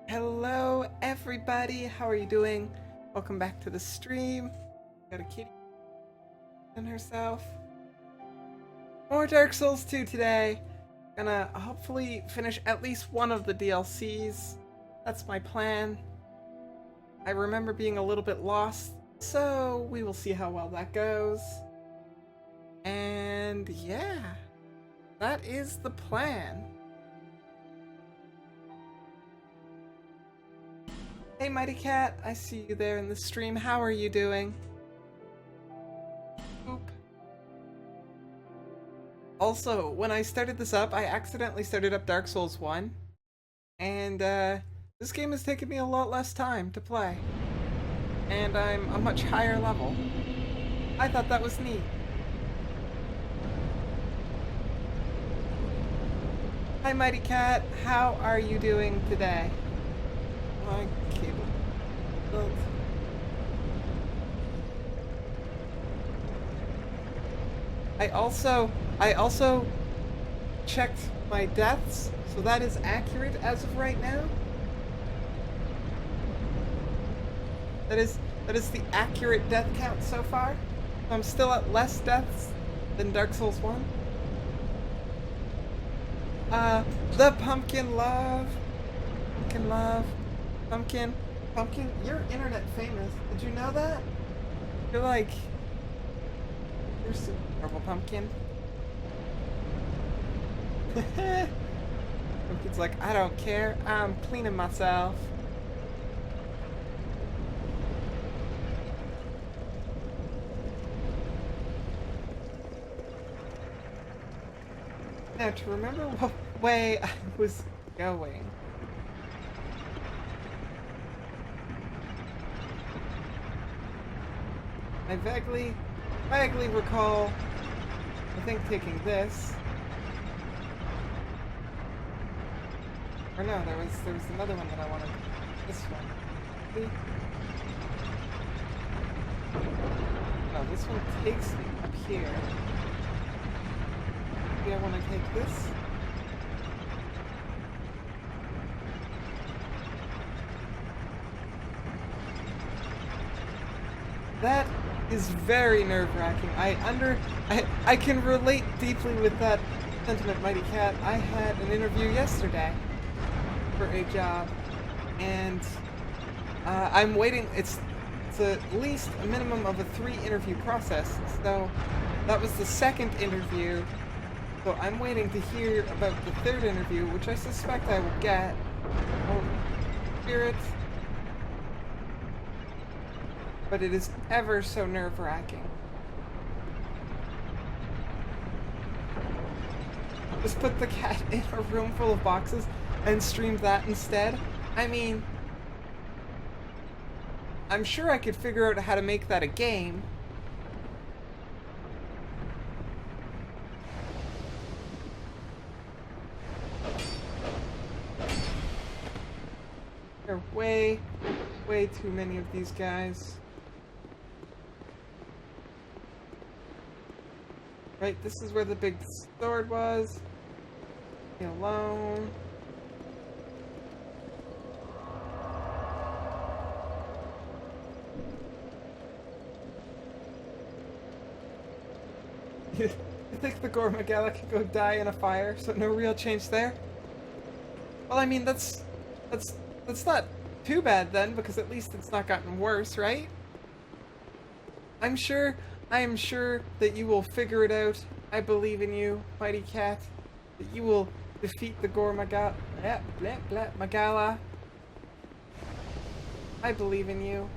Hello everybody, how are you doing? Welcome back to the stream. Got a kitty and herself. More Dark Souls 2 today. Gonna hopefully finish at least one of the DLCs. That's my plan. I remember being a little bit lost, so we will see how well that goes. And yeah, that is the plan. Hey Mighty Cat, I see you there in the stream. How are you doing? Oop. Also, when I started this up, I accidentally started up Dark Souls 1. And this game has taken me a lot less time to play. And I'm a much higher level. I thought that was neat. Hi Mighty Cat, how are you doing today? My cable built. I also checked my deaths, so that is accurate as of right now. That is the accurate death count so far. I'm still at less deaths than Dark Souls 1. The pumpkin love. Pumpkin love. Pumpkin, you're internet famous. Did you know that? You're super purple Pumpkin. Pumpkin's like, I don't care. I'm cleaning myself. Now, to remember what way I was going. I vaguely recall, I think, taking this. Or no, there was another one that I wanted. This one. See? No, this one takes me up here. Maybe I want to take this. That is very nerve-wracking. I can relate deeply with that sentiment, Mighty Cat. I had an interview yesterday for a job, and I'm waiting. It's at least a minimum of a 3-interview process. So that was the second interview. So I'm waiting to hear about the 3rd interview, which I suspect I will get. I'll hear it. But it is ever so nerve-wracking. Just put the cat in a room full of boxes and stream that instead. I mean, I'm sure I could figure out how to make that a game. There are way too many of these guys. Right, this is where the big sword was. Alone. You think the Gore Magala could go die in a fire, so no real change there? Well, I mean, that's not too bad then, because at least it's not gotten worse, right? I am sure that you will figure it out. I believe in you, Mighty Cat. That you will defeat the Gore Magala. Magala. I believe in you.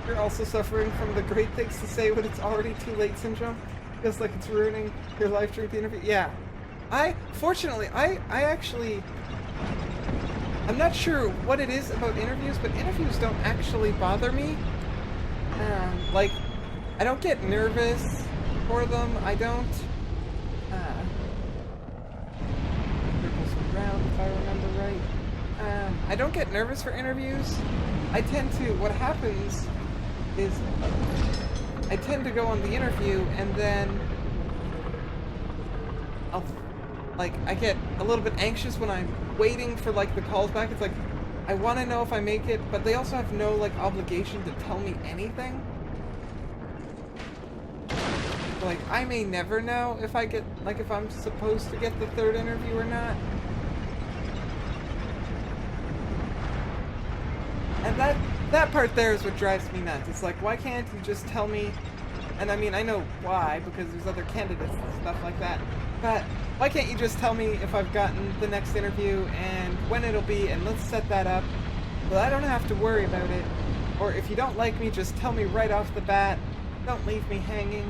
You're also suffering from the great things to say when it's already too late syndrome. Feels like it's ruining your life during the interview. Yeah. Fortunately, I actually, I'm not sure what it is about interviews, but interviews don't actually bother me. Like, I don't get nervous for them. I don't, circles around if I remember right. I don't get nervous for interviews. I tend to, what happens is I tend to go on the interview and then I get a little bit anxious when I'm waiting for like the calls back. It's like, I want to know if I make it, but they also have no like obligation to tell me anything. Like, I may never know if I get, like, if I'm supposed to get the third interview or not. And that part there is what drives me nuts. It's like, why can't you just tell me? And I mean, I know why, because there's other candidates and stuff like that. But why can't you just tell me if I've gotten the next interview and when it'll be, and let's set that up so I don't have to worry about it. Or if you don't like me, just tell me right off the bat. Don't leave me hanging.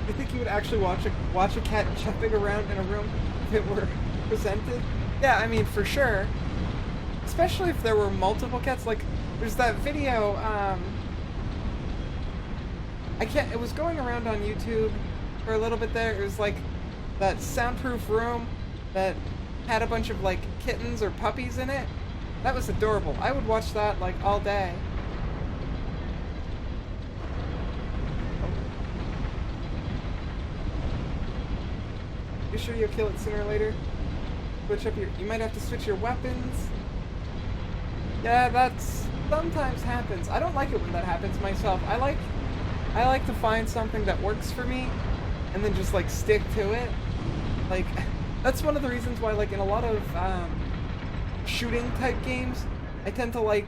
You think you would actually watch a cat jumping around in a room if it were presented? Yeah, I mean, for sure. Especially if there were multiple cats. Like, there's that video, it was going around on YouTube for a little bit there. It was like that soundproof room that had a bunch of like kittens or puppies in it. That was adorable. I would watch that like all day. You sure you'll kill it sooner or later? You might have to switch your weapons. Yeah, that's sometimes happens. I don't like it when that happens myself. I like to find something that works for me and then just like stick to it. Like, that's one of the reasons why, like, in a lot of shooting type games, I tend to like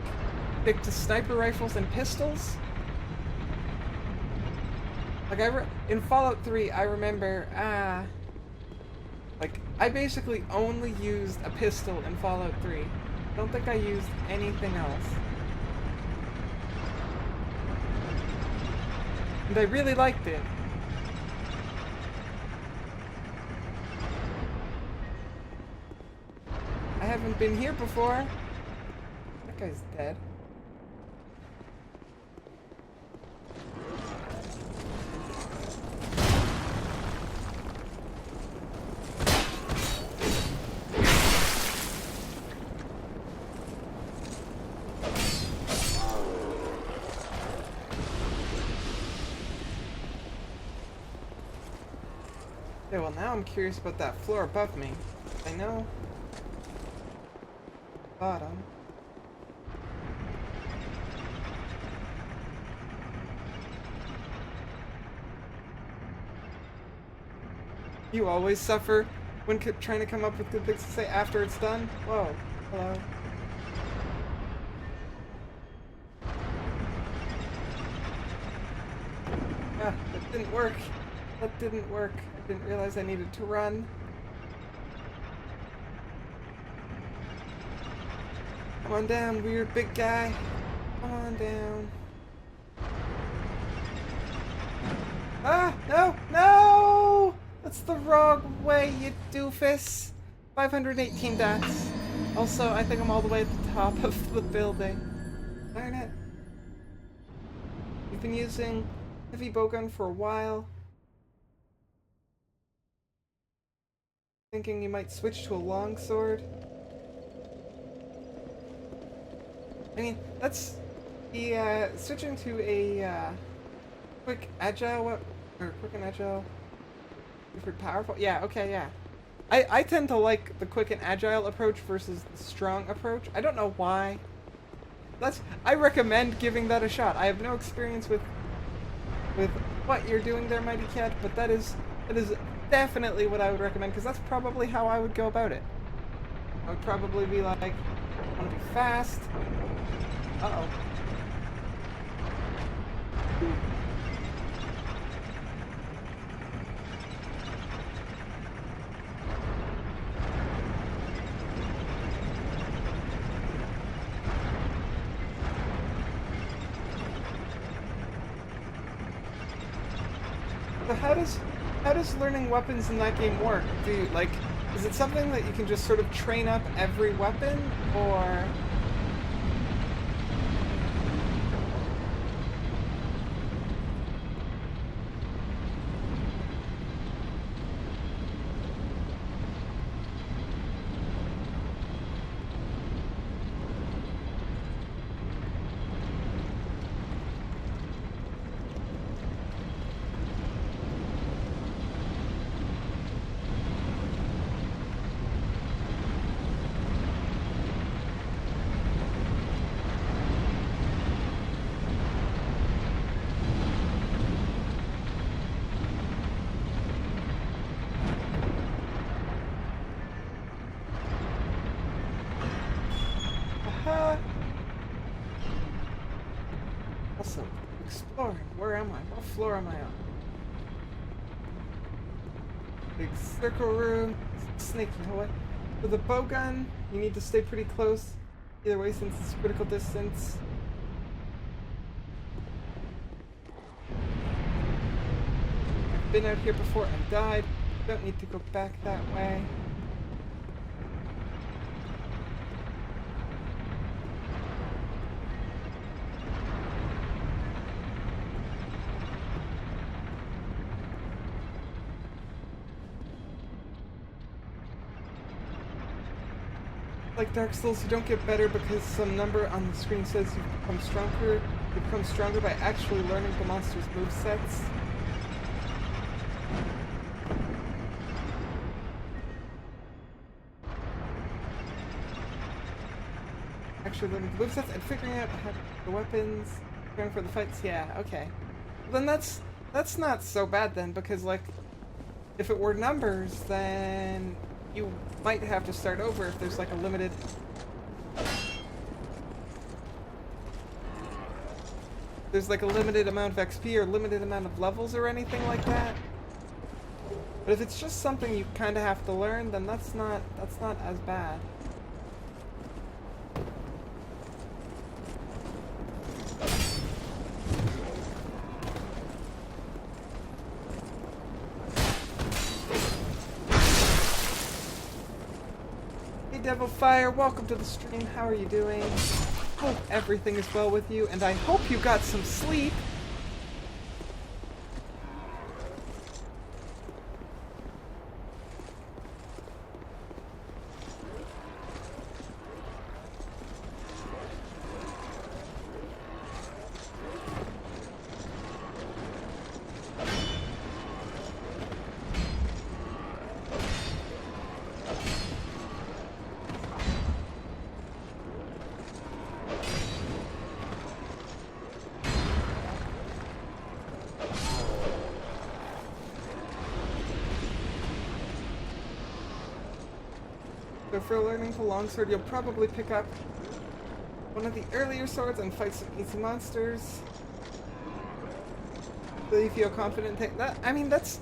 stick to sniper rifles and pistols. Like, in Fallout 3, I remember like, I basically only used a pistol in Fallout 3. I don't think I used anything else. And I really liked it. I haven't been here before. That guy's dead. Okay, well now I'm curious about that floor above me. I know. Bottom. You always suffer when trying to come up with good things to say after it's done? Whoa. Hello. Ah, that didn't work. That didn't work. I didn't realize I needed to run. Come on down, weird big guy. Come on down. Ah, no, no! That's the wrong way, you doofus. 518 dots. Also, I think I'm all the way at the top of the building. Darn it. We've been using heavy bowgun for a while. Thinking you might switch to a longsword. I mean, that's the switching to a quick agile quick and agile. Different powerful. Yeah. Okay. Yeah. I tend to like the quick and agile approach versus the strong approach. I don't know why. I recommend giving that a shot. I have no experience with what you're doing there, Mighty Cat, but that is definitely what I would recommend, because that's probably how I would go about it. I would probably be like, I want to be fast. Uh-oh. So how does learning weapons in that game work? Is it something that you can just sort of train up every weapon, or Floor. Where am I? What floor am I on? Big circle room. Sneaky. You know what? With a bow gun, you need to stay pretty close. Either way, since it's critical distance. I've been out here before and died. Don't need to go back that way. Like Dark Souls, you don't get better because some number on the screen says you become stronger. You become stronger by actually learning the monster's movesets. Actually learning the movesets and figuring out how the weapons, preparing for the fights. Yeah, okay. Then that's not so bad then, because like, if it were numbers, then you might have to start over if there's like a limited... There's like a limited amount of XP or limited amount of levels or anything like that. But if it's just something you kind of have to learn, then that's not as bad. Devil Fire, welcome to the stream. How are you doing? Hope everything is well with you, and I hope you got some sleep. So for learning the longsword, you'll probably pick up one of the earlier swords and fight some easy monsters. So you feel confident take that. I mean, that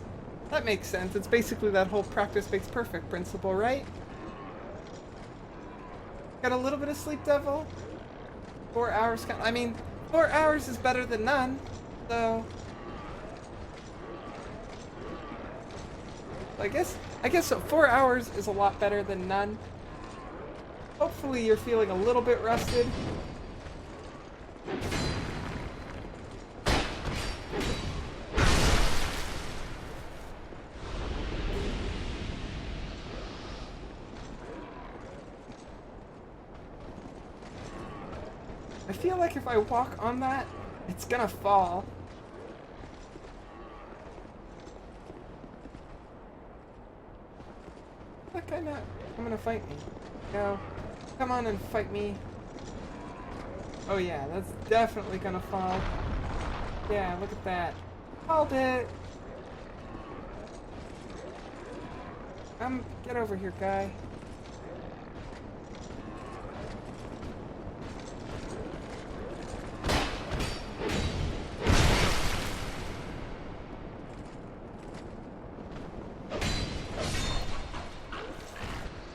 makes sense. It's basically that whole practice makes perfect principle, right? Got a little bit of sleep, Devil? 4 hours. I mean, 4 hours is better than none. So I guess so 4 hours is a lot better than none. Hopefully you're feeling a little bit rested. I feel like if I walk on that, it's gonna fall. That guy not coming to fight me. No. Come on and fight me. Oh yeah, that's definitely gonna fall. Yeah, look at that. Called it! Get over here, guy.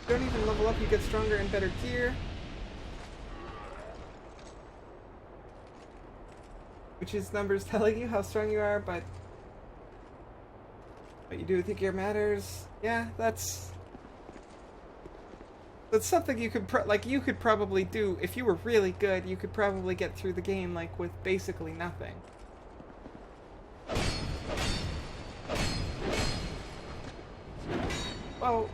Don't even level up, you get stronger and better gear. Which is numbers telling you how strong you are, but what you do with your gear matters. Yeah, that's something you could you could probably do if you were really good. You could probably get through the game like with basically nothing. Well,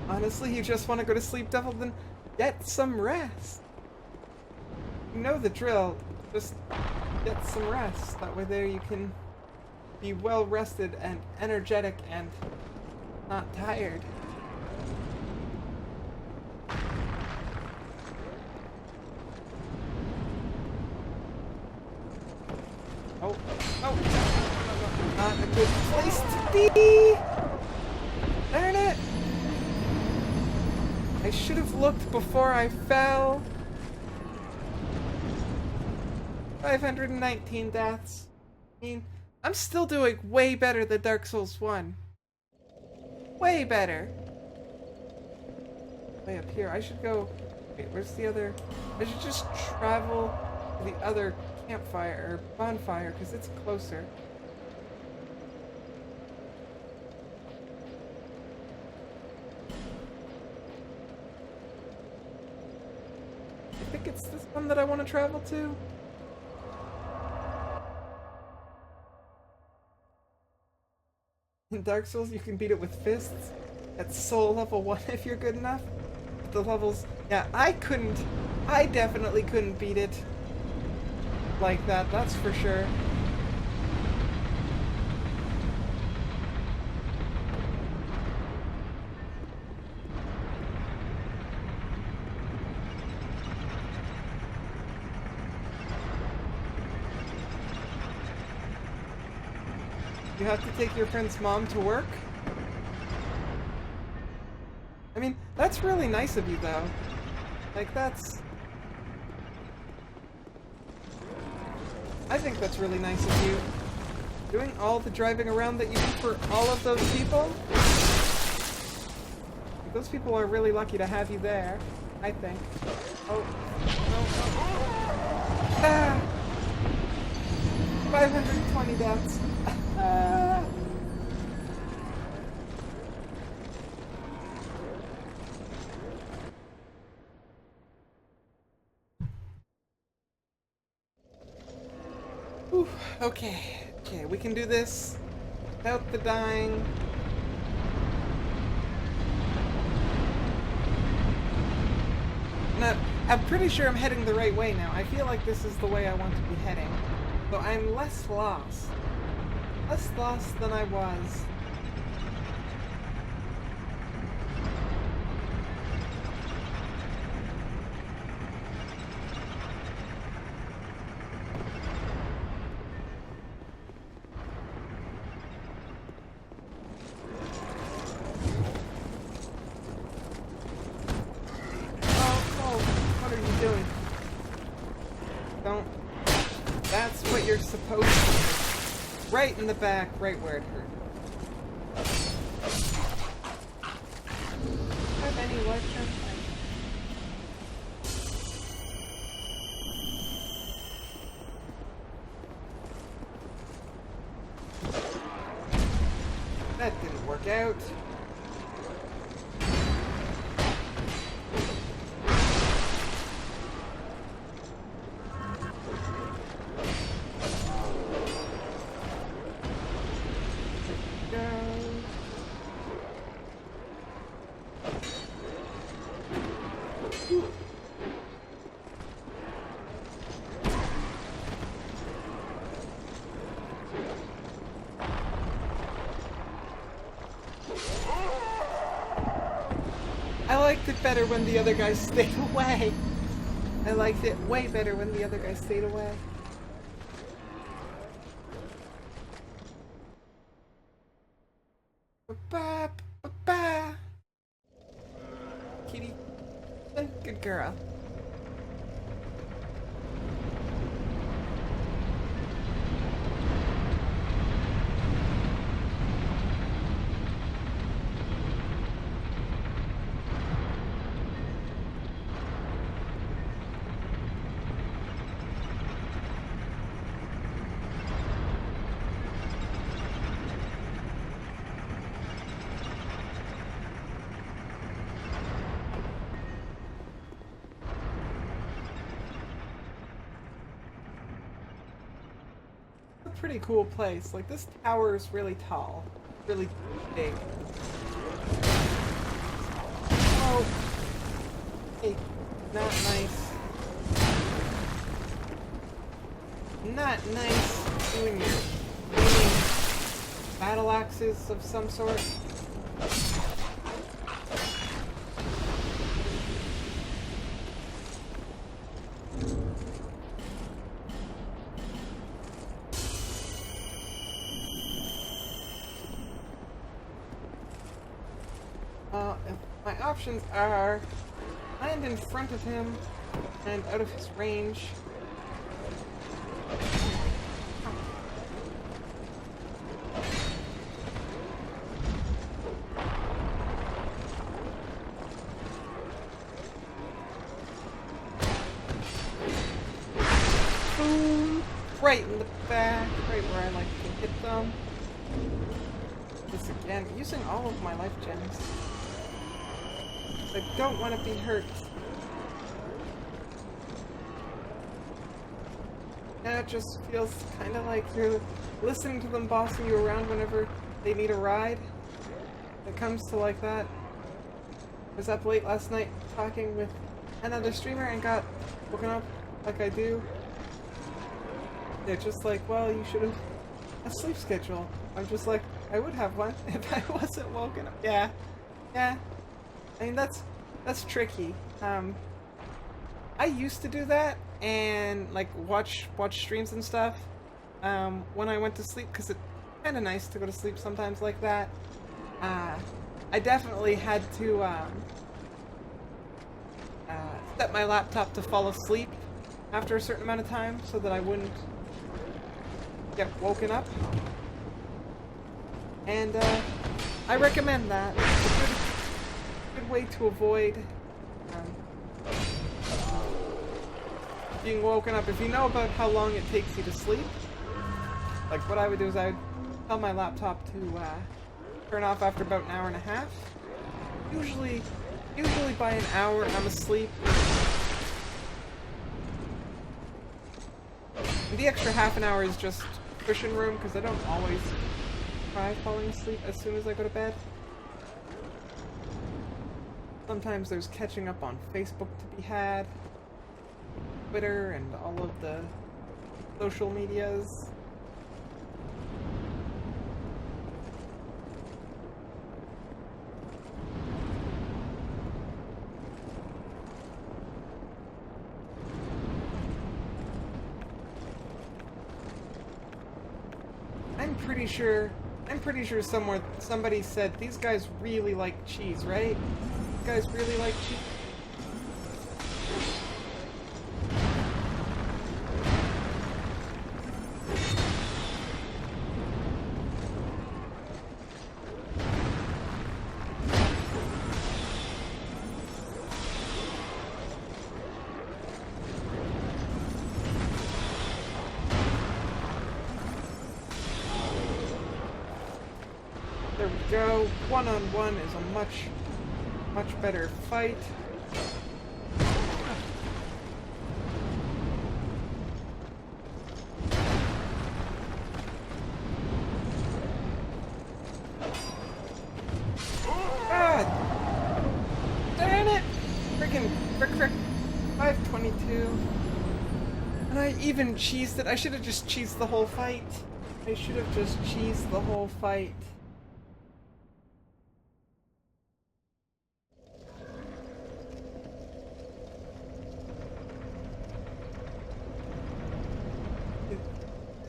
honestly, you just want to go to sleep, Devil? Then get some rest. You know the drill. Just get some rest. That way there you can be well rested and energetic and not tired. Oh, oh, no, no, no, no. not a good place to be. Darn it. I should have looked before I fell. 519 deaths. I mean, I'm still doing way better than Dark Souls 1. Way better. Way up here. I should go... Wait, where's the other... I should just travel to the other campfire, or bonfire, because it's closer. I think it's this one that I want to travel to. In Dark Souls, you can beat it with fists. At soul level 1 if you're good enough. But the levels... Yeah, I definitely couldn't beat it like that, that's for sure. You have to take your friend's mom to work? I mean, that's really nice of you, though. Like, that's... I think that's really nice of you. Doing all the driving around that you do for all of those people? Like, those people are really lucky to have you there, I think. Oh. No, no. Ah! 520 deaths. Whew, okay, we can do this without the dying. Now, I'm pretty sure I'm heading the right way now. I feel like this is the way I want to be heading. So I'm less lost. Less lost than I was. That's what you're supposed to do. Right in the back, right where it hurt. Have any lifetime? That didn't work out. I liked it better when the other guys stayed away. I liked it way better when the other guys stayed away. Ba ba ba. Kitty, good girl. Pretty cool place. Like, this tower is really tall. Really big. Oh. Hey, not nice. Not nice doing battle axes of some sort. my options are land in front of him and out of his range. Boom! Right in the back, right where I like to hit them. This again, using all of my life gems. I don't want to be hurt. Yeah, it just feels kind of like you're listening to them bossing you around whenever they need a ride. It comes to like that. I was up late last night talking with another streamer and got woken up like I do. They're just like, well, you should have a sleep schedule. I'm just like, I would have one if I wasn't woken up. Yeah. I mean, that's tricky. I used to do that and like watch streams and stuff when I went to sleep, because it's kind of nice to go to sleep sometimes like that. I definitely had to set my laptop to fall asleep after a certain amount of time so that I wouldn't get woken up. And I recommend that. It's a good way to avoid being woken up. If you know about how long it takes you to sleep, like what I would do is I would tell my laptop to turn off after about an hour and a half. Usually by an hour I'm asleep. And the extra half an hour is just cushion room, because I don't always try falling asleep as soon as I go to bed. Sometimes there's catching up on Facebook to be had, Twitter, and all of the social medias. I'm pretty sure somebody said these guys really like cheese, right? These guys really like cheese. There we go. One-on-one is a much better fight. Ah! Darn it! Frick. 522. And I even cheesed it. I should have just cheesed the whole fight.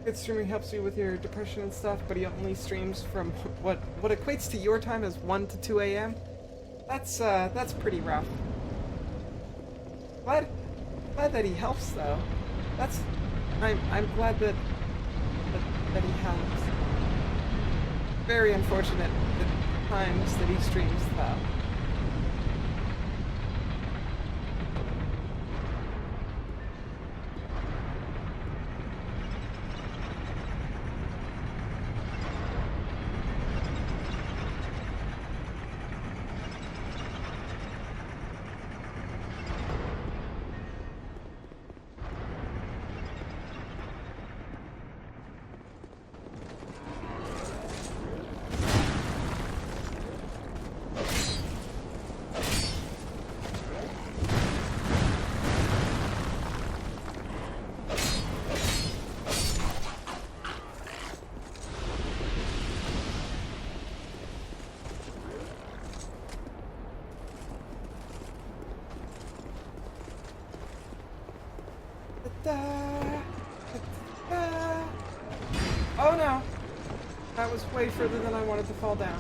Good streaming helps you with your depression and stuff, but he only streams from what equates to your time as 1 to 2 a.m. That's pretty rough. Glad that he helps though. I'm glad that he helps. Very unfortunate the times that he streams though. Oh no! That was way further than I wanted to fall down.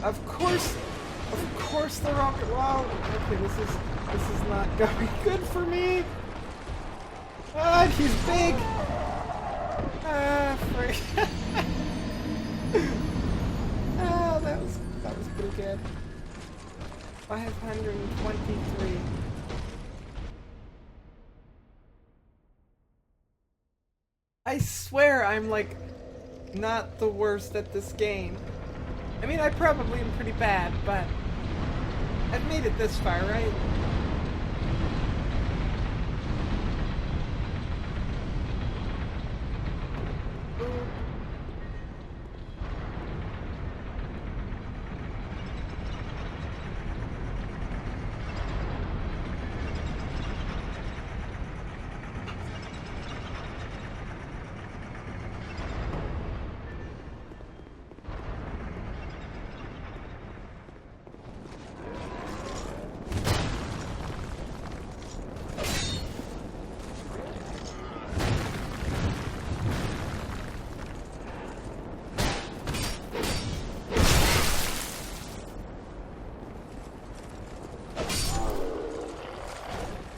Of course the rocket. Wow. Okay, this is not going good for me. Ah, he's big. Ah, frick. Oh, that was pretty good. 523. I swear I'm like not the worst at this game. I mean, I probably am pretty bad, but I've made it this far, right? Ooh.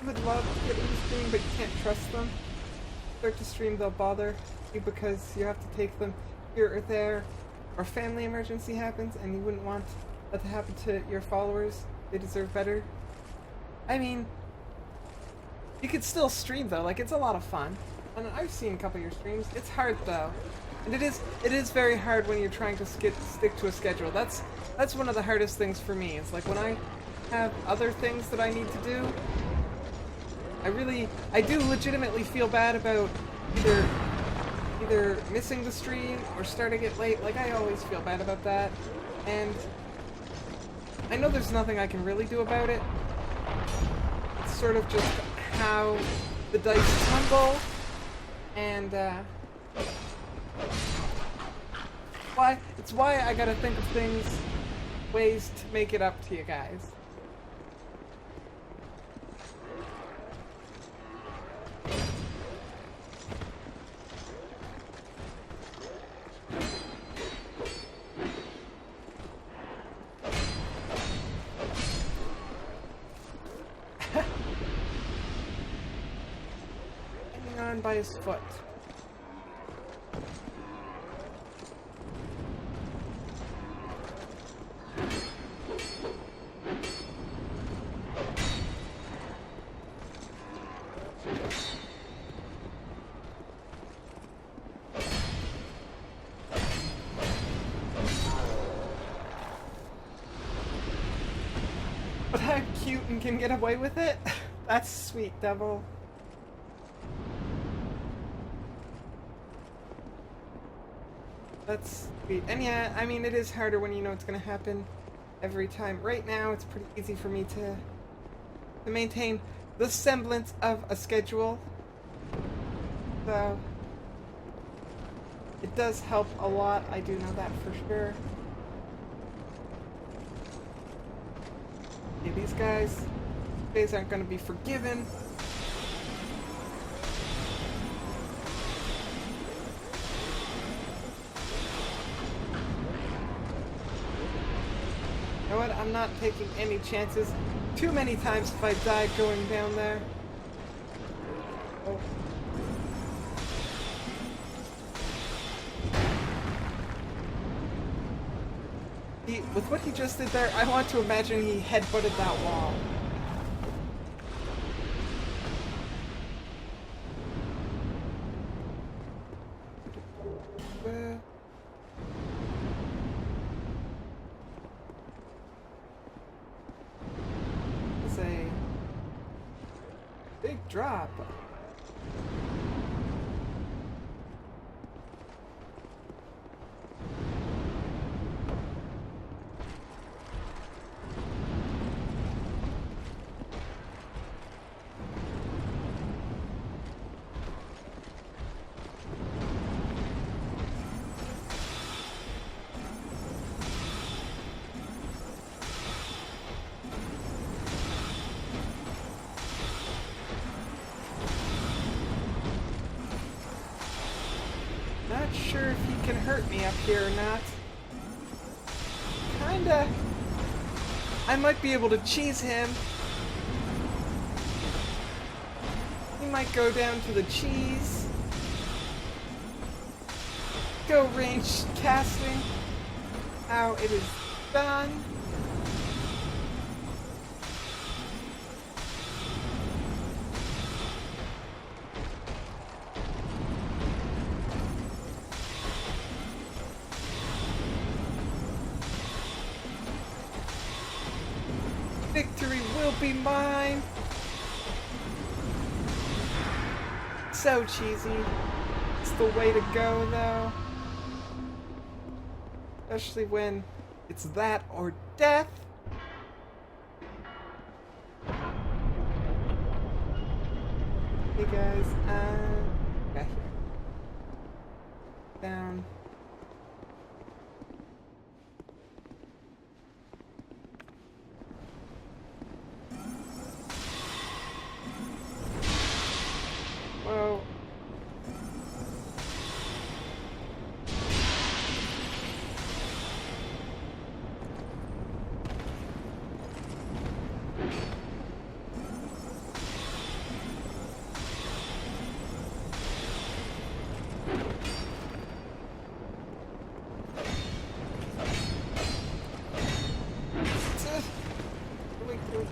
Would love to get into stream, but you can't trust them. Start to stream, they'll bother you because you have to take them here or there, or family emergency happens, and you wouldn't want that to happen to your followers. They deserve better. I mean, you could still stream though. Like, it's a lot of fun, and I've seen a couple of your streams. It's hard though, and it is very hard when you're trying to stick to a schedule. That's one of the hardest things for me. It's like when I have other things that I need to do. I do legitimately feel bad about either missing the stream or starting it late. Like, I always feel bad about that. And I know there's nothing I can really do about it. It's sort of just how the dice tumble. And, it's why I gotta think of ways to make it up to you guys. By his foot. But I'm cute and can get away with it? That's sweet, devil. That's sweet. And yeah, I mean, it is harder when you know it's gonna happen every time. Right now, it's pretty easy for me to maintain the semblance of a schedule. So, it does help a lot, I do know that for sure. Okay, these guys aren't gonna be forgiven. You know what? I'm not taking any chances. Too many times if I died going down there. Oh. With what he just did there, I want to imagine he headbutted that wall. It's a big drop. Not sure if he can hurt me up here or not. kinda... I might be able to cheese him. He might go down to the cheese. Go range casting. How it is done. Victory will be mine. So cheesy. It's the way to go, though. Especially when it's that or death. Hey guys, back here. Down. Whoa.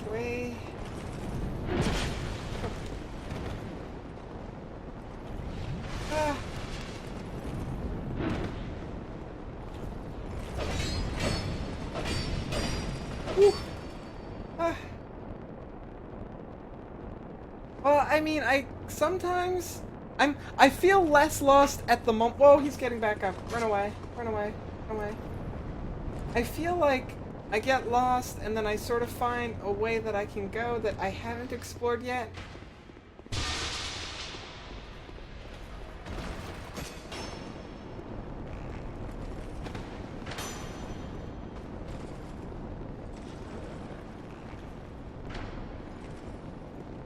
Away. Ah. Whew. Ah. Well, I mean, sometimes I feel less lost at the moment. Whoa, he's getting back up. Run away. Run away. Run away. I feel like I get lost and then I sort of find a way that I can go that I haven't explored yet.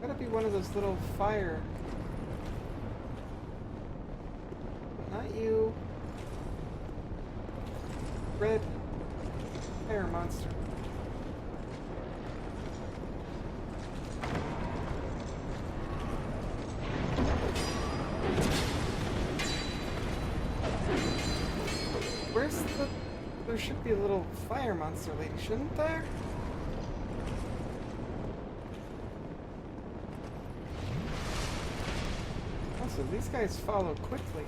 Gotta be one of those little fire. Not you. Red fire monster. Where's the... There should be a little fire monster lady, shouldn't there? Also, these guys follow quickly.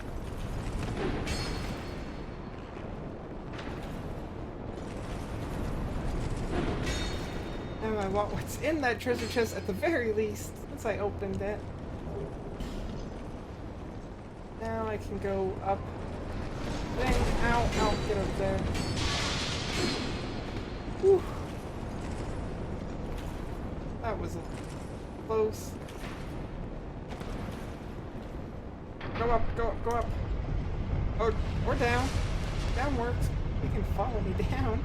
Now I want what's in that treasure chest at the very least, since I opened it. Now I can go up. Thing. Ow, ow, get up there. Whew. That was close. Go up, go up, go up. Or down. Down works. You can follow me down.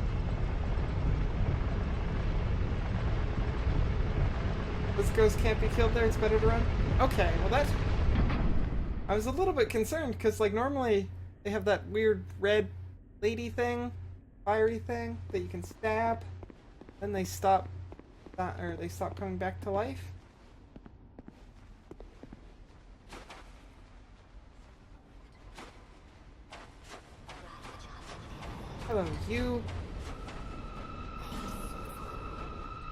This ghost can't be killed there, it's better to run? Okay, well that's... I was a little bit concerned, because like normally they have that weird red lady thing, fiery thing, that you can stab, then they stop, or they stop coming back to life. Hello, you.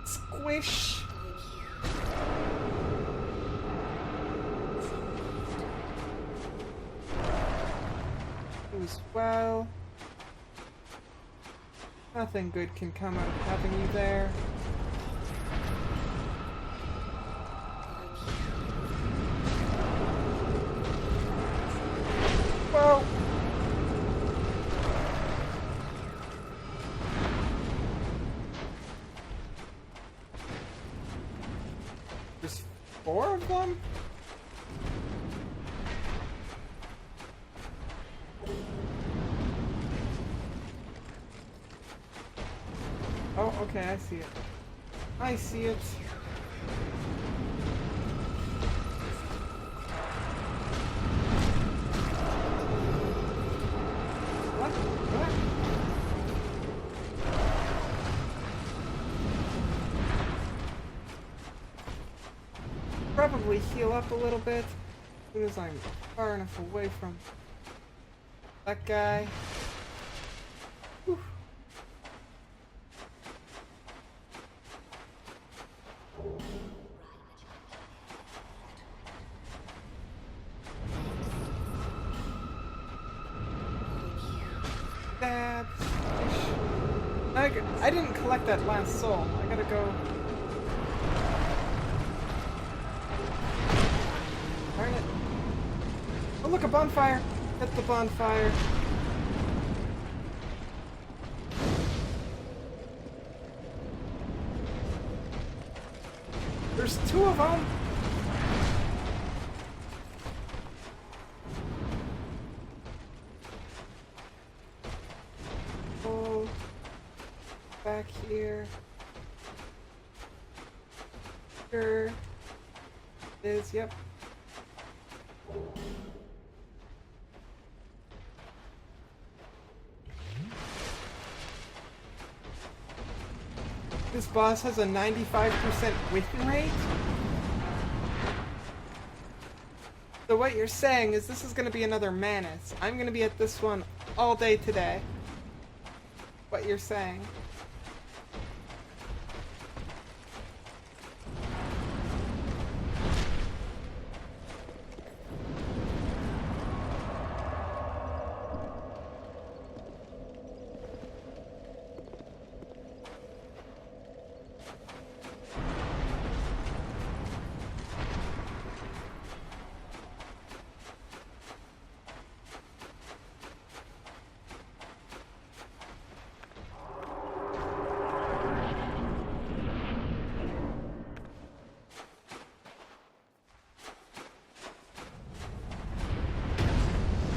Squish. You as well. Nothing good can come out of having you there. Whoa! There's 4 of them? Oh, okay, I see it. I see it. What? What? probably heal up a little bit as soon as I'm far enough away from that guy. Whew. Stab. I didn't collect that last soul. I gotta go. Darn it. Oh look, a bonfire! Hit the bonfire. There's two of them! Oh, back here. Sure. It is, yep. This boss has a 95% win rate? So what you're saying is this is going to be another Manus. I'm going to be at this one all day today. What you're saying.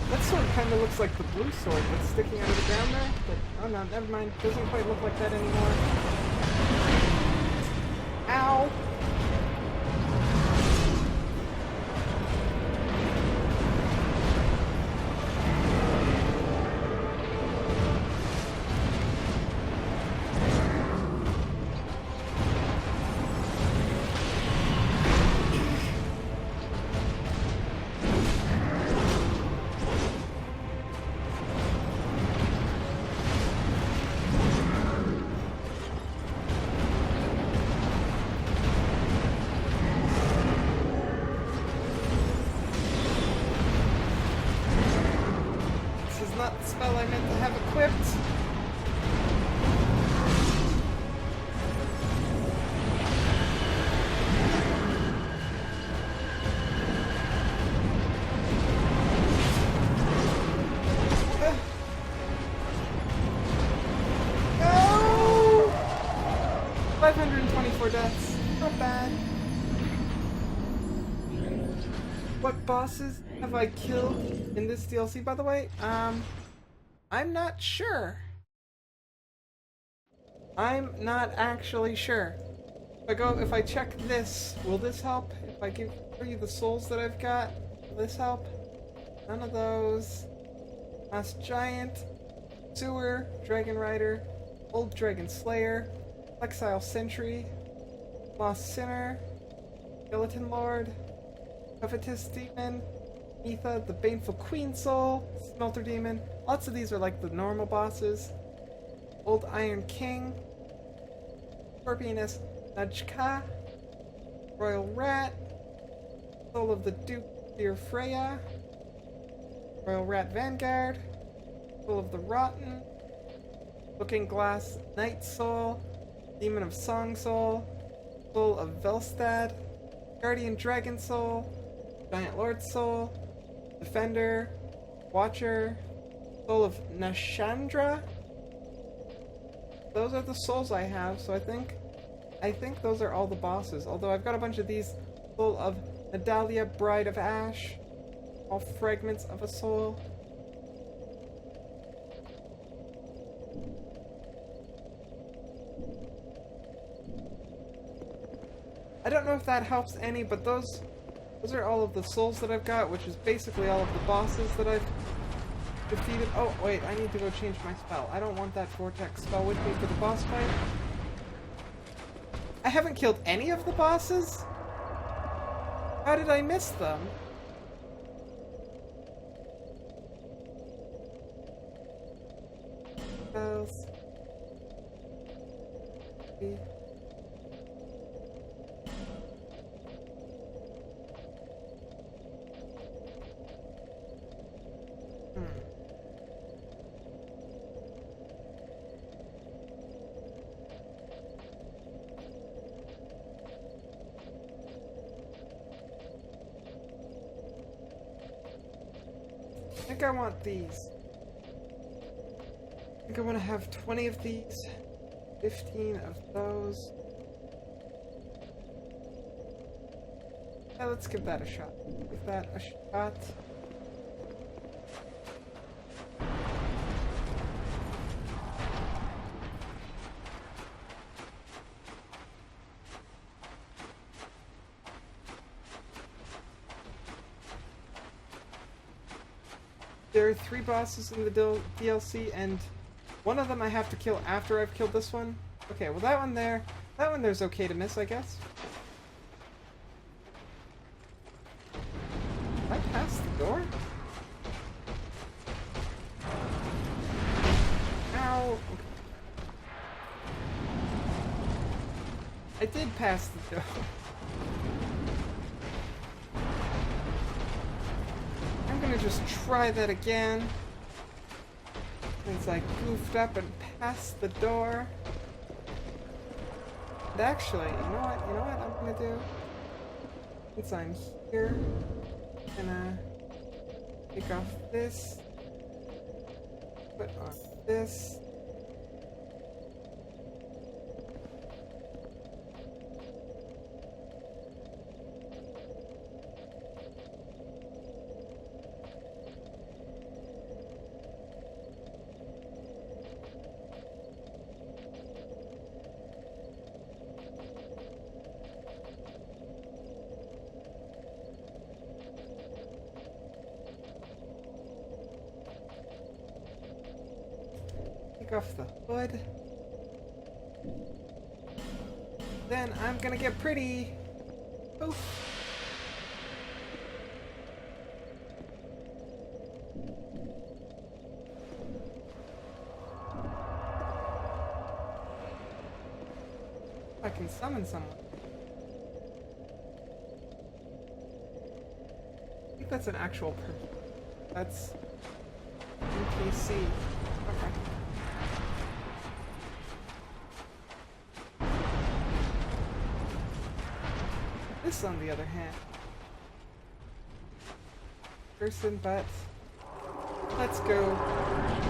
This sword kind of looks like the blue sword that's sticking out of the ground there, but oh no, never mind. Doesn't quite look like that anymore. Ow! Not the spell I meant to have equipped. No! 524 deaths. Not bad. What bosses have I killed in this DLC, by the way? I'm not sure. I'm not actually sure. If I check this, will this help? If I give you the souls that I've got, will this help? None of those. Last Giant, Sewer, Dragon Rider, Old Dragon Slayer, Exile Sentry, Lost Sinner, Skeleton Lord, Covetous Demon, Etha, the Baneful Queen Soul, Smelter Demon. Lots of these are like the normal bosses. Old Iron King, Scorpioness Najka, Royal Rat, Soul of the Duke Dear Freya, Royal Rat Vanguard, Soul of the Rotten, Looking Glass Night Soul, Demon of Song Soul, Soul of Velstad, Guardian Dragon Soul, Giant Lord Soul, Defender, Watcher, Soul of Nashandra. Those are the souls I have, so I think those are all the bosses. Although I've got a bunch of these. Soul of Nadalia, Bride of Ash, all fragments of a soul. I don't know if that helps any, but those are all of the souls that I've got, which is basically all of the bosses that I've defeated. Oh, wait, I need to go change my spell. I don't want that Vortex spell with me for the boss fight. I haven't killed any of the bosses? How did I miss them? Bells. I think I want these. I think I want to have 20 of these, 15 of those. Yeah, let's give that a shot. Give that a shot. There are 3 bosses in the DLC, and one of them I have to kill after I've killed this one. Okay, well that one there's okay to miss, I guess. Did I pass the door? Ow! Okay. I did pass the door. I'm gonna just try that again. Since I goofed up and passed the door. And actually, you know what I'm gonna do? Since I'm here, I'm gonna take off this, put on this. Take off the hood. Then I'm gonna get pretty. Oof. I can summon someone. I think that's an actual person. That's NPC. Okay. This, on the other hand, person, but let's go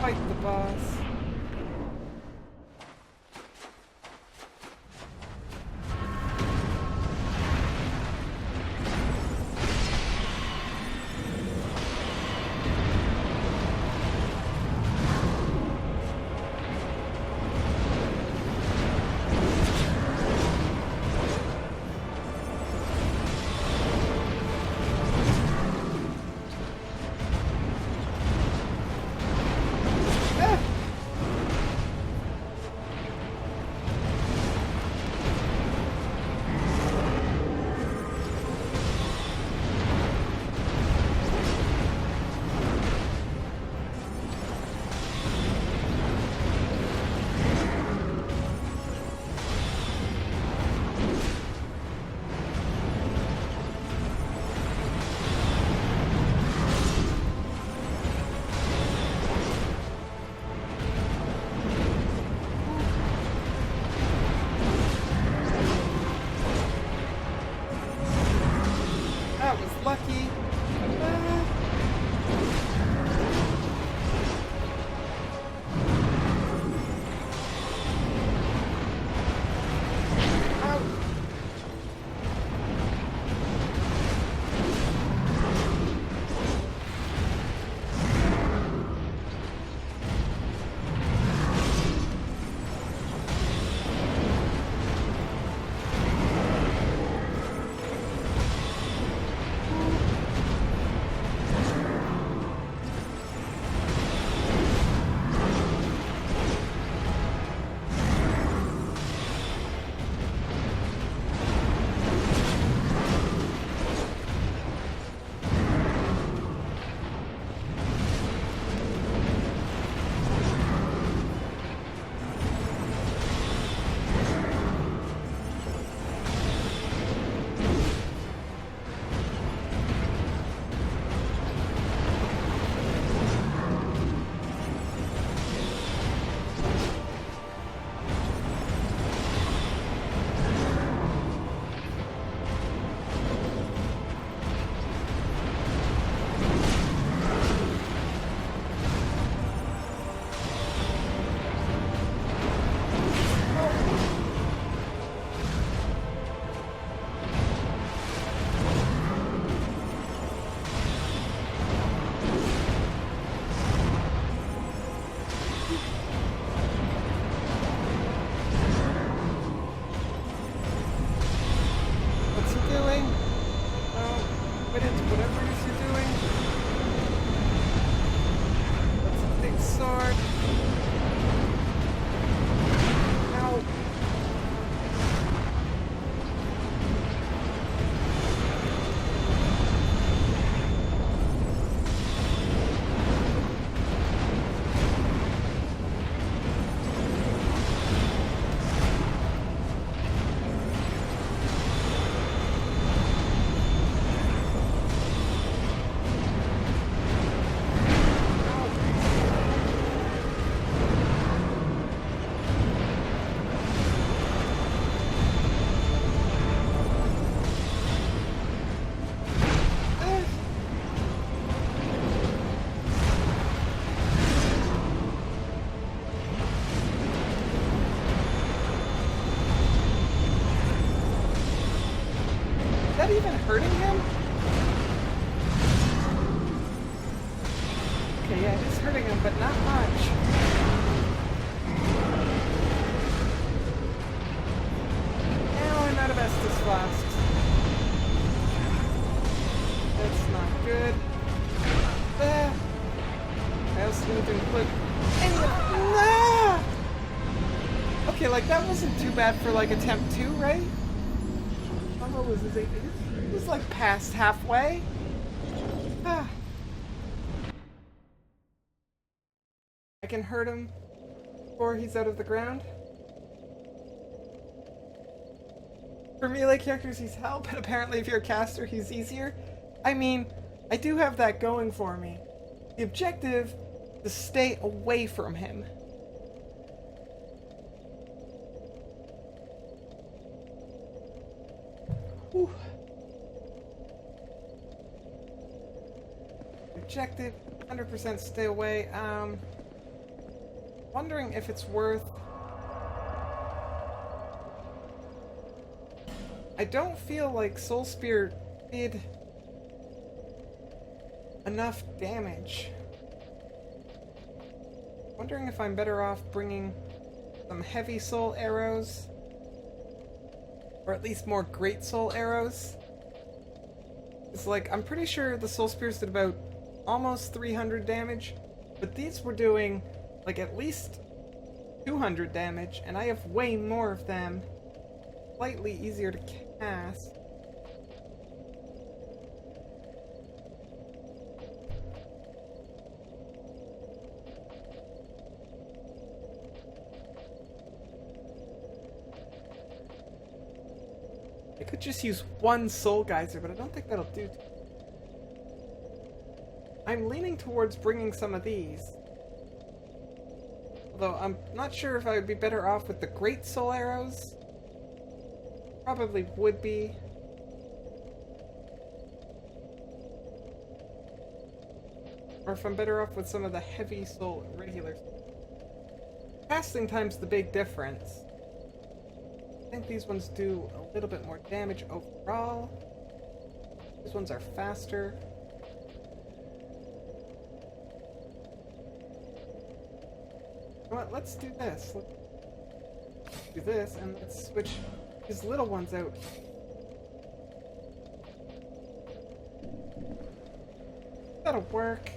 fight the boss. even hurting him? Okay, yeah, it is hurting him, but not much. Now I'm out of Estus flasks. That's not good. I also need to include any of... Okay, like, that wasn't too bad for, like, attempt 2, right? What was his age? It was, like, past halfway. Ah. I can hurt him before he's out of the ground. For melee characters, he's hell, but apparently if you're a caster, he's easier. I mean, I do have that going for me. The objective is to stay away from him. Whew. Objective, 100% stay away. Wondering if it's worth... I don't feel like Soul Spear did enough damage. Wondering if I'm better off bringing some heavy soul arrows, or at least more great soul arrows. It's like, I'm pretty sure the Soul Spears did about almost 300 damage, but these were doing like at least 200 damage, and I have way more of them. Slightly easier to cast. I could just use one Soul Geyser, but I don't think that'll do. I'm leaning towards bringing some of these. Although I'm not sure if I would be better off with the Great Soul Arrows. Probably would be. Or if I'm better off with some of the heavy soul regular. Casting time's the big difference. I think these ones do a little bit more damage overall. These ones are faster. You know what? Let's do this. Let's do this, and let's switch these little ones out. That'll work.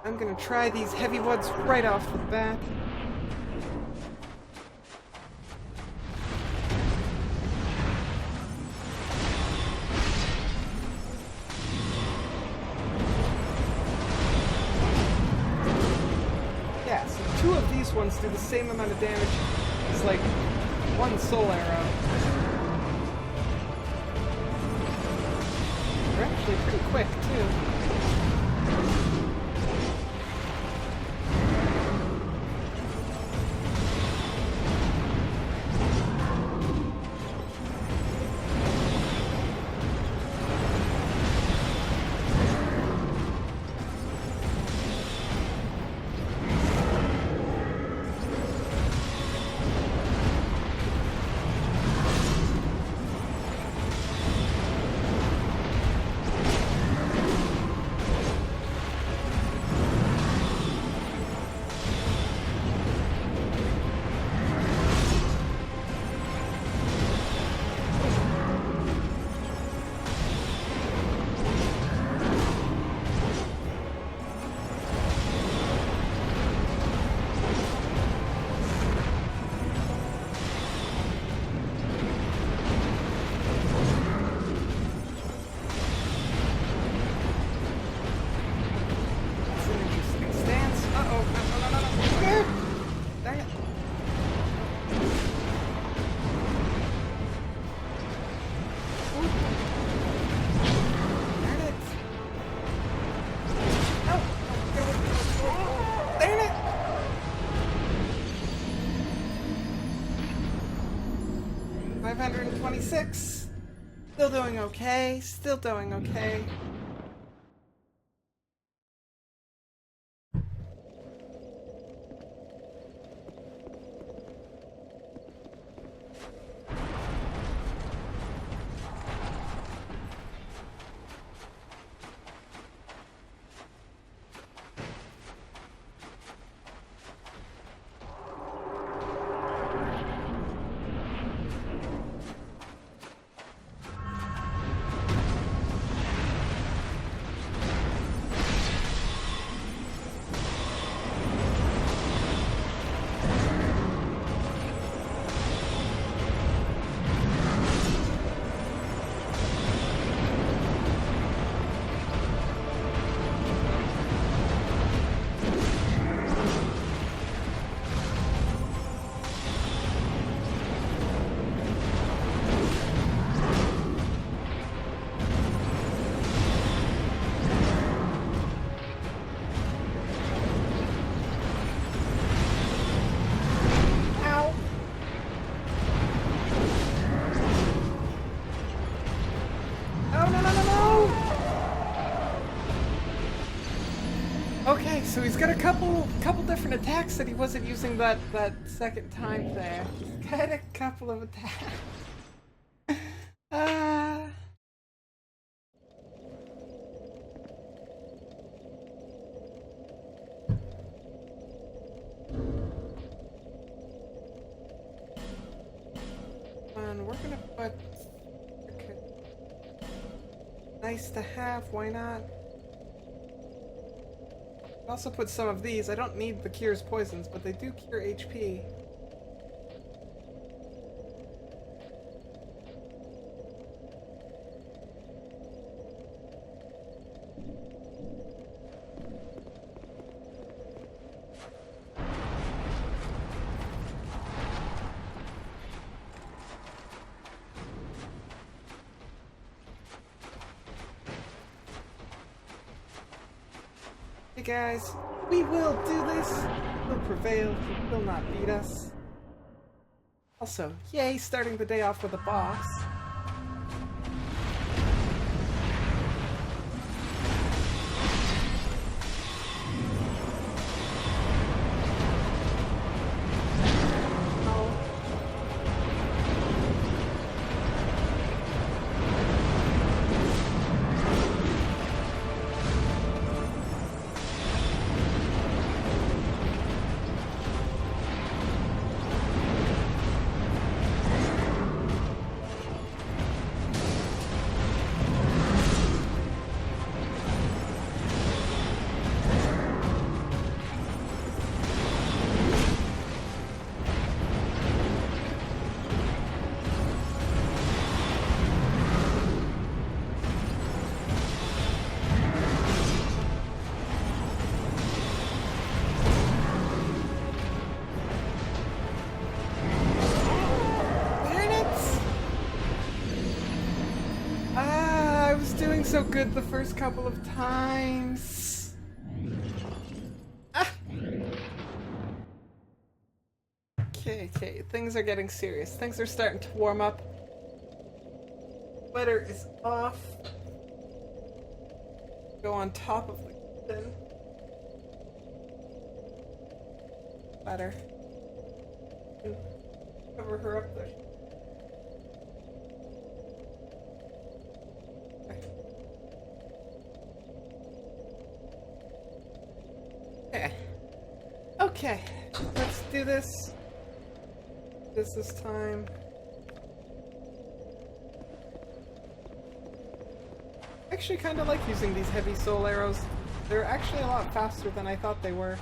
I'm gonna try these heavy ones right off the bat. Yeah, so two of these ones do the same amount of damage as like one soul arrow. They're actually pretty quick too. $526. Still doing okay. Still doing okay. Okay, so he's got a couple different attacks that he wasn't using that second time there. He's got a couple of attacks. And we're gonna put nice to have, why not? Also put some of these. I don't need the cures poisons, but they do cure HP. Hey guys, we will do this! We'll prevail, he will not beat us. Also, yay, starting the day off with a boss. Doing so good the first couple of times. Ah. Okay, things are getting serious. Things are starting to warm up. Sweater is off. Go on top of the kitchen. Better. Cover her up there. Okay, let's do this. This time. I actually kind of like using these heavy soul arrows. They're actually a lot faster than I thought they were.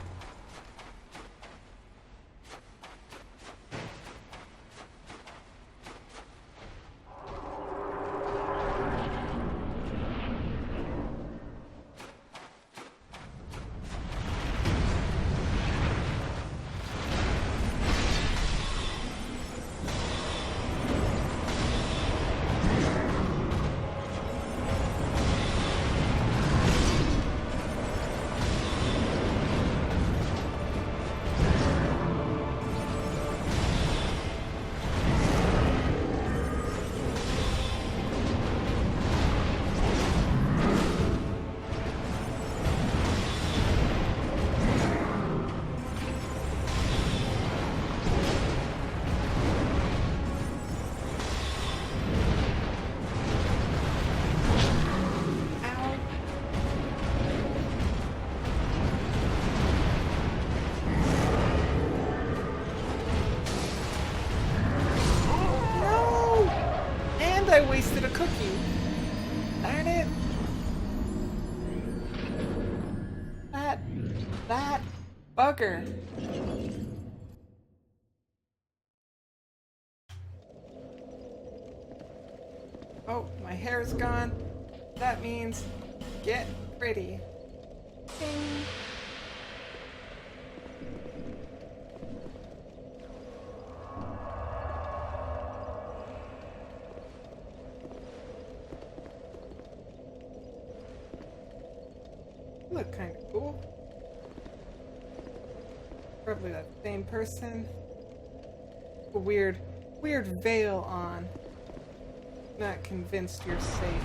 That bugger. Oh, my hair's gone. That means get pretty. Ding. Look kind of cool. Probably that same person. A weird veil on. Not convinced you're safe.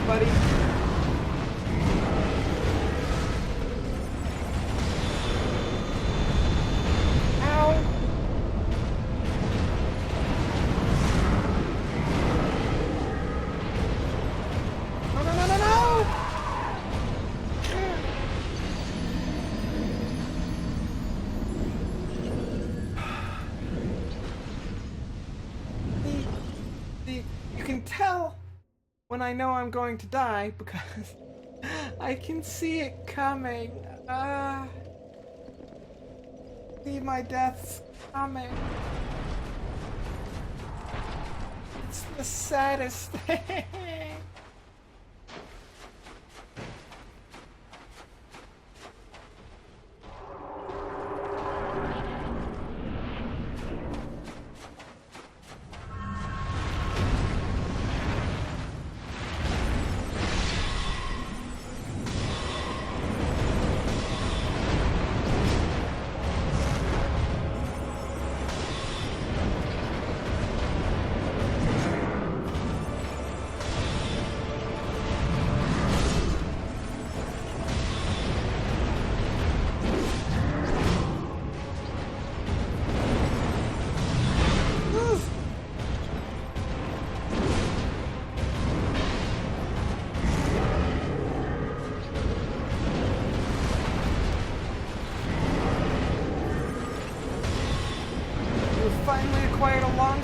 buddy. Ow. No, no, no, no, no! You can tell when I know I'm going to die because I can see it coming. See my death's coming. It's the saddest thing.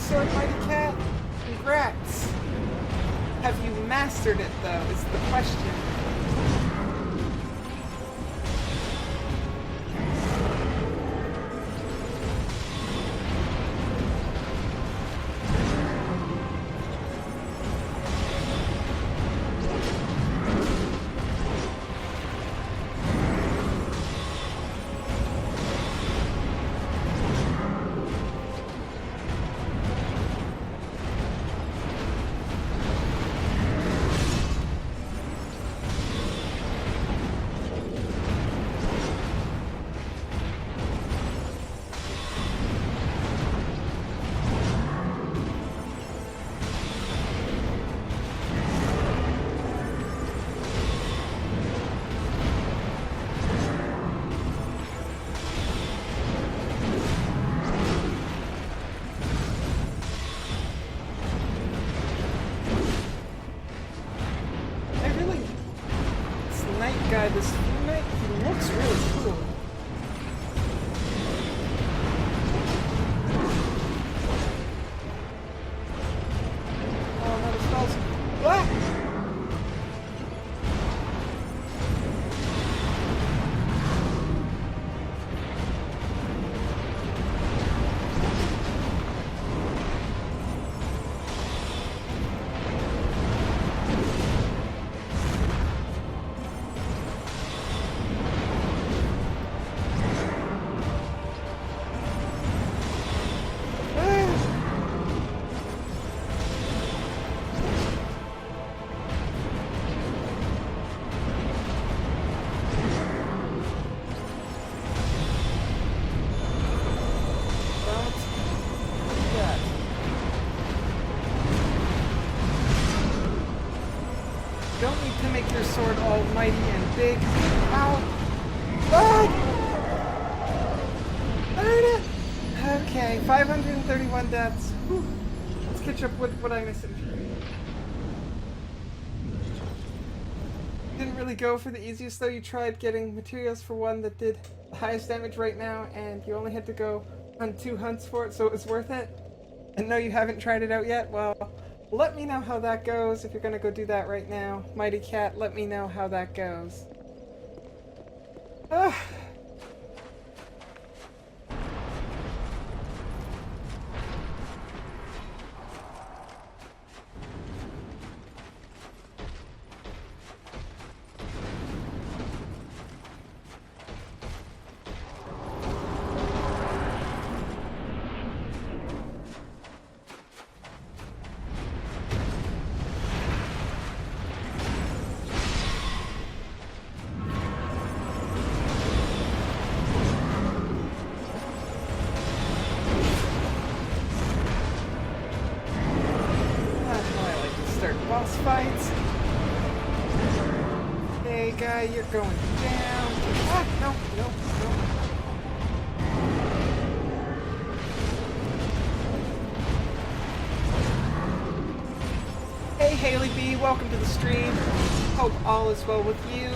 sword, Mighty Cat? Congrats. Have you mastered it, though, is the question. Guy, this knight, he looks really cool. Oh, no, the spells. Ah! Don't need to make your sword all mighty and big. Ow! Ah! I heard it! Okay, 531 deaths. Whew. Let's catch up with what I missed in tree. Didn't really go for the easiest though. You tried getting materials for one that did the highest damage right now, and you only had to go on 2 hunts for it, so it was worth it. And no, you haven't tried it out yet? Well, let me know how that goes if you're gonna go do that right now. Mighty Cat, let me know how that goes. Ah. Boss fights. Hey guy, you're going down. Ah, no, no, no. Hey Haley B, welcome to the stream. Hope all is well with you.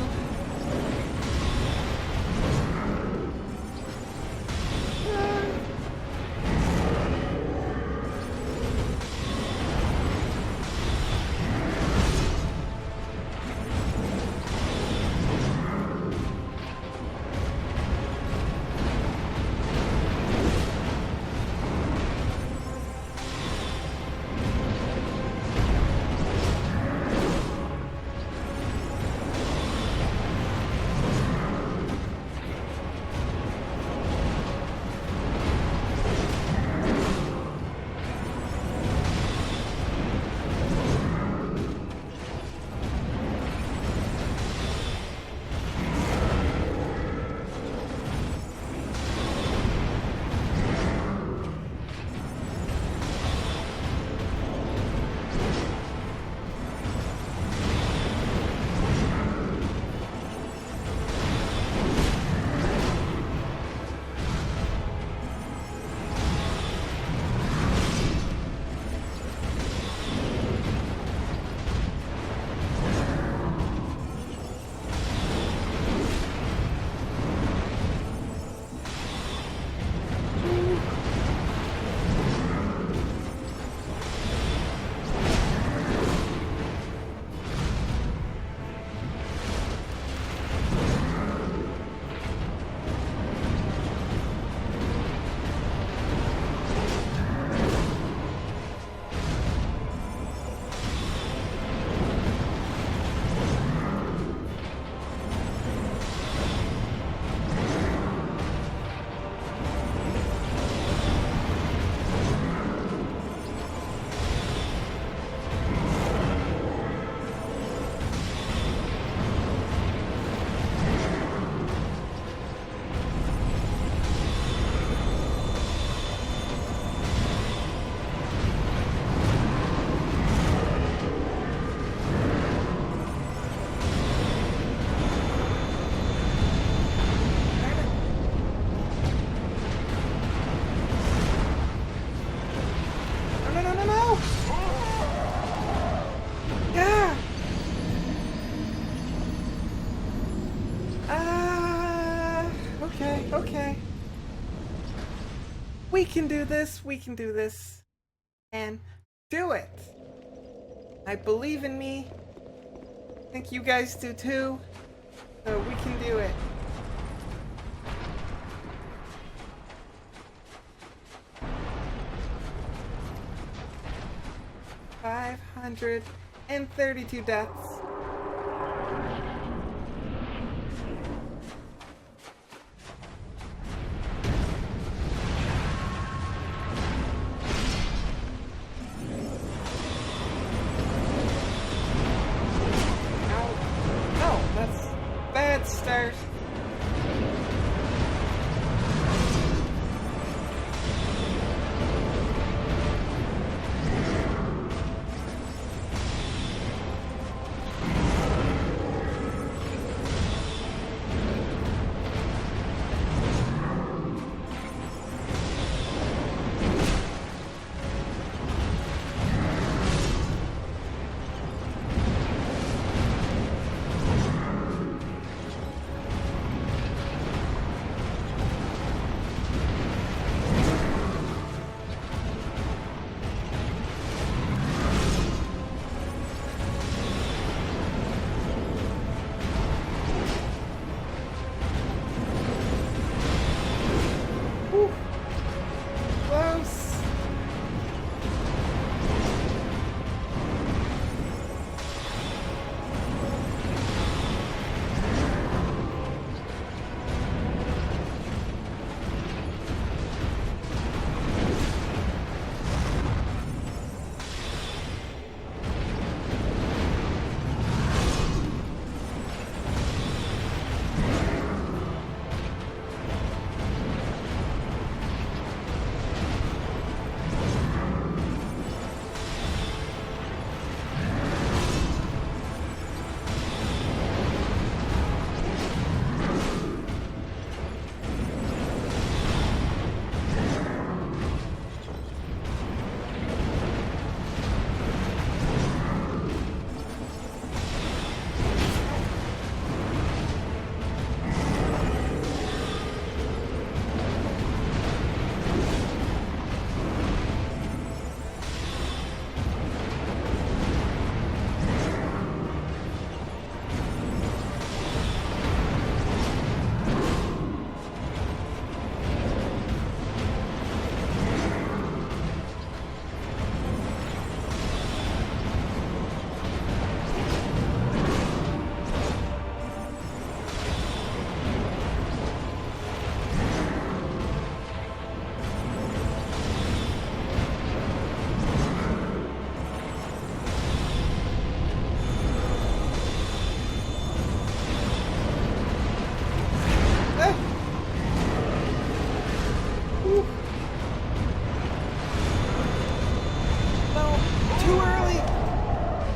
Okay, okay. We can do this, we can do this. And do it. I believe in me. I think you guys do too. So we can do it. $532 deaths. Bad start.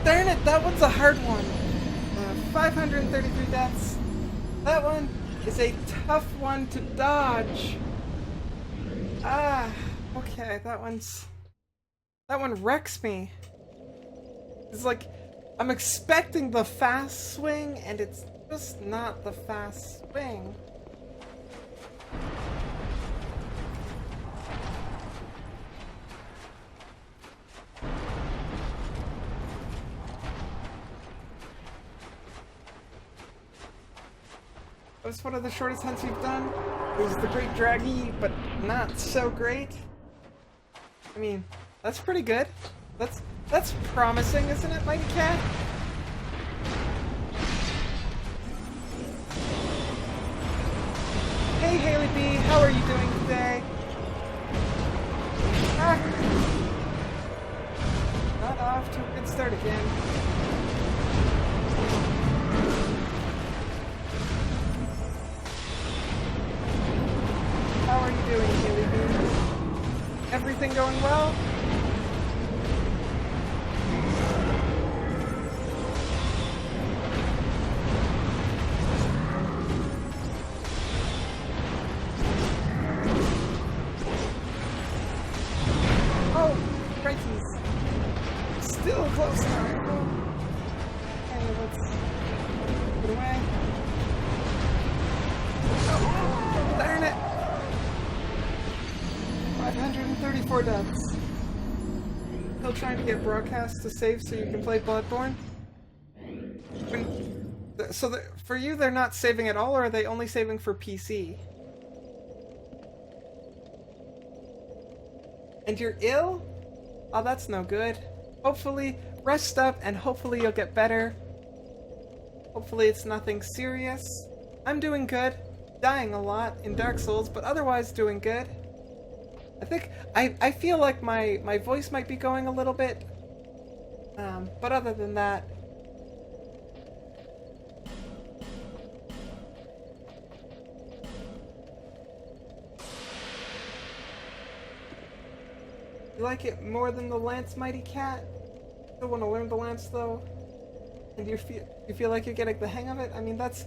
Darn it, that one's a hard one. 533 deaths. That one is a tough one to dodge. Okay, that one wrecks me. It's like, I'm expecting the fast swing, and it's just not the fast swing. That was one of the shortest hunts we've done. It was the Great Draggy, but not so great. I mean, that's pretty good. That's promising, isn't it, Mighty Cat? Hey, Haley B, how are you doing today? Not off to a good start again. How are you doing, Haley B? Everything going well? Oh, Frankie's still close now. Okay, let's put it away. Oh, 34 deaths. Still trying to get broadcast to save so you can play Bloodborne? For you, they're not saving at all, or are they only saving for PC? And you're ill? Oh, that's no good. Hopefully, rest up and hopefully you'll get better. Hopefully it's nothing serious. I'm doing good. Dying a lot in Dark Souls, but otherwise doing good. I feel like my voice might be going a little bit. But other than that... You like it more than the Lance, Mighty Cat? Still want to learn the Lance, though? And you feel like you're getting the hang of it? I mean, that's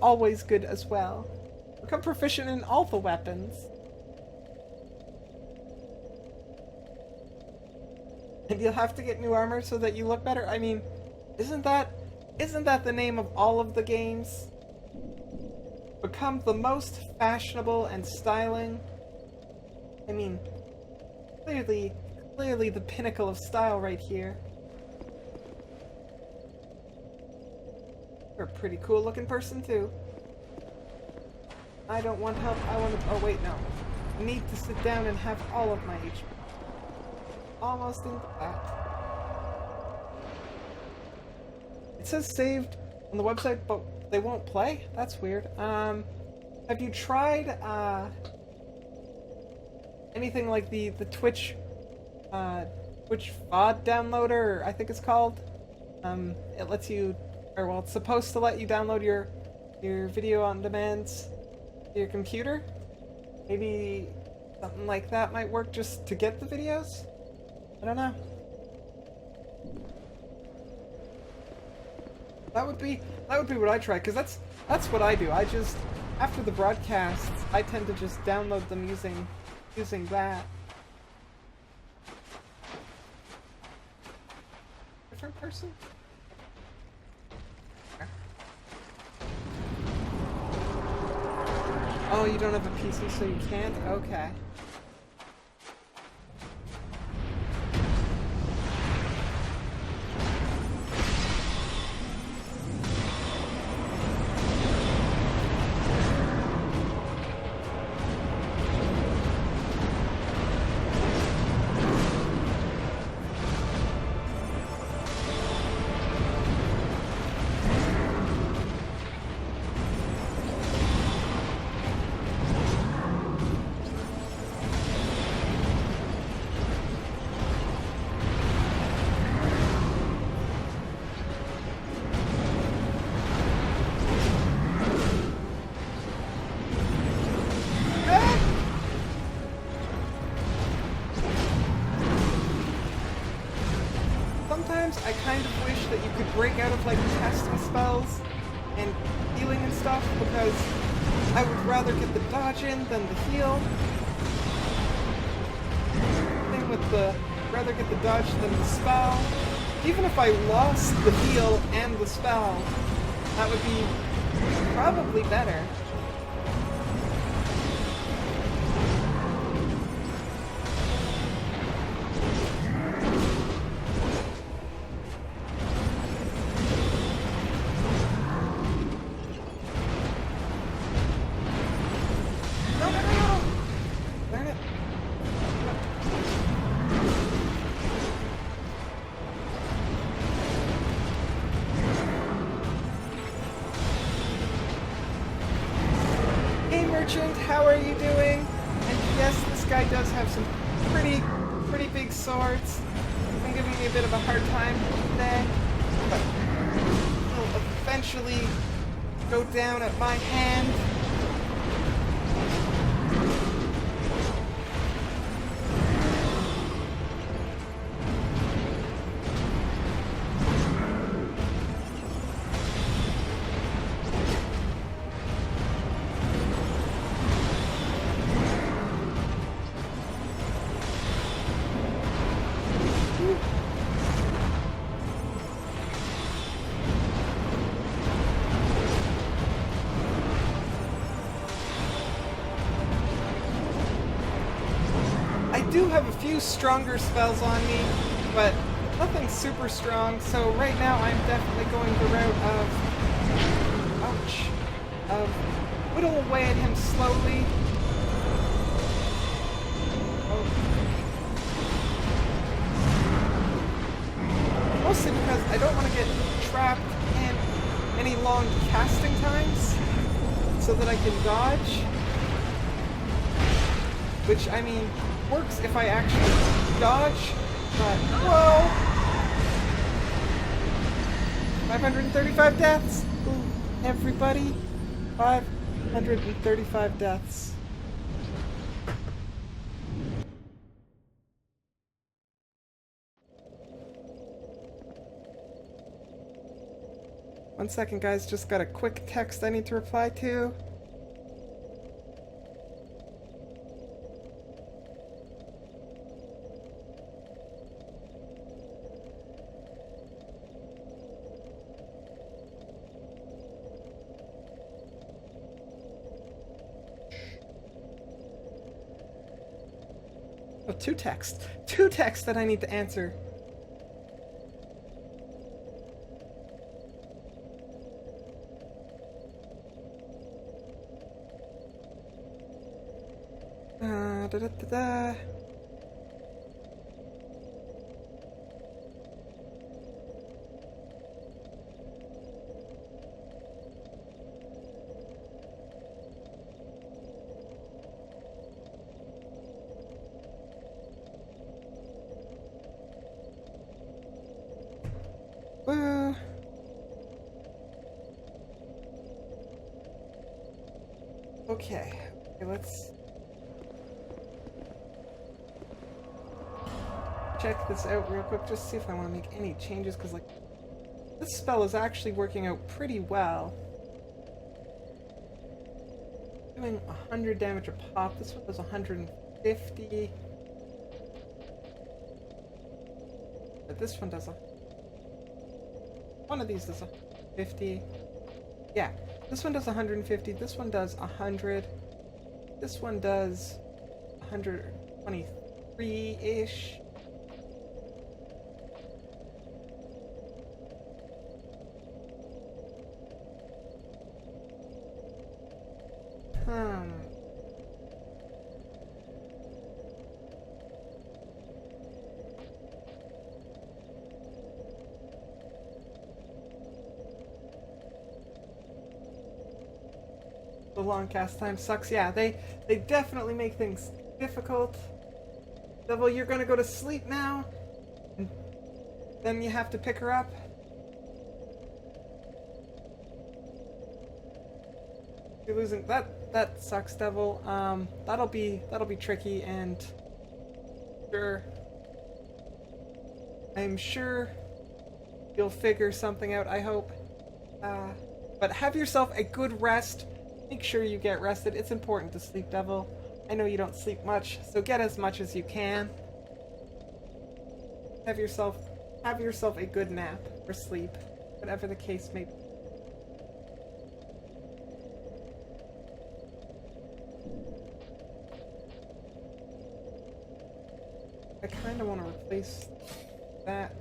always good as well. Become proficient in all the weapons. And you'll have to get new armor so that you look better? I mean, isn't that the name of all of the games? Become the most fashionable and styling? I mean... Clearly the pinnacle of style right here. You're a pretty cool looking person too. I don't want help, oh wait, no. I need to sit down and have all of my HP. Almost in that. It says saved on the website, but they won't play? That's weird. Have you tried, anything like the Twitch VOD downloader, I think it's called. It lets you, or well, it's supposed to let you download your video on demand to your computer. Maybe something like that might work just to get the videos? I don't know. That would be what I try, because that's what I do. I just, after the broadcasts, I tend to just download them using that. Different person? Oh, you don't have a PC, so you can't? Okay. Sometimes I kind of wish that you could break out of like casting spells and healing and stuff, because I would rather get the dodge in than the heal. Thing with the rather get the dodge than the spell. Even if I lost the heal and the spell, that would be probably better. How are you doing? And yes, this guy does have some pretty big swords. I'm giving me a bit of a hard time today, but he'll eventually go down at my hand. do have a few stronger spells on me, but nothing super strong, so right now I'm definitely going the route of... ouch. Of whittle away at him slowly. Oh. Mostly because I don't want to get trapped in any long casting times, so that I can dodge. Which, I mean, works if I actually dodge, but... Whoa! 535 deaths! Ooh, everybody, 535 deaths. One second, guys, just got a quick text I need to reply to. Oh, two texts. Two texts that I need to answer. Da da da da. Woo. Okay, let's check this out real quick, just see if I want to make any changes, because, like, this spell is actually working out pretty well. Doing 100 damage a pop. This one does 150. But this one does one of these does 150. Yeah, this one does 150. This one does 100. This one does 123-ish. The long cast time sucks. Yeah, they definitely make things difficult. Devil, you're gonna go to sleep now, and then you have to pick her up. You're losing that sucks, Devil. That'll be tricky, and I'm sure you'll figure something out, I hope. But have yourself a good rest. Make sure you get rested. It's important to sleep, Devil. I know you don't sleep much, so get as much as you can. Have yourself a good nap or sleep, whatever the case may be. I kind of want to replace that.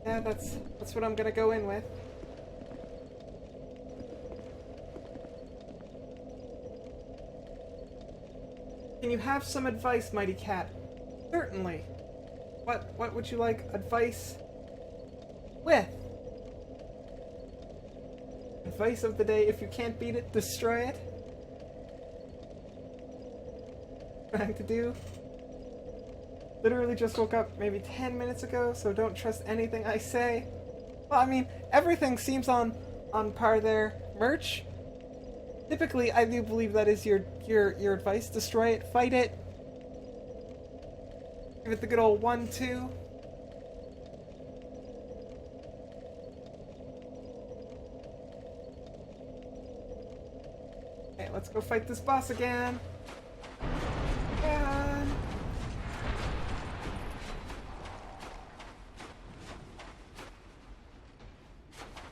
Yeah, that's what I'm gonna go in with. Can you have some advice, Mighty Cat? Certainly. What would you like advice with? Advice of the day: if you can't beat it, destroy it. Trying to do. Literally just woke up maybe 10 minutes ago, so don't trust anything I say. Well, I mean, everything seems on par there. Merch? Typically, I do believe that is your advice. Destroy it, fight it. Give it the good old 1-2. Okay, let's go fight this boss again. And...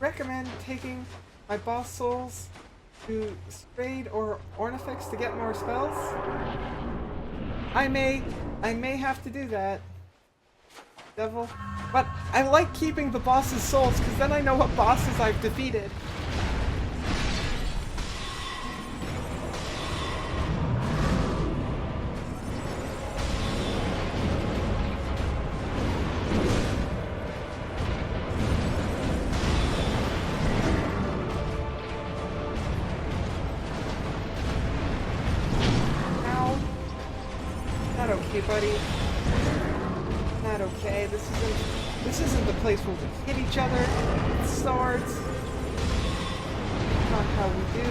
recommend taking my boss souls to Spade or Ornifex to get more spells? I may have to do that. Devil. But I like keeping the boss's souls, because then I know what bosses I've defeated. Not okay, buddy. Not okay. This isn't the place where we hit each other with swords. Not how we do.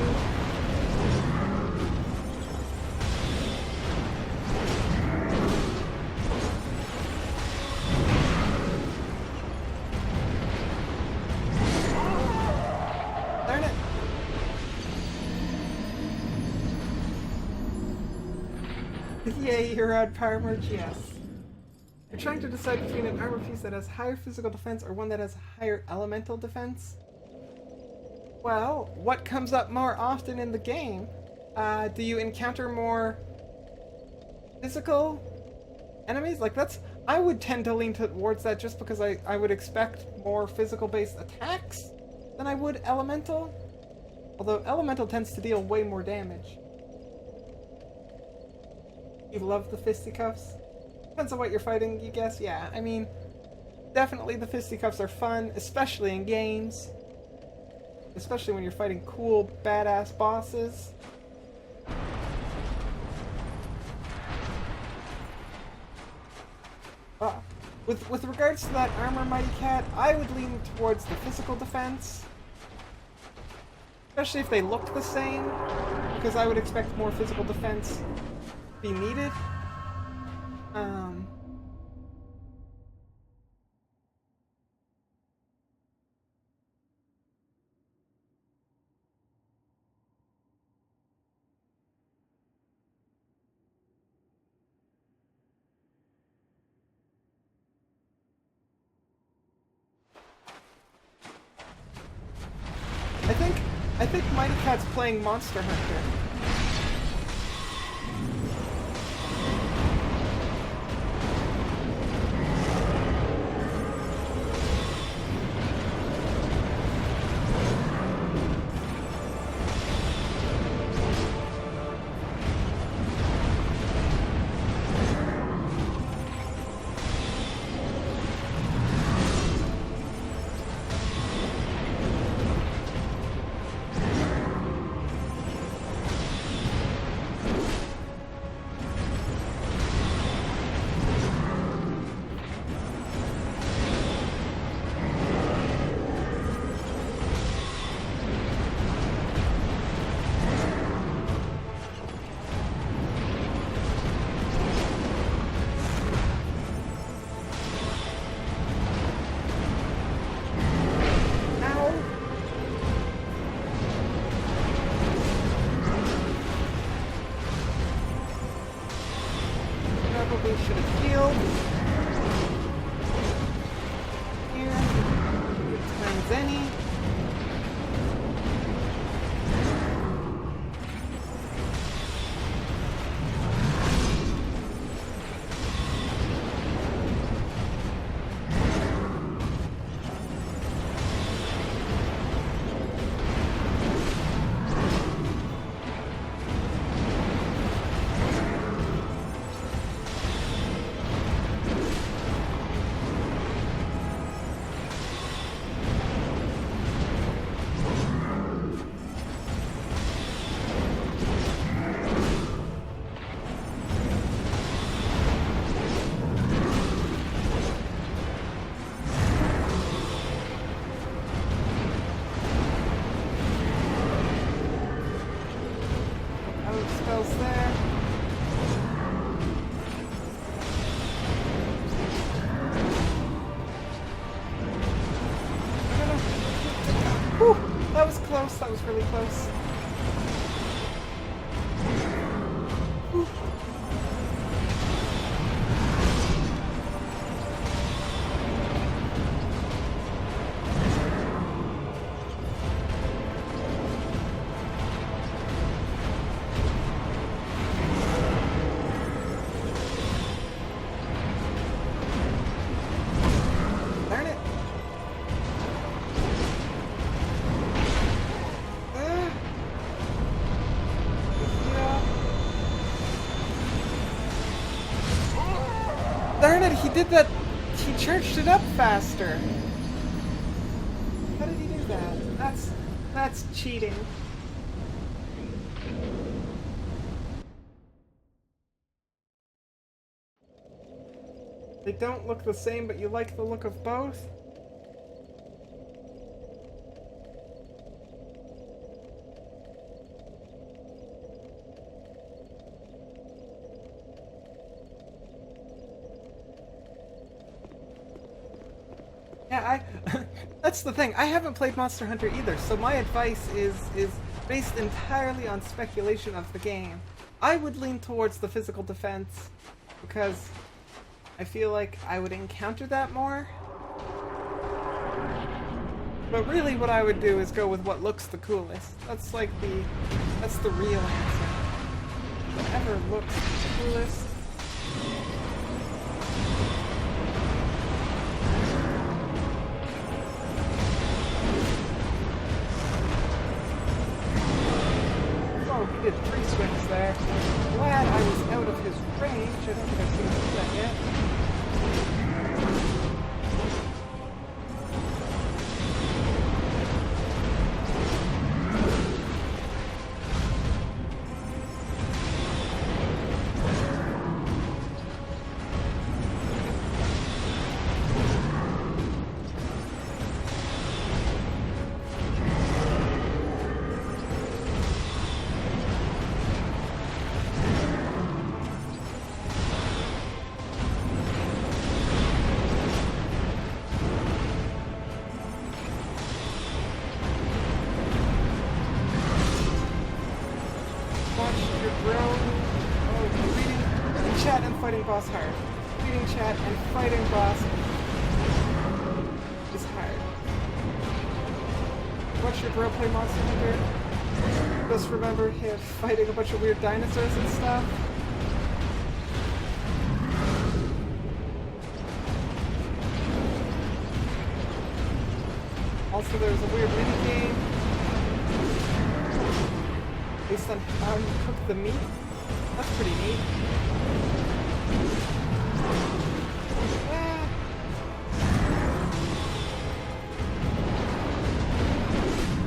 Darn it. Yay, you're on power merge, yes. You're trying to decide between an armor piece that has higher physical defense or one that has higher elemental defense. Well, what comes up more often in the game? Do you encounter more physical enemies? Like I would tend to lean towards that just because I would expect more physical based attacks than I would elemental. Although elemental tends to deal way more damage. You love the fisticuffs? Depends on what you're fighting, you guess. Yeah, I mean, definitely the fisticuffs are fun, especially in games. Especially when you're fighting cool, badass bosses. With regards to that armor, Mighty Cat, I would lean towards the physical defense. Especially if they look the same, because I would expect more physical defense be needed. I think Mighty Cat's playing Monster Hunter. Probably should have healed. Here. Good times any. Spells there. Whew, that was close. That was really close. Whew. he did that. He charged it up faster. How did he do that? That's cheating. They don't look the same, but you like the look of both? Yeah, that's the thing. I haven't played Monster Hunter either, so my advice is based entirely on speculation of the game. I would lean towards the physical defense because I feel like I would encounter that more. But really what I would do is go with what looks the coolest. That's the real answer. Whatever looks the coolest. He did 3 swings there. Glad I was out of his range. I don't think I've seen him do that yet. Chat and fighting boss hard. Reading chat and fighting boss is hard. Watch your bro play Monster Hunter. Just remember him fighting a bunch of weird dinosaurs and stuff. Also, there's a weird mini game based on how you cook the meat. That's pretty neat.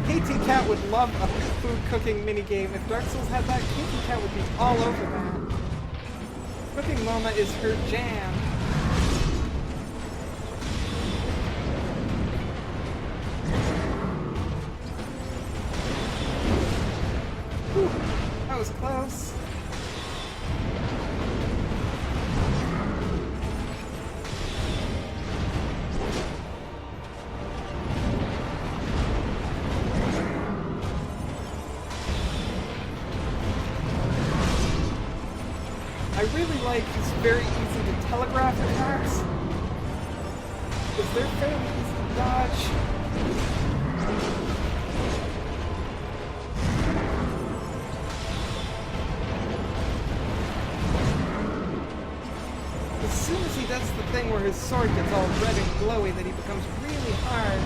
KT Cat would love a food cooking minigame. If Dark Souls had that, KT Cat would be all over that. Cooking Mama is her jam. Whew, that was close. I really like it's very easy to telegraph attacks, because they're fairly easy to dodge. As soon as he does the thing where his sword gets all red and glowy, that he becomes really hard.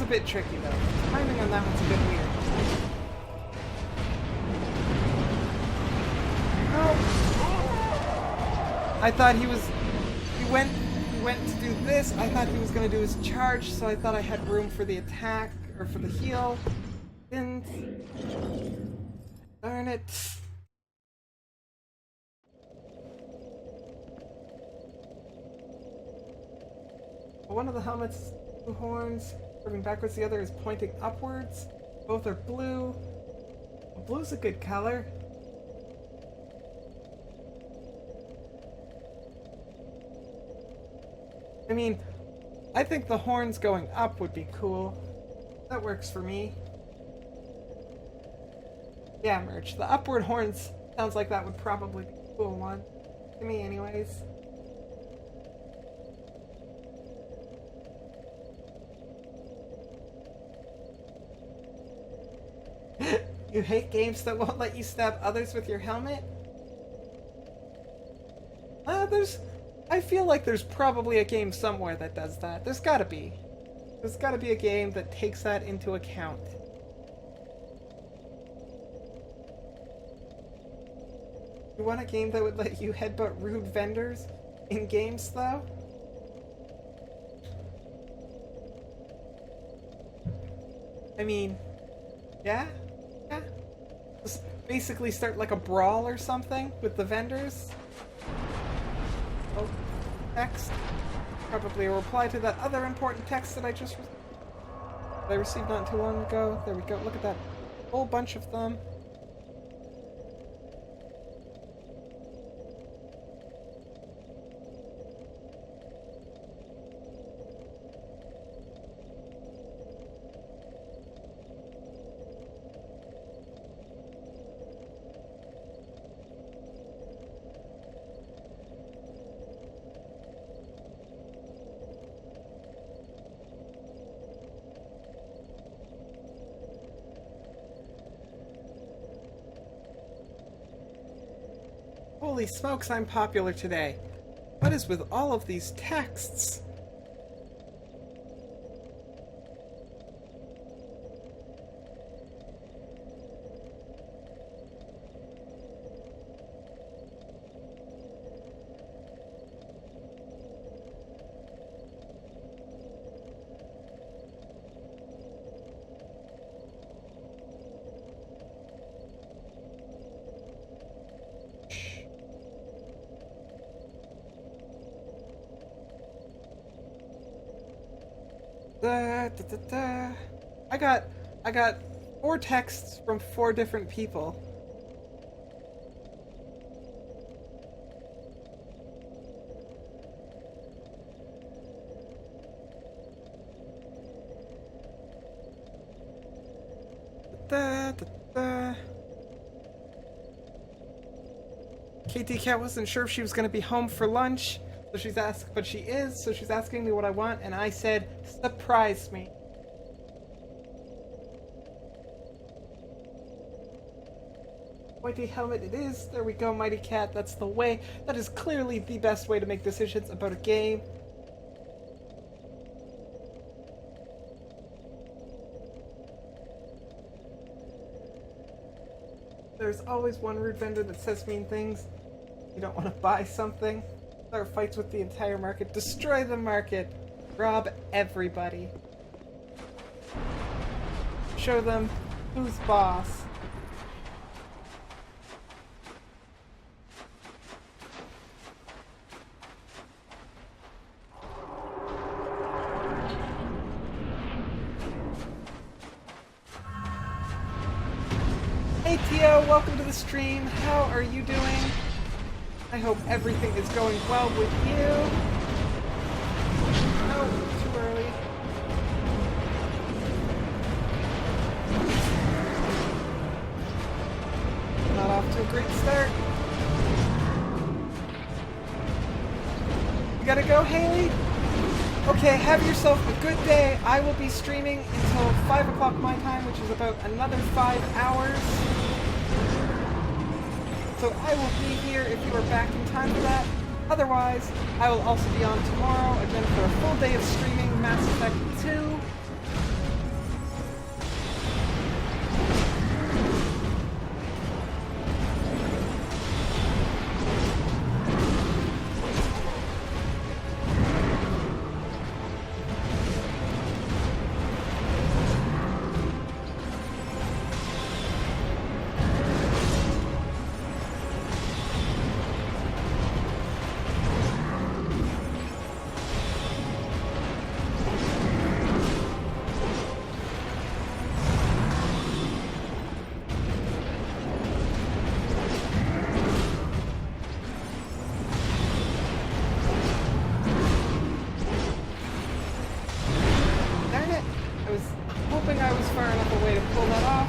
A bit tricky though. Timing on that one's a bit weird. No. I thought he went to do this. I thought he was gonna do his charge, so I thought I had room for the attack or for the heal. Didn't. Darn it. One of the helmets, two horns. Curving backwards, the other is pointing upwards. Both are blue. Blue's a good color. I mean, I think the horns going up would be cool. That works for me. Yeah, Merch. The upward horns sounds like that would probably be a cool one. To me, anyways. You hate games that won't let you stab others with your helmet? I feel like there's probably a game somewhere that does that. There's gotta be. There's gotta be a game that takes that into account. You want a game that would let you headbutt rude vendors in games, though? I mean, yeah? Yeah? Just basically start like a brawl or something with the vendors? Oh, text. Probably a reply to that other important text that I received not too long ago. There we go. Look at that. Whole bunch of them. Holy smokes, I'm popular today. What is with all of these texts? I got 4 texts from 4 different people. KT Cat wasn't sure if she was gonna be home for lunch, but she is, so she's asking me what I want, and I said, surprise me. Mighty helmet it is. There we go, Mighty Cat. That's the way. That is clearly the best way to make decisions about a game. There's always one rude vendor that says mean things. You don't want to buy something. Start fights with the entire market. Destroy the market. Rob everybody. Show them who's boss. Hey Tio, welcome to the stream. How are you doing? I hope everything is going well with you. No, too early. Not off to a great start. You gotta go, Haley? Okay, have yourself a good day. I will be streaming until 5 o'clock my time, which is about another 5 hours. So I will be here if you are back in time for that. Otherwise, I will also be on tomorrow, again for a full day of streaming Mass Effect 2. I was far enough away to pull that off.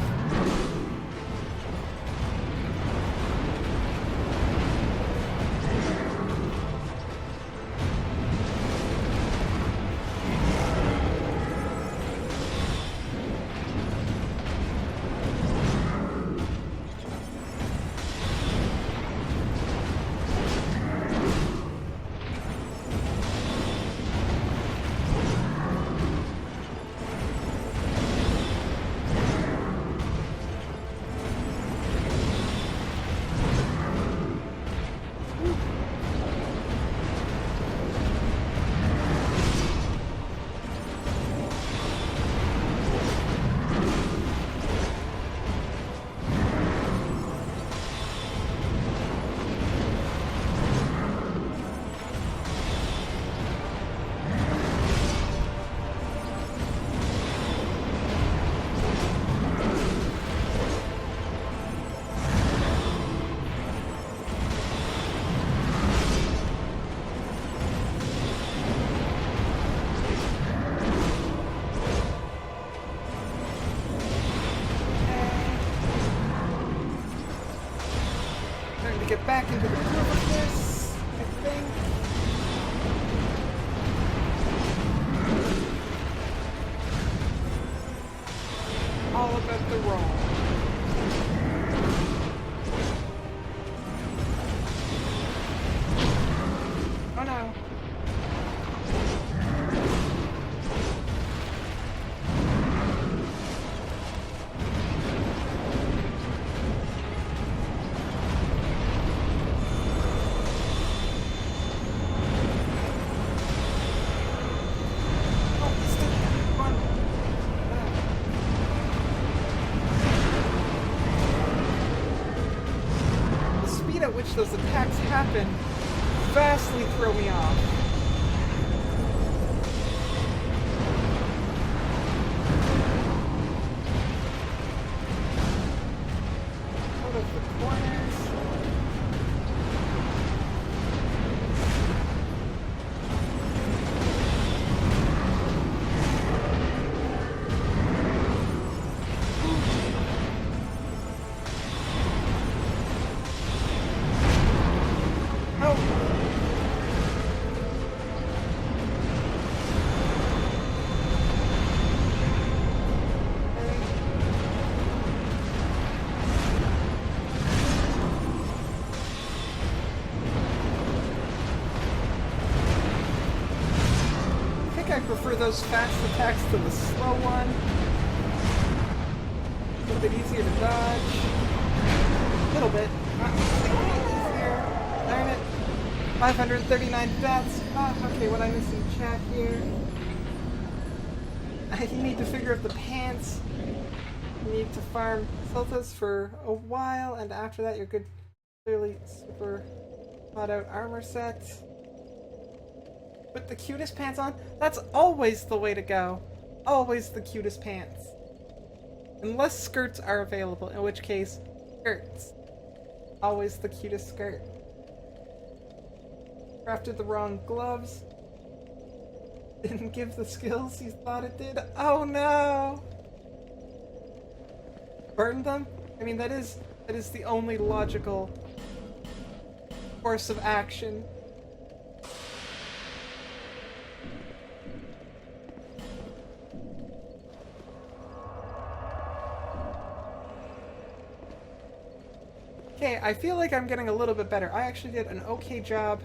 get back into the groove of this, I think. All about the roll. Oh no. At which those attacks happen vastly throw me off. Out of the corners. I prefer those fast attacks to the slow one. A little bit easier to dodge. A little bit. Not easier. Darn it. 539 deaths. Oh, okay, what I missed in chat here. You need to figure out the pants. You need to farm Sultas for a while, and after that you're good. Clearly super thought out armor set. Put the cutest pants on? That's always the way to go. Always the cutest pants. Unless skirts are available, in which case, skirts. Always the cutest skirt. Crafted the wrong gloves. Didn't give the skills you thought it did. Oh no! Burn them? I mean, that is the only logical course of action. Okay, I feel like I'm getting a little bit better. I actually did an okay job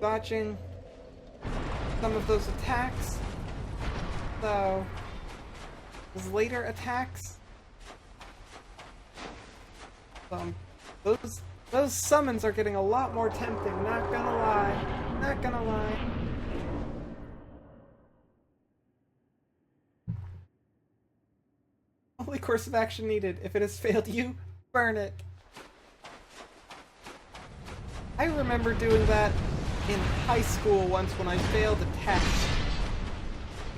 dodging some of those attacks. So, those later attacks. Those summons are getting a lot more tempting, not gonna lie. Not gonna lie. Only course of action needed. If it has failed you, burn it. I remember doing that in high school once when I failed a test.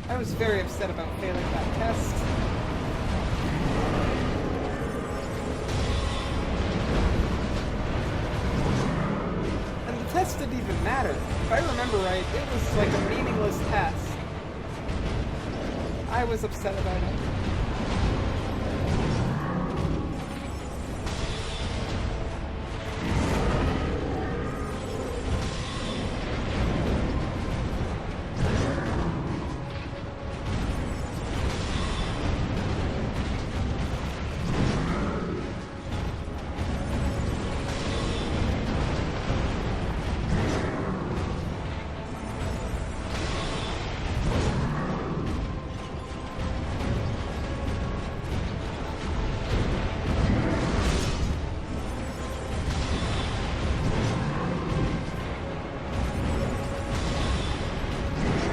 I was very upset about failing that test. And the test didn't even matter. If I remember right, it was like a meaningless test. I was upset about it.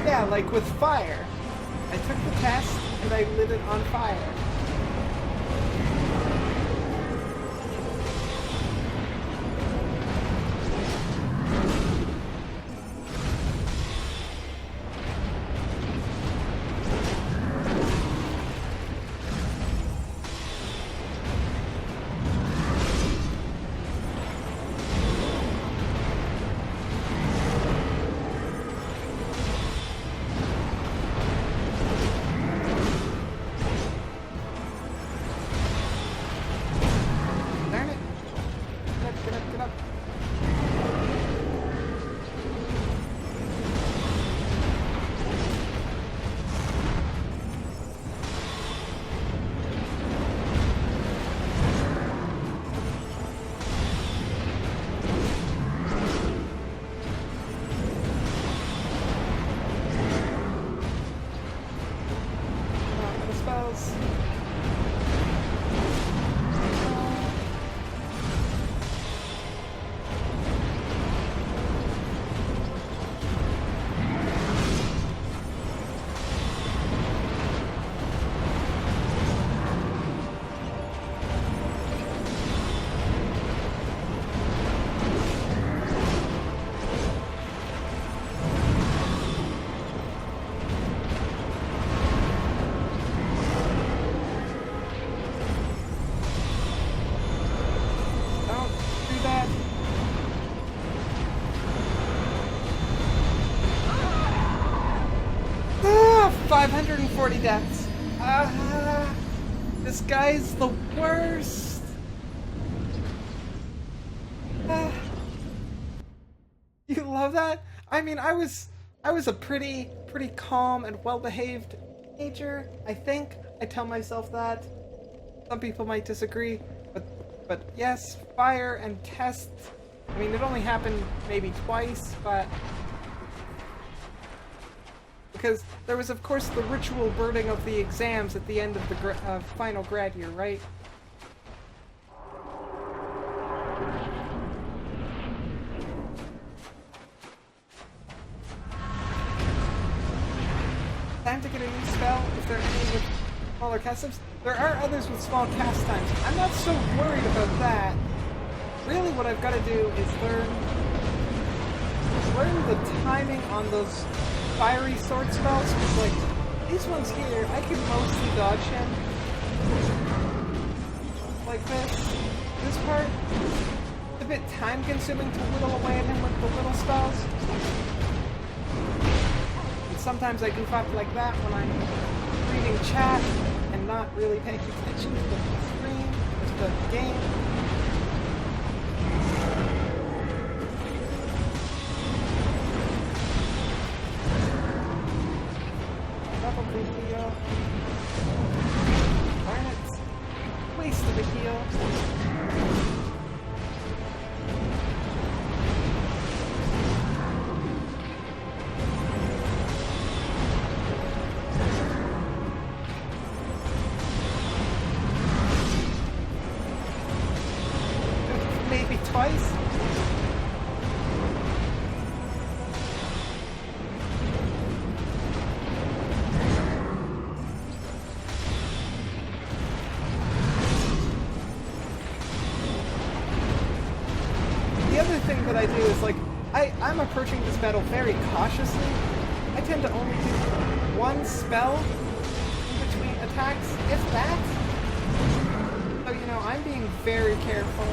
Yeah, like with fire. I took the test and I lit it on fire. spells. That. 540 deaths. This guy's the worst. You love that? I mean, I was a pretty calm and well-behaved teenager. I think. I tell myself that. Some people might disagree, but yes, fire and tests. I mean, it only happened maybe twice, but because there was, of course, the ritual burning of the exams at the end of the final grad year, right? Time to get a new spell, if there are any with smaller cast times. There are others with small cast times. I'm not so worried about that. Really what I've got to do is learn the timing on those fiery sword spells, because like, these ones here, I can mostly dodge him. Like this. This part, it's a bit time consuming to whittle away at him with the little spells. And sometimes I goof up like that when I'm reading chat and not really paying attention to the screen, to the game. Probably heal. Darn it. Wasted a heal. Maybe twice. The other thing that I do is, like, I'm approaching this battle very cautiously. I tend to only do one spell in between attacks, if that. So, you know, I'm being very careful.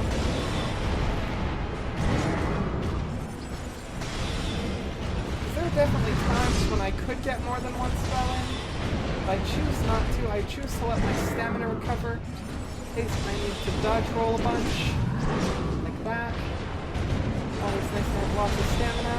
There are definitely times when I could get more than one spell in, but I choose not to. I choose to let my stamina recover in case I need to dodge roll a bunch, like that. Always nice to have lots of stamina.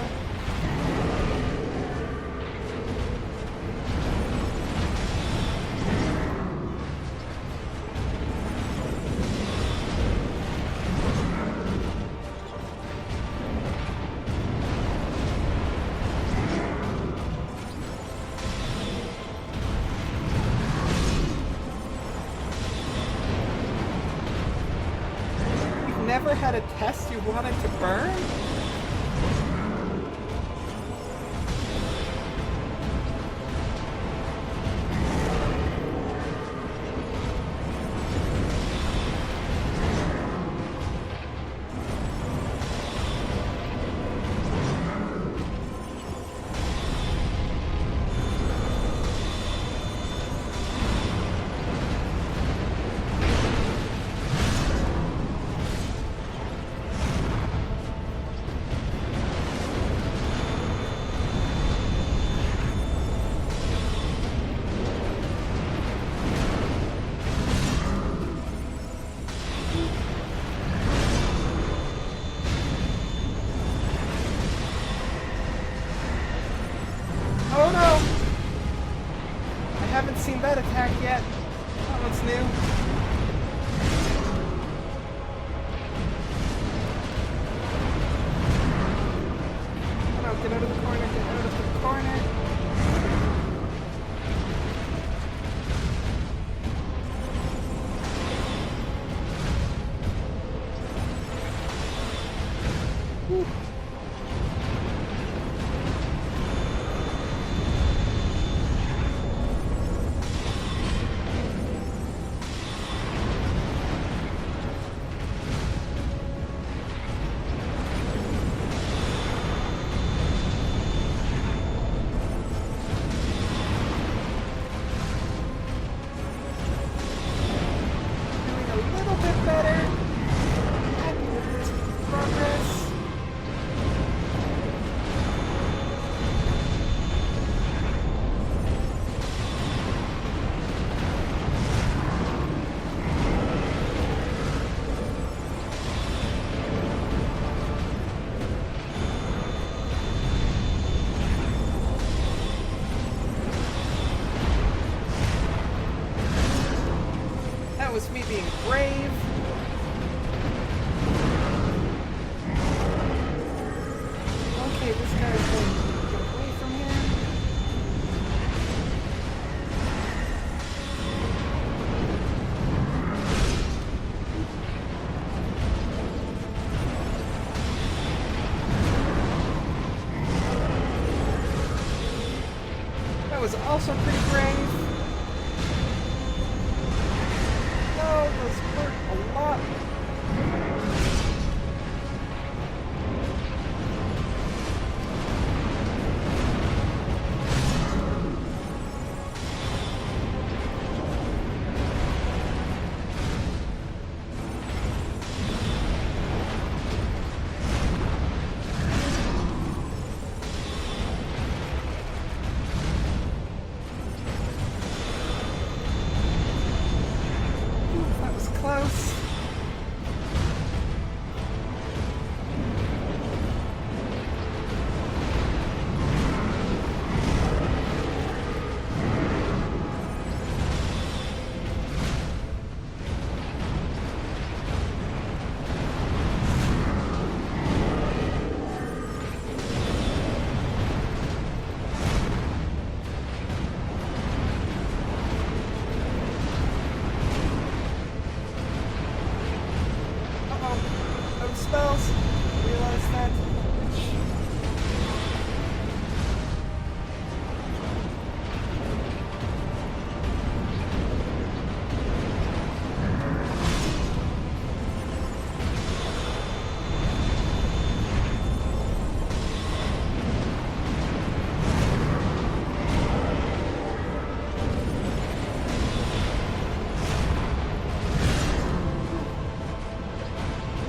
Never had a test you wanted to burn? Oh no! I haven't seen that attack yet. That one's new. Oh no, get out of the corner, get out of the corner. that was me being brave. Okay, this guy is going to get away from here. That was also pretty brave. No, those hurt a lot. That was close. Uh-oh. No spells. Realize that.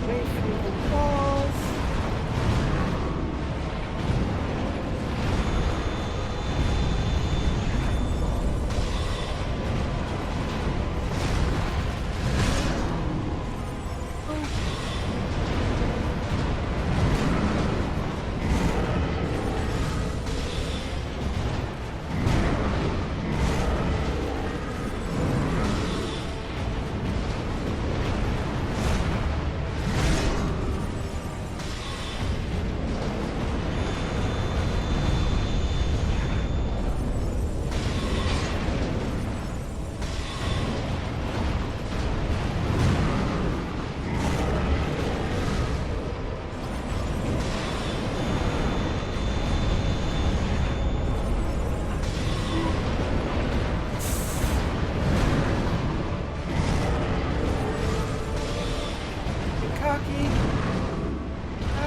Wait for the walls. Cocky. I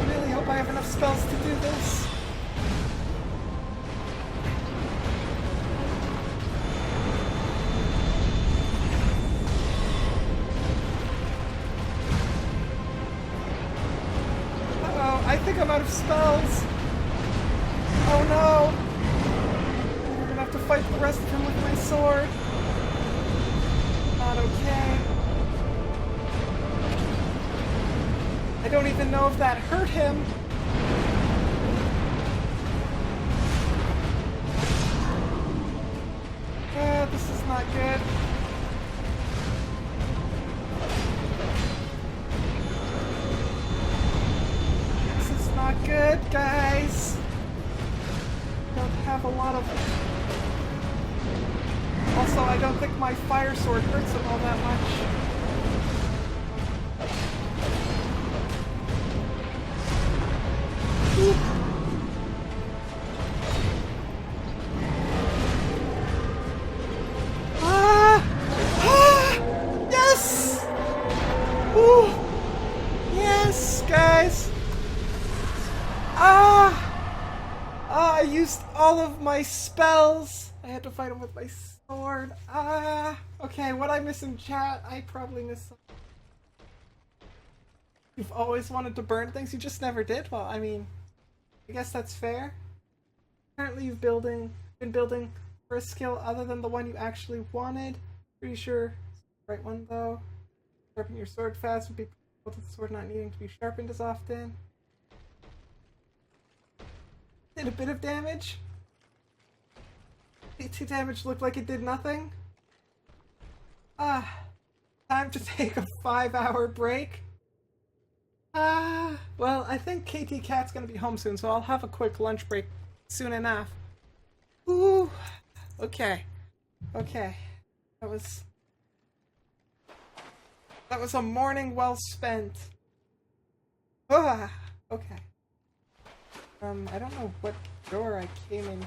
really hope I have enough spells to do this. I think I'm out of spells. Oh no. I'm gonna have to fight the rest of him with my sword. Not okay. I don't even know if that hurt him. This is not good. Not good, guys. Don't have a lot of. Also, I don't think my fire sword hurts him all that much. Oop. Yes! Ooh. Yes, guys. I used all of my spells. I had to fight him with my sword. Okay, what I miss in chat? I probably missed something. You've always wanted to burn things, you just never did? Well, I mean, I guess that's fair. Apparently you've been building for a skill other than the one you actually wanted. Pretty sure it's the right one, though. Sharpen your sword fast would be preferable to the sword not needing to be sharpened as often. Did a bit of damage. 2 damage looked like it did nothing. Time to take a 5-hour break. Well, I think KT Cat's gonna be home soon, so I'll have a quick lunch break soon enough. Ooh, okay. Okay. That was a morning well spent. Okay. I don't know what door I came in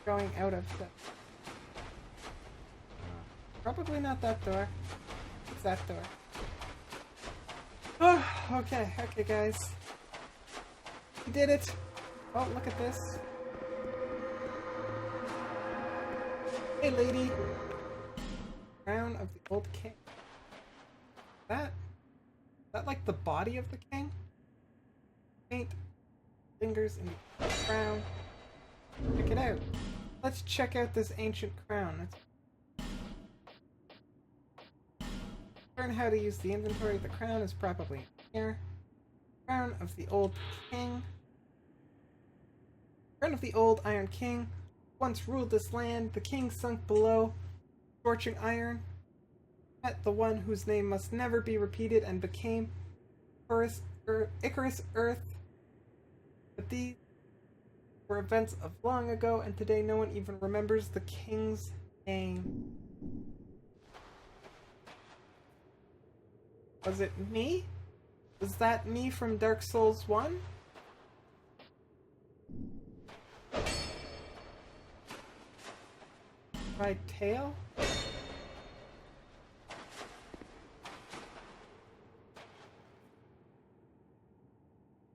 going out of, but probably not that door. It's that door. Oh, okay, guys. We did it. Oh, look at this. Hey, lady. Crown of the old king. Is that like the body of the king? Paint fingers in the crown. Check it out. Let's check out this ancient crown. Learn how to use the inventory. The crown is probably here. Crown of the old king. Crown of the old Iron King. Once ruled this land. The king sunk below scorching iron. Met the one whose name must never be repeated and became Icarus Earth. But these were events of long ago, and today no one even remembers the king's name. Was it me? Was that me from Dark Souls 1? My tail?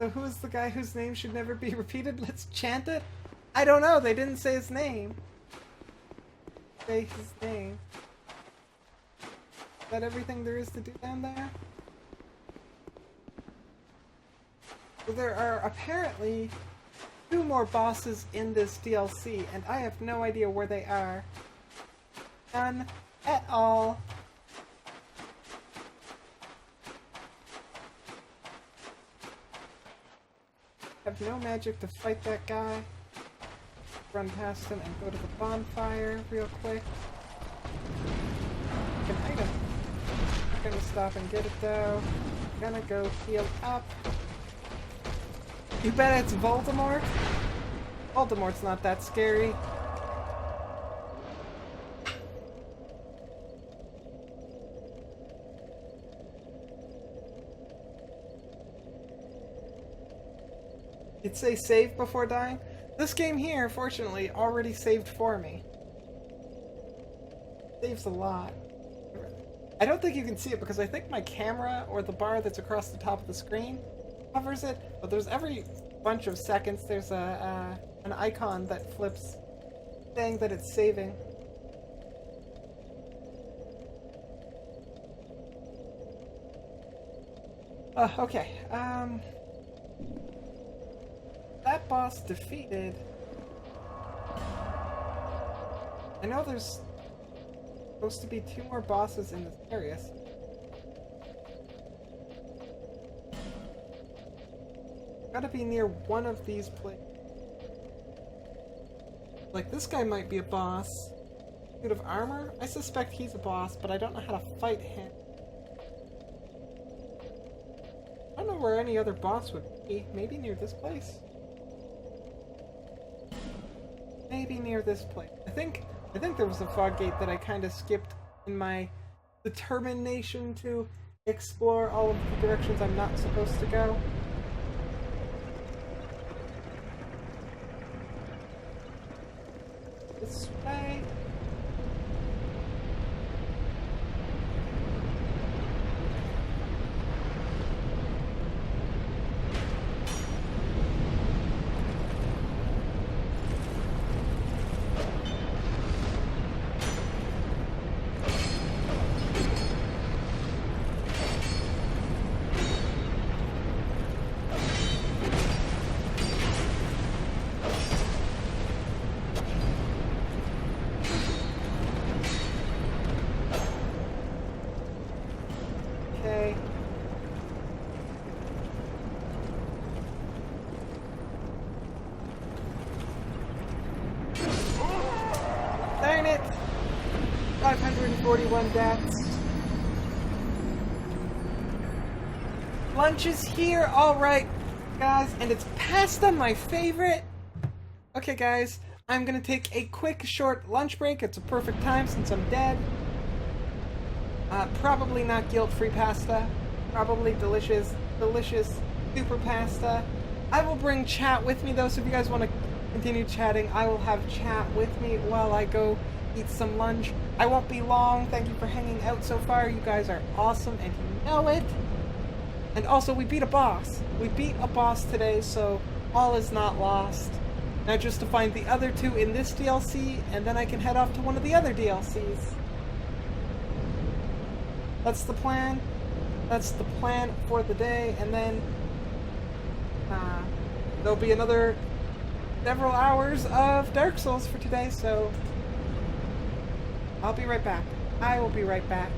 So who's the guy whose name should never be repeated? Let's chant it? I don't know, they didn't say his name. Say his name. Is that everything there is to do down there? So there are apparently 2 more bosses in this DLC, and I have no idea where they are. None at all. Have no magic to fight that guy. Run past him and go to the bonfire real quick. An item. I'm gonna stop and get it though. I'm gonna go heal up. You bet it's Voldemort? Voldemort's not that scary. It'd say save before dying. This game here, fortunately, already saved for me. Saves a lot. I don't think you can see it because I think my camera or the bar that's across the top of the screen covers it, but there's every bunch of seconds there's an icon that flips saying that it's saving. Okay, that boss defeated. I know there's supposed to be 2 more bosses in this area. Gotta be near one of these places. Like, this guy might be a boss. Suit of armor? I suspect he's a boss, but I don't know how to fight him. I don't know where any other boss would be. Maybe near this place? Maybe near this place. I think there was a fog gate that I kind of skipped in my determination to explore all of the directions I'm not supposed to go. This way. 41 deaths. Lunch is here, alright, guys, and it's pasta, my favorite. Okay, guys, I'm gonna take a quick, short lunch break. It's a perfect time since I'm dead. Probably not guilt-free pasta. Probably delicious, super pasta. I will bring chat with me, though, so if you guys want to continue chatting, I will have chat with me while I go eat some lunch. I won't be long. Thank you for hanging out so far. You guys are awesome, and you know it. And also, we beat a boss. We beat a boss today, so all is not lost. Now just to find the other two in this DLC, and then I can head off to one of the other DLCs. That's the plan. That's the plan for the day, and then there'll be another several hours of Dark Souls for today, so I'll be right back. I will be right back.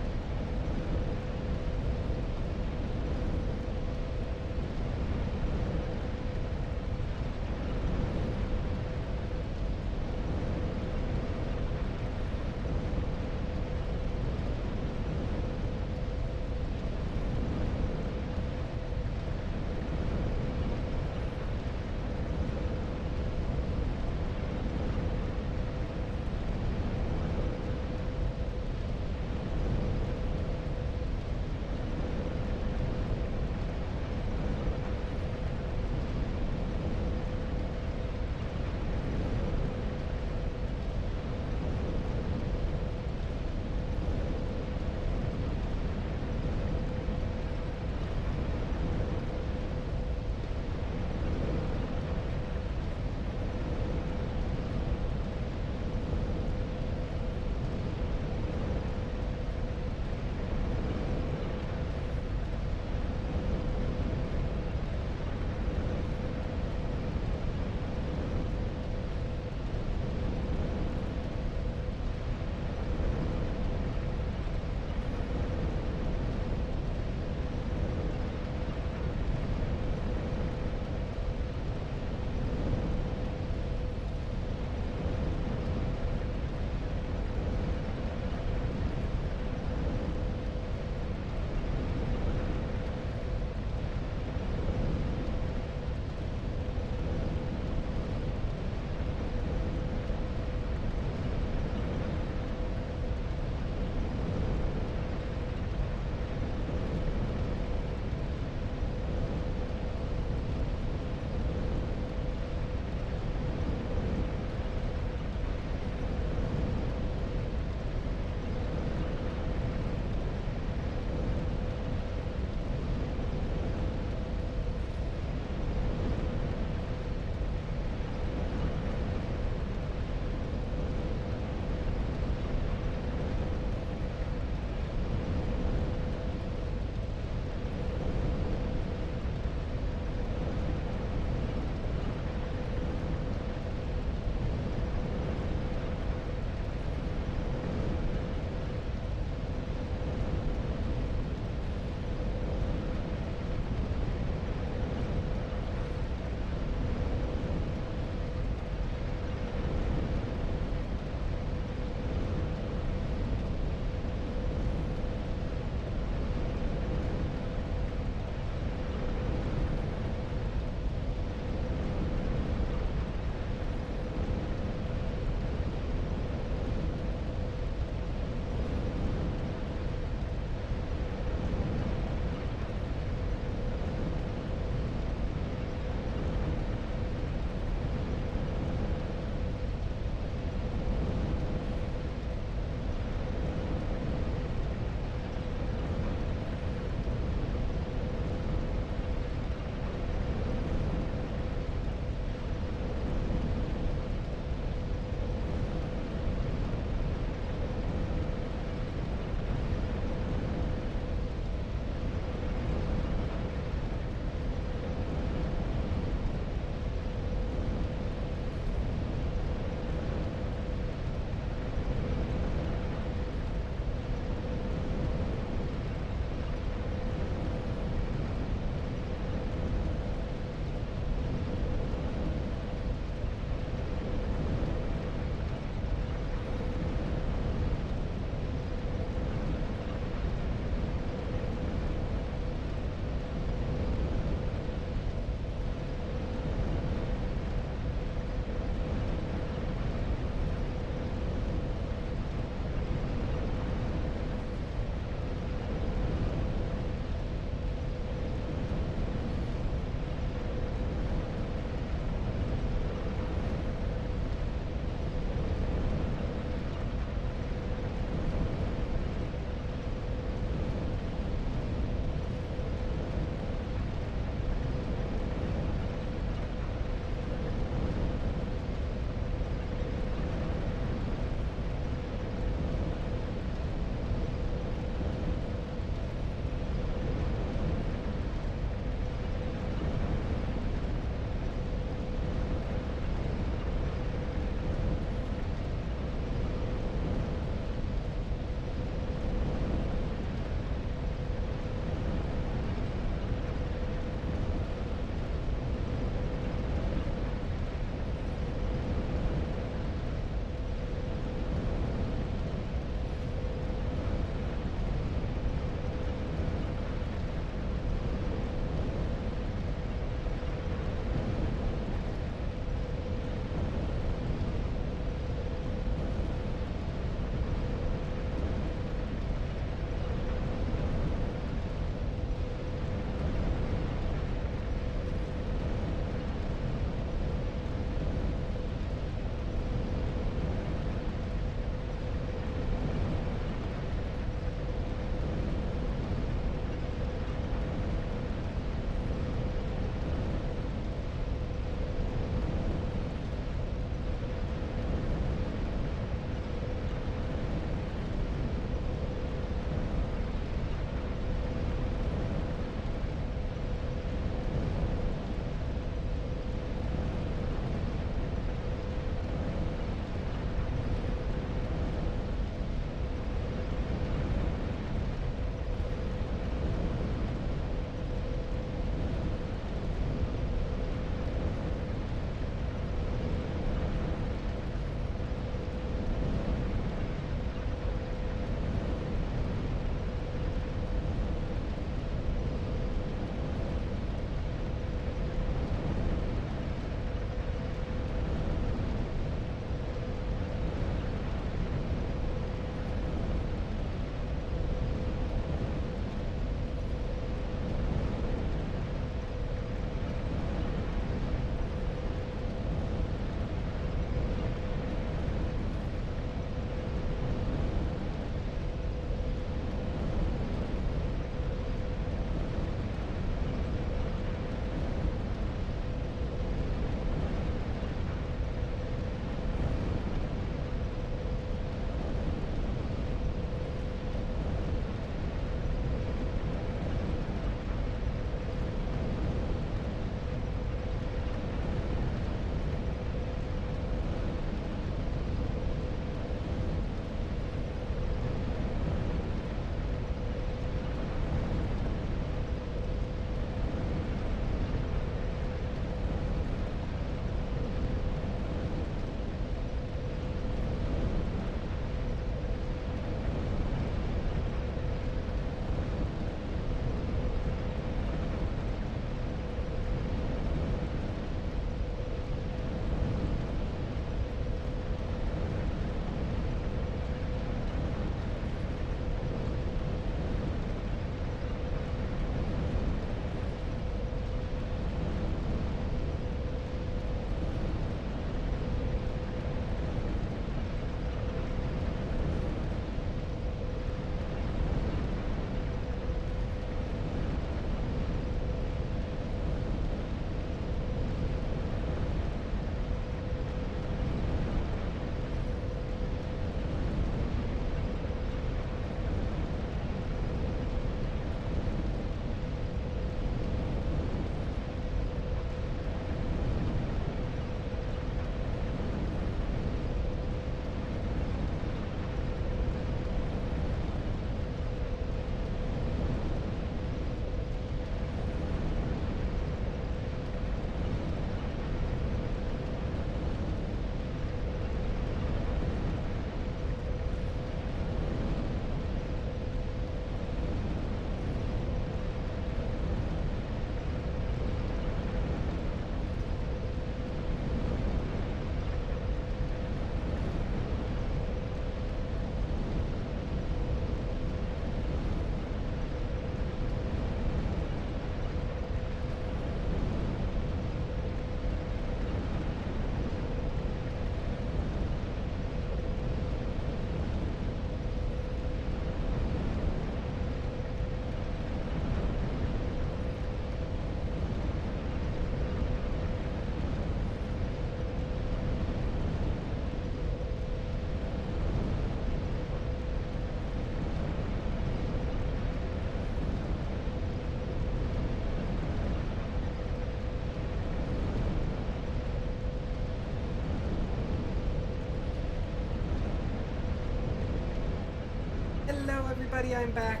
everybody, I'm back.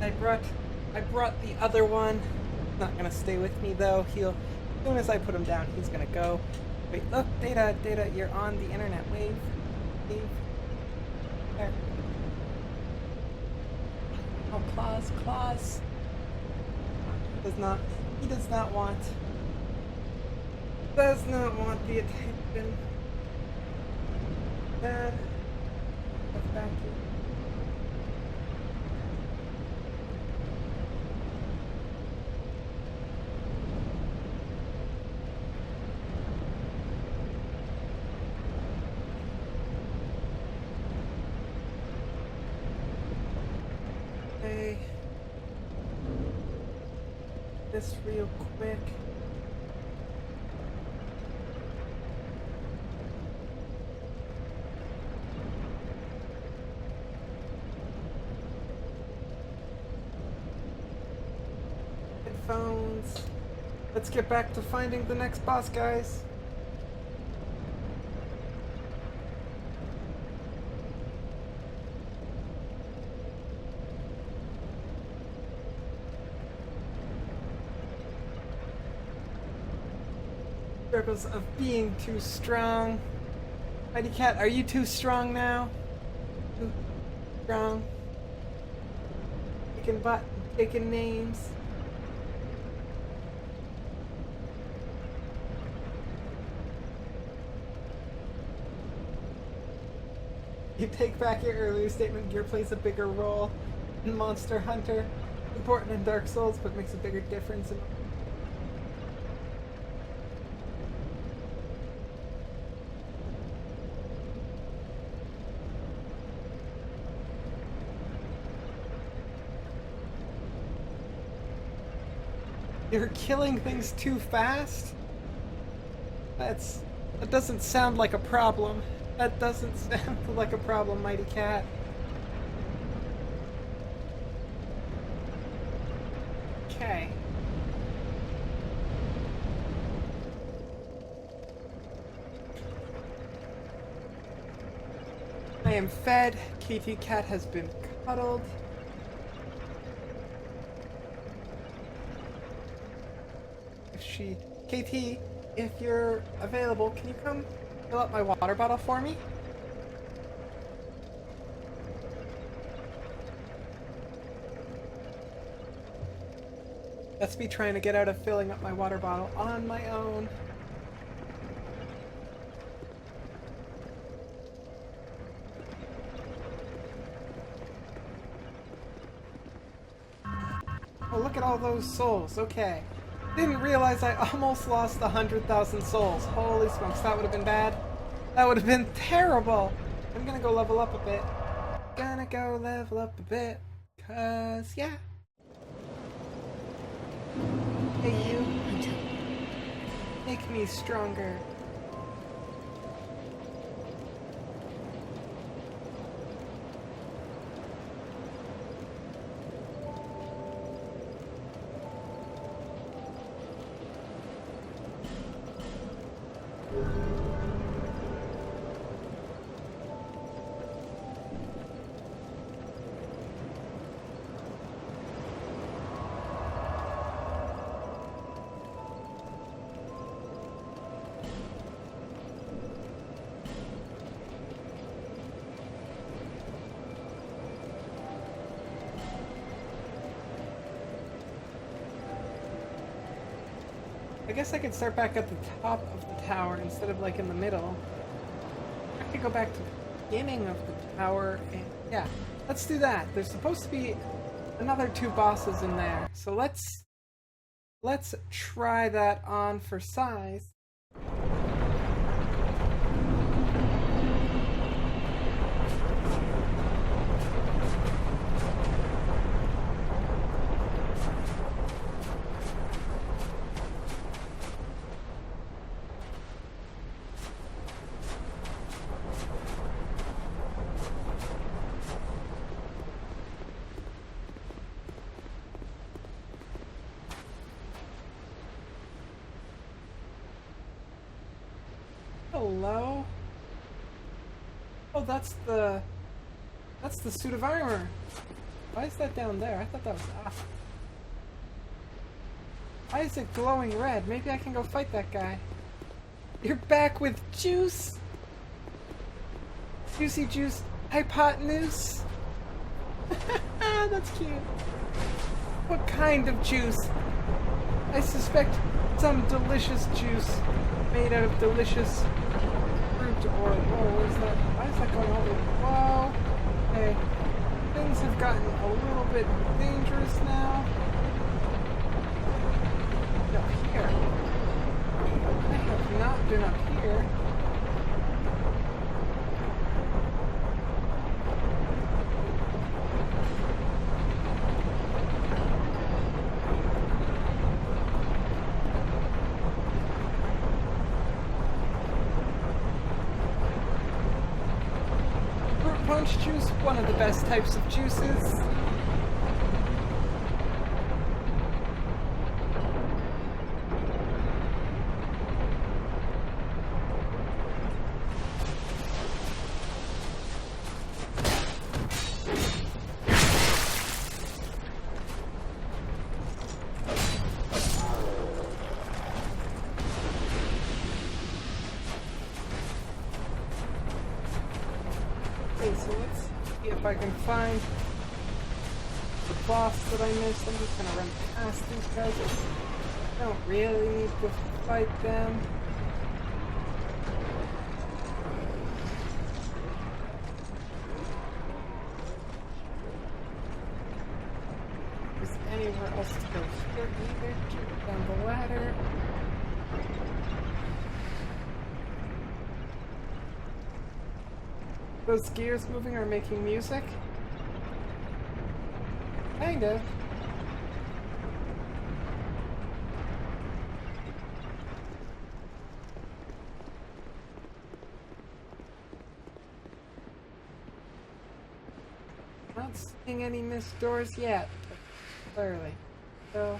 I brought the other one. Not gonna stay with me though. As soon as I put him down, he's gonna go. Wait, look, Data, you're on the internet. Wave. There. Oh, Claus. He does not want the attention. Dad, what's back here? Okay. This real quick. Headphones. Let's get back to finding the next boss, guys. Struggles of being too strong. Mighty Cat, are you too strong now? Too strong? Taking names. You take back your earlier statement. Gear plays a bigger role in Monster Hunter. Important in Dark Souls, but makes a bigger difference in... You're killing things too fast? That doesn't sound like a problem. That doesn't sound like a problem, Mighty Cat. Okay. I am fed. KT Cat has been cuddled. KT, if you're available, can you come fill up my water bottle for me? That's me trying to get out of filling up my water bottle on my own. Oh, look at all those souls. Okay. Didn't realize I almost lost 100,000 souls. Holy smokes, that would have been bad. That would have been terrible. I'm gonna go level up a bit. Cause, yeah. Hey, you. Make me stronger. I guess I could start back at the top of the tower instead of like in the middle. I could go back to the beginning of the tower and yeah, let's do that. There's supposed to be another 2 bosses in there. So let's try that on for size. Hello? Oh, that's the suit of armor. Why is that down there? I thought that was up. Why is it glowing red? Maybe I can go fight that guy. You're back with juice? Juicy juice hypotenuse? That's cute. What kind of juice? I suspect some delicious juice made out of delicious fruit or... Whoa, what is that? Why is that going all the way? Whoa. Okay. Things have gotten a little bit dangerous now. Up here. I have not been up here. Fruit punch juice, one of the best types of juices. Okay, so let's see if I can find the boss that I missed. I'm just gonna run past these guys. I don't really need to fight them. Is anywhere else to go here either? Jump down the ladder. Those gears moving are making music? Kind of. Not seeing any missed doors yet, but clearly. So...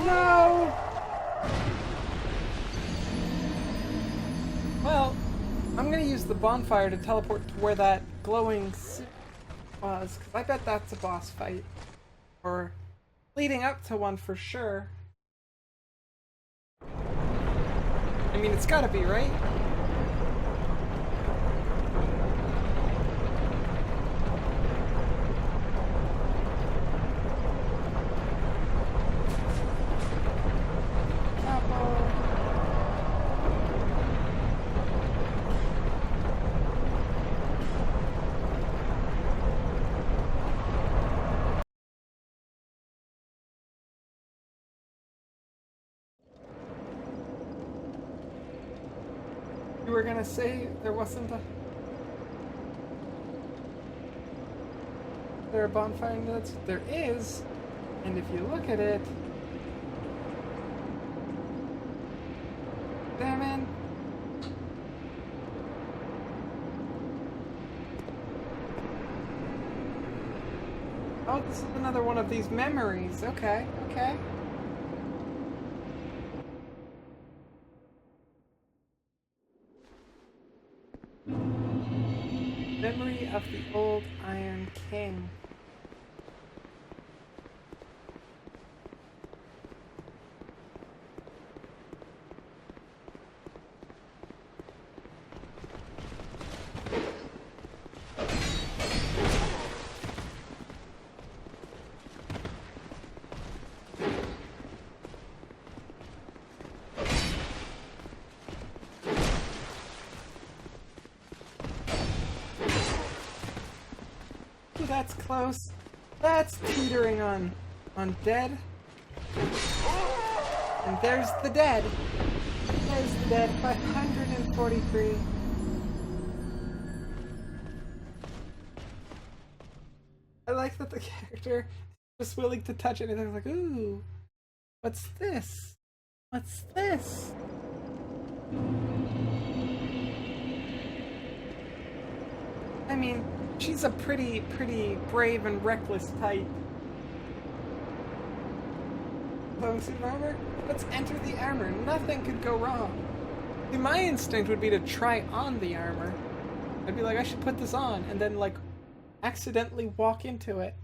No! Well, I'm gonna use the bonfire to teleport to where that glowing suit was, because I bet that's a boss fight. Or leading up to one for sure. I mean, it's gotta be, right? You were gonna say there wasn't a... There a bonfire in that? There is, and if you look at it... Damn it! Oh, this is another one of these memories. Okay, okay. Memory of the old Iron King. That's close. That's teetering on dead. And there's the dead. There's the dead. 543. I like that the character just willing to touch it, and they're like, ooh, what's this? What's this? I mean, she's a pretty brave and reckless type. Long suit of armor? Let's enter the armor. Nothing could go wrong. See, my instinct would be to try on the armor. I'd be like, I should put this on, and then, like, accidentally walk into it.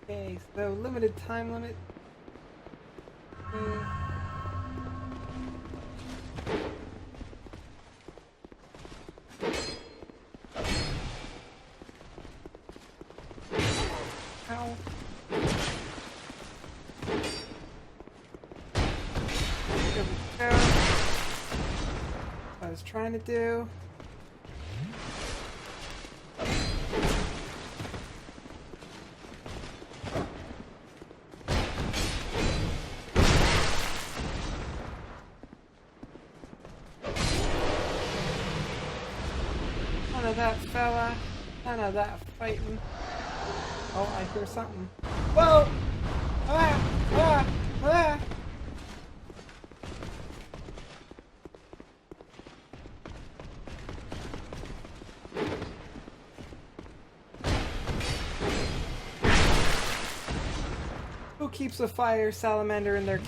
Okay, so limited time limit. Ow. There we go. What I was trying to do. None of that, fella. None of that fighting. Oh, I hear something. Whoa! Ah! Ah! Ah! Who keeps a fire salamander in their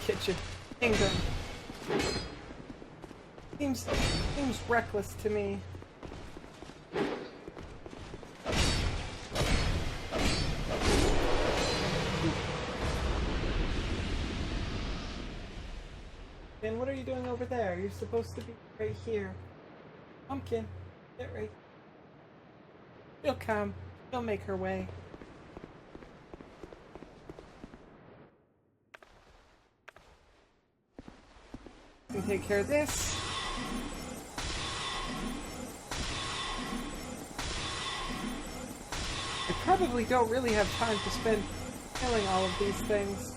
kitchen? Kingdom. Seems reckless to me. And what are you doing over there? You're supposed to be right here. Pumpkin, get right. She'll come. She'll make her way. We can take care of this. I probably don't really have time to spend killing all of these things.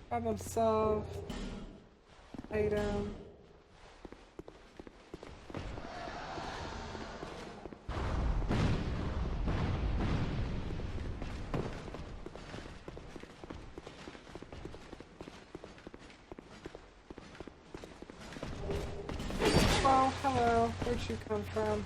Problem solved. Item. Oh, hello. Where'd you come from?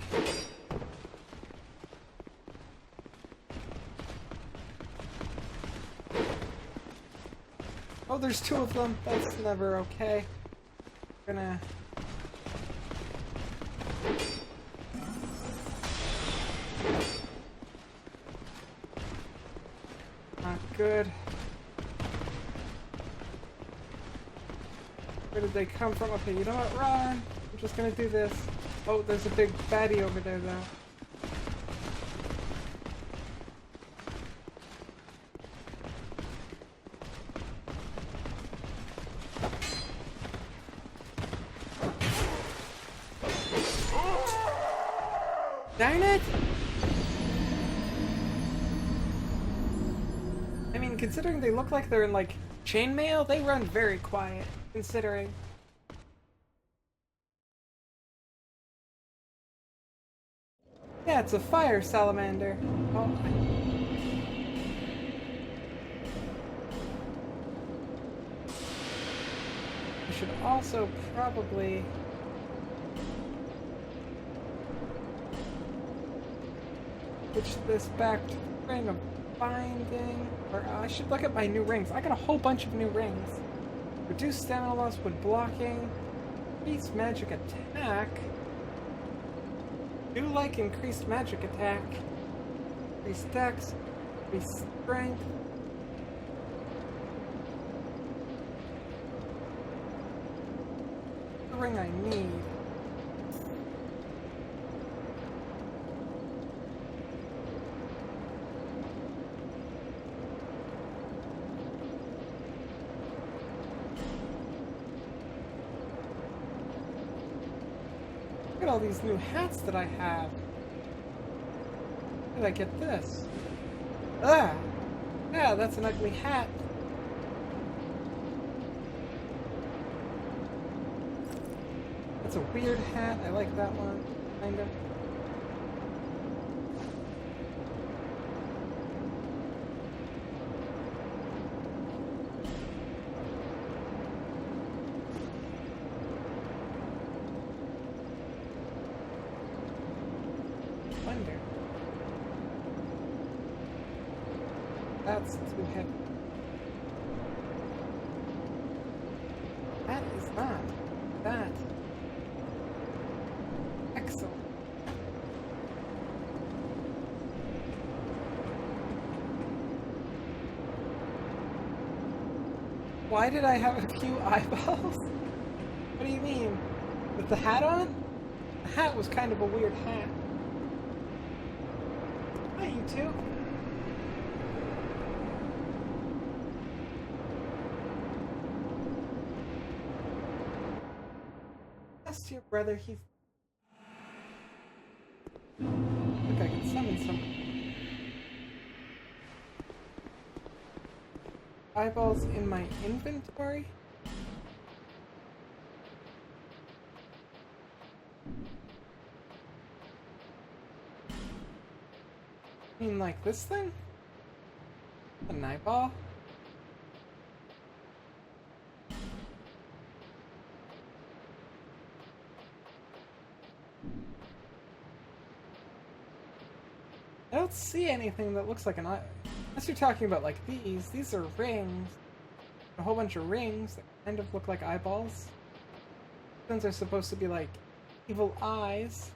Oh, there's two of them. That's never okay. Gonna... Not good. Where did they come from? Okay, you know what? Run! I'm just gonna do this. Oh, there's a big baddie over there, though. Darn it! I mean, considering they look like they're in, like, chainmail, they run very quiet, considering. Yeah, it's a fire salamander. Oh. I should also probably... switch this back to ring of binding. Or I should look at my new rings. I got a whole bunch of new rings. Reduce stamina loss when blocking. Increase magic attack. Do like increased magic attack. Increase dex. Increase strength. The ring I need. Look at all these new hats that I have. Where did I get this? Ah! Yeah, that's an ugly hat. That's a weird hat. I like that one, kind of. Wonder. That's too heavy. That is not. That. Excellent. Why did I have a few eyeballs? What do you mean? With the hat on? The hat was kind of a weird hat. Hi, you two. That's your brother. He's. Look, I can summon some eyeballs in my inventory. I mean, like this thing? An eyeball? I don't see anything that looks like an eye. Unless you're talking about like these. These are rings. A whole bunch of rings that kind of look like eyeballs. These ones are supposed to be like evil eyes.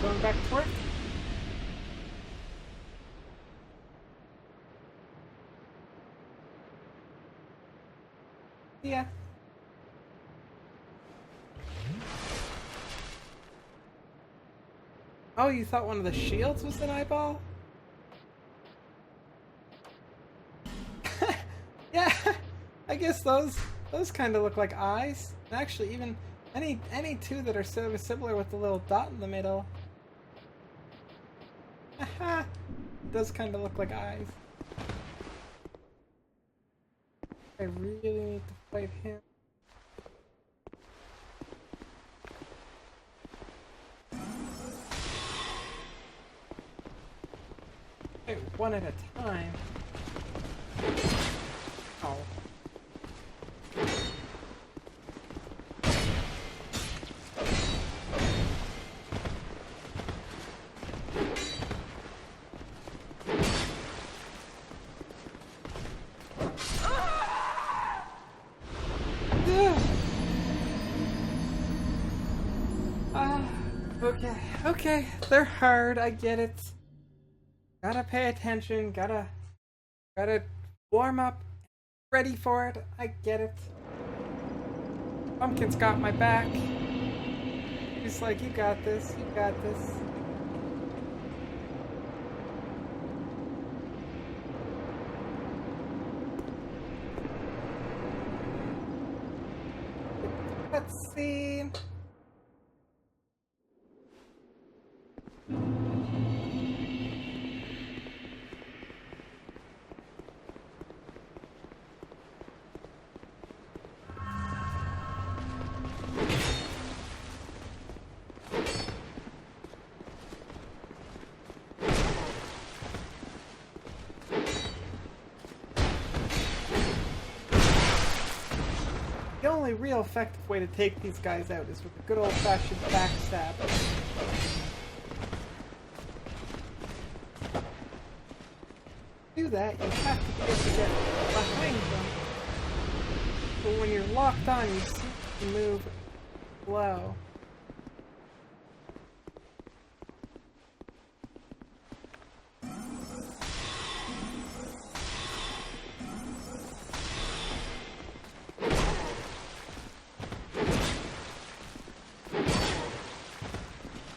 Going back to work? Yeah. Oh, you thought one of the shields was an eyeball? Yeah, I guess those kind of look like eyes. Actually, even any two that are sort of similar with the little dot in the middle. Haha, it does kind of look like eyes. I really need to fight him. Okay, one at a time. Oh. Okay, they're hard, I get it. Gotta pay attention, gotta warm up, ready for it, I get it. Pumpkin's got my back. He's like, you got this, you got this. Let's see. The only real effective way to take these guys out is with a good old-fashioned backstab. To do that, you have to be able to get behind them But when you're locked on, you seem to move slow.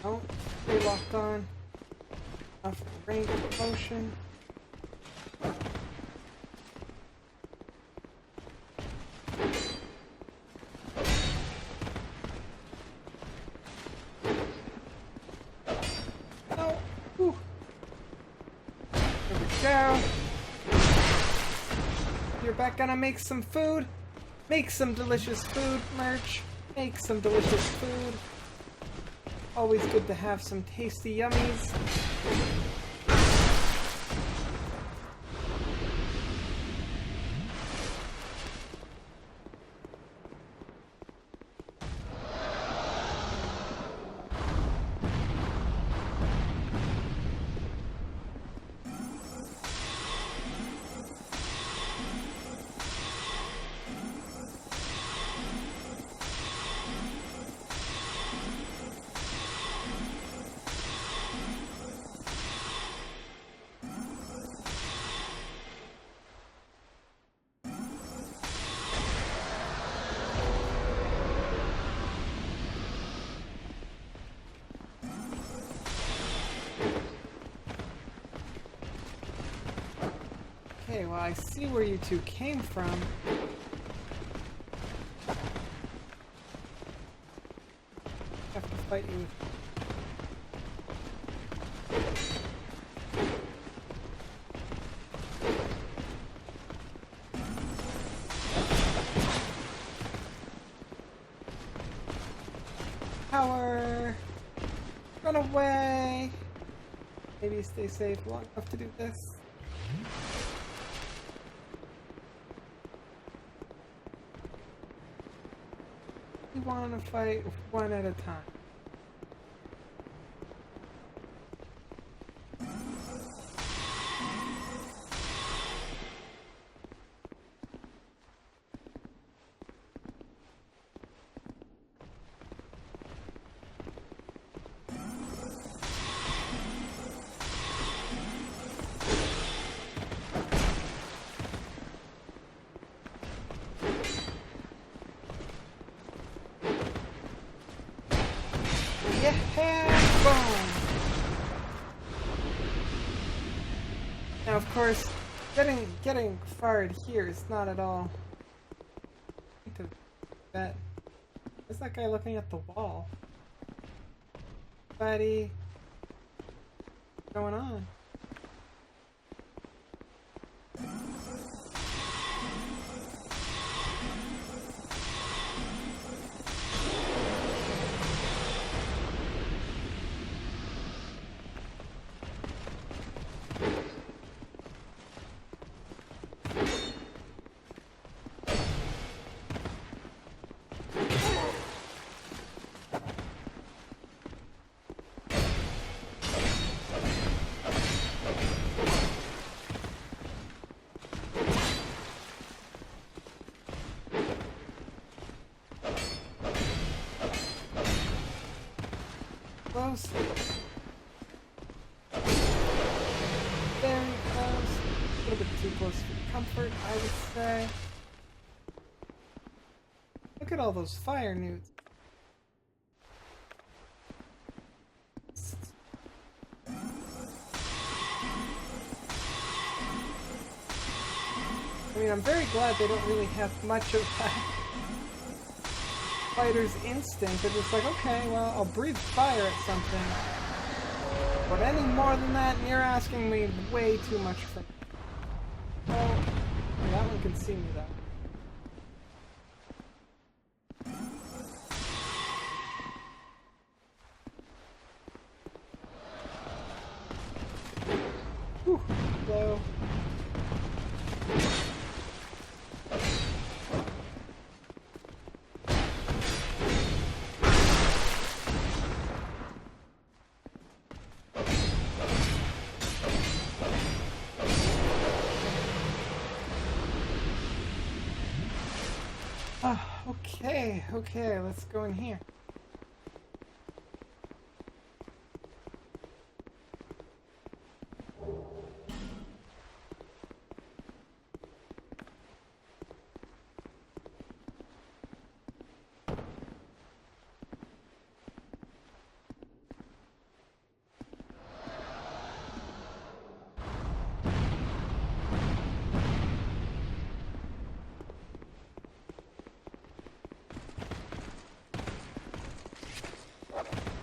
Oh, stay locked on. Enough range of motion. No. Whew. There we go. You're back gonna make some food? Make some delicious food, Merch. Make some delicious food. Always good to have some tasty yummies. Okay, well, I see where you two came from. Have to fight you. Power! Run away! Maybe stay safe long enough to do this. We want to fight one at a time. Yeah, boom! Now, of course, getting fired here is not at all. That is that guy looking at the wall. Buddy, what's going on? Close. Very close. A little bit too close for comfort, I would say. Look at all those fire newts. I mean, I'm very glad they don't really have much of that fighter's instinct. They're just like, okay, well, I'll breathe fire at something. But any more than that, and you're asking me way too much from. Oh, that one can see me though. Whew, low. Okay, let's go in here.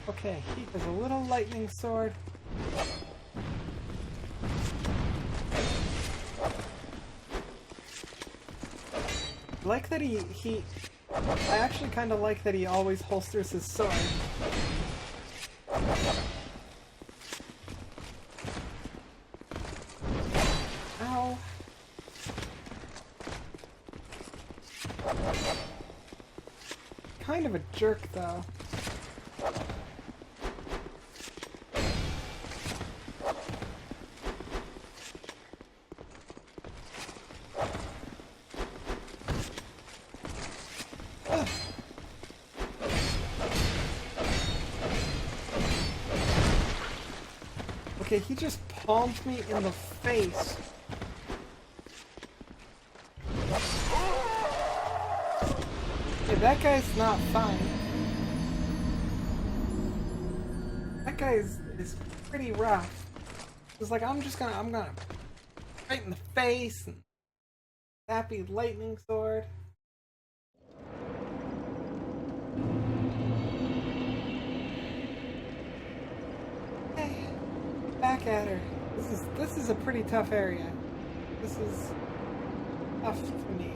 Okay, he has a little lightning sword. I like that I actually kind of like that he always holsters his sword. Ow. Kind of a jerk, though. Okay, he just palmed me in the face. Okay, that guy's not fine. That guy is pretty rough. It's like I'm gonna right in the face and happy lightning sword. Back at her. This is a pretty tough area. This is tough to me.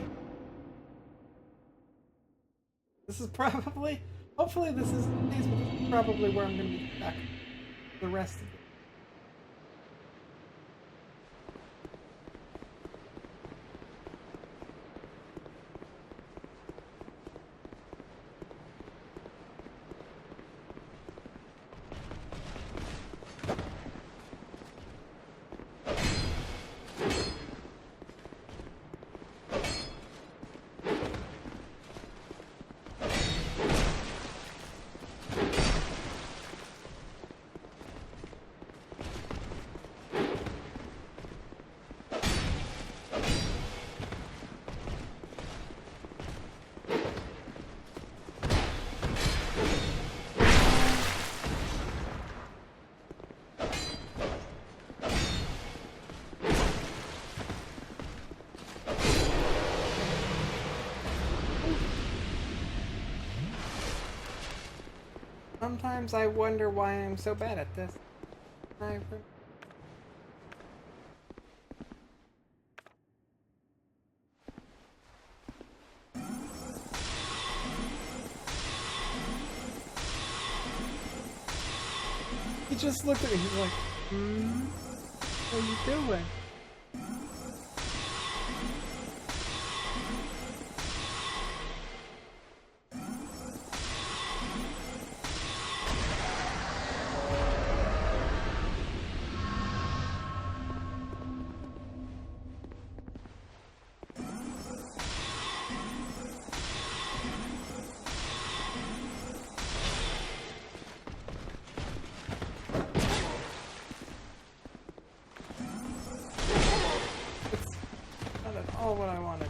This is probably, hopefully this is probably where I'm going to be stuck the rest of it. Sometimes I wonder why I'm so bad at this. He just looked at me, he's like, what are you doing? All what I wanted.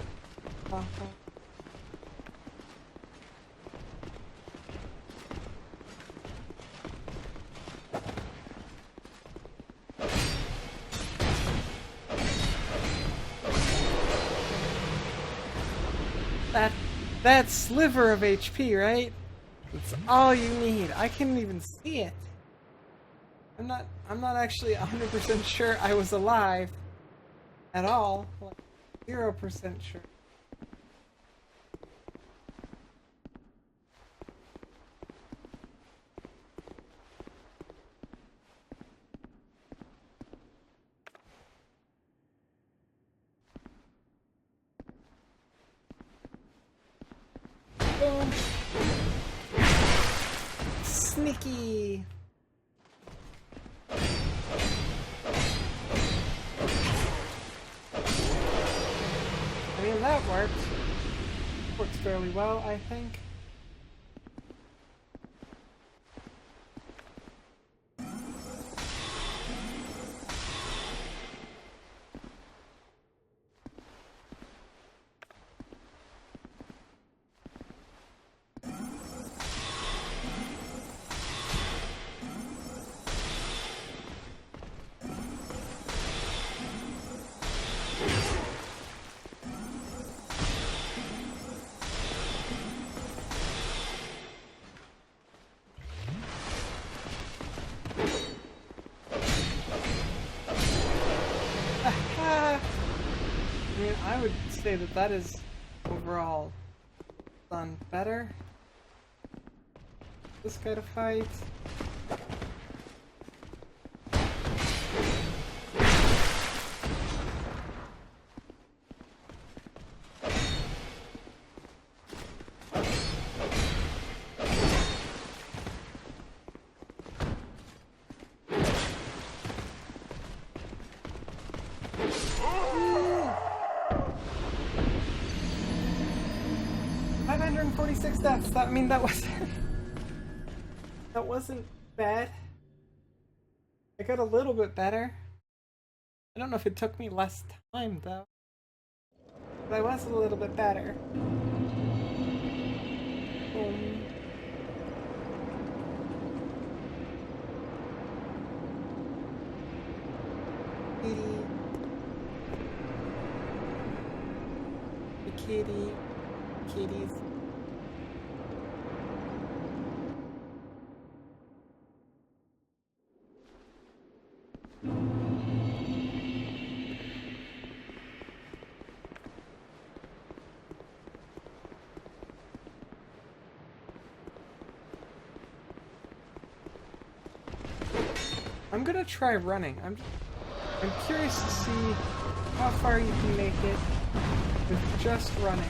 That sliver of HP, right? That's all you need. I can't even see it. I'm not actually 100% sure I was alive at all. 0% sure. Boom. Sneaky. I mean, that worked. Works fairly well, I think. I mean, I would say that that is overall done better. This guy to fight. $546 deaths. That, I mean, that wasn't bad. I got a little bit better. I don't know if it took me less time though, but I was a little bit better. Kitties. I'm gonna try running. I'm curious to see how far you can make it with just running.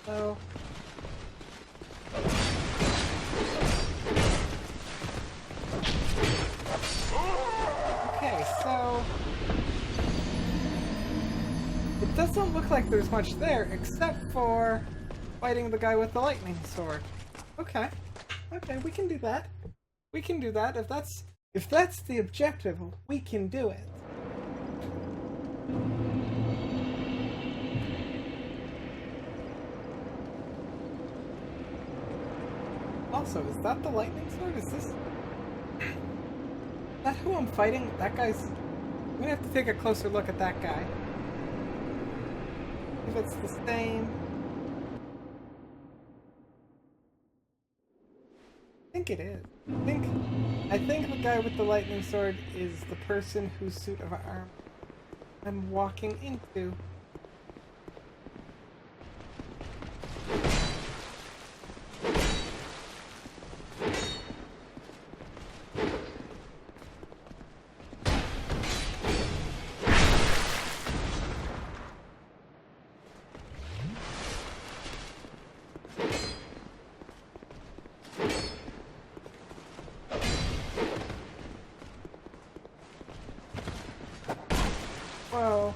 So okay, so it doesn't look like there's much there except for fighting the guy with the lightning sword. Okay. Okay, we can do that. We can do that. If that's the objective, we can do it. Also, is that the lightning sword? Is that who I'm fighting? That guy's... I'm gonna have to take a closer look at that guy. If it's the same... I think it is. I think the guy with the lightning sword is the person whose suit of armor I'm walking into. Whoa.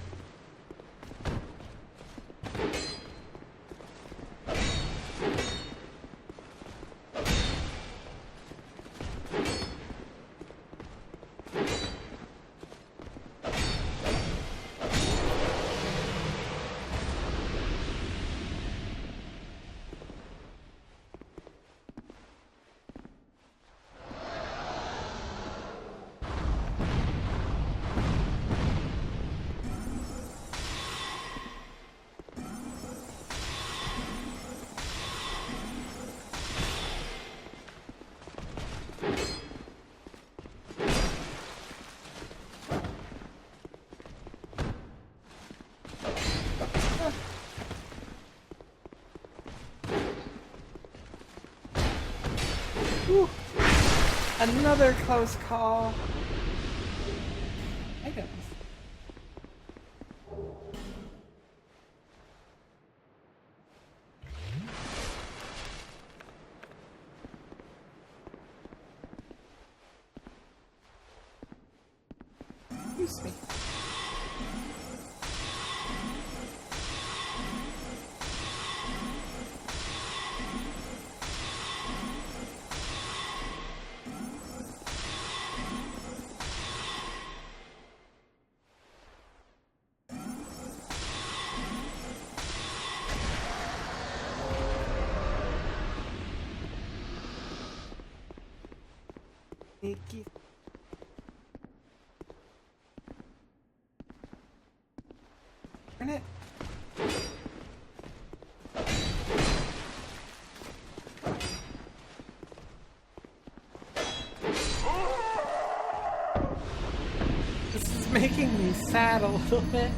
Whew. Another close call. Items. Excuse me. Sneaky. Turn it. This is making me sad a little bit.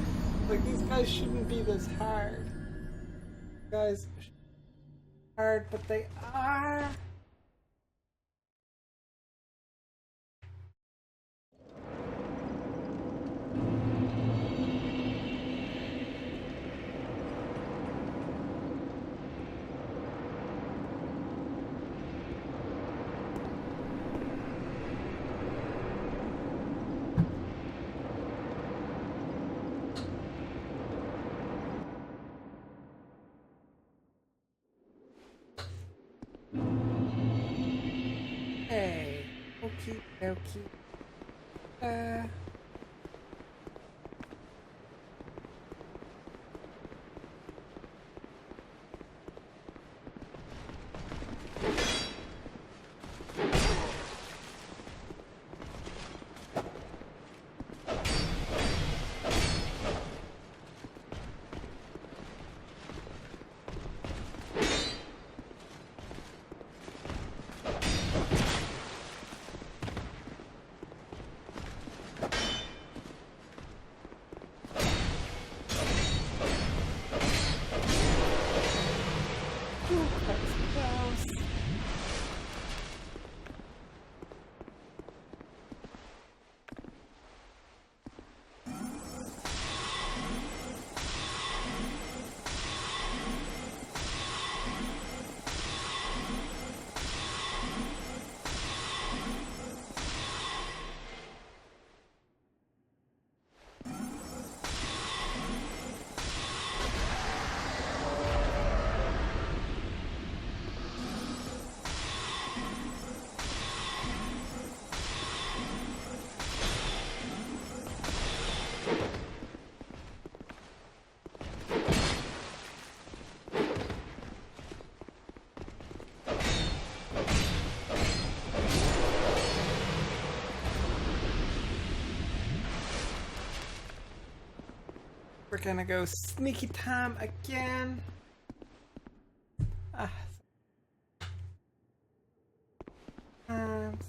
Like, these guys shouldn't be this hard. Guys, hard, but they are. Hey, okie dokie. We're gonna go sneaky time again. Times.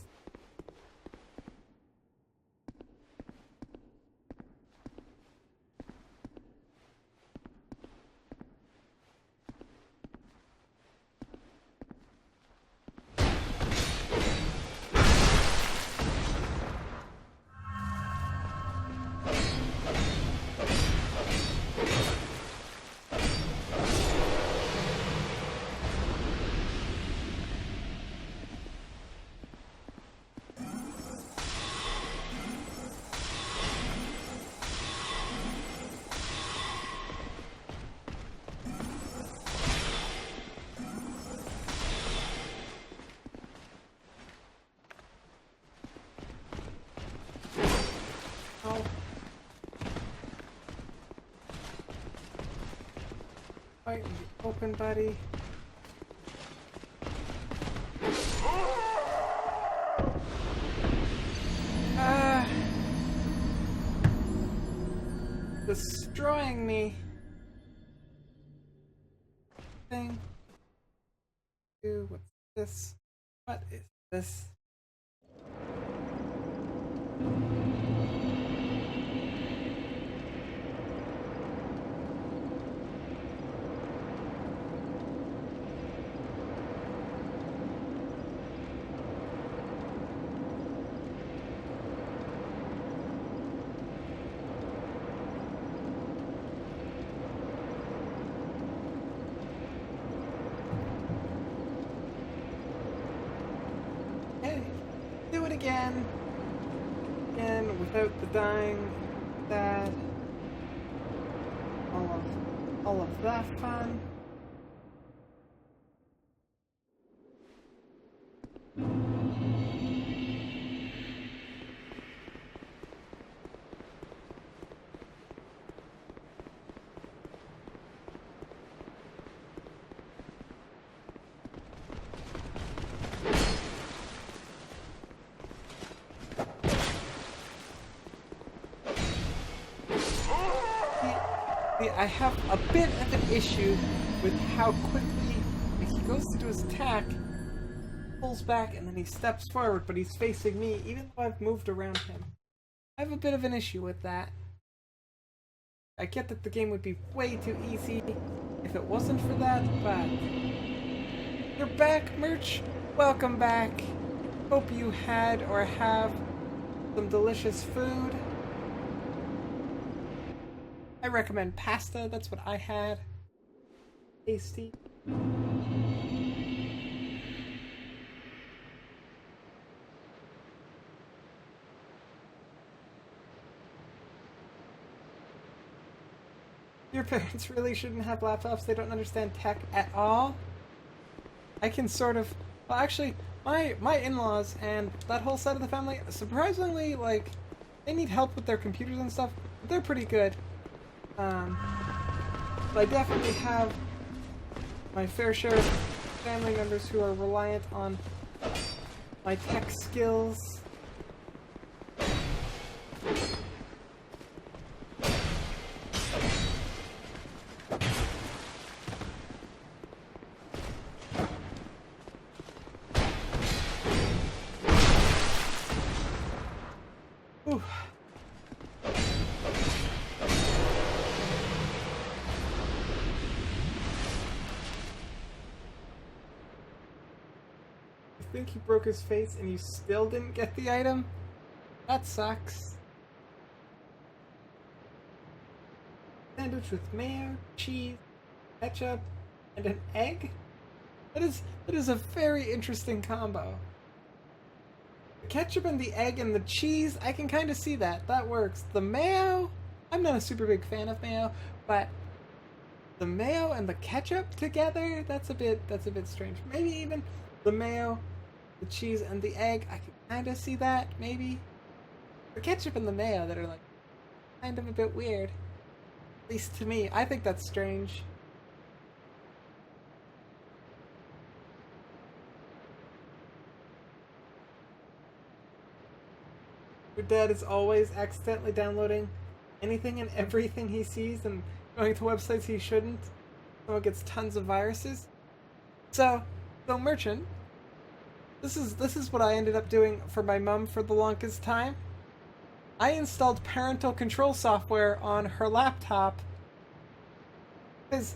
Oh. Fight in the open, buddy. Destroying me. Thing. What's this? What is this? Do it again. Again with out the dying, that, all of that fun. I have a bit of an issue with how quickly he goes to do his attack, pulls back, and then he steps forward, but he's facing me, even though I've moved around him. I have a bit of an issue with that. I get that the game would be way too easy if it wasn't for that, but... You're back, Merch! Welcome back! Hope you had or have some delicious food. I recommend pasta, that's what I had. Tasty. Your parents really shouldn't have laptops, they don't understand tech at all. I can sort of... Well, actually, my in-laws and that whole side of the family, surprisingly, like, they need help with their computers and stuff, but they're pretty good. But I definitely have my fair share of family members who are reliant on my tech skills. Ooh. You think he broke his face and you still didn't get the item? That sucks. Sandwich with mayo, cheese, ketchup, and an egg? That is a very interesting combo. The ketchup and the egg and the cheese, I can kind of see that. That works. The mayo, I'm not a super big fan of mayo, but the mayo and the ketchup together, that's a bit strange. Maybe even the mayo, the cheese, and the egg, I can kind of see that, maybe. The ketchup and the mayo that are like kind of a bit weird. At least to me. I think that's strange. Your dad is always accidentally downloading anything and everything he sees and going to websites he shouldn't. So it gets tons of viruses. So Merchant, this is what I ended up doing for my mom for the longest time. I installed parental control software on her laptop because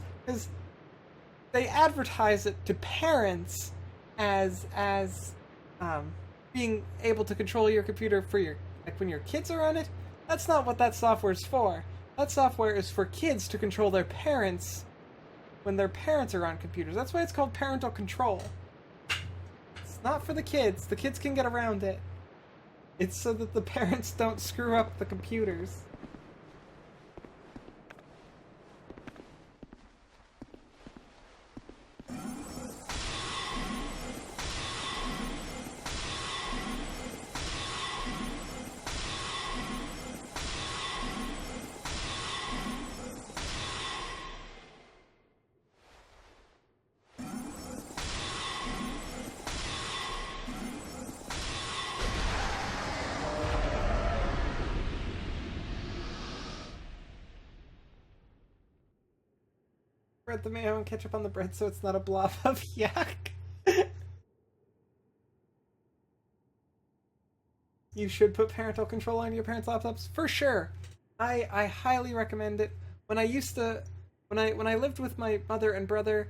they advertise it to parents as being able to control your computer for your, like, when your kids are on it. That's not what that software is for. That software is for kids to control their parents when their parents are on computers. That's why it's called parental control. It's not for the kids. The kids can get around it. It's so that the parents don't screw up the computers. Spread the mayo and ketchup on the bread so it's not a blob of yuck. You should put parental control on your parents' laptops for sure. I highly recommend it. When I lived with my mother and brother,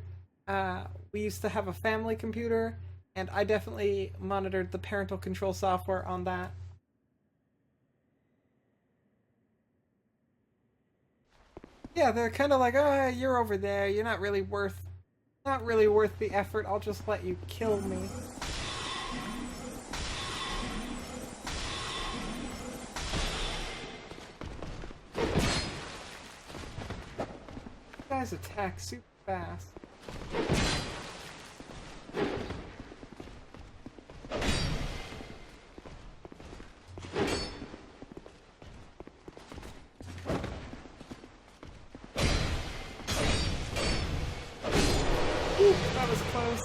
we used to have a family computer, and I definitely monitored the parental control software on that. Yeah, they're kind of like, oh, you're over there. You're not really worth the effort. I'll just let you kill me. guys attack super fast. Ooh, that was close.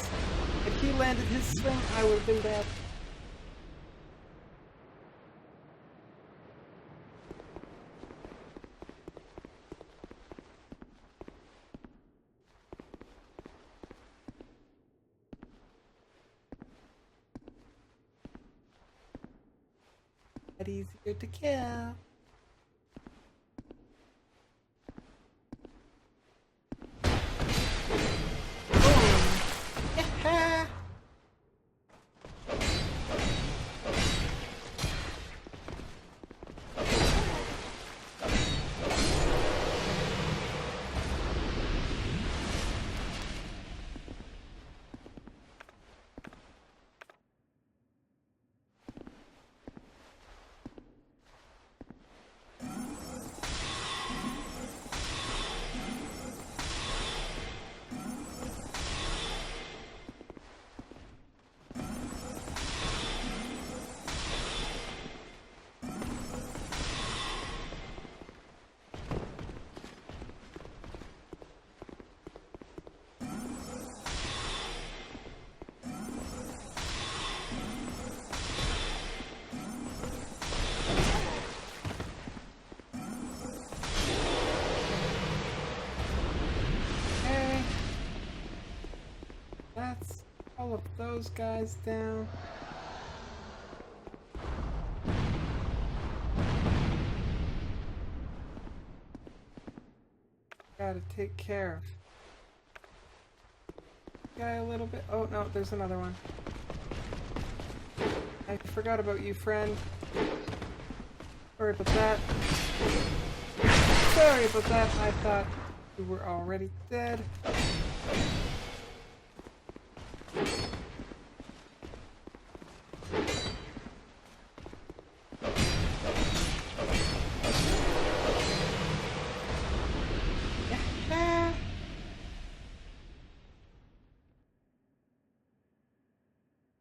If he landed his swing, I would have been dead. But easier to kill. Boom. Yeah. That's all of those guys down. Gotta take care of guy a little bit. Oh no, there's another one. I forgot about you, friend. Sorry about that. Sorry about that. I thought you were already dead.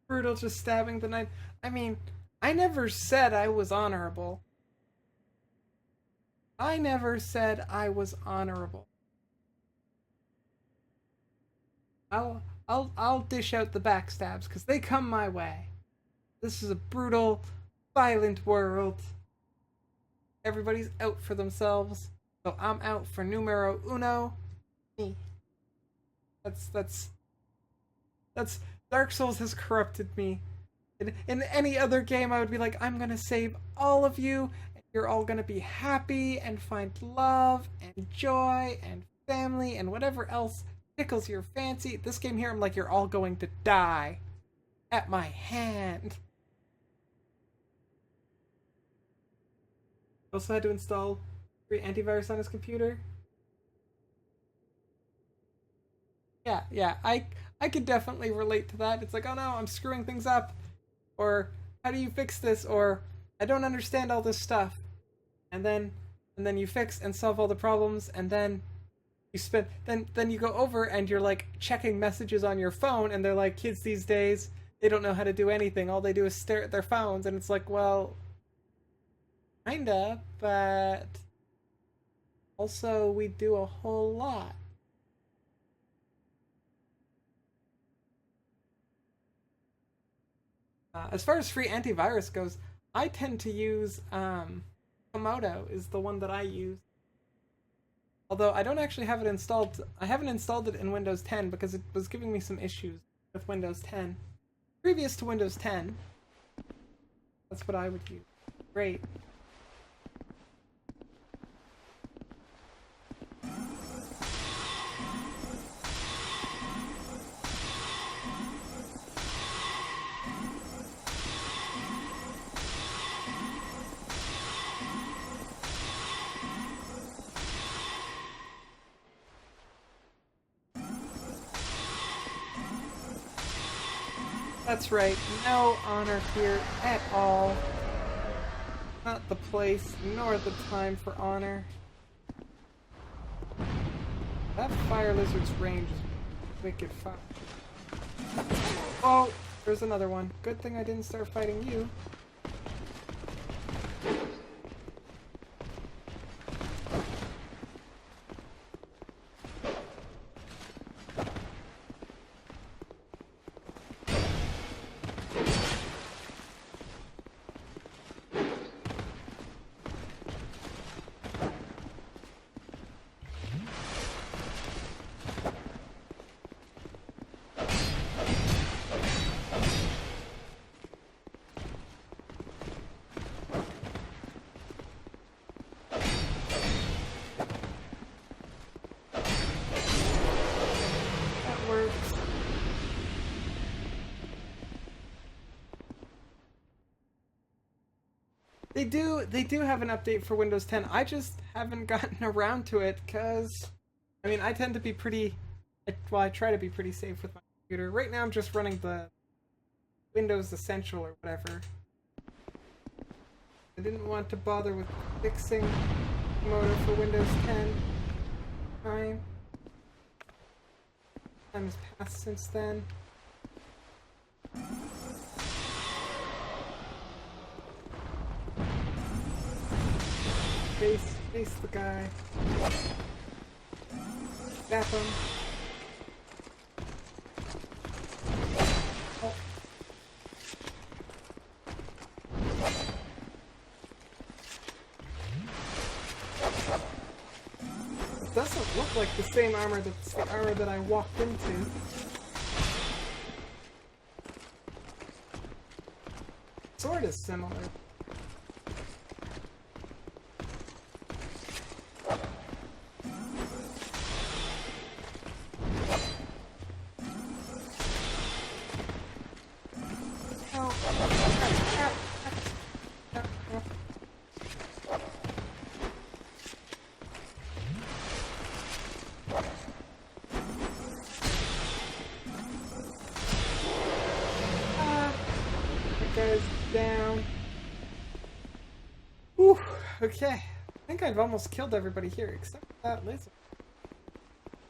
Brutal, just stabbing the knight. I mean, I never said I was honorable. I never said I was honorable. I'll dish out the backstabs because they come my way. This is a brutal, violent world. Everybody's out for themselves, so I'm out for numero uno. Me. That's Dark Souls has corrupted me. In any other game, I would be like, I'm gonna save all of you, and you're all gonna be happy and find love and joy and family and whatever else tickles your fancy. This game here, I'm like, you're all going to die at my hand. Also had to install free antivirus on his computer. Yeah, I could definitely relate to that. It's like, oh no, I'm screwing things up. Or, how do you fix this? Or, I don't understand all this stuff. And then you fix and solve all the problems, and then you spend, then you go over and you're like checking messages on your phone, and they're like, kids these days, they don't know how to do anything. All they do is stare at their phones, and it's like, well, kinda, but also we do a whole lot. As far as free antivirus goes, I tend to use Komodo is the one that I use. Although I don't actually have it installed. I haven't installed it in Windows 10 because it was giving me some issues with Windows 10. Previous to Windows 10, that's what I would use. Great. That's right, no honor here at all. Not the place, nor the time for honor. That fire lizard's range is wicked far. Oh, there's another one. Good thing I didn't start fighting you. They do have an update for Windows 10. I just haven't gotten around to it because, I mean, I tend to be pretty, well, I try to be pretty safe with my computer. Right now I'm just running the Windows Essential or whatever. I didn't want to bother with fixing the motor for Windows 10. Time has passed since then. Face the guy. Zap him. Oh. It doesn't look like the same armor that's the armor that I walked into. Sword is similar. Guy's down. Whew, okay. I think I've almost killed everybody here except for that lizard.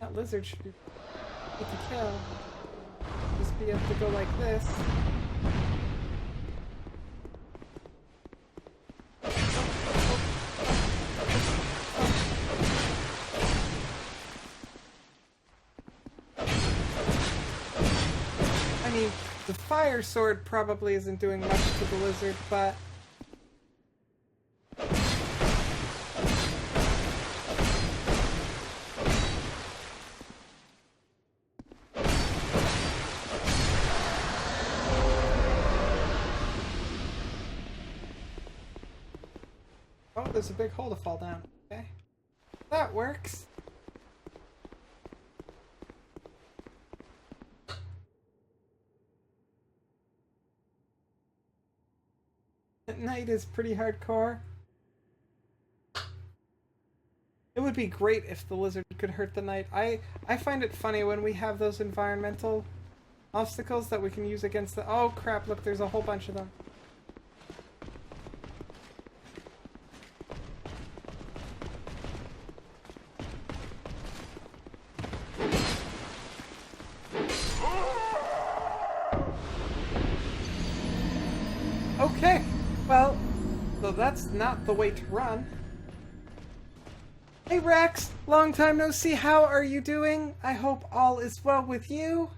That lizard should be easy to kill. Just be able to go like this. I mean, the fire sword probably isn't doing much to the lizard, but oh, there's a big hole to fall down. Okay. That works. At night is pretty hardcore. It would be great if the lizard could hurt the knight. I find it funny when we have those environmental obstacles that we can use against the... Oh crap, look, there's a whole bunch of them. Okay, well, so that's not the way to run. Hey Rex, long time no see, how are you doing? I hope all is well with you.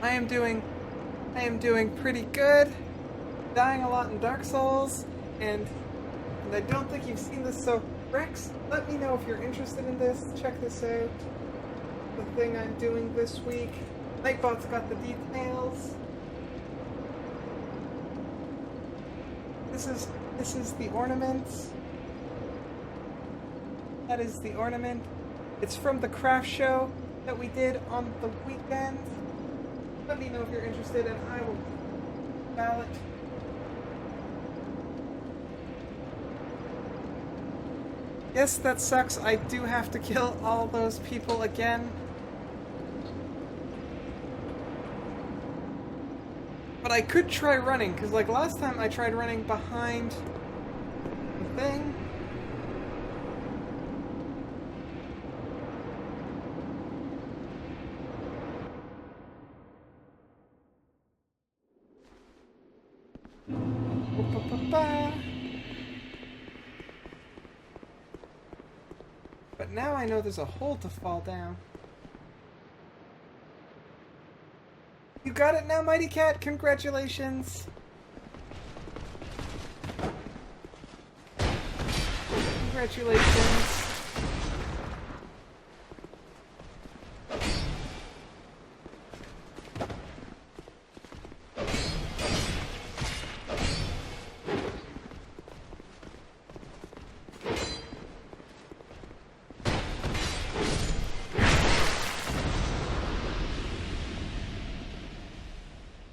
I am doing pretty good. Dying a lot in Dark Souls, and I don't think you've seen this, so Rex, let me know if you're interested in this. Check this out. The thing I'm doing this week. Nightbot's got the details. This is the ornament. That is the ornament. It's from the craft show that we did on the weekend. Let me know if you're interested and I will ballot. Yes, that sucks. I do have to kill all those people again. But I could try running, because like last time I tried running behind the thing. Ba-ba-ba-ba. But now I know there's a hole to fall down. You got it now, Mighty Cat! Congratulations! Congratulations!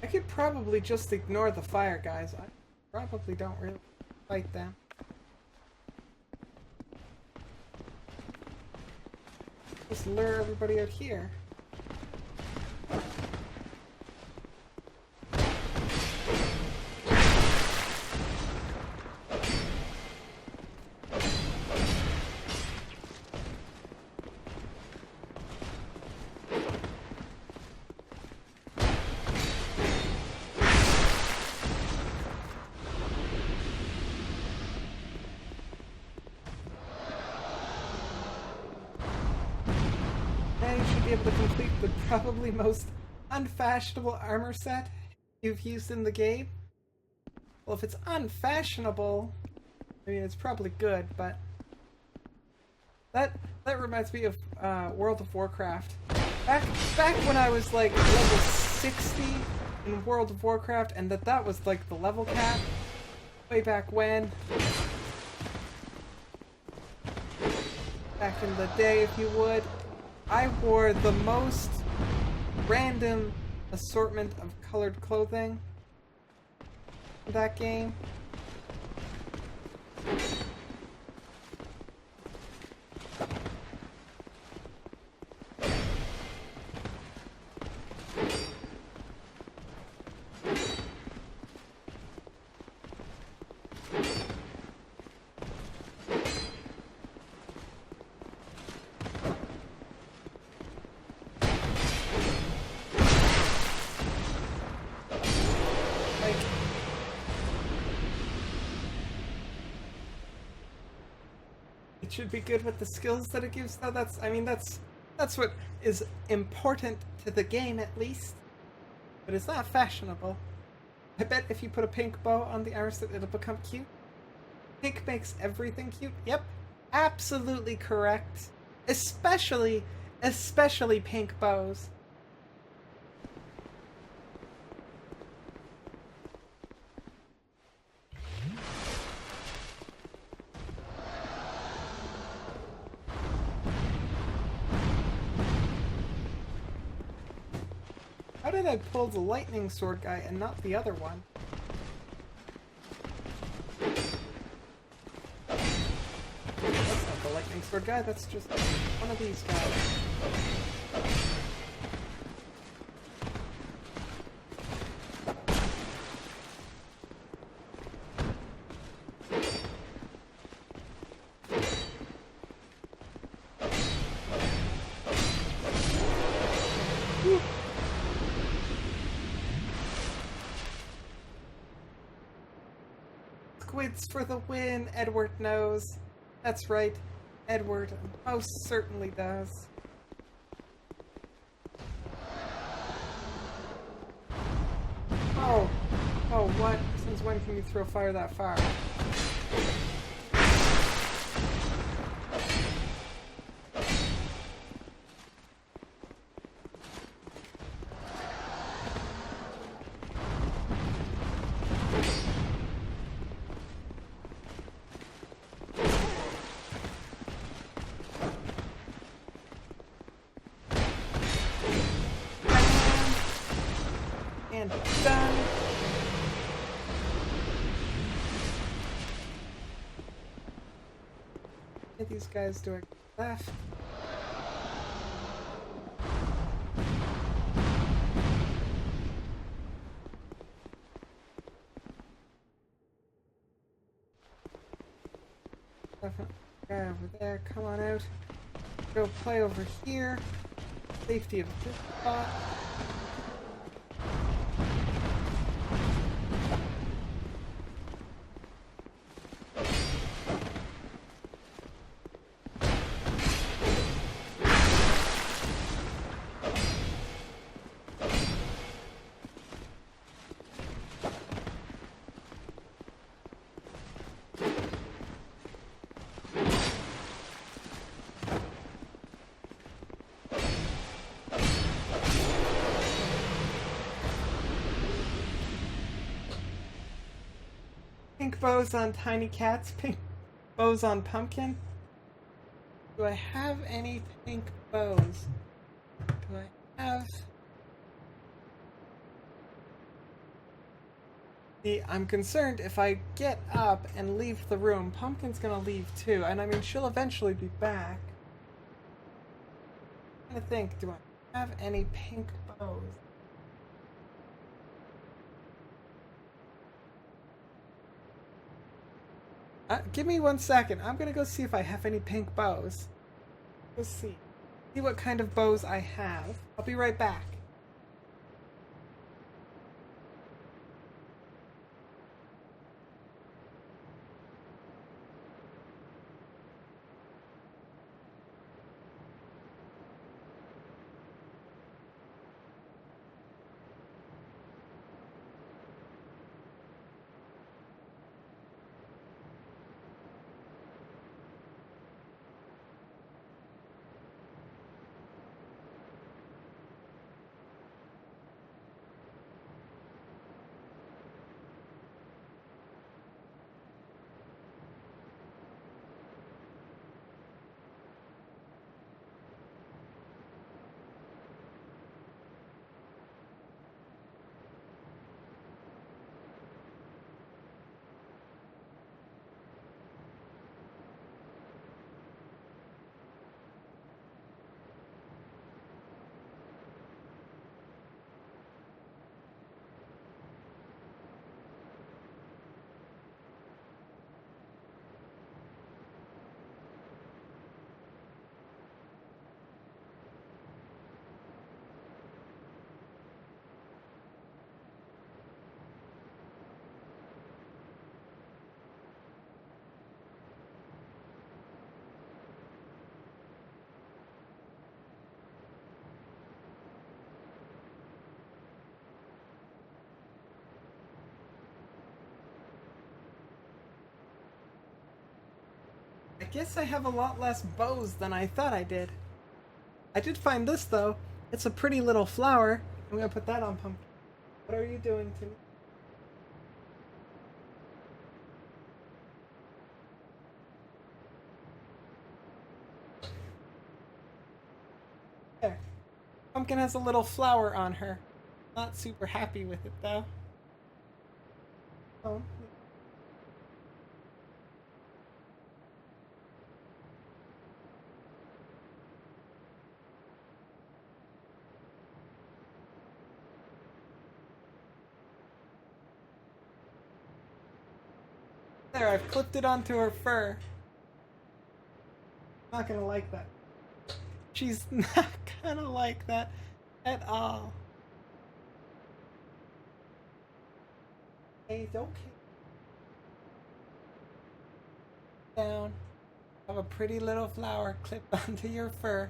I could probably just ignore the fire guys. I probably don't really fight them. Just lure everybody out here. You should be able to complete the probably most unfashionable armor set you've used in the game. Well, if it's unfashionable, I mean, it's probably good, but that reminds me of World of Warcraft. Back when I was like level 60 in World of Warcraft, and that was like the level cap way back when. Back in the day, if you would. I wore the most random assortment of colored clothing in that game. It should be good with the skills that it gives. Though that's what is important to the game, at least. But it's not fashionable. I bet if you put a pink bow on the armor set, it'll become cute. Pink makes everything cute. Yep, absolutely correct. Especially pink bows. How did I pull the lightning sword guy and not the other one? That's not the lightning sword guy, that's just one of these guys. Whew. Squids for the win, Edward knows. That's right, Edward most certainly does. Oh, what? Since when can you throw fire that far? And done. Get these guys doing left. Definitely. Guy over there, come on out. Go play over here. Safety of this spot. Pink bows on tiny cats, pink bows on pumpkin. Do I have any pink bows? Do I have... See, I'm concerned if I get up and leave the room, Pumpkin's gonna leave too, and I mean, she'll eventually be back. I'm trying to think, do I have any pink bows? Give me 1 second. I'm gonna go see if I have any pink bows. Let's see. See what kind of bows I have. I'll be right back. I guess I have a lot less bows than I thought I did. I did find this though. It's a pretty little flower. I'm gonna put that on Pumpkin. What are you doing to me? There. Pumpkin has a little flower on her. Not super happy with it though. Oh. There, I've clipped it onto her fur. Not gonna like that. She's not gonna like that at all. Hey, don't kick down. Have a pretty little flower clipped onto your fur.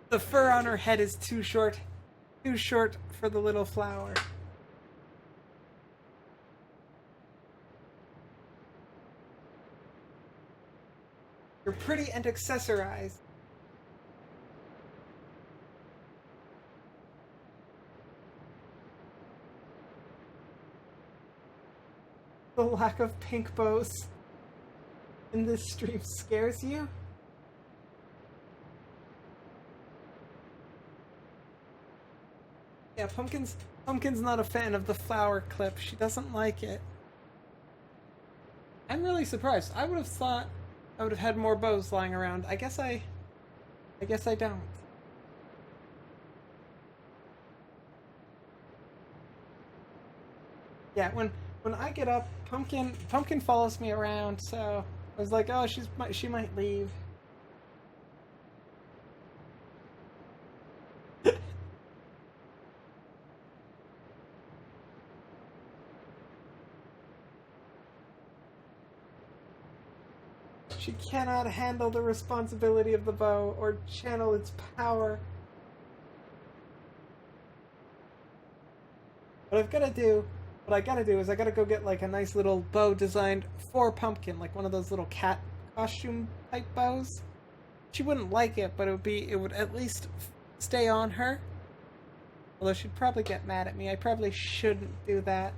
The fur on her head is too short for the little flower. You're pretty and accessorized. The lack of pink bows in this stream scares you? Yeah, Pumpkin's not a fan of the flower clip. She doesn't like it. I'm really surprised. I would have thought I would have had more bows lying around. I guess I don't. Yeah, when I get up, Pumpkin follows me around, so I was like, oh, she might leave. She cannot handle the responsibility of the bow or channel its power. What I gotta do is I gotta go get like a nice little bow designed for Pumpkin, like one of those little cat costume type bows. She wouldn't like it, but it would at least stay on her. Although she'd probably get mad at me. I probably shouldn't do that.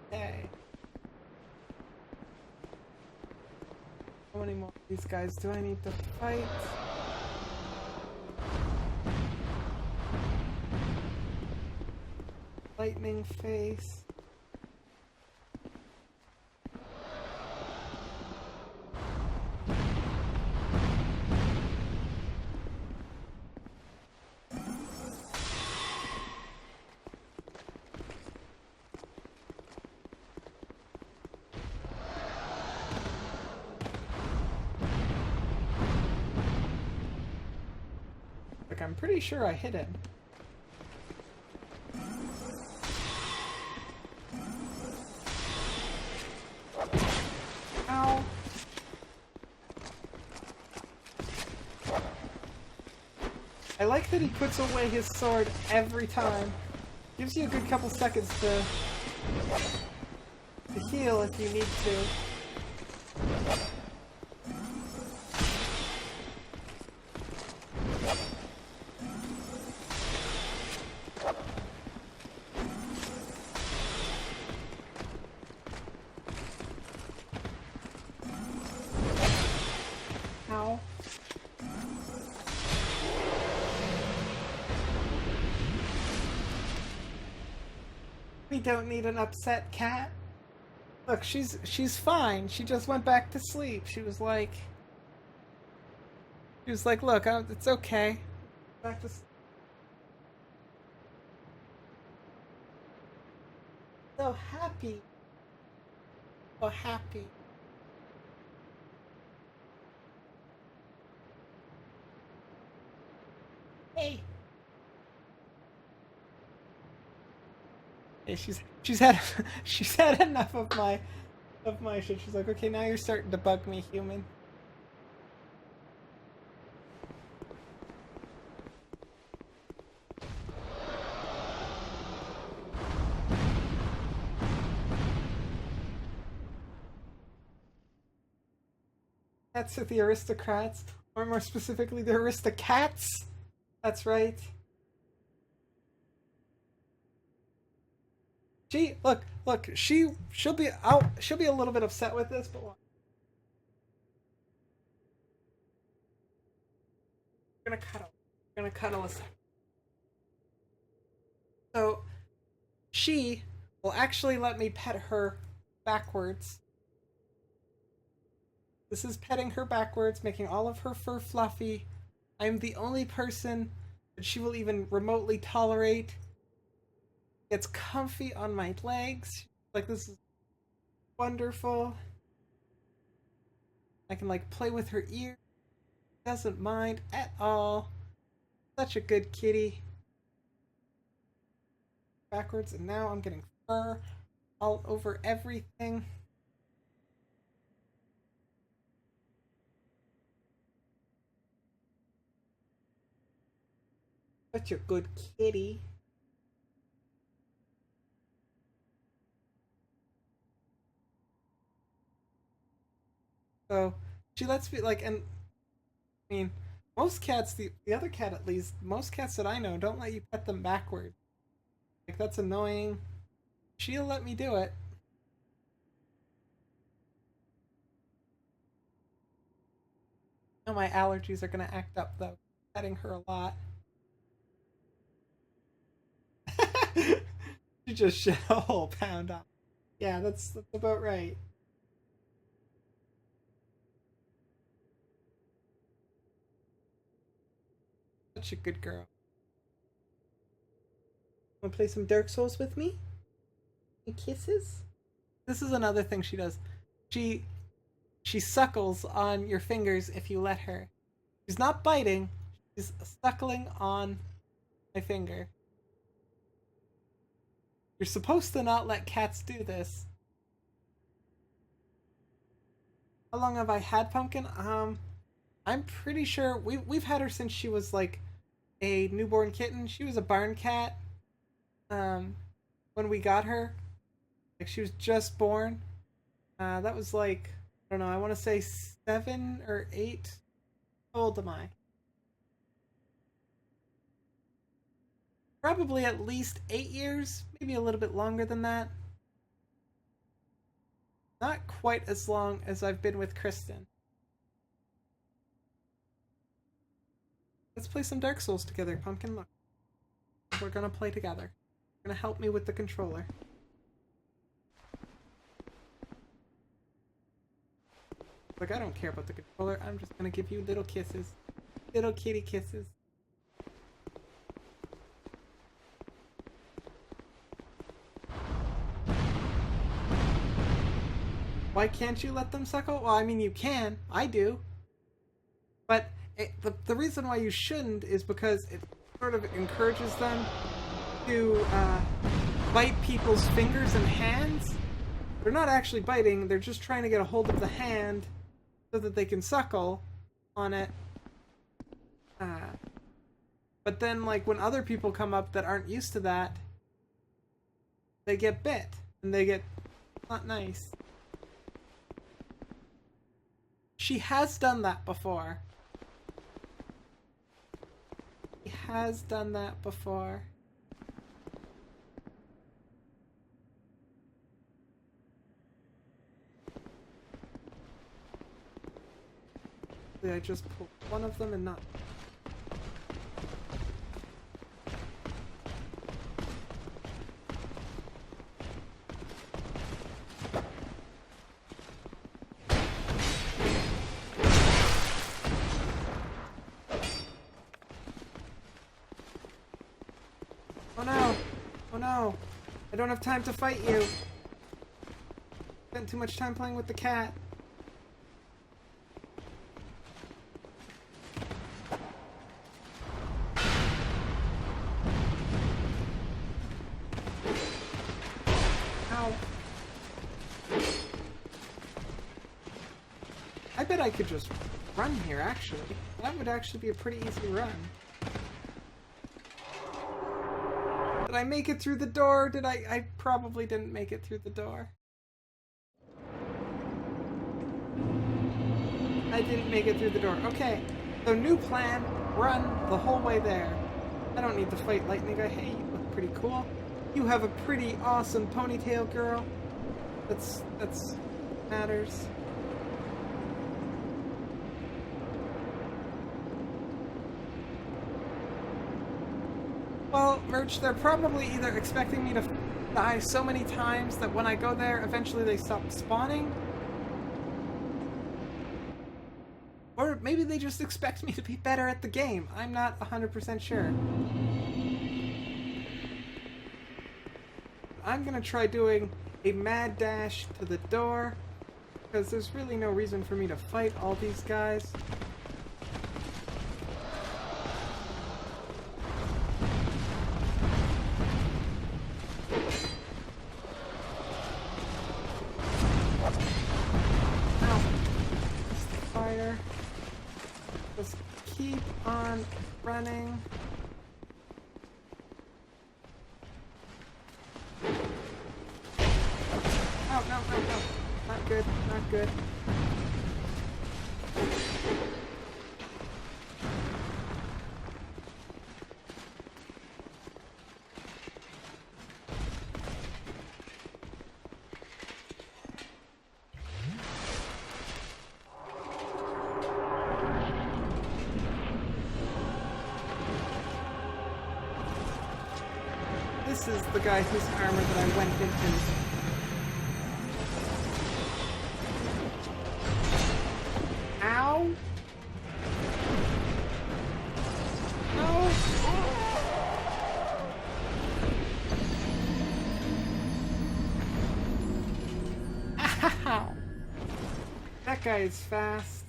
Okay. How many more of these guys do I need to fight? Lightning face. Like, I'm pretty sure I hit him. Ow. I like that he puts away his sword every time. Gives you a good couple seconds to heal if you need to. Ow. We don't need an upset cat. Look, she's fine. She just went back to sleep. She was like, look, it's okay. Back to sleep. So happy. So happy. Hey. Hey, she's had she's had enough of my shit. She's like, okay, now you're starting to bug me, human. That's the aristocrats, or more specifically, the aristocats. That's right. She'll be a little bit upset with this, but we're gonna cuddle. We're gonna cuddle a second. So she will actually let me pet her backwards. This is petting her backwards, making all of her fur fluffy. I'm the only person that she will even remotely tolerate. Gets comfy on my legs. Like, this is wonderful. I can like play with her ear. Doesn't mind at all. Such a good kitty. Backwards, and now I'm getting fur all over everything. Such a good kitty. So she lets me like, and I mean, most cats, the other cat at least, most cats that I know don't let you pet them backwards. Like, that's annoying. She'll let me do it. I know my allergies are gonna act up though. Petting her a lot. You just shit a whole pound on. Yeah, that's about right. Such a good girl. Wanna play some Dark Souls with me? And kisses? This is another thing she does. She she suckles on your fingers if you let her. She's not biting, she's suckling on my finger. You're supposed to not let cats do this. How long have I had Pumpkin? I'm pretty sure we've had her since she was like a newborn kitten. She was a barn cat. When we got her, like she was just born. That was like I don't know. I want to say 7 or 8. How old am I? Probably at least 8 years, maybe a little bit longer than that. Not quite as long as I've been with Kristen. Let's play some Dark Souls together, Pumpkin. Look. We're gonna play together. You're gonna help me with the controller. Like, I don't care about the controller. I'm just gonna give you little kisses. Little kitty kisses. Why can't you let them suckle? Well, I mean, you can. I do. But the reason why you shouldn't is because it sort of encourages them to bite people's fingers and hands. They're not actually biting, they're just trying to get a hold of the hand so that they can suckle on it. But then, like, when other people come up that aren't used to that, they get bit. And they get not nice. She has done that before. She has done that before. I just pulled one of them and not... Oh no! Oh no! I don't have time to fight you! Spent too much time playing with the cat. Ow. I bet I could just run here, actually. That would actually be a pretty easy run. Did I make it through the door? Did I probably didn't make it through the door. I didn't make it through the door. Okay, so new plan, run the whole way there. I don't need to fight Lightning Guy. Hey, you look pretty cool. You have a pretty awesome ponytail, girl. That's matters. Well, Merch, they're probably either expecting me to die so many times that when I go there, eventually they stop spawning. Or maybe they just expect me to be better at the game. I'm not 100% sure. I'm gonna try doing a mad dash to the door, because there's really no reason for me to fight all these guys. Just keep on running. Oh, no. Not good, not good. This is the guy whose armor that I went into. Ow! No! Ow! That guy is fast.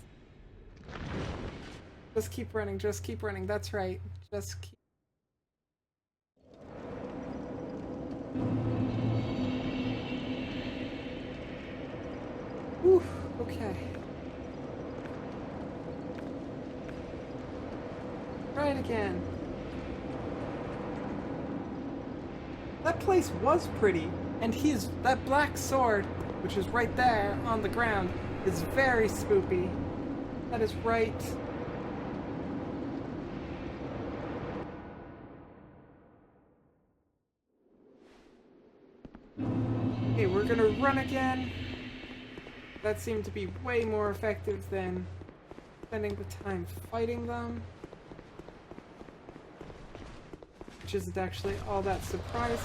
Just keep running, just keep running. That's right. Just keep. Whew, okay. Try it again. That place was pretty, and that black sword, which is right there on the ground, is very spoopy. That is right. Okay, we're gonna run again. That seemed to be way more effective than spending the time fighting them. Which isn't actually all that surprising.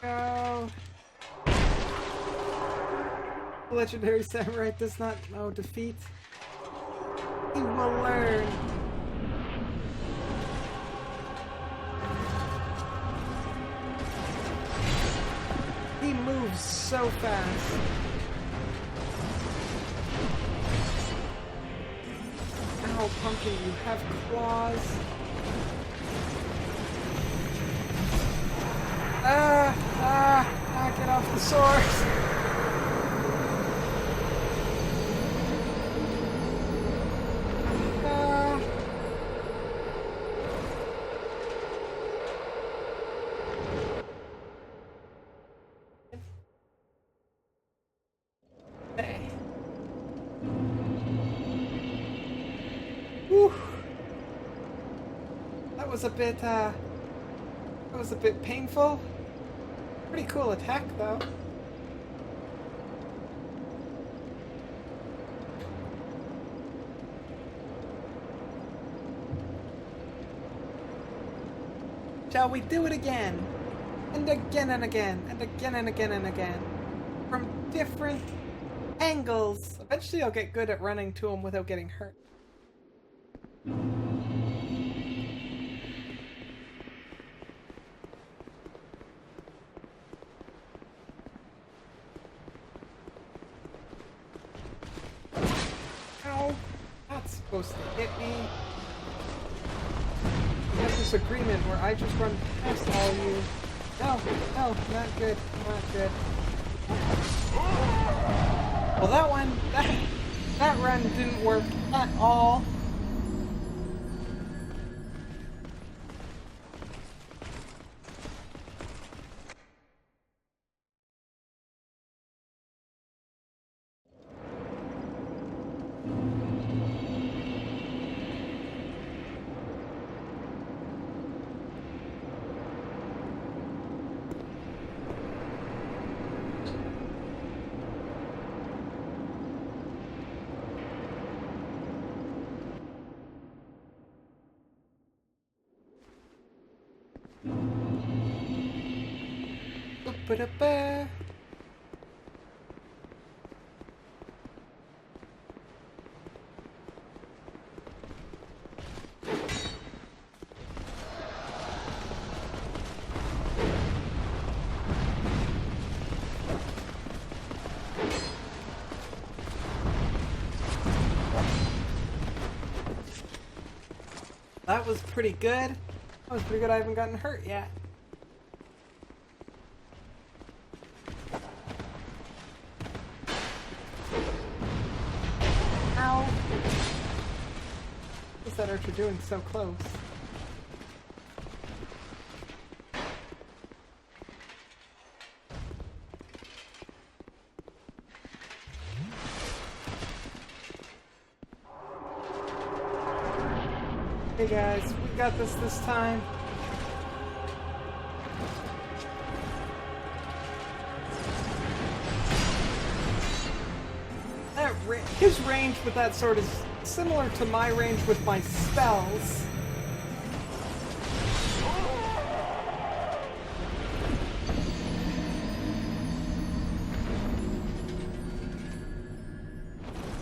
Go. The legendary samurai does not know defeat. He will learn. He moves so fast. Ow, pumpkin, you have claws. Get off the sword. Hey. Whew. That was a bit painful. Pretty cool attack, though. Shall we do it again? And again and again, and again and again and again. From different angles. Eventually I'll get good at running to him without getting hurt. Supposed to hit me. We have this agreement where I just run past all you. No, no, not good, not good. Well, that run didn't work at all. Ba-da-ba. That was pretty good. That was pretty good. I haven't gotten hurt yet. Archer doing so close? Hey guys, we got this time. His range with that sword is similar to my range with my spells.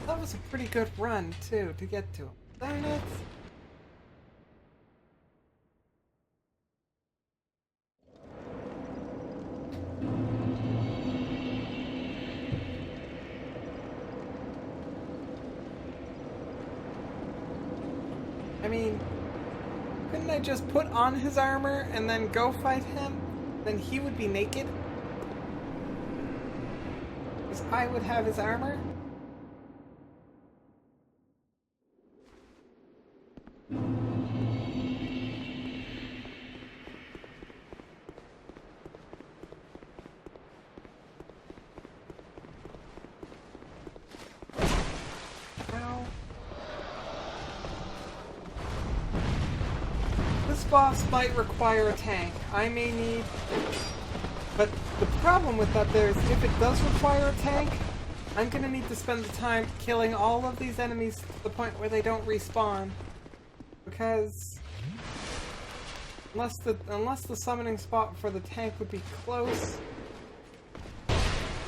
That was a pretty good run, too, to get to him. Darn it. I mean, couldn't I just put on his armor and then go fight him? Then he would be naked? Because I would have his armor? Boss might require a tank. I may need... But the problem with that there is if it does require a tank, I'm gonna need to spend the time killing all of these enemies to the point where they don't respawn. Because... Unless the summoning spot for the tank would be close...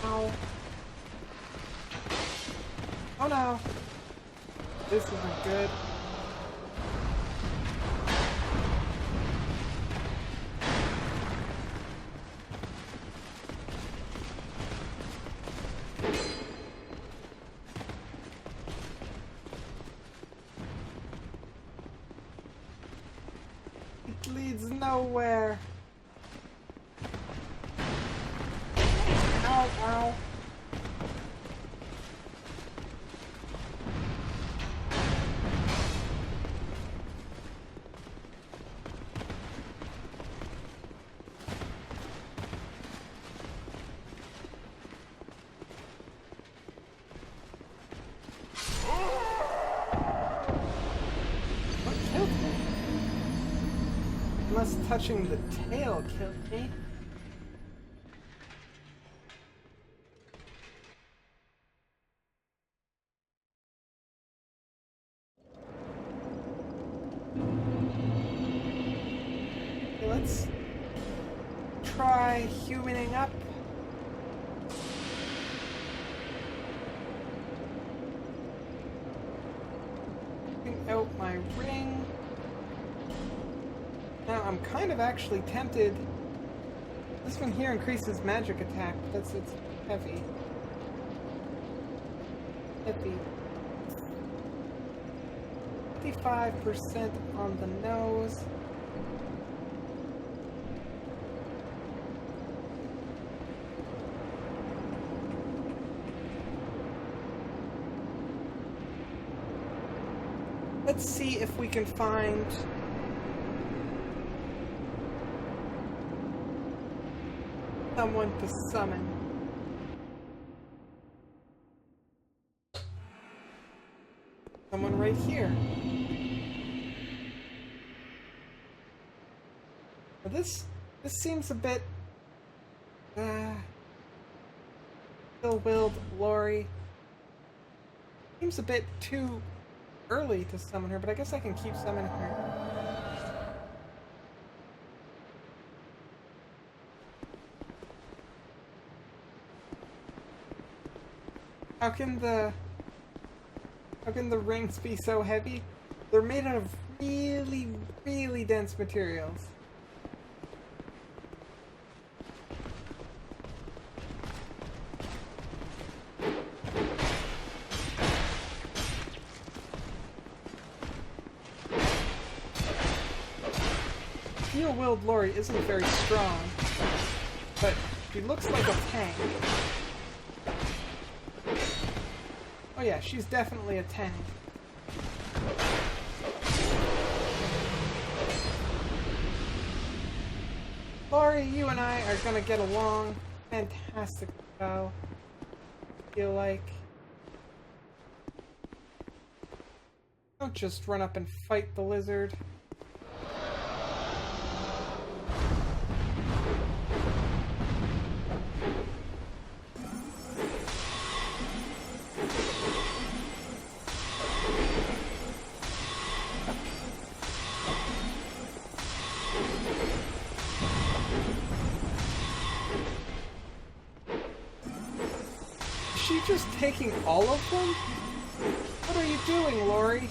Ow. Oh no! This isn't good. Leads nowhere. Ow, ow. Unless touching the tail killed me. Okay, let's try humaning up. Taking out my ring. Now, I'm kind of actually tempted. This one here increases magic attack, but it's heavy. Heavy. 55% on the nose. Let's see if we can find... someone to summon. Someone right here. Now this seems a bit ill-willed Lori. Seems a bit too early to summon her, but I guess I can keep summoning her. How can the rings be so heavy? They're made out of really, really dense materials. Steel-willed Lori isn't very strong, but she looks like a tank. Oh yeah, she's definitely a tank. Laurie, you and I are gonna get along fantastic. So, feel like don't just run up and fight the lizard. Is she just taking all of them? What are you doing, Laurie?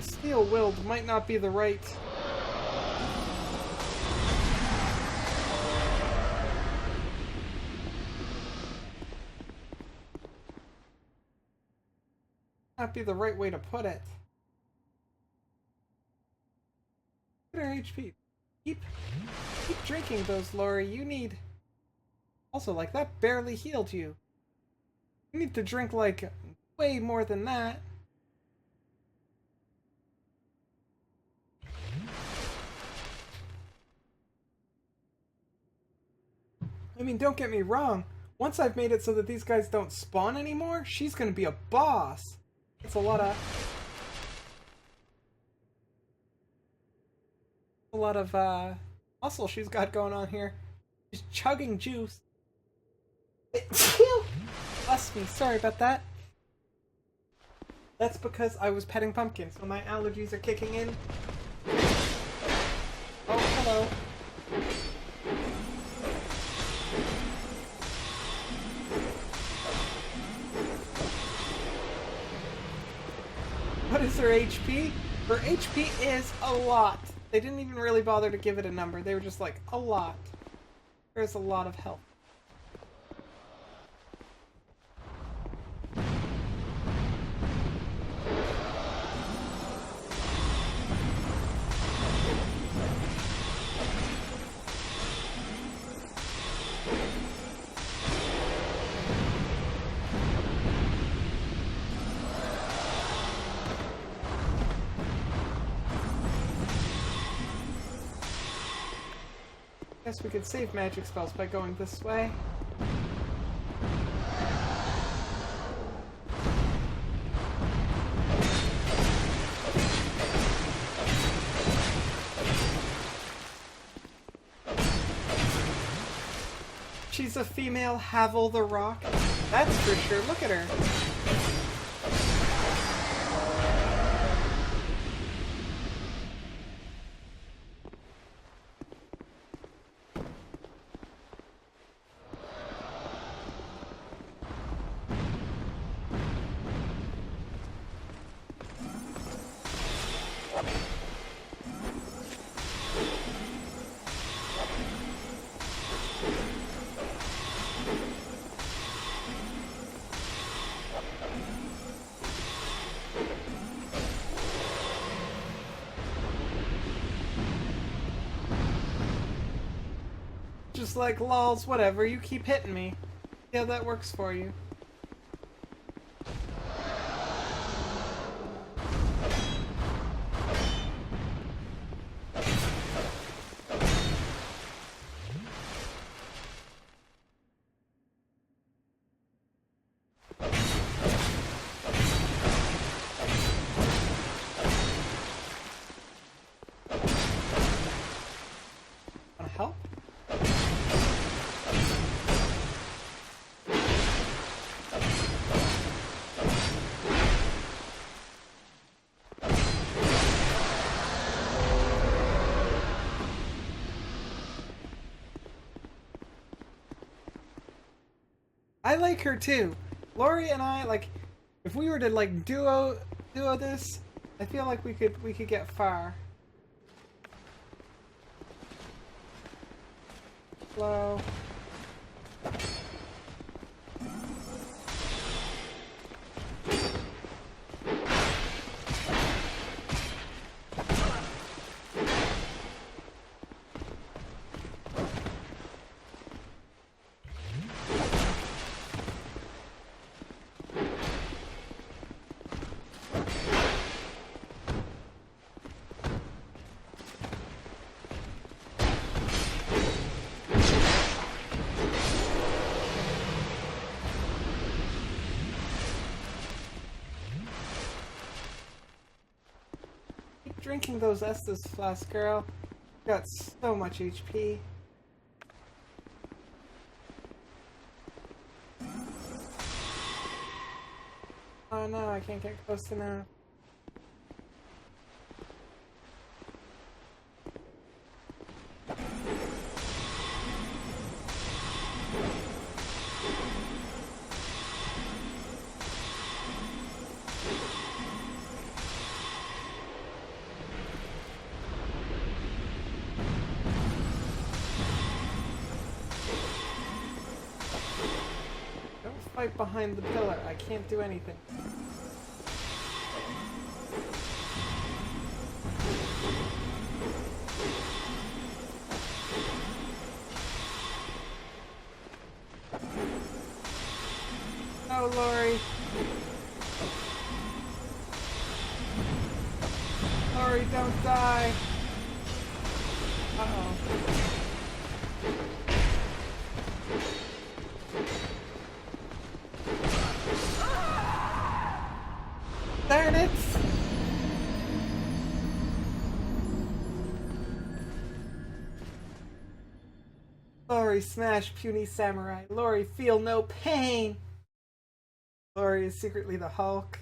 Steel-willed might not be the right... not be the right way to put it. Look at her HP. Keep drinking those, Laurie. You need... Also, like, that barely healed you. You need to drink, like, way more than that. I mean, don't get me wrong. Once I've made it so that these guys don't spawn anymore, she's gonna be a boss. It's a lot of muscle she's got going on here. She's chugging juice. Bless me, sorry about that. That's because I was petting pumpkins, so my allergies are kicking in. Oh, hello. What is her HP? Her HP is a lot. They didn't even really bother to give it a number. They were just like, a lot. There's a lot of health. Guess we could save magic spells by going this way. She's a female Havel the Rock. That's for sure. Look at her. Just like, lols, whatever, you keep hitting me. See how that works for you. Wanna help? I like her too. Laurie and I, like, if we were to like duo this, I feel like we could get far. Slow. drinking those Estus flasks, girl. Got so much HP. Oh no, I can't get close enough. Fight behind the pillar. I can't do anything. Oh, Lori. Lori, don't die. Uh-oh. Darn it! Lori, smash, puny samurai. Lori, feel no pain. Lori is secretly the Hulk.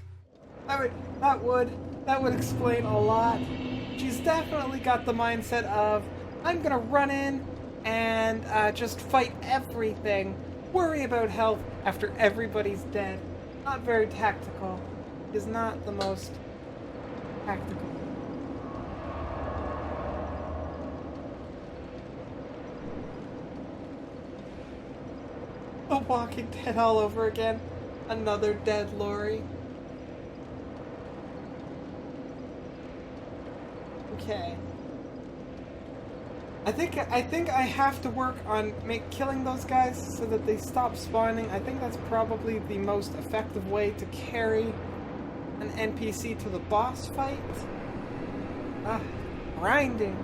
That would explain a lot. She's definitely got the mindset of, I'm gonna run in and just fight everything. Worry about health after everybody's dead. Not very tactical. Is not the most tactical. The Walking Dead all over again. Another dead Lori. Okay. I think I have to work on killing those guys so that they stop spawning. I think that's probably the most effective way to carry an NPC to the boss fight. Grinding.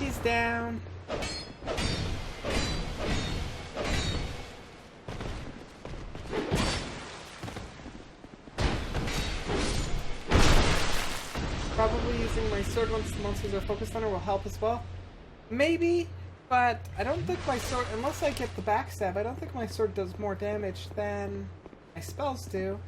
He's down. Probably using my sword once the monsters are focused on her will help as well. Maybe, but I don't think my sword, unless I get the backstab, I don't think my sword does more damage than my spells do.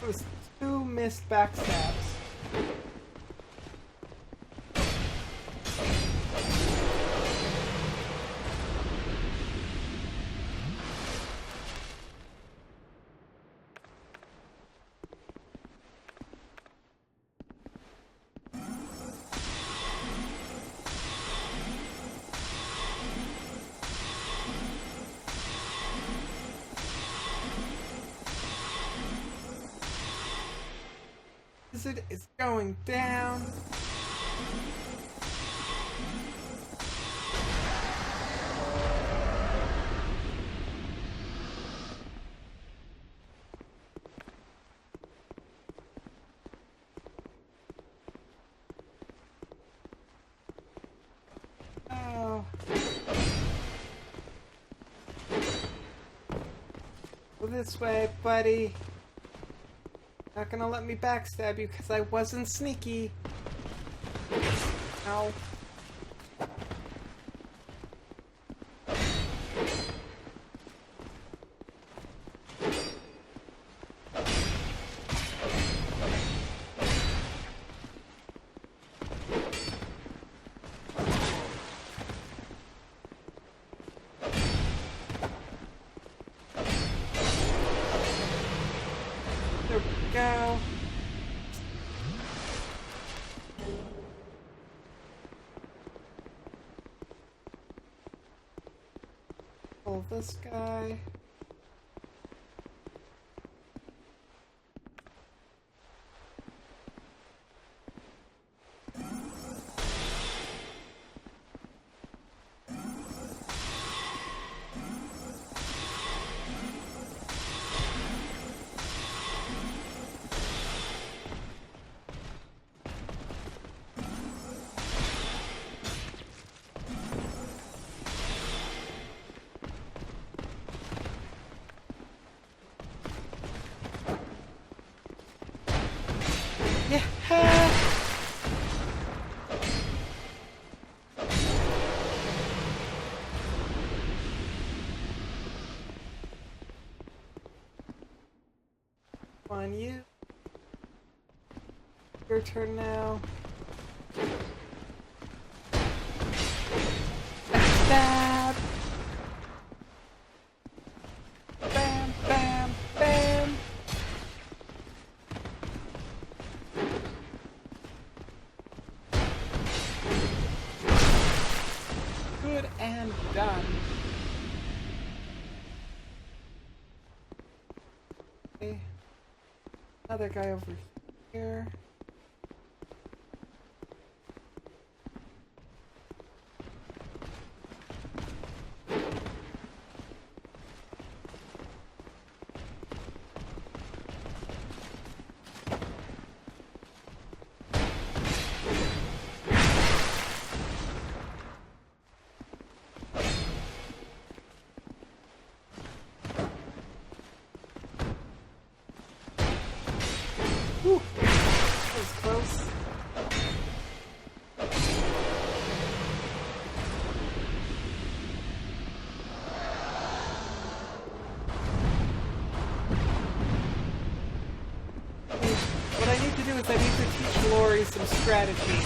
Was 2 missed backstabs. It is going down. Oh. Go this way, buddy. Not gonna let me backstab you because I wasn't sneaky. Ow. There we go. Pull this guy. Yeah. On you. Your turn now. Stab. Bam, bam, bam. Good and done. Okay. Another guy over here. Whew. That was close. What I need to do is I need to teach Lori some strategy.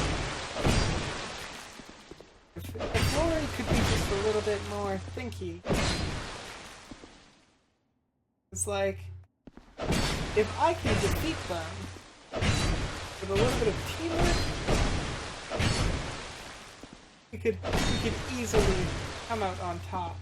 If Lori could be just a little bit more thinky. It's like, if I can defeat them with a little bit of teamwork, we could easily come out on top.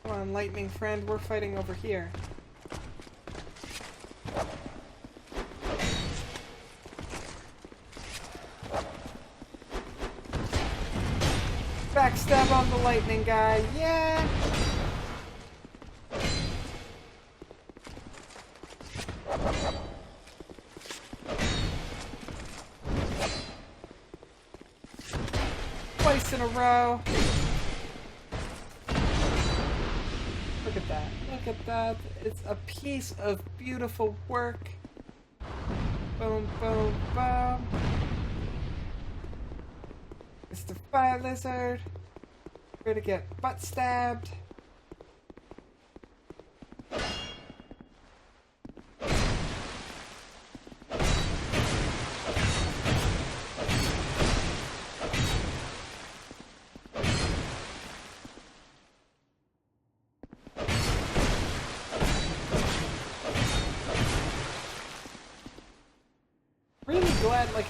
Come on, lightning friend, we're fighting over here. Backstab on the lightning guy, yeah! Twice in a row. Look at that. Look at that. It's a piece of beautiful work. Boom, boom, boom. Mr. Fire Lizard. We're gonna get butt stabbed. Really glad, like,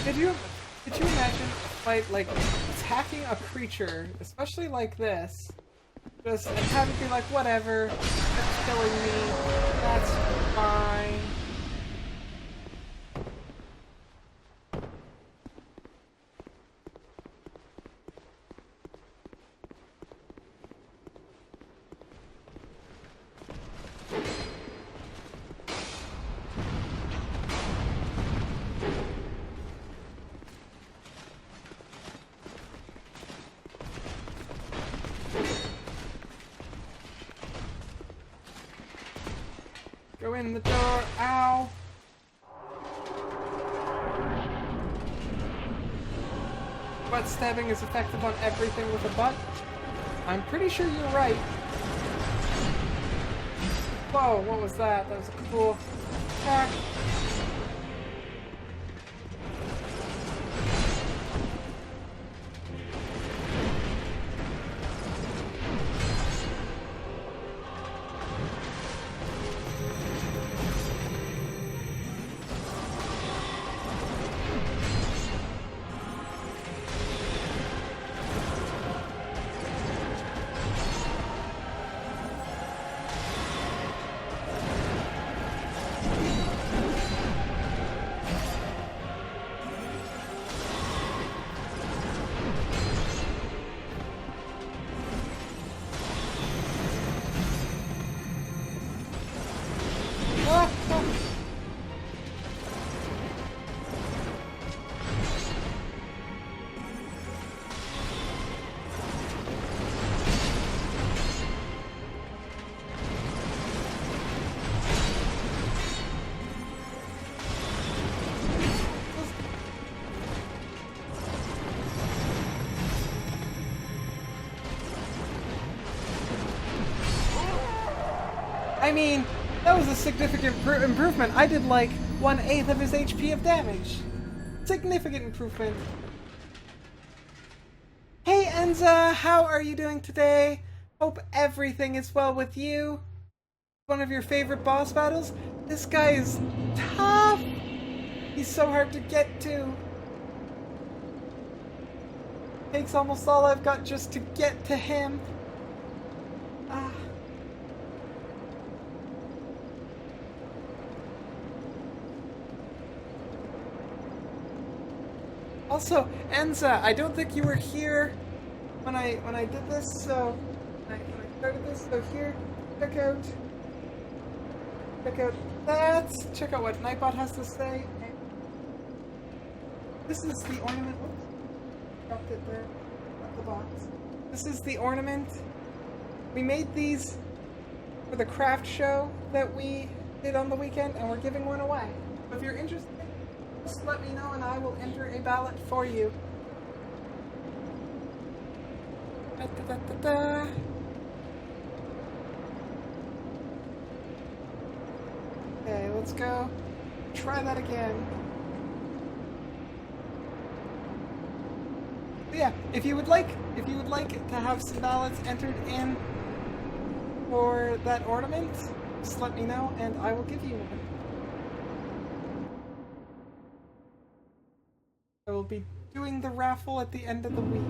could you imagine a fight, like, attacking a creature, especially like this, just, and having to be like, whatever, that's killing me, that's fine. Go in the door. Ow. Butt stabbing is effective on everything with a butt. I'm pretty sure you're right. Whoa, what was that? That was a cool attack. I mean, that was a significant improvement. I did like 1/8 of his HP of damage. Significant improvement. Hey Enza, how are you doing today? Hope everything is well with you. One of your favorite boss battles? This guy is tough. He's so hard to get to. Takes almost all I've got just to get to him. Also, Enza, I don't think you were here when I did this, so when I started this. So here, check out that. Check out what Nightbot has to say. This is the ornament. Whoops, dropped it there. Not the box. This is the ornament. We made these for the craft show that we did on the weekend, and we're giving one away. So if you're interested, just let me know and I will enter a ballot for you. Da, da, da, da, da. Okay, let's go. Try that again. But yeah, if you would like to have some ballots entered in for that ornament, just let me know and I will give you one. I will be doing the raffle at the end of the week.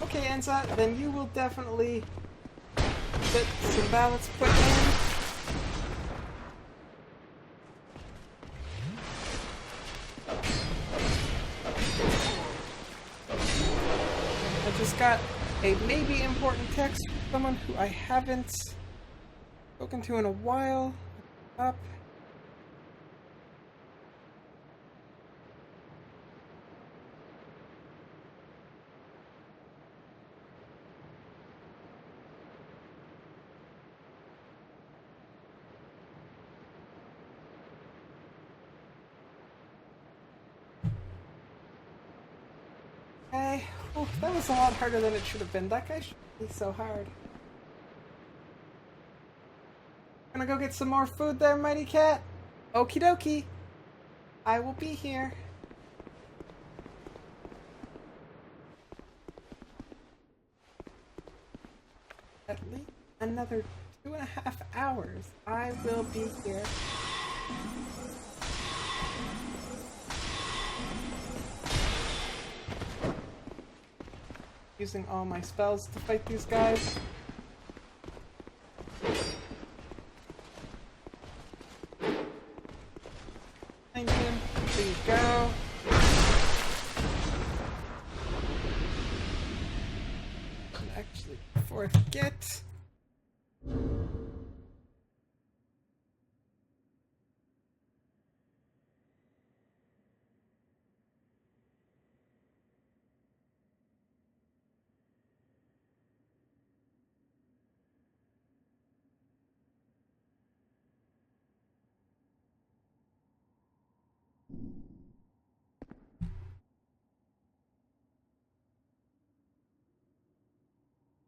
Okay, Enza, then you will definitely get some ballots put in. I just got a maybe important text from someone who I haven't spoken to in a while. Up. Okay. Oh, that was a lot harder than it should have been. That guy shouldn't be so hard. Gonna go get some more food there, Mighty Cat? Okie dokie. I will be here. At least another 2.5 hours. I will be here. Using all my spells to fight these guys. Thank you. go. And actually, before I forget.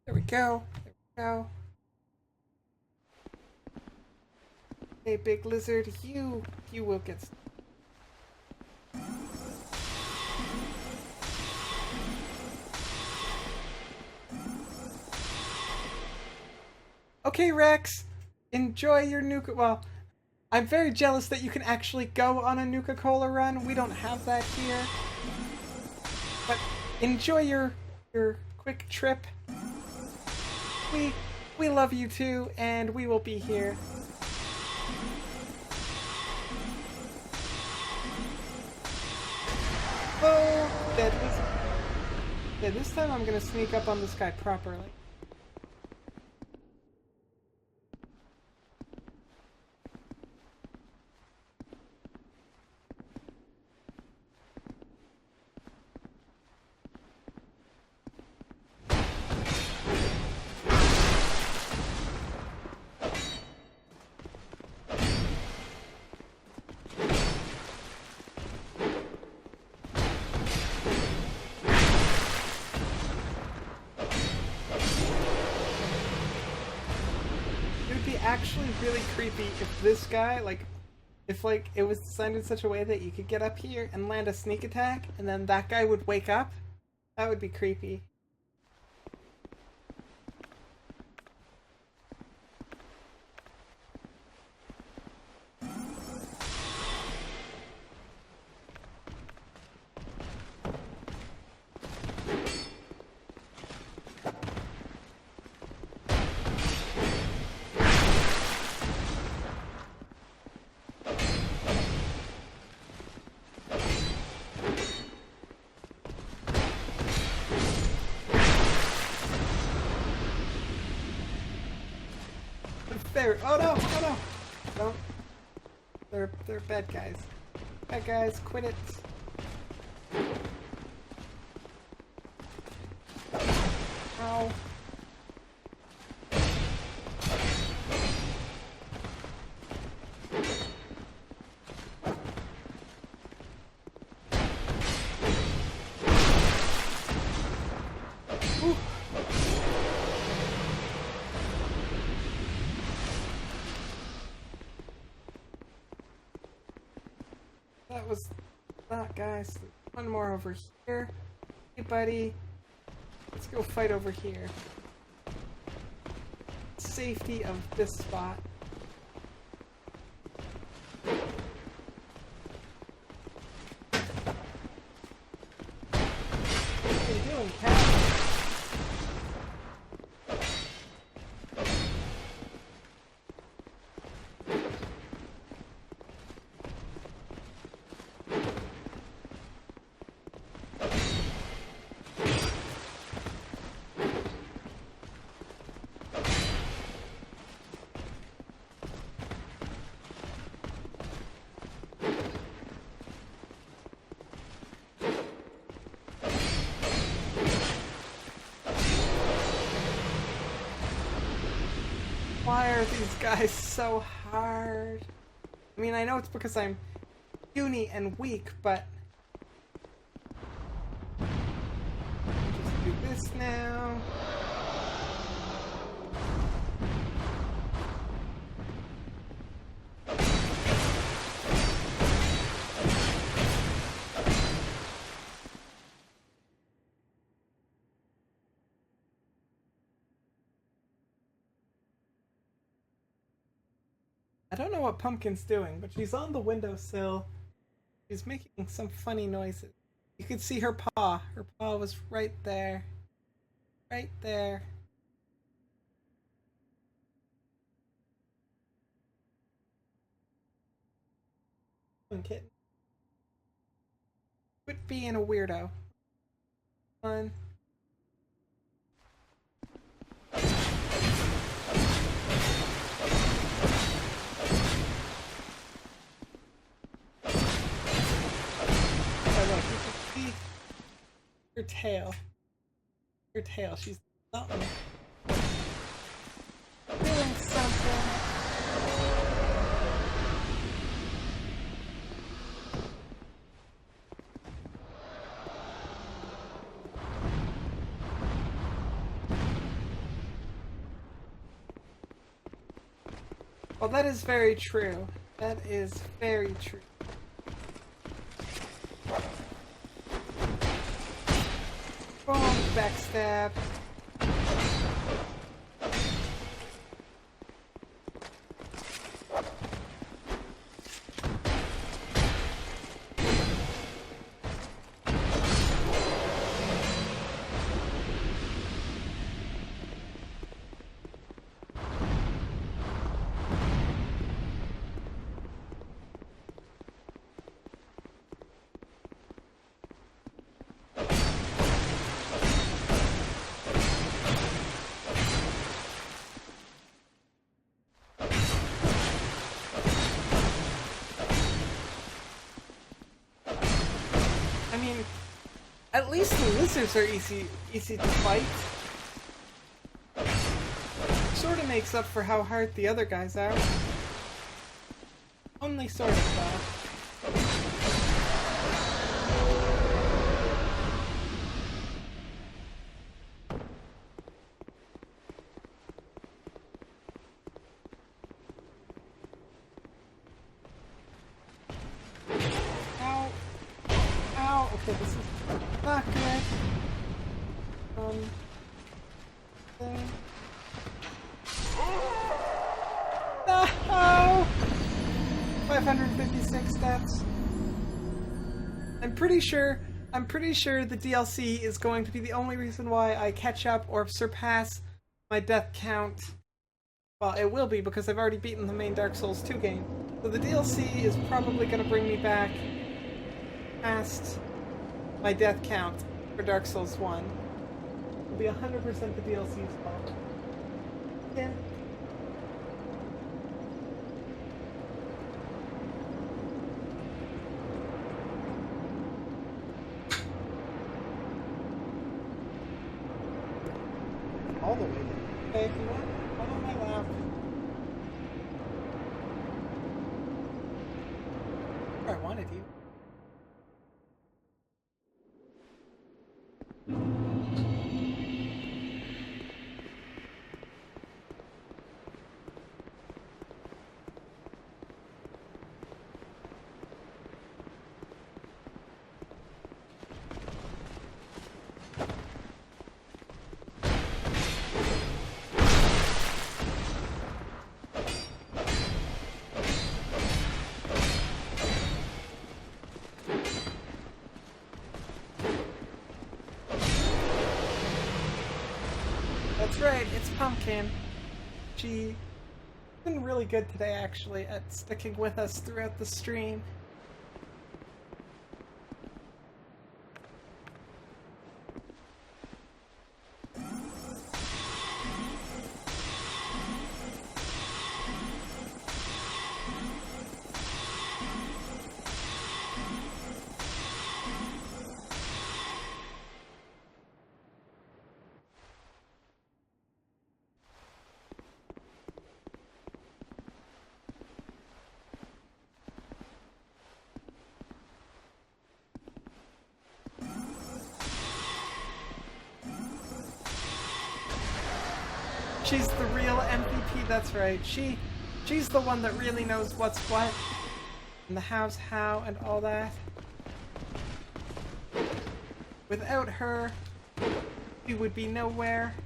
There we go. There we go. Hey, big lizard, you will get. Okay, Rex, enjoy your Nuka. Well, I'm very jealous that you can actually go on a Nuka-Cola run. We don't have that here. But enjoy your quick trip. We love you too, and we will be here. Oh, dead. Yeah, this time I'm gonna sneak up on this guy properly. Actually really creepy if this guy, like, if, like, it was designed in such a way that you could get up here and land a sneak attack, and then that guy would wake up. That would be creepy. Oh no! Oh no! Don't. They're bad guys. Bad guys, quit it. Ow. Ooh. That was that, guys. One more over here. Hey, buddy. Let's go fight over here. Safety of this spot. What are you doing, cat? Why are these guys so hard? I mean, I know it's because I'm puny and weak, but... Just do this now. I don't know what Pumpkin's doing, but she's on the windowsill. She's making some funny noises. You could see her paw. Her paw was right there. Right there. Kitten. Quit being a weirdo. Fun. Oh, look, you can see her tail. Her tail, she's something. Doing something. Well, that is very true. That is very true. Boom, backstab. I mean, at least the lizards are easy to fight. Sorta makes up for how hard the other guys are. Only sort of, though. Okay, this is not good. Thing. No! 556 steps. I'm pretty sure the DLC is going to be the only reason why I catch up or surpass my death count. Well, it will be because I've already beaten the main Dark Souls 2 game. So the DLC is probably going to bring me back past my death count for Dark Souls 1. It'll be 100% the DLC's fault. Yeah. All the way there. Okay, if you want, come on my lap. I wanted you. That's right, it's Pumpkin. She's been really good today, actually, at sticking with us throughout the stream. She's the real MVP, that's right. She's the one that really knows what's what, and the how's how, and all that. Without her, we would be nowhere.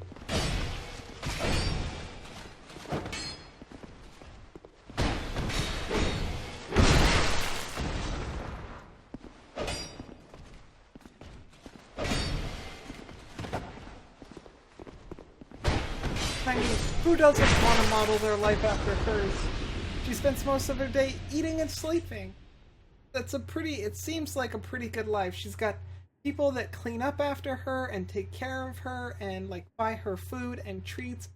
I mean, who doesn't want to model their life after hers? She spends most of her day eating and sleeping. that's a pretty, it seems like a pretty good life. She's got people that clean up after her and take care of her and like buy her food and treats,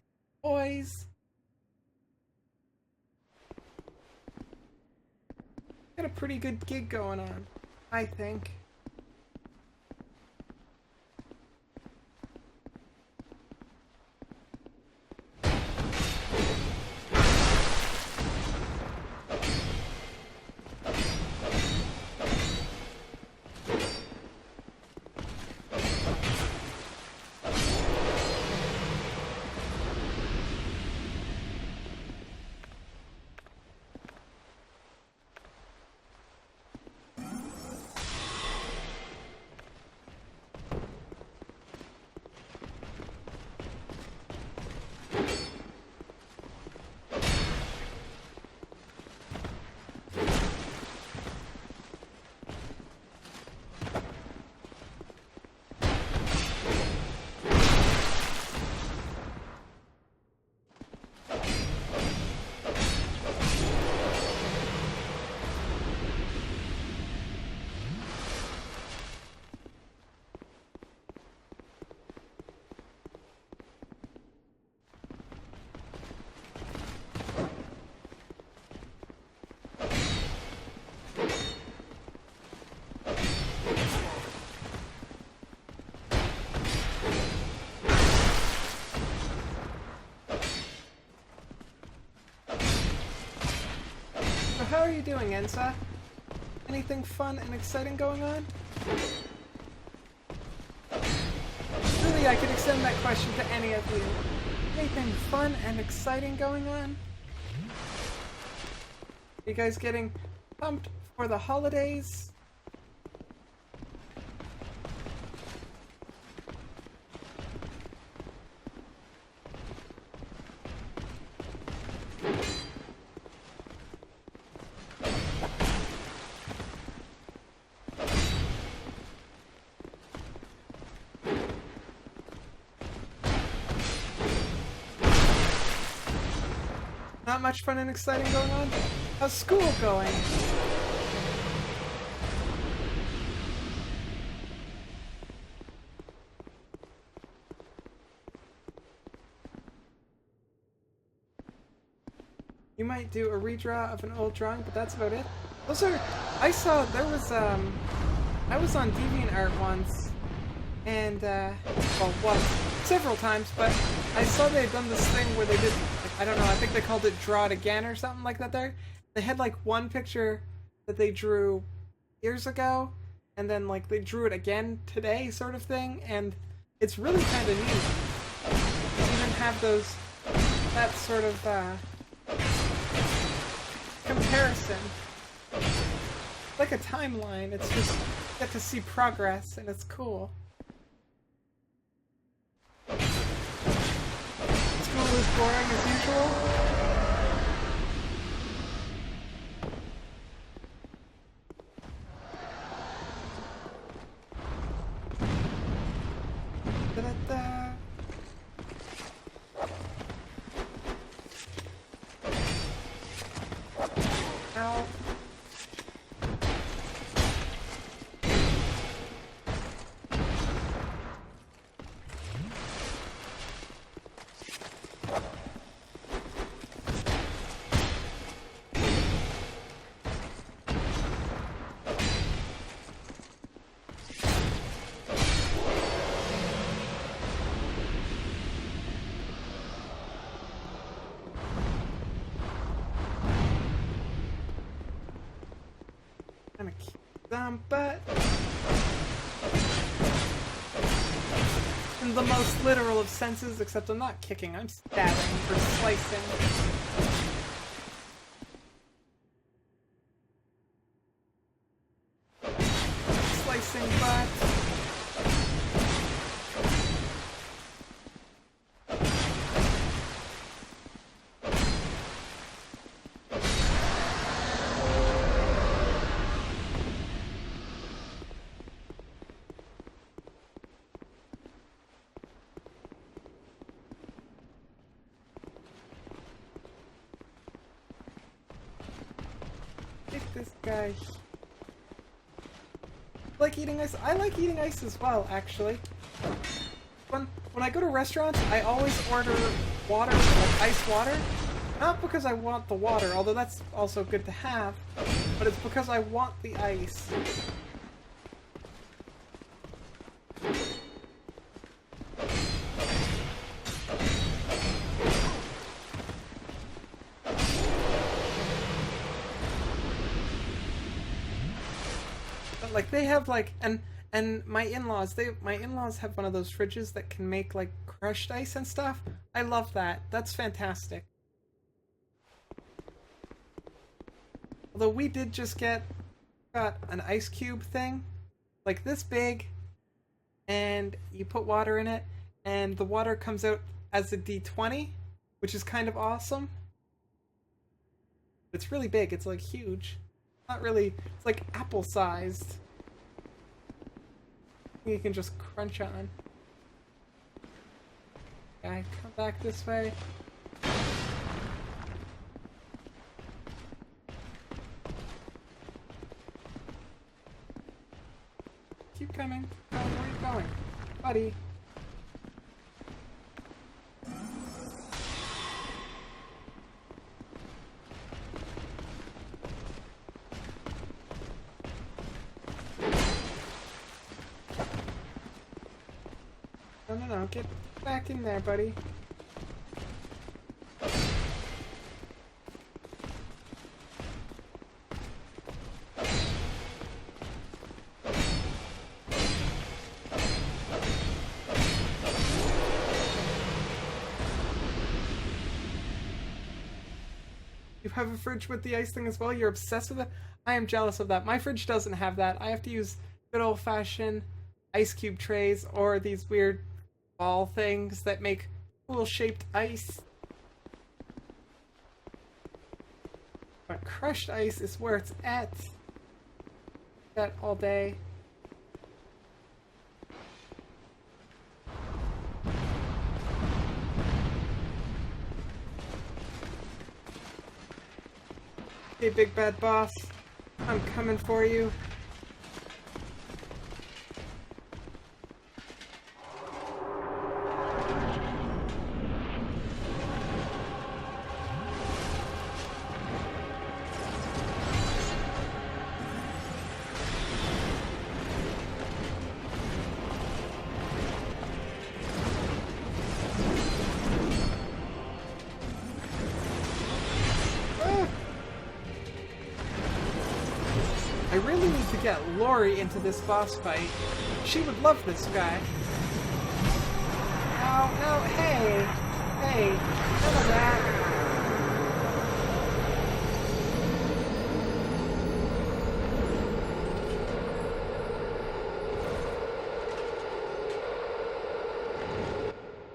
toys. Got a pretty good gig going on, I think. So how are you doing, Ensa? Anything fun and exciting going on? Really, I could extend that question to any of you. Anything fun and exciting going on? You guys getting pumped for the holidays? Not much fun and exciting going on? How's school going? You might do a redraw of an old drawing, but that's about it. Those are... I saw there was, I was on DeviantArt once, and, well, several times, but I saw they had done this thing where they did, like, I don't know, I think they called it Draw It Again or something like that there. They had, like, one picture that they drew years ago, and then, like, they drew it again today, sort of thing, and it's really kind of neat. You even have those, that sort of, comparison. Like a timeline, it's just, you get to see progress, and it's cool. School is boring as usual. Da-da-da. Ow. Gonna kick some butt. In the most literal of senses, except I'm not kicking, I'm stabbing or slicing. Slicing butt. Kick this guy. Like eating ice? I like eating ice as well, actually. When I go to restaurants, I always order water, like ice water. Not because I want the water, although that's also good to have, but it's because I want the ice. But like they have like and my in-laws have one of those fridges that can make like crushed ice and stuff. I love that. That's fantastic. Although we did just got an ice cube thing, like this big, and you put water in it, and the water comes out as a D20, which is kind of awesome. It's really big. It's like huge. Not really. It's like apple-sized. You can just crunch on. Okay, come back this way. Keep coming. Where are you going? Buddy. No, get back in there, buddy. You have a fridge with the ice thing as well? You're obsessed with it? I am jealous of that. My fridge doesn't have that. I have to use good old-fashioned ice cube trays or these weird ball things that make cool shaped ice. But crushed ice is where it's at. That all day. Hey, big bad boss. I'm coming for you. I really need to get Lori into this boss fight. She would love this guy. No, hey! Hey, none of that.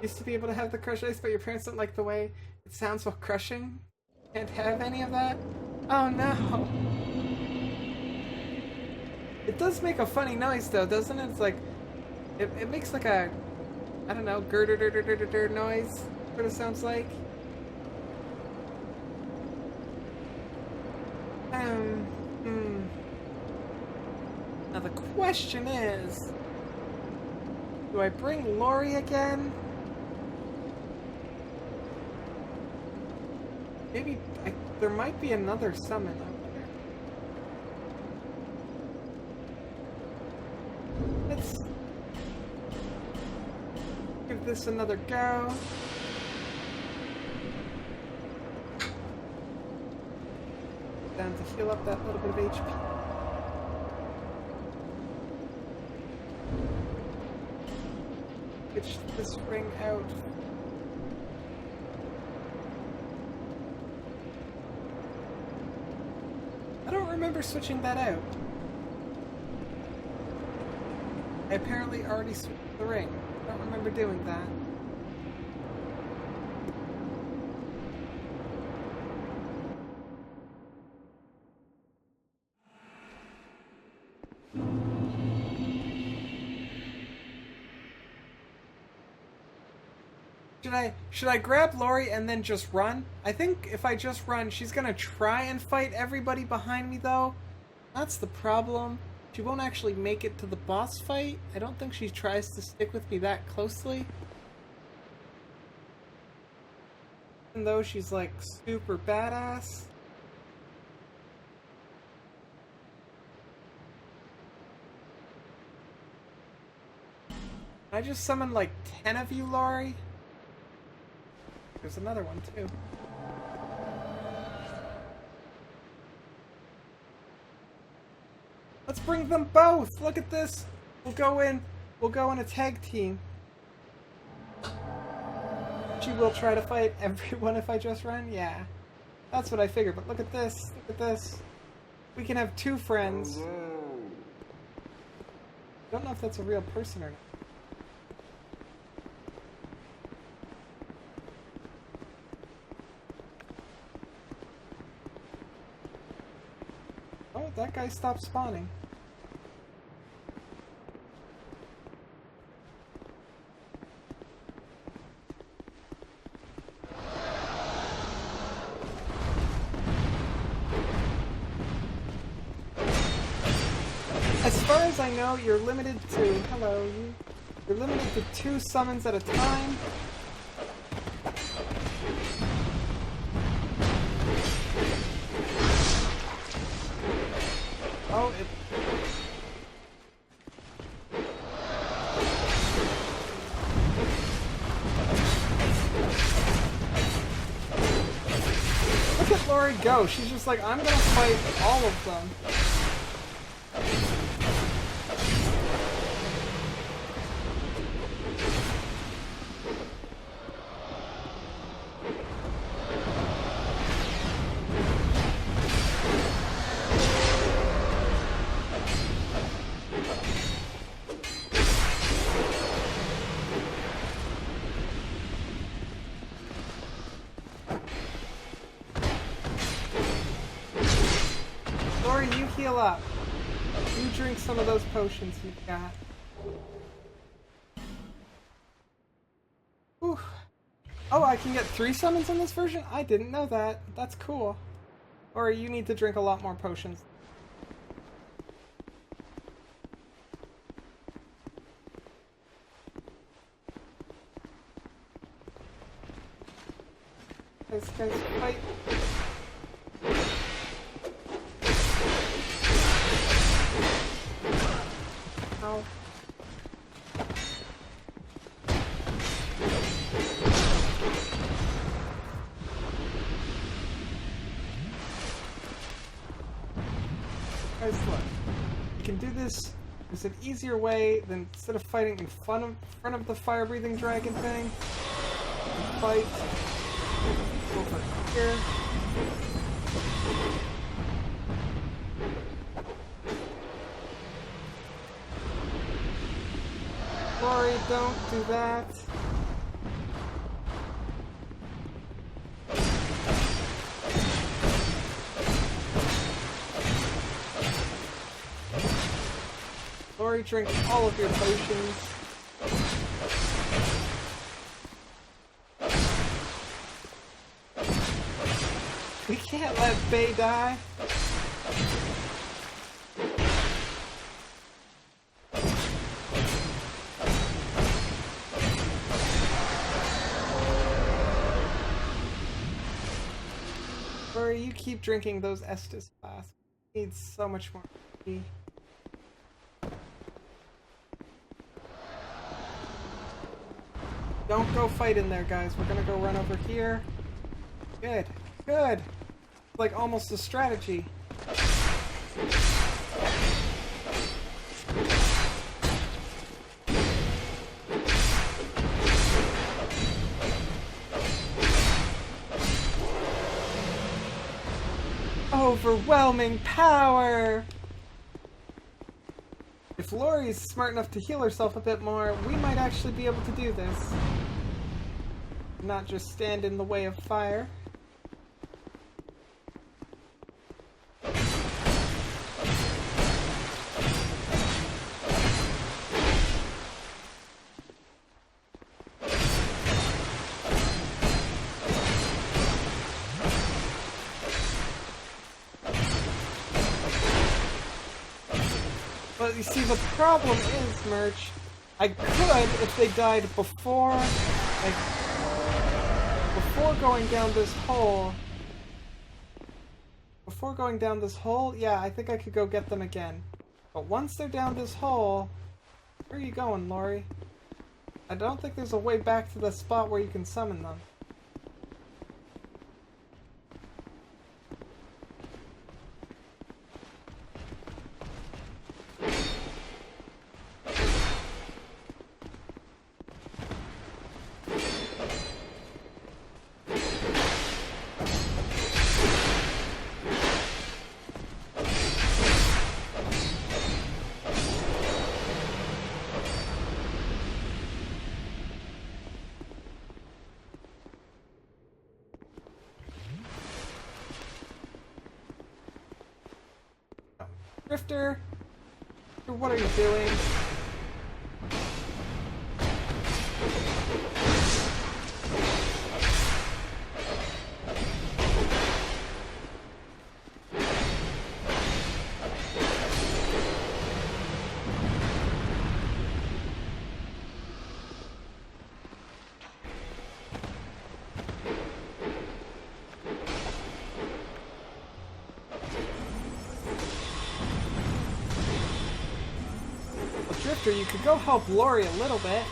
Used to be able to have the crushed ice, but your parents don't like the way it sounds while crushing? Can't have any of that? Oh no! It does make a funny noise though, doesn't it? It's like, it makes like a, I don't know, gurr noise, what it sounds like. Now the question is, do I bring Lori again? Maybe, there might be another summon. Let's give this another go. Down to heal up that little bit of HP. Switch this ring out. I don't remember switching that out. I apparently already switched the ring. I don't remember doing that. Should I grab Lori and then just run? I think if I just run, she's gonna try and fight everybody behind me though. That's the problem. She won't actually make it to the boss fight. I don't think she tries to stick with me that closely. Even though she's like super badass. I just summoned like 10 of you, Laurie. There's another one too. Let's bring them both. Look at this. We'll go in a tag team. She will try to fight everyone if I just run? Yeah. That's what I figured, but look at this. Look at this. We can have 2 friends. Don't know if that's a real person or not. Oh, that guy stopped spawning. As far as I know, you're limited to... Hello, you're limited to 2 summons at a time. Oh, it... Look at Laurie go. She's just like, I'm gonna fight all of them. Laurie, you heal up. You drink some of those potions you've got. Whew. Oh, I can get 3 summons in this version? I didn't know that. That's cool. Or you need to drink a lot more potions. Guys, fight. Ow. Guys, look. You can do this. There's an easier way than instead of fighting in front of the fire-breathing dragon thing. You fight over here. Laurie, don't do that. Laurie, drink all of your potions. We can't let Faye die. Laurie, you keep drinking those Estus flasks. Needs so much more energy. Don't go fight in there, guys. We're gonna go run over here. Good. Good. Like almost a strategy. Overwhelming power! If Laurie's smart enough to heal herself a bit more, we might actually be able to do this. Not just stand in the way of fire. But you see, the problem is, Merch, I could, if they died before, like, before going down this hole, yeah, I think I could go get them again. But once they're down this hole, where are you going, Lori? I don't think there's a way back to the spot where you can summon them. Drifter, what are you doing? Drifter, you could go help Lori a little bit.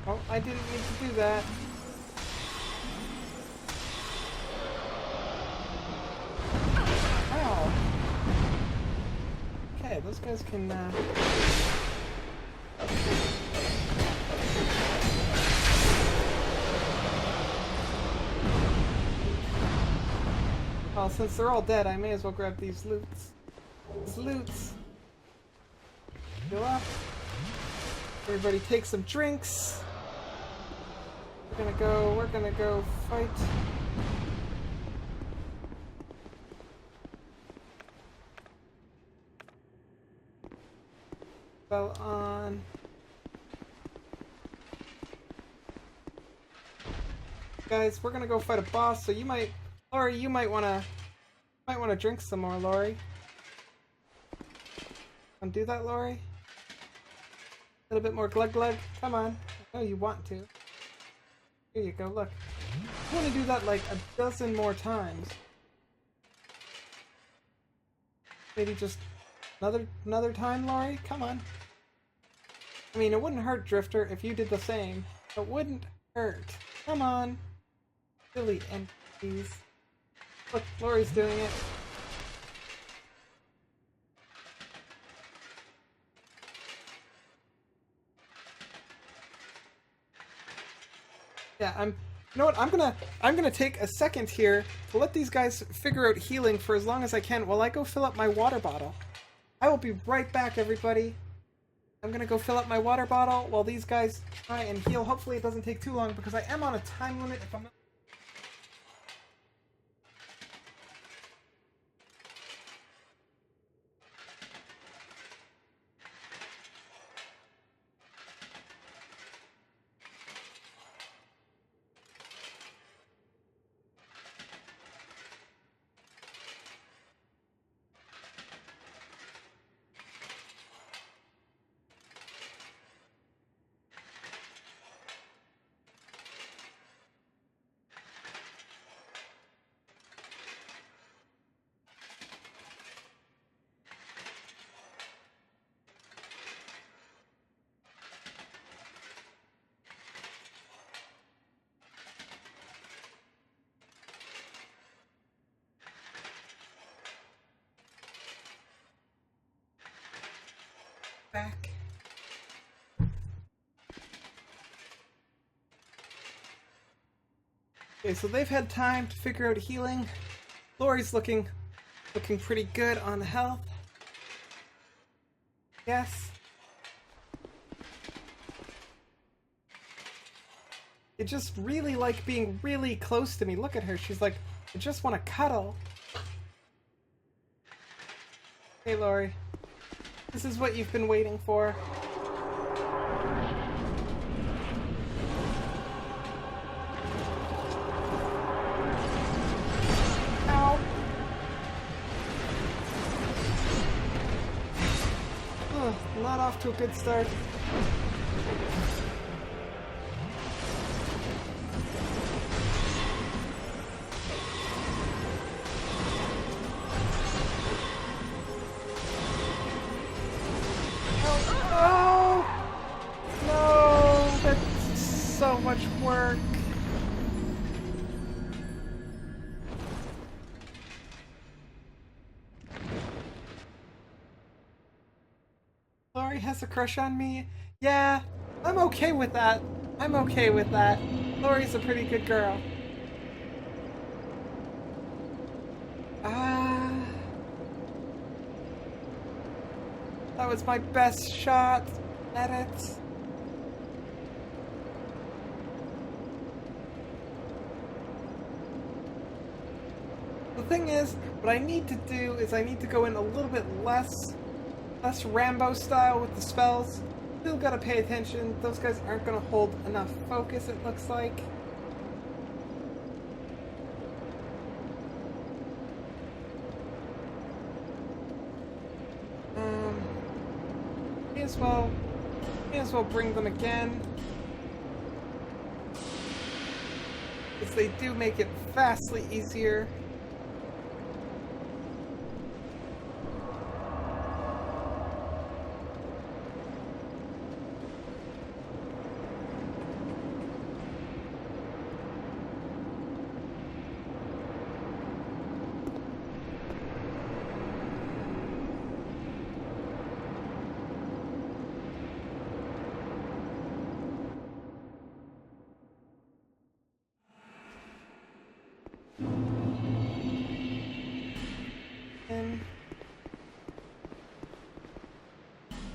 Oh, I didn't mean to do that. Okay, those guys can, well, since they're all dead, I may as well grab these loots. These loots. Go up. Everybody take some drinks. We're gonna go fight. On guys, we're gonna go fight a boss, so you might, Lori, you might wanna drink some more, Lori. Wanna do that, Lori? A little bit more glug glug. Come on. I know you want to. Here you go, look. You wanna do that like a dozen more times. Maybe just another time, Lori? Come on. I mean, it wouldn't hurt, Drifter, if you did the same. It wouldn't hurt. Come on. Silly entities. Look, Lori's doing it. Yeah, you know what? I'm gonna take a second here to let these guys figure out healing for as long as I can while I go fill up my water bottle. I will be right back, everybody. I'm gonna go fill up my water bottle while these guys try and heal. Hopefully it doesn't take too long because I am on a time limit if I'm not... back. Okay, so they've had time to figure out healing. Lori's looking pretty good on health. Yes. You just really like being really close to me. Look at her. She's like, I just want to cuddle. Hey, Lori. This is what you've been waiting for. Ow. Ugh, not off to a good start. So much work. Lori has a crush on me? Yeah, I'm okay with that. I'm okay with that. Lori's a pretty good girl. That was my best shot at it. The thing is, what I need to do is I need to go in a little bit less Rambo style with the spells. Still gotta pay attention. Those guys aren't gonna hold enough focus, it looks like. May as well bring them again. Because they do make it vastly easier.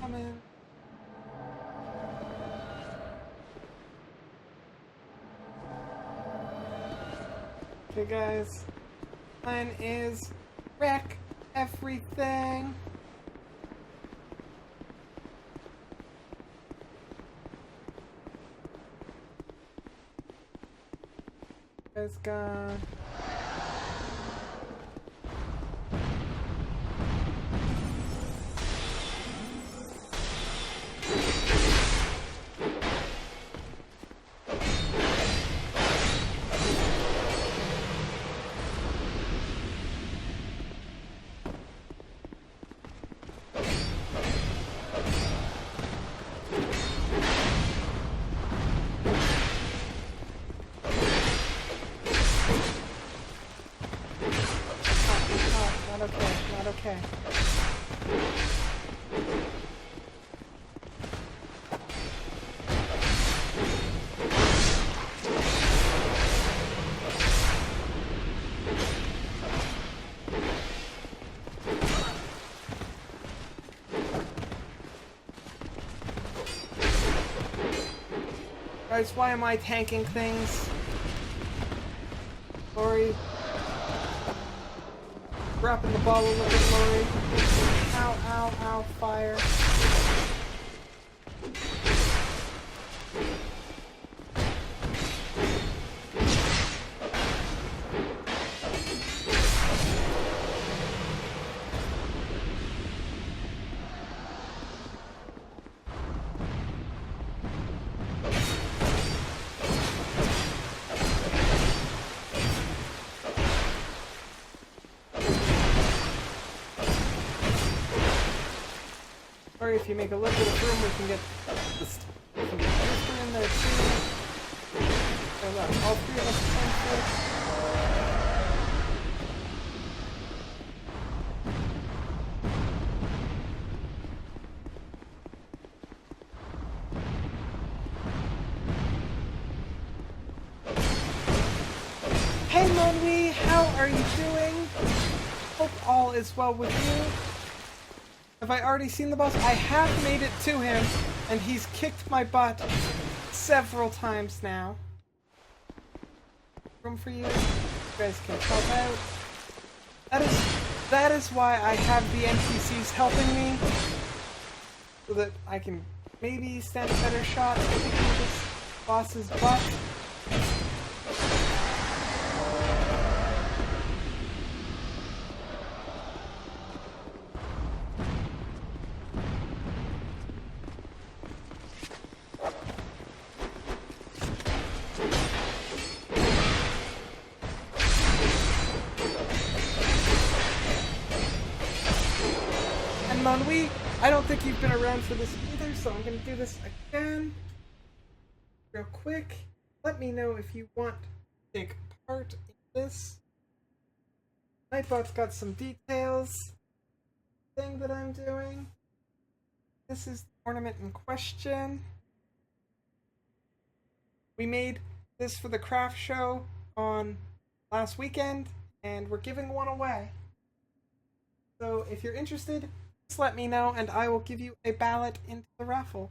Come in. Okay, guys. Plan is wreck everything. Guys gone. Okay. Guys, why am I tanking things? Lori. Dropping the ball a little bit, Lori. Ow, ow, ow, fire. Or if you make a little bit of room, we can get this in there too. So look, all three of us can fit. Hey Monwy, how are you doing? Hope all is well with you. Have I already seen the boss? I have made it to him, and he's kicked my butt several times now. room for you. You guys can help out. That is why I have the NPCs helping me, so that I can maybe stand a better shot at kicking this boss's butt. I don't think you've been around for this either, so I'm going to do this again. Real quick. Let me know if you want to take part in this. Nightbot's got some details. Thing that I'm doing. This is the ornament in question. We made this for the craft show on last weekend, and we're giving one away. So if you're interested, just let me know and I will give you a ballot into the raffle.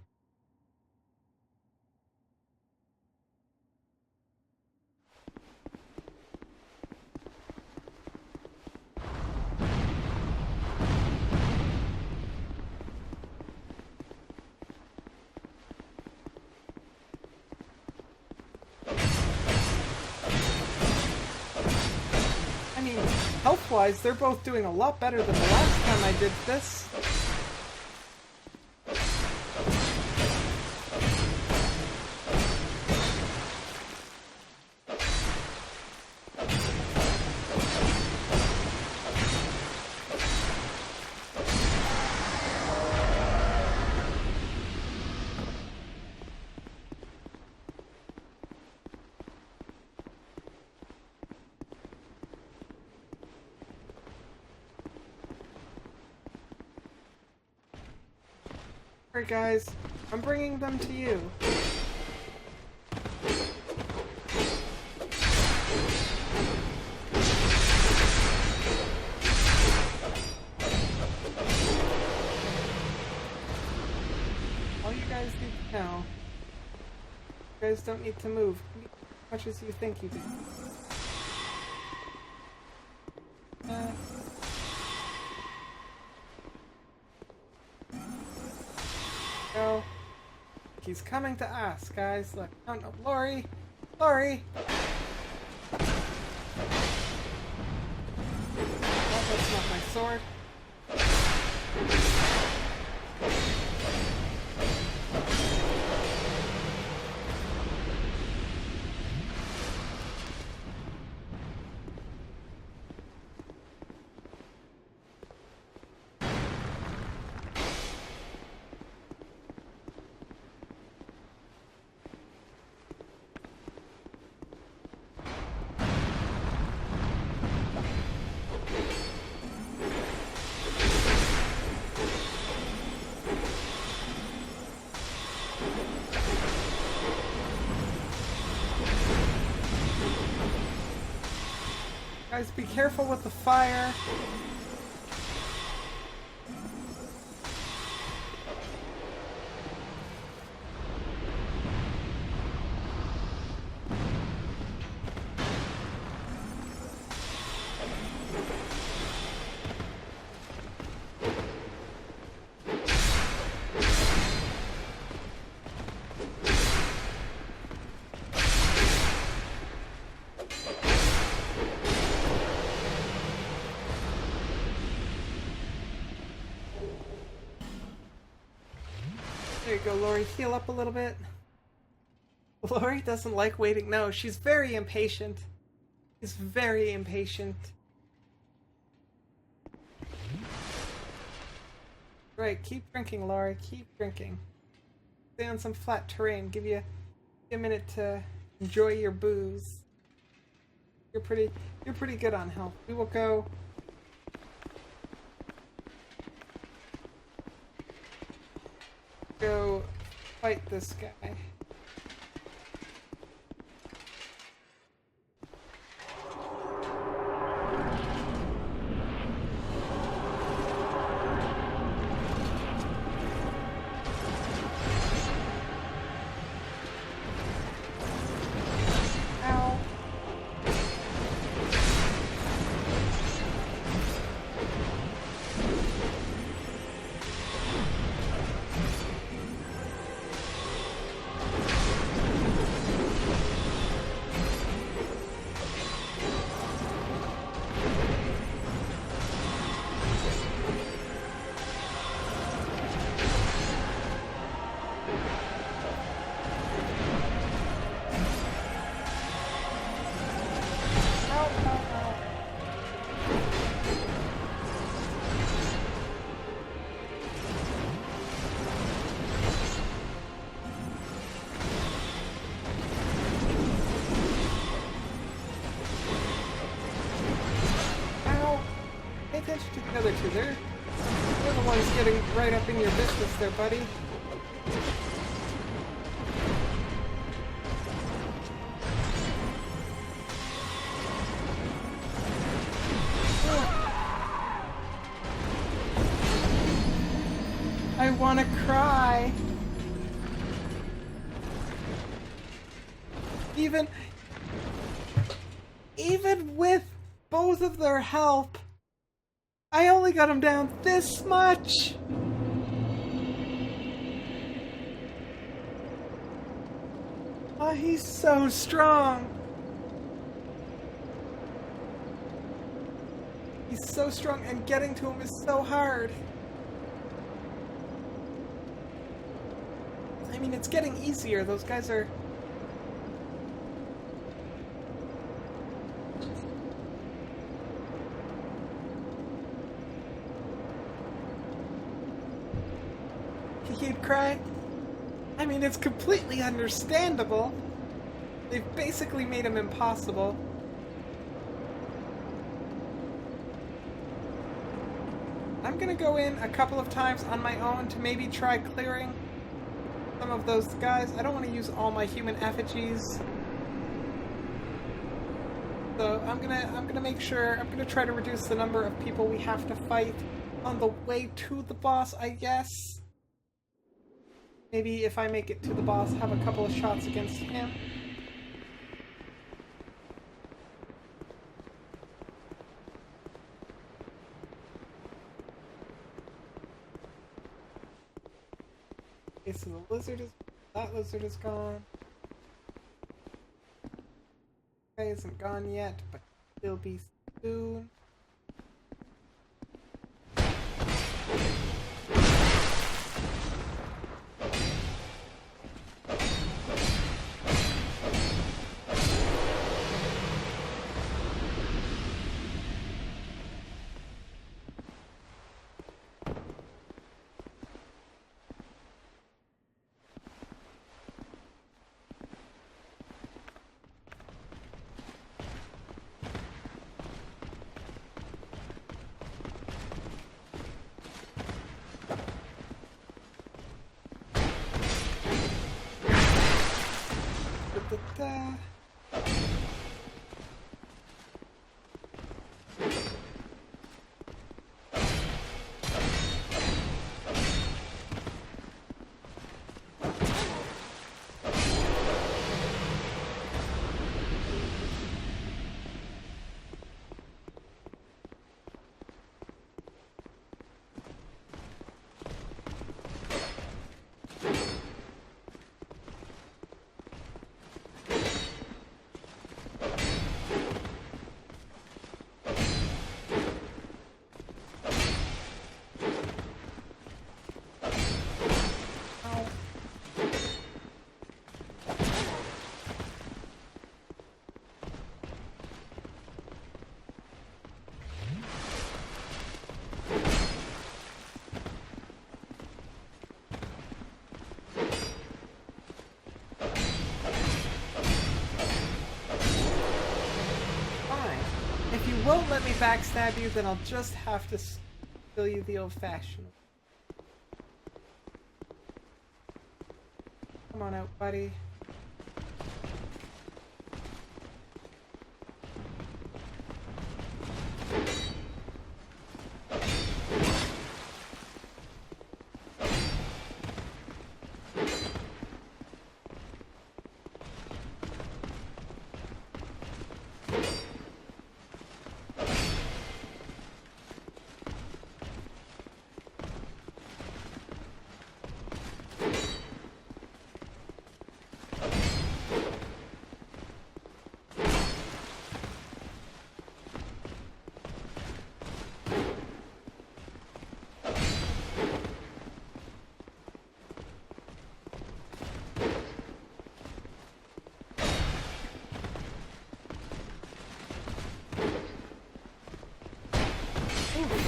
I mean, health-wise, they're both doing a lot better than the last time I did this. Alright guys, I'm bringing them to you. All you guys need to know, you guys don't need to move as much as you think you do. Go. He's coming to us, guys. Look. Oh no, Lori! Lori! Oh, that's not my sword. Guys, be careful with the fire. There you go, Lori. Heal up a little bit. Lori doesn't like waiting. No, she's very impatient. She's very impatient. Right, keep drinking, Lori. Keep drinking. Stay on some flat terrain. Give you a minute to enjoy your booze. You're pretty good on health. We will go. Go fight this guy. Ow. to the other two. They're the ones getting right up in your business there, buddy. I want to cry. Even with both of their help, I only got him down this much. Oh, he's so strong. He's so strong, and getting to him is so hard. I mean, it's getting easier. Those guys are... He'd cry. I mean, it's completely understandable. They've basically made him impossible. I'm gonna go in a couple of times on my own to maybe try clearing some of those guys. I don't want to use all my human effigies. So I'm gonna make sure, I'm gonna try to reduce the number of people we have to fight on the way to the boss, I guess. Maybe if I make it to the boss, have a couple of shots against him. Okay, so that lizard is gone. Guy isn't gone yet, but he'll be soon. Da-da-da. If you won't let me backstab you, then I'll just have to kill you the old-fashioned. Come on out, buddy.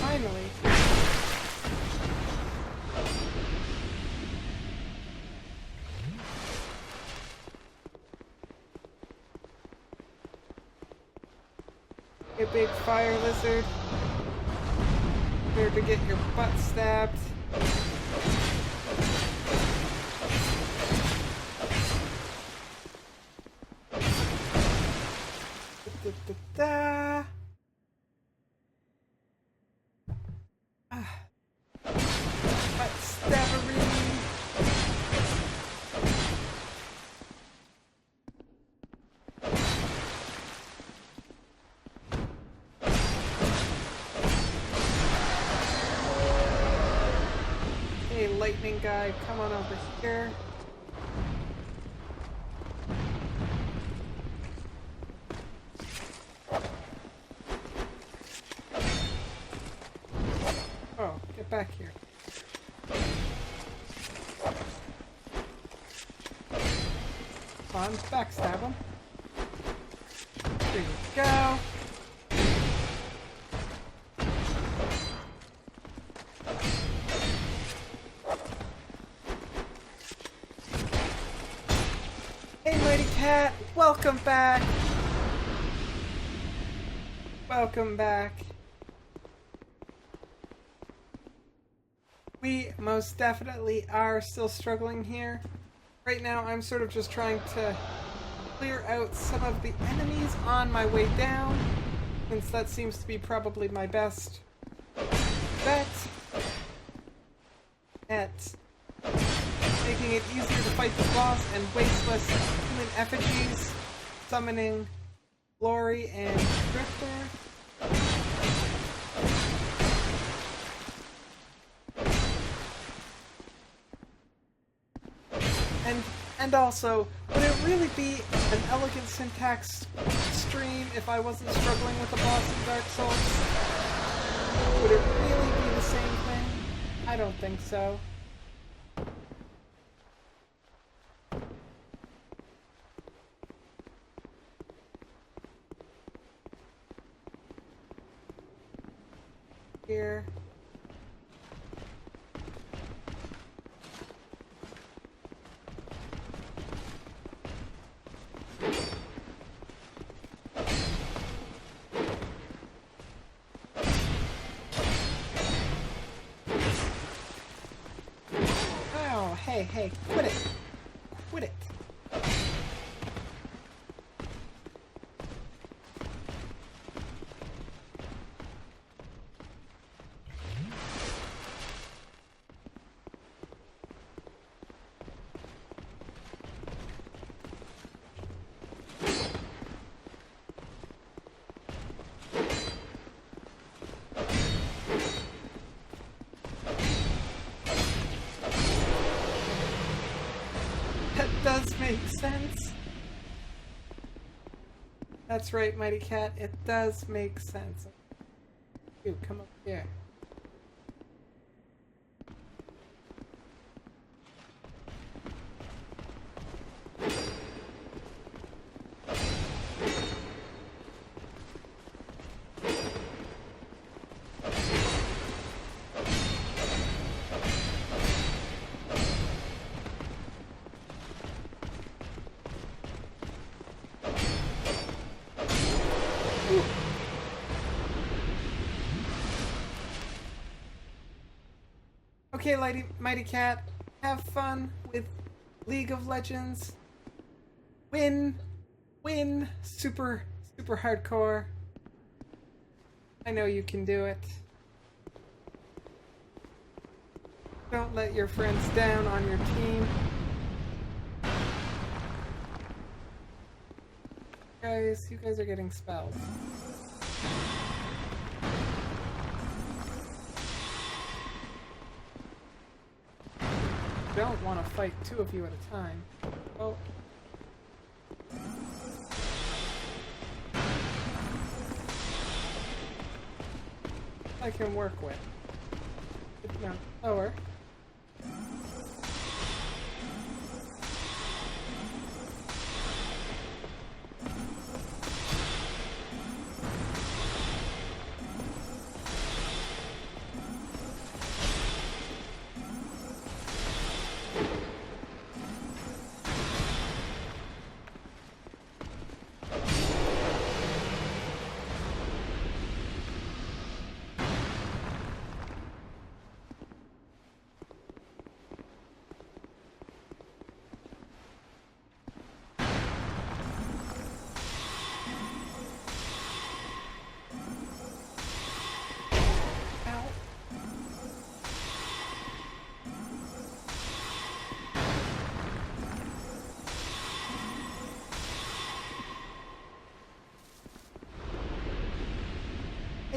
Finally. A big fire lizard. Here to get your butt stabbed. Da-da-da-da. Butt stabbery. Hey, lightning guy, come on over here. Oh, get back here. Come on, backstab him. There you go. Hey, Mighty Cat, welcome back. Welcome back. We most definitely are still struggling here. Right now, I'm sort of just trying to clear out some of the enemies on my way down, since that seems to be probably my best bet at making it easier to fight the boss and waste less human effigies, summoning Glory and Drifter. And also, would it really be an elegant syntax stream if I wasn't struggling with the boss in Dark Souls? Would it really be the same thing? I don't think so. Here. Oh, hey, quit it. Quit it. That does make sense. That's right, Mighty Cat. It does make sense. You come up here. Okay, Mighty Cat, have fun with League of Legends. Win, super hardcore. I know you can do it. Don't let your friends down on your team. Guys, you guys are getting spelled. Don't want to fight two of you at a time. Oh. I can work with. No, lower.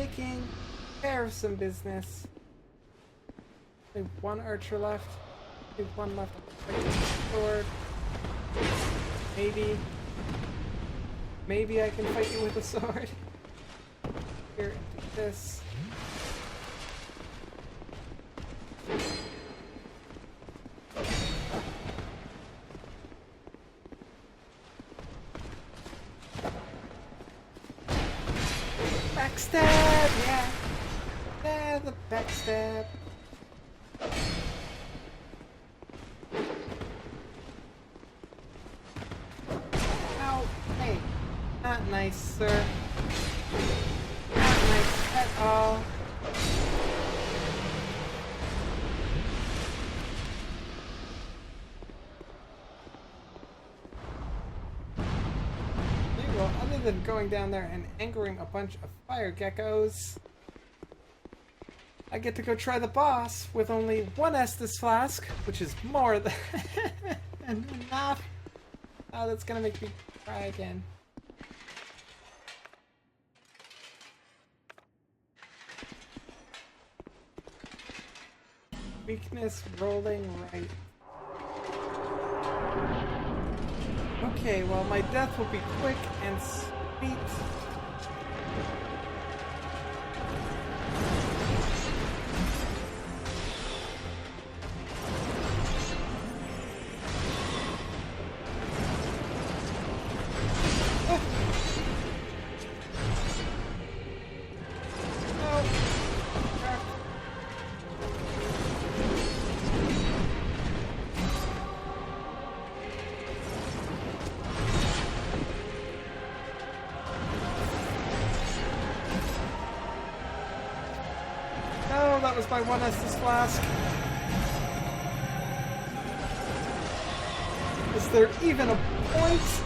taking care of some business. Only one archer left. Only one left. Sword. Maybe I can fight you with a sword. Here, take this. Backstab! Yeah! Yeah, the backstab. Ow! Hey! Not nice, sir. Not nice at all. Well, other than going down there and angering a bunch of fire geckos, I get to go try the boss with only one Estus flask, which is more than enough. Oh, that's gonna make me cry again. Weakness rolling right. Okay, well, my death will be quick and sweet. Oh, that was my one Estus flask. Is there even a point?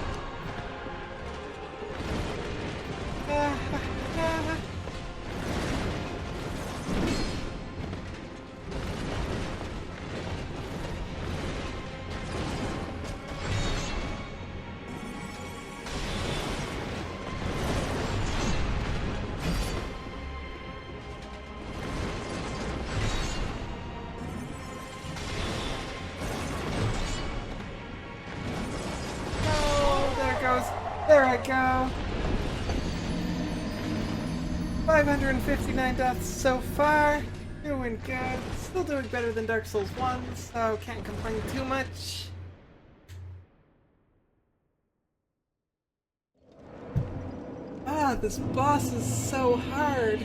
There I go. 559 deaths so far. Doing good. Still doing better than Dark Souls 1, so can't complain too much. Ah, this boss is so hard.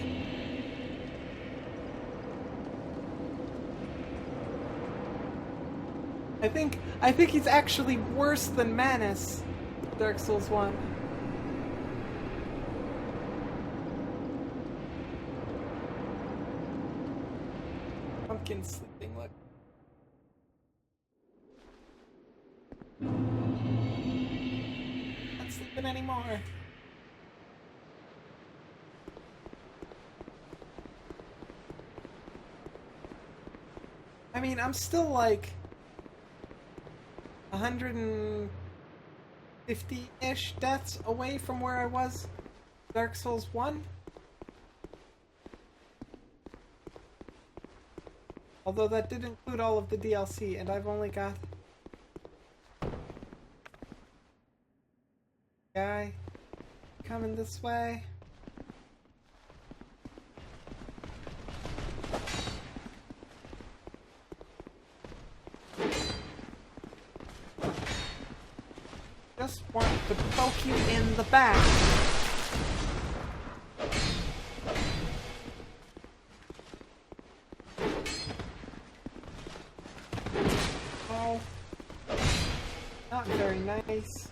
I think he's actually worse than Manus. Dark Souls 1. Pumpkin sleeping, look. Not sleeping anymore. I mean, I'm still like 150-ish deaths away from where I was Dark Souls 1. Although that did include all of the DLC, and I've only got... Guy coming this way. Just want to poke you in the back. Oh, not very nice.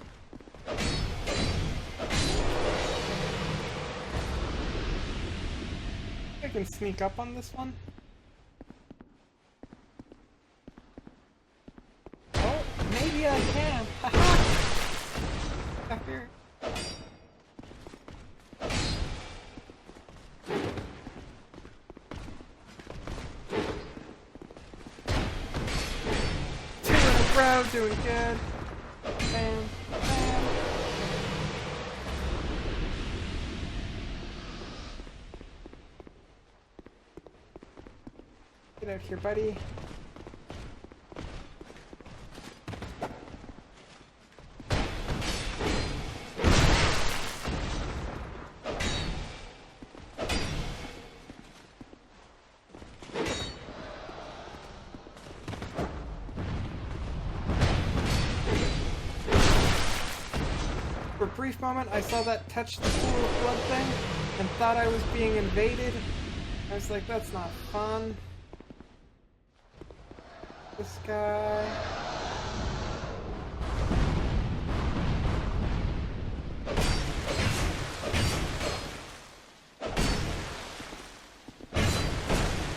I can sneak up on this one. Oh, maybe I can. Haha. Here. Two in a row, doing good. Bam, bam. Get out here, buddy. For a brief moment, I saw that touch the pool of blood thing and thought I was being invaded. I was like, that's not fun. This guy.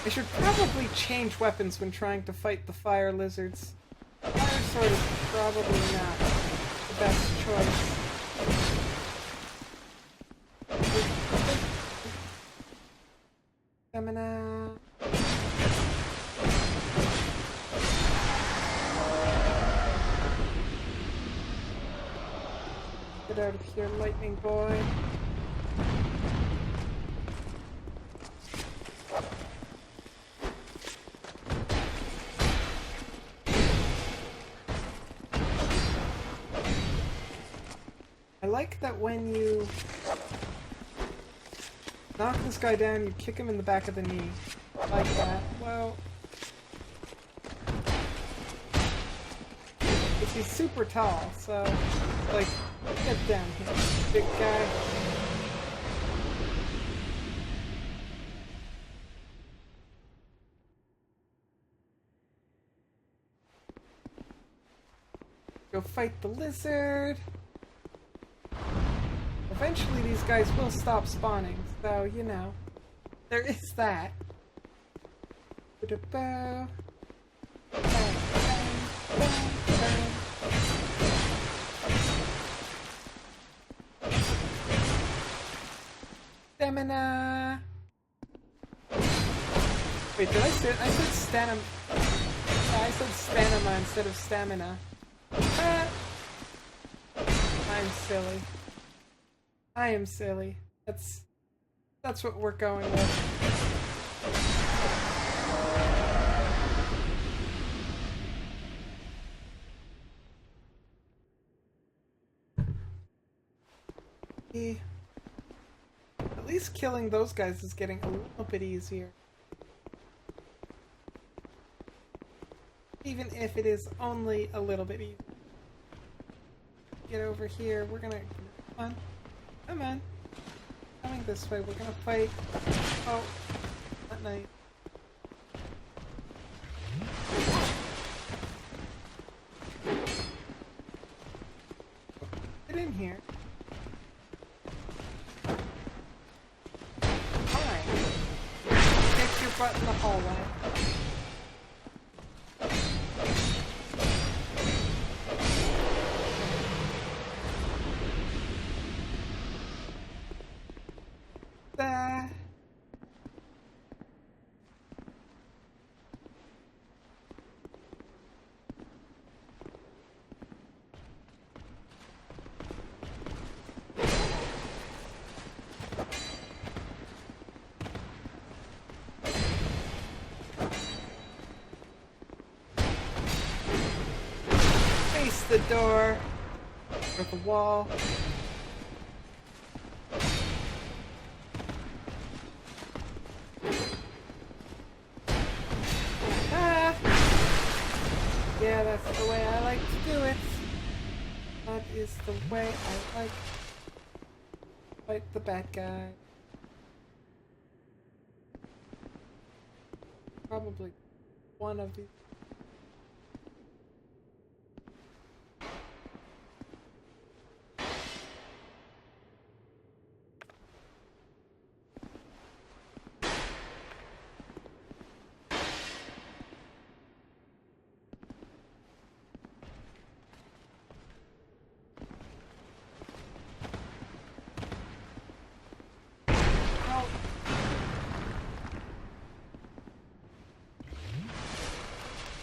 I should probably change weapons when trying to fight the fire lizards. Fire sword is probably not the best choice. Stamina. Get out of here, lightning boy. I like that when you knock this guy down, you kick him in the back of the knee. Like that. Well, he's super tall, so, like, get down here, big guy. Go fight the lizard. Eventually these guys will stop spawning, so, you know, there is that. Stamina. Wait, did I say I said stamina? I said stamina instead of stamina. Ah. I'm silly. I am silly. That's what we're going with. At least killing those guys is getting a little bit easier. Even if it is only a little bit easier. Get over here, we're gonna... Come on. Come on. Coming this way, we're gonna fight... Oh. Not nice. Get in here. Kick your butt in the hallway. Face the door or the wall. Ah! Yeah, that's the way I like to do it. That is the way I like to fight the bad guy. Probably one of these.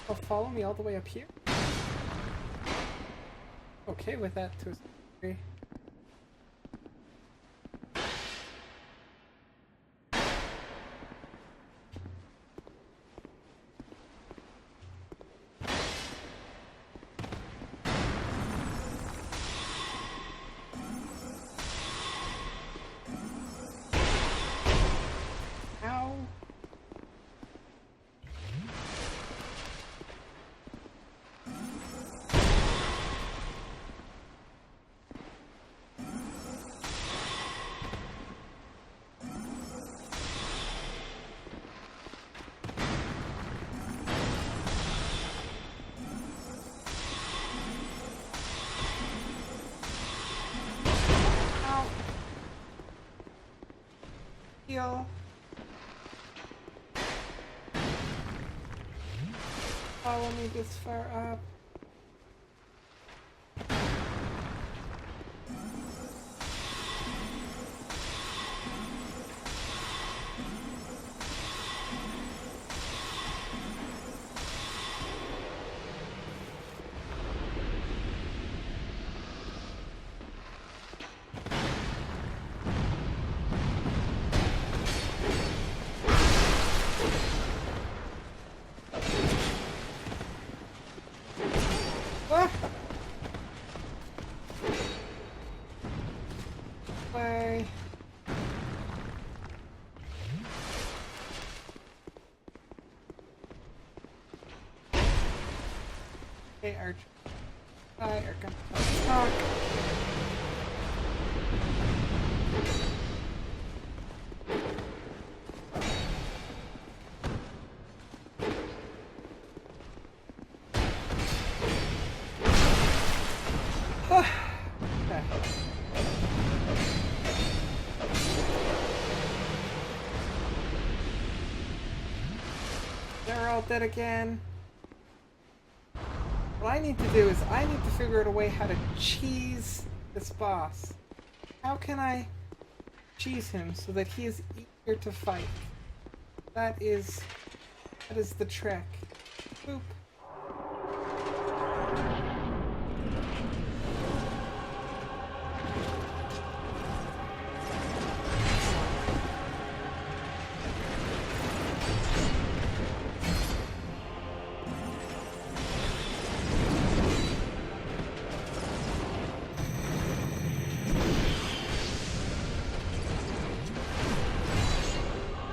Oh, follow me all the way up here? Okay with that to a degree. heal. Follow me this far up. Way. Hey, Arch. Hi, Arca. Talk. Okay. They're all dead again. What I need to do is I need to figure out a way how to cheese this boss. How can I cheese him so that he is easier to fight? That is the trick. Boop.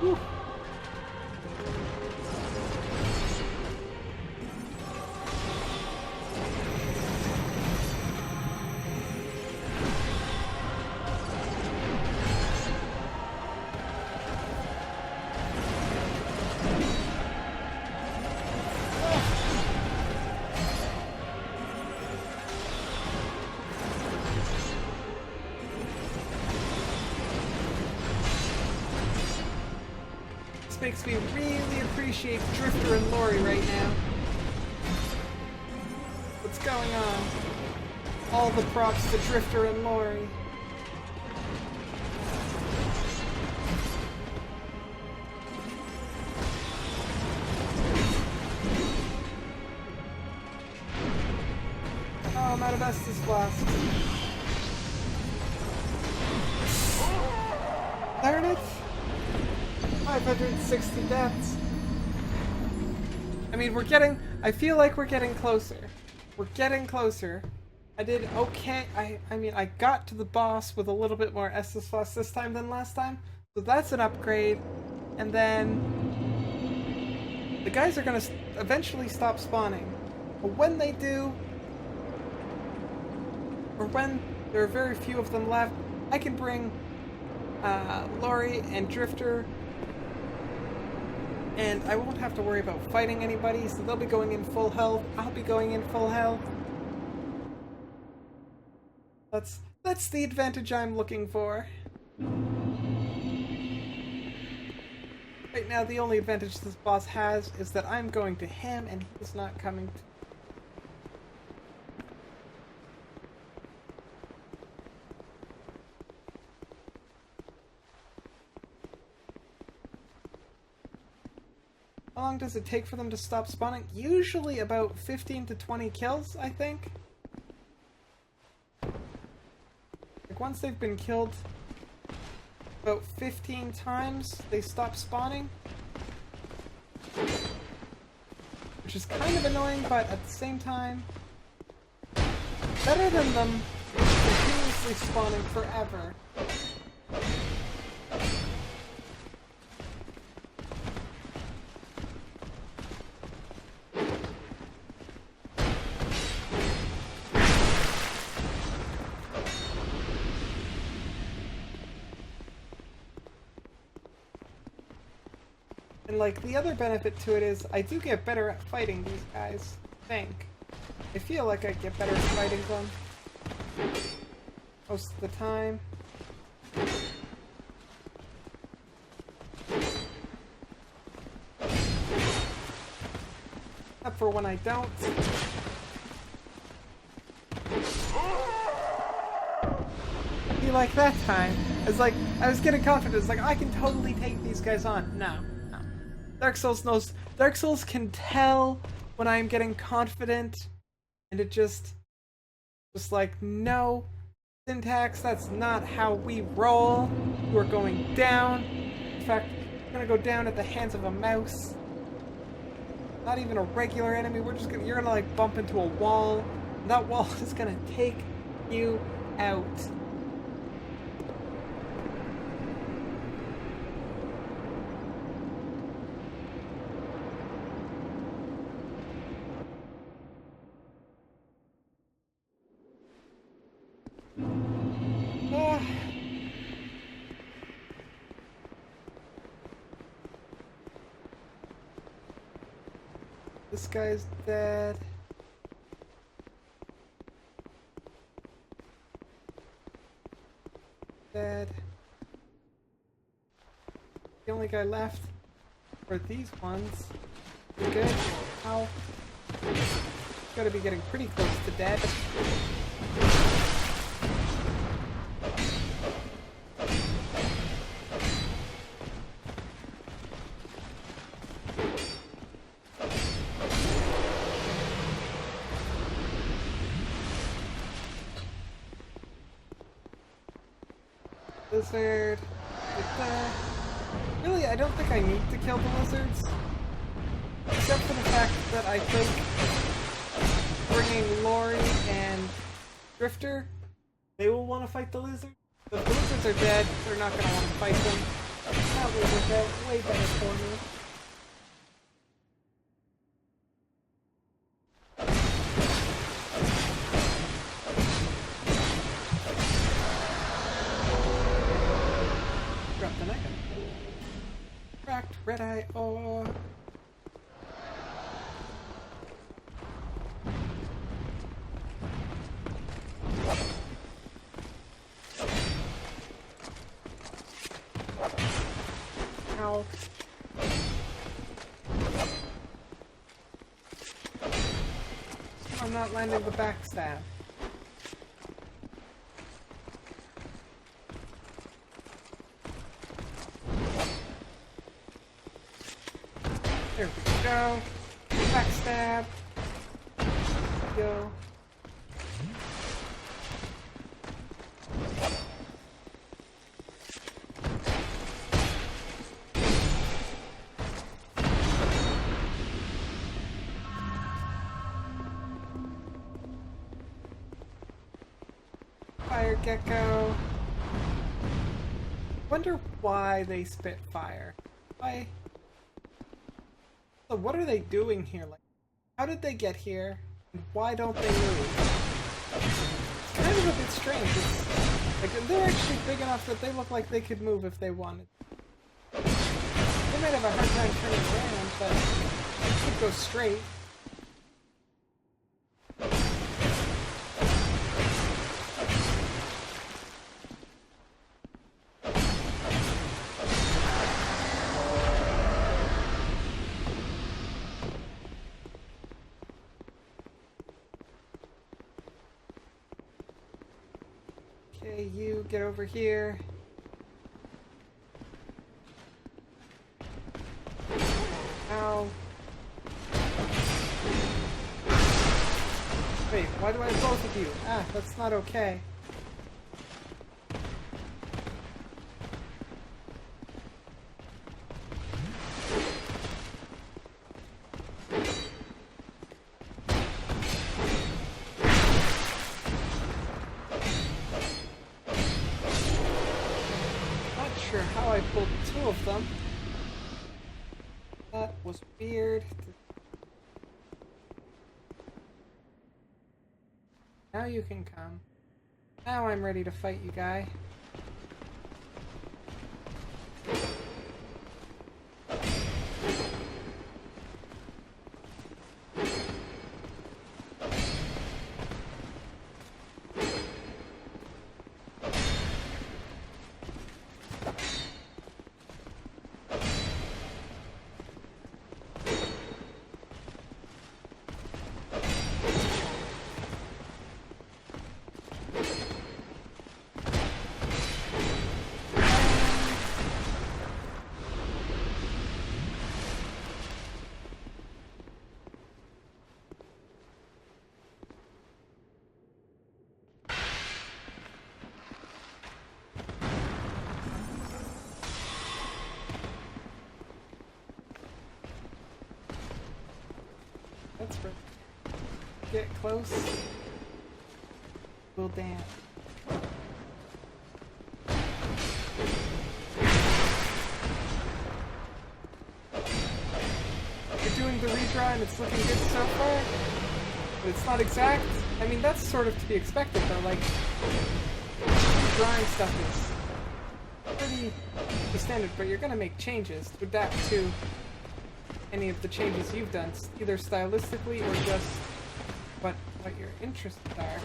Whew. Makes me really appreciate Drifter and Lori right now. What's going on? All the props to Drifter and Lori. Oh, I'm out of Estus Blast. Darn it! 560 deaths. I mean, I feel like we're getting closer. We're getting closer. I did okay. I mean, I got to the boss with a little bit more Estus Floss this time than last time. So that's an upgrade. And then the guys are gonna eventually stop spawning. But when they do, or when there are very few of them left, I can bring Lori and Drifter, and I won't have to worry about fighting anybody, so they'll be going in full health. I'll be going in full health. That's the advantage I'm looking for. Right now, the only advantage this boss has is that I'm going to him and he's not coming to. How long does it take for them to stop spawning? Usually about 15 to 20 kills, I think. Like once they've been killed about 15 times, they stop spawning. Which is kind of annoying, but at the same time, better than them continuously spawning forever. And like, the other benefit to it is I do get better at fighting these guys, I think. I feel like I get better at fighting them most of the time. for when I don't. Be like that time. It's like, I was getting confident. It's like, I can totally take these guys on. No. Dark Souls knows. Dark Souls can tell when I'm getting confident, and it just like, no, Syntax, that's not how we roll. You are going down. In fact, you're gonna go down at the hands of a mouse. Not even a regular enemy. You're gonna like bump into a wall. And that wall is gonna take you out. This guy's dead. Dead. The only guy left are these ones. You're good? Ow. Gotta be getting pretty close to dead. Lizard. Really, I don't think I need to kill the lizards. Except for the fact that I think bringing Lori and Drifter, they will want to fight the lizard. If the lizards are dead, they're not going to want to fight them. That will work out way better for me. Red eye, oh. Ow. I'm not landing the backstab. There we go. Backstab. Go. Fire gecko. Wonder why they spit fire. Why? So what are they doing here? Like, how did they get here? And why don't they move? It's kind of a bit strange. It's, like, they're actually big enough that they look like they could move if they wanted. They might have a hard time turning around, but they could go straight. Okay, you get over here. Ow. Wait, why do I have both of you? Ah, that's not okay. Sure how I pulled two of them. That was weird. Now you can come. Now I'm ready to fight you, guy. get close, we'll dance. You're doing the redraw and it's looking good so far, but it's not exact. I mean, that's sort of to be expected though, like, drawing stuff is pretty standard, but you're gonna make changes to adapt to any of the changes you've done, either stylistically or just what your interests are.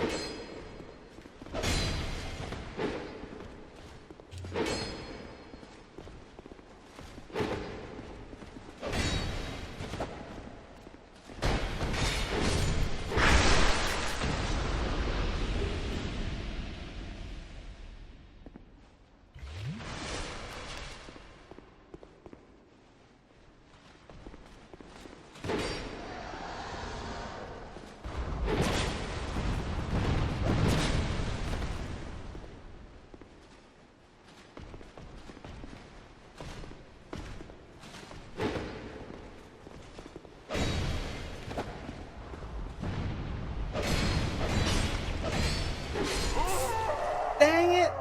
Dang it!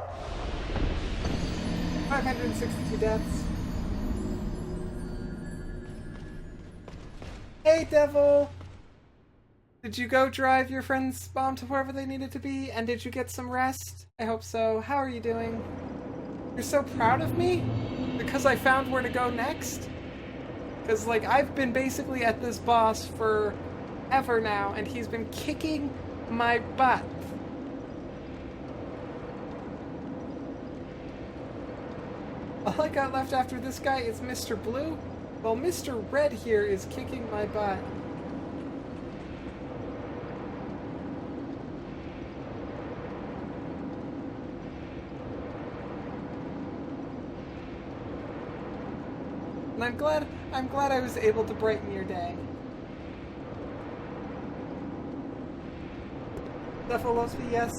562 deaths. Hey, Devil! Did you go drive your friend's bomb to wherever they needed to be? And did you get some rest? I hope so. How are you doing? You're so proud of me? Because I found where to go next? Because, like, I've been basically at this boss for ever now, and he's been kicking my butt. All I got left after this guy is Mr. Blue? Well, Mr. Red here is kicking my butt. And I'm glad I was able to brighten your day. Duffel loves me, yes.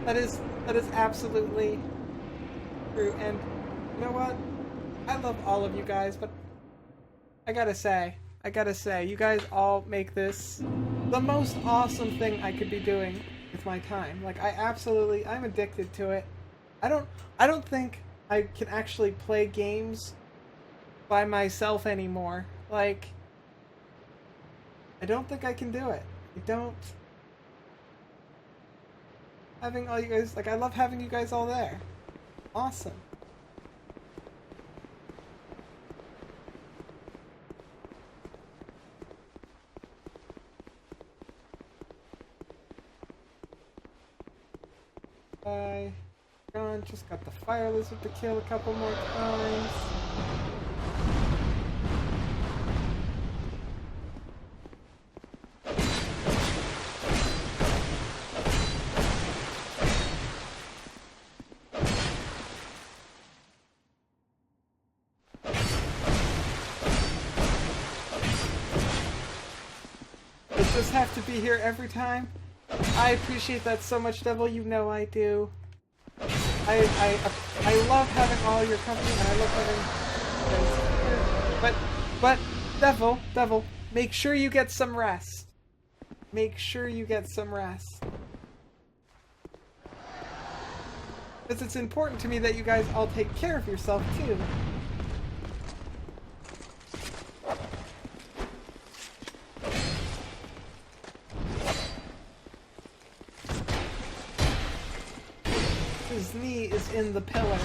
That is absolutely true, and you know what? I love all of you guys, but I gotta say, you guys all make this the most awesome thing I could be doing with my time. Like, I'm addicted to it. I don't think I can actually play games by myself anymore. Like, I don't think I can do it. Having all you guys, like, I love having you guys all there. Awesome. Just got the fire lizard to kill a couple more times. Does this have to be here every time? I appreciate that so much, Devil. You know I do. I love having all your company, and I love having but Devil, make sure you get some rest. Make sure you get some rest. Because it's important to me that you guys all take care of yourself too. His knee is in the pillar.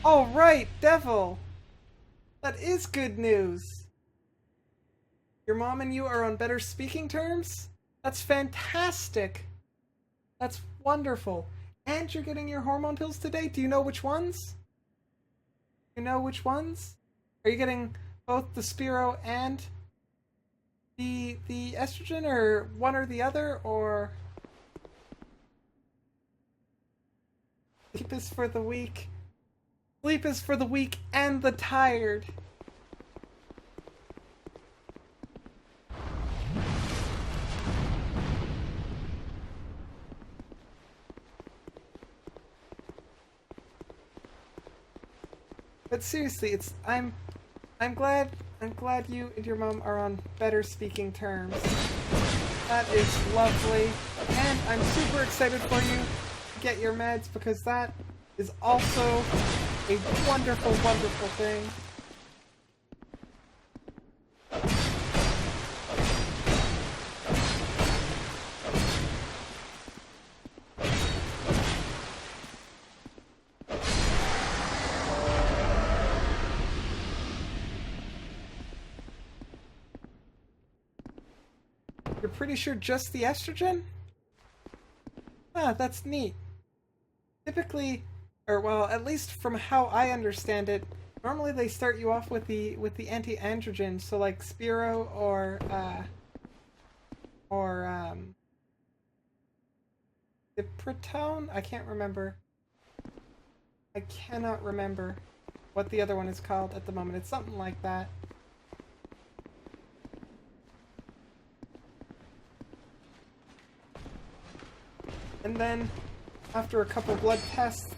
All right, Devil. That is good news. Your mom and you are on better speaking terms? That's fantastic. That's wonderful. And you're getting your hormone pills today? Do you know which ones? You know which ones? Are you getting both the Spiro and the estrogen, or one or the other, or sleep is for the weak? Sleep is for the weak and the tired. But seriously, I'm glad you and your mom are on better speaking terms. That is lovely. And I'm super excited for you to get your meds because that is also a wonderful, wonderful thing. You're pretty sure just the estrogen? Ah, that's neat. Typically, or well, at least from how I understand it, normally they start you off with the anti-androgen, so like Spiro or Cipritone? I can't remember. I cannot remember what the other one is called at the moment. It's something like that. And then, after a couple blood tests,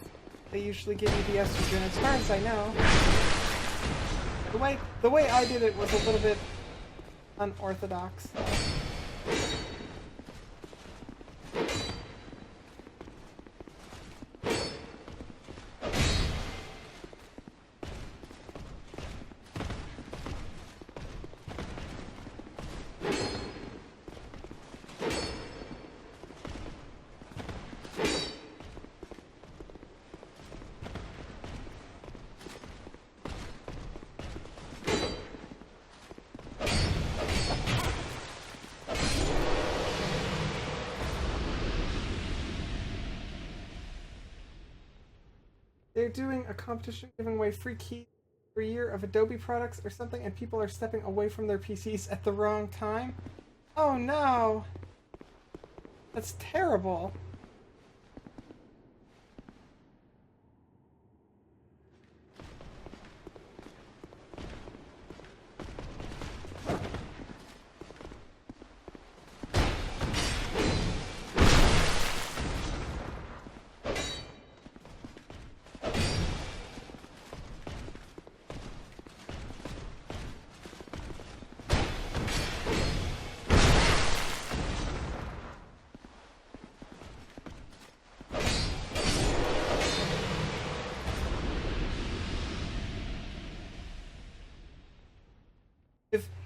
they usually give you the estrogen, as far as I know. The way I did it was a little bit unorthodox. They're doing a competition giving away free keys for a year of Adobe products or something, and people are stepping away from their PCs at the wrong time? Oh no! That's terrible.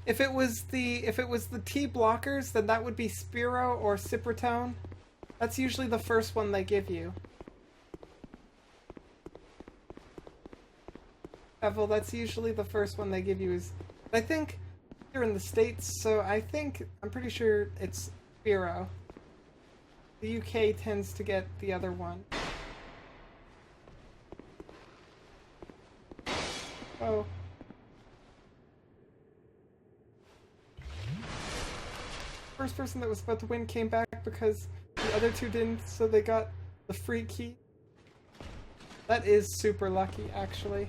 If it was the T blockers, then that would be Spiro or Cipritone. That's usually the first one they give you. Evel, that's usually the first one they give you is, I think you're in the States, so I'm pretty sure it's Spiro. The UK tends to get the other one. Oh. First person that was about to win came back because the other two didn't, so they got the free key. That is super lucky, actually.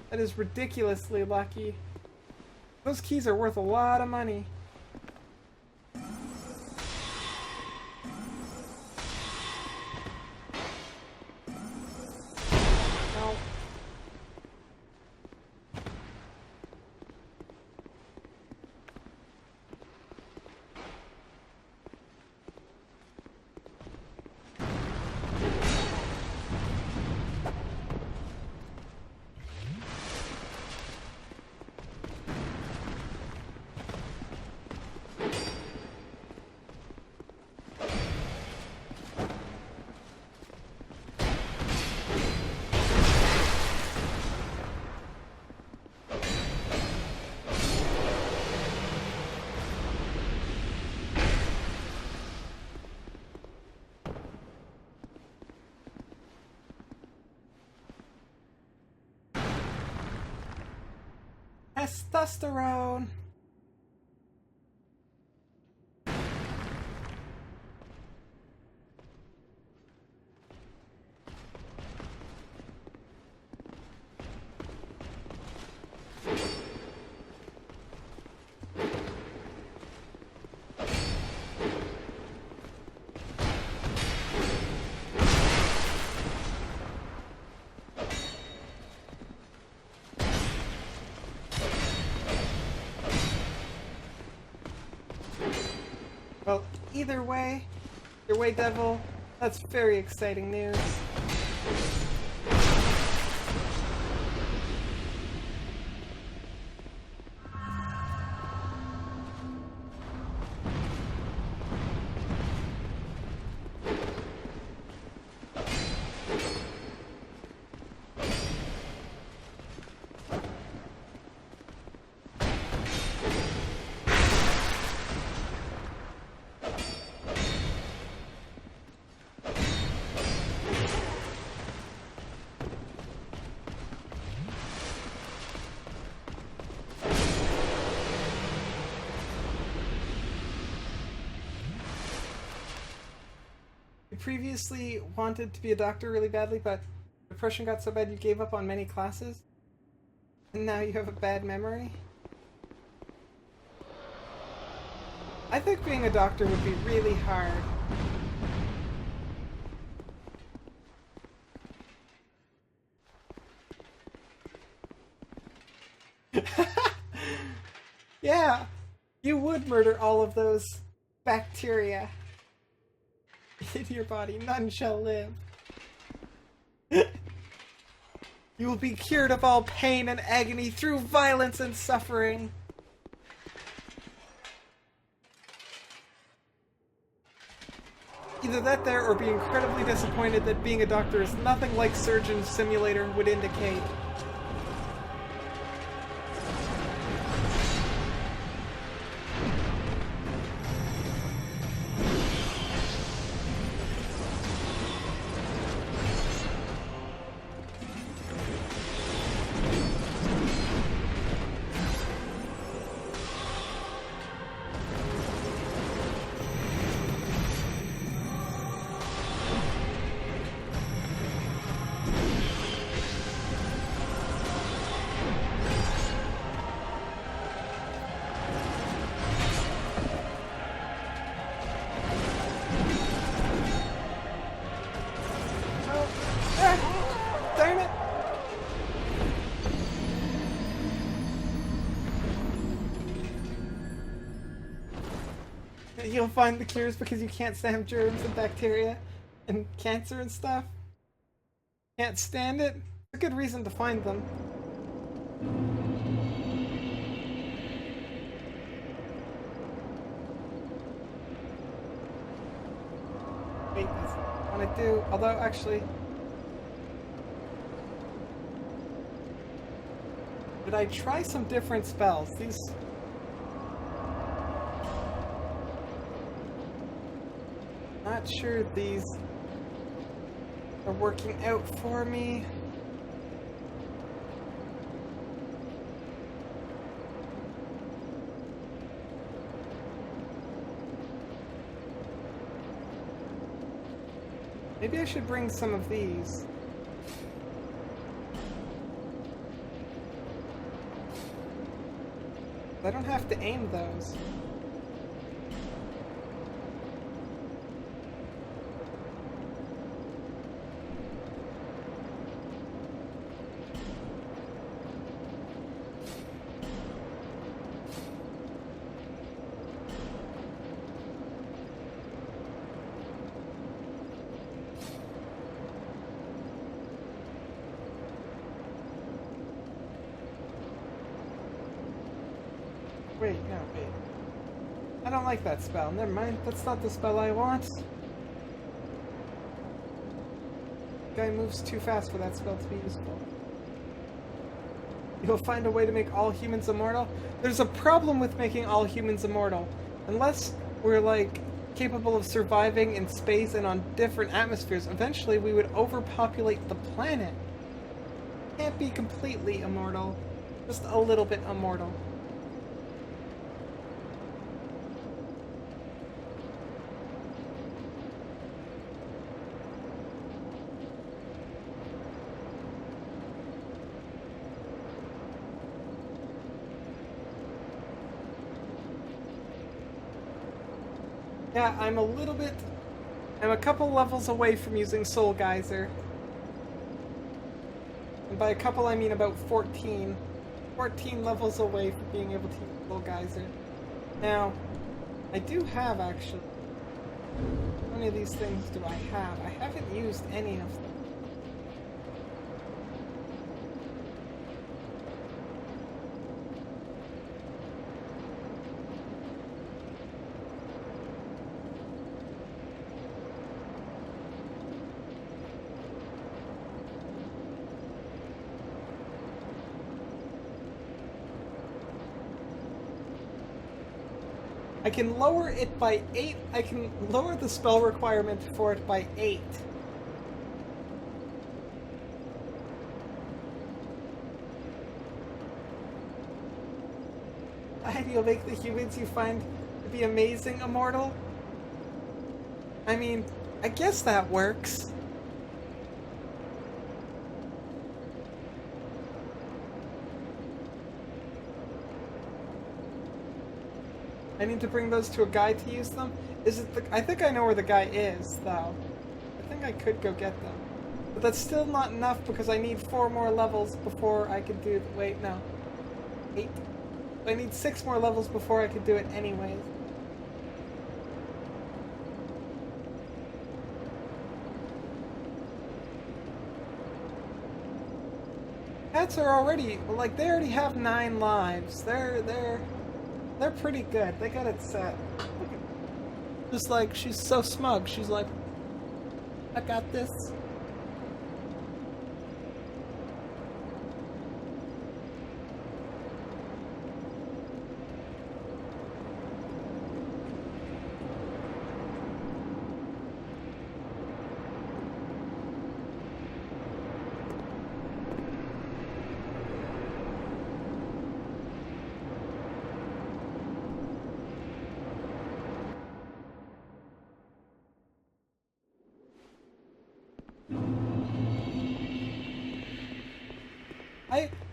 That is ridiculously lucky. Those keys are worth a lot of money. Now, testosterone. either way, Devil, that's very exciting news. You previously wanted to be a doctor really badly, but depression got so bad you gave up on many classes? And now you have a bad memory? I think being a doctor would be really hard. Yeah, you would murder all of those bacteria in your body. None shall live. You will be cured of all pain and agony through violence and suffering. Either that there, or be incredibly disappointed that being a doctor is nothing like Surgeon Simulator would indicate. Darn it! You'll find the cures because you can't stand germs and bacteria and cancer and stuff. Can't stand it? It's a good reason to find them. Wait, that's what I want to do. Although, actually... Did I try some different spells? These... Not sure these are working out for me. Maybe I should bring some of these. I don't have to aim those. Wait, no, wait. I don't like that spell. Never mind. That's not the spell I want. Guy moves too fast for that spell to be useful. You'll find a way to make all humans immortal? There's a problem with making all humans immortal. Unless we're, like, capable of surviving in space and on different atmospheres, eventually we would overpopulate the planet. Can't be completely immortal. Just a little bit immortal. Yeah, I'm a couple levels away from using Soul Geyser. And by a couple I mean about 14. 14 levels away from being able to use Soul Geyser. Now, I do have actually How many of these things do I have? I haven't used any of them. I can lower it by 8. I can lower the spell requirement for it by 8. You'll make the humans you find to be amazing immortal? I mean, I guess that works. I need to bring those to a guy to use them? Is it the... I think I know where the guy is, though. I think I could go get them. But that's still not enough because I need 4 more levels before I could do... Wait, no. 8? I need 6 more levels before I could do it anyways. Cats are already... Like, they already have 9 lives. They're pretty good. They got it set. Just like, she's so smug. She's like, I got this.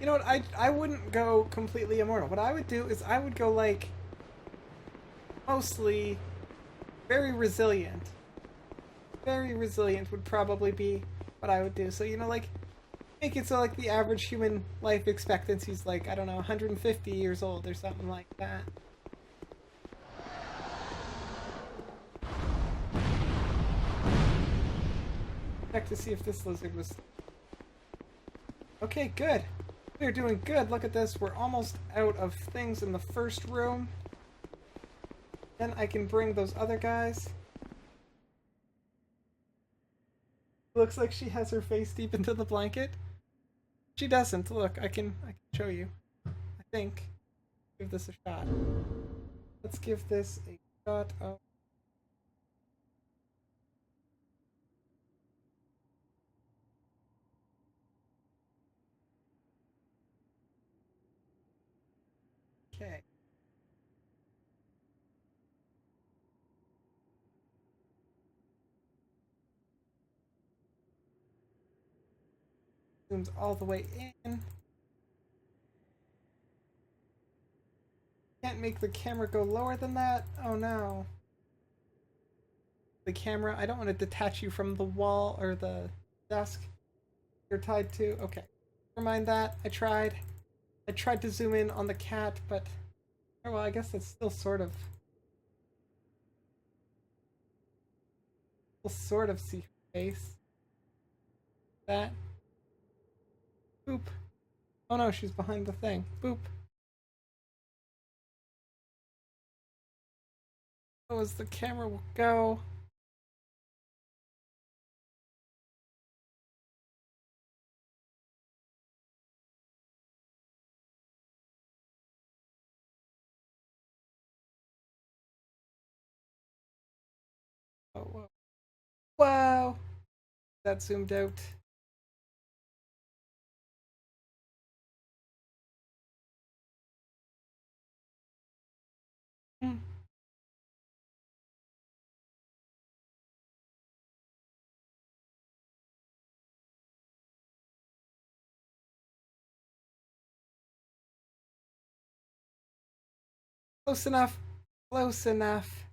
You know what, I wouldn't go completely immortal. What I would do is I would go, like, mostly very resilient. Very resilient would probably be what I would do. So, you know, like, make it so, like, the average human life expectancy is, like, I don't know, 150 years old or something like that. Check to see if this lizard was... Okay, good. We're doing good. Look at this. We're almost out of things in the first room. Then I can bring those other guys. Looks like she has her face deep into the blanket. She doesn't. Look, I can show you. I think. Give this a shot. Let's give this a shot of... Okay. Zooms all the way in. Can't make the camera go lower than that. Oh no. The camera, I don't want to detach you from the wall or the desk you're tied to. Okay. Never mind that. I tried. I tried to zoom in on the cat, but... Oh, well, I guess that's still sort of see her face. That. Boop. Oh no, she's behind the thing. Boop. Oh, as the camera will go. Oh, whoa. Wow. That zoomed out. Hmm. Close enough. Close enough.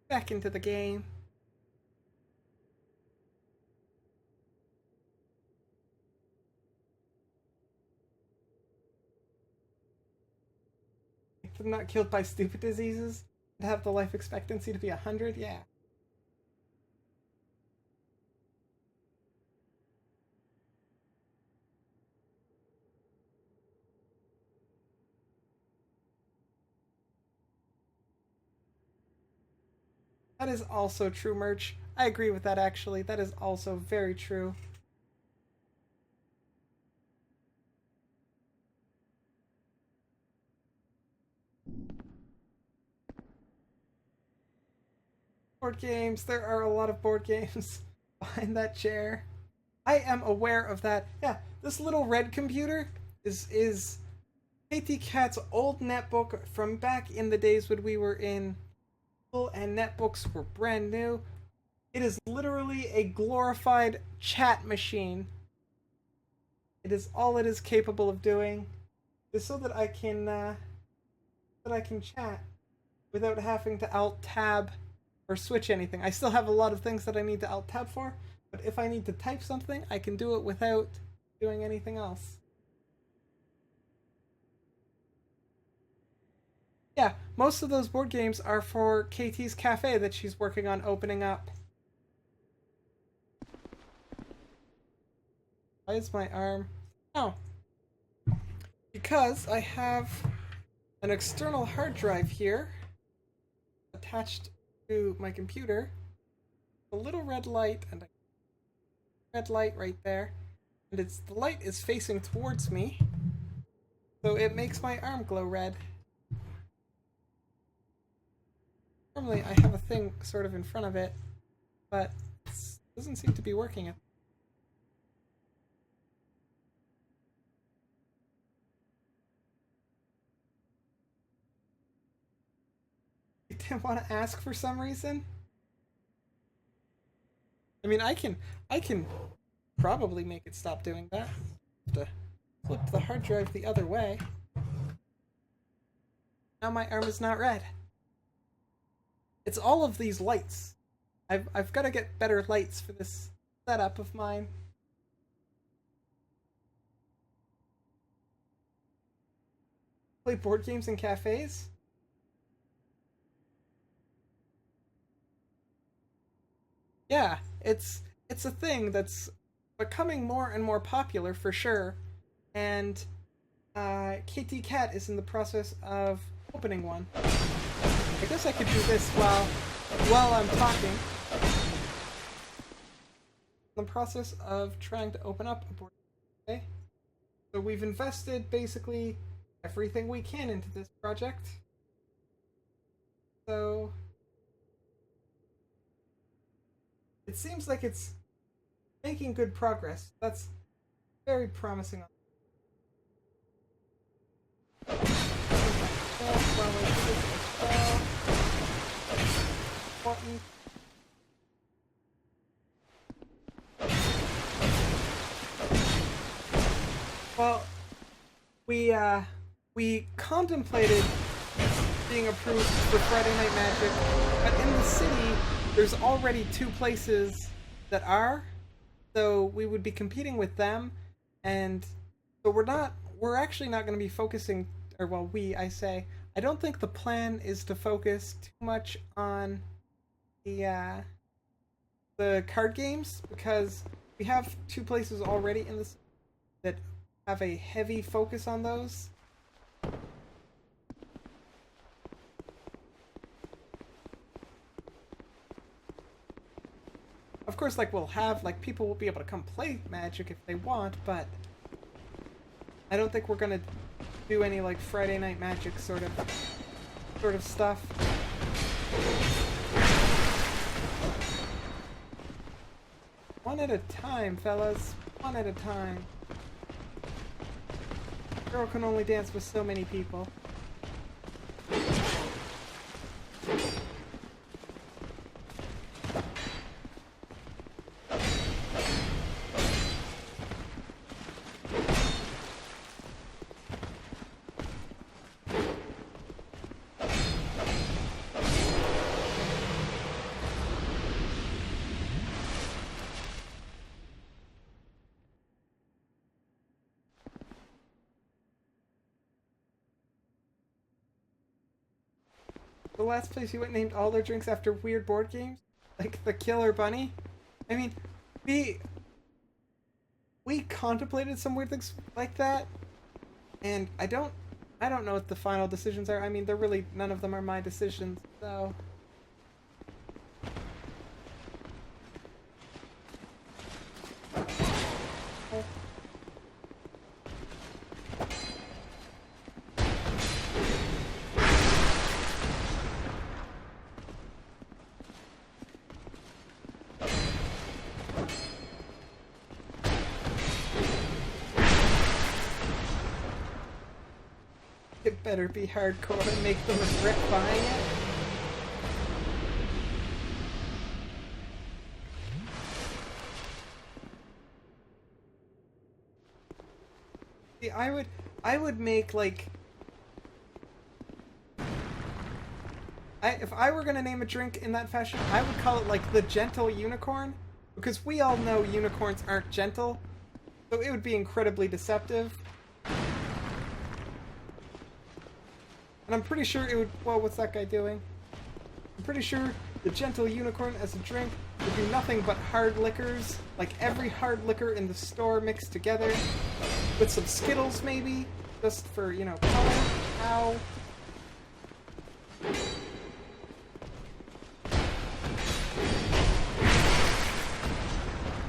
Back into the game. them not killed by stupid diseases and have the life expectancy to be 100, yeah. That is also true, Merch. I agree with that, actually. That is also very true. Board games. There are a lot of board games behind that chair. I am aware of that. Yeah, this little red computer is KT Cat's old netbook from back in the days when we were in school and netbooks were brand new. It is literally a glorified chat machine. It is all it is capable of doing. Is so that I can chat without having to alt tab or switch anything. I still have a lot of things that I need to alt tab for, but if I need to type something, I can do it without doing anything else. Yeah, most of those board games are for KT's cafe that she's working on opening up. Why is my arm? Oh. Because I have an external hard drive here attached to my computer. A little red light and a red light right there. And the light is facing towards me. So it makes my arm glow red. Normally I have a thing sort of in front of it, but it doesn't seem to be working. You didn't want to ask for some reason? I mean, I can probably make it stop doing that. Have to flip the hard drive the other way. Now my arm is not red. It's all of these lights. I've got to get better lights for this setup of mine. Play board games in cafes? Yeah, it's a thing that's becoming more and more popular for sure. And KT Cat is in the process of opening one. I guess I could do this while I'm talking. In the process of trying to open up a board game. Okay? So we've invested basically everything we can into this project. So it seems like it's making good progress. That's very promising. Well, we contemplated being approved for Friday Night Magic, but in the city, there's already 2 places that are, so we would be competing with them, and so we're actually not going to be focusing, or well, I don't think the plan is to focus too much on the card games, because we have 2 places already in the city that have a heavy focus on those. Of course, like, we'll have, like, people will be able to come play Magic if they want, but I don't think we're gonna do any, like, Friday Night Magic sort of stuff. One at a time, fellas. One at a time. Girl can only dance with so many people. The last place we went named all their drinks after weird board games, like the Killer Bunny. I mean, we contemplated some weird things like that, and I don't know what the final decisions are. I mean, they're really, none of them are my decisions, so. It better be hardcore and make them regret buying it. See, I would make like if I were gonna name a drink in that fashion, I would call it like the Gentle Unicorn, because we all know unicorns aren't gentle, so it would be incredibly deceptive. And I'm pretty sure it would... Whoa, what's that guy doing? I'm pretty sure the Gentle Unicorn as a drink would do nothing but hard liquors. Like every hard liquor in the store mixed together. With some Skittles, maybe? Just for, you know, color. Ow.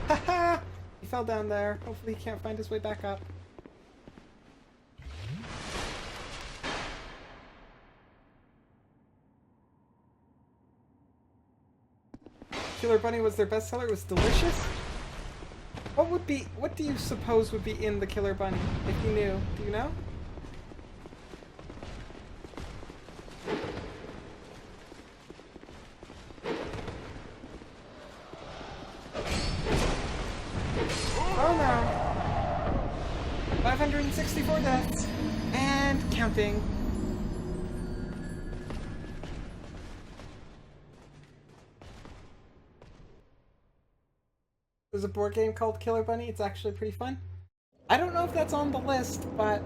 Haha! He fell down there. Hopefully he can't find his way back up. Killer Bunny was their bestseller. It was delicious. What do you suppose would be in the Killer Bunny, if you knew? Do you know? Oh no! 564 deaths! And counting. There's a board game called Killer Bunny. It's actually pretty fun. I don't know if that's on the list, but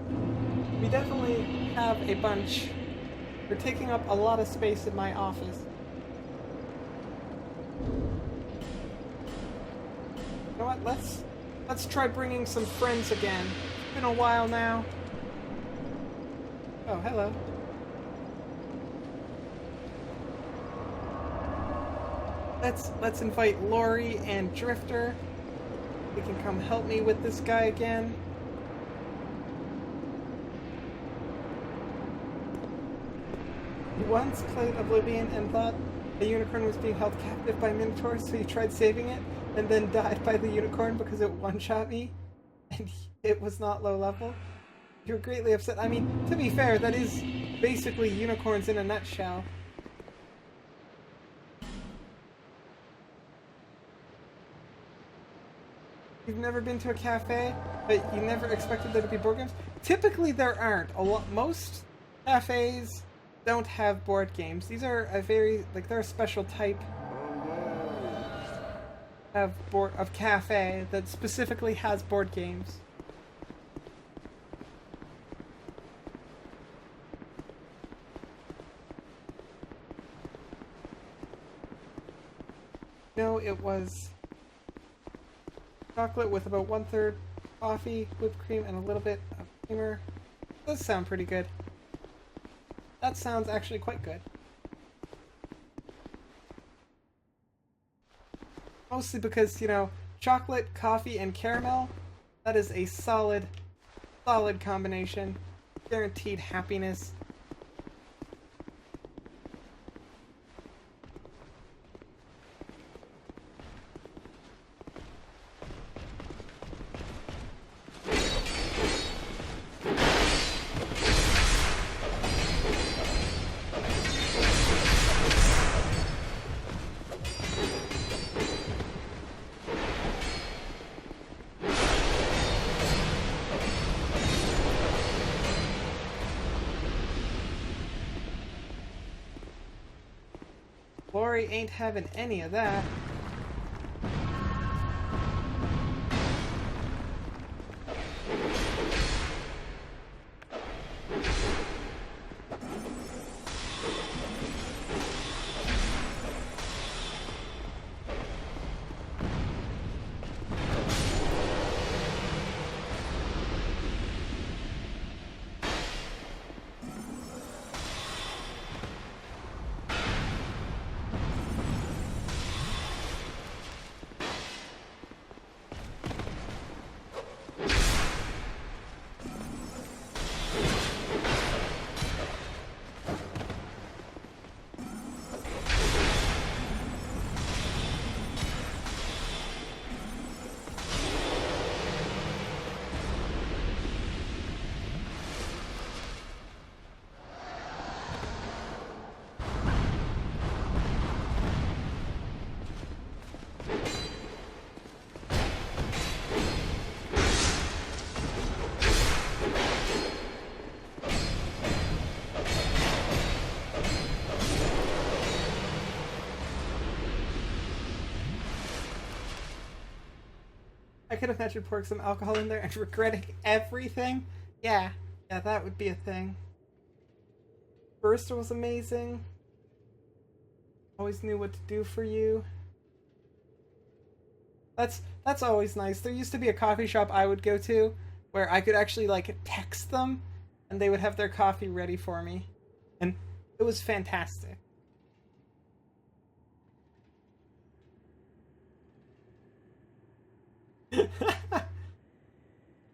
we definitely have a bunch. They're taking up a lot of space in my office. You know what? Let's try bringing some friends again. It's been a while now. Oh, hello. Let's invite Lori and Drifter. They can come help me with this guy again. He once played Oblivion and thought a unicorn was being held captive by minotaurs, so he tried saving it, and then died by the unicorn because it one-shot me, and it was not low level. You were greatly upset. I mean, to be fair, that is basically unicorns in a nutshell. You've never been to a cafe, but you never expected there to be board games? Typically there aren't. Most cafes don't have board games. These are a very, like, they're a special type of cafe that specifically has board games. No, it was chocolate with about 1/3 coffee, whipped cream, and a little bit of creamer. Does sound pretty good. That sounds actually quite good. Mostly because, you know, chocolate, coffee, and caramel, that is a solid combination. Guaranteed happiness. Lori ain't having any of that. could imagine pouring some alcohol in there and regretting everything. Yeah, yeah, that would be a thing. Barista was amazing. Always knew what to do for you. That's always nice. There used to be a coffee shop I would go to where I could actually like text them and they would have their coffee ready for me. And it was fantastic.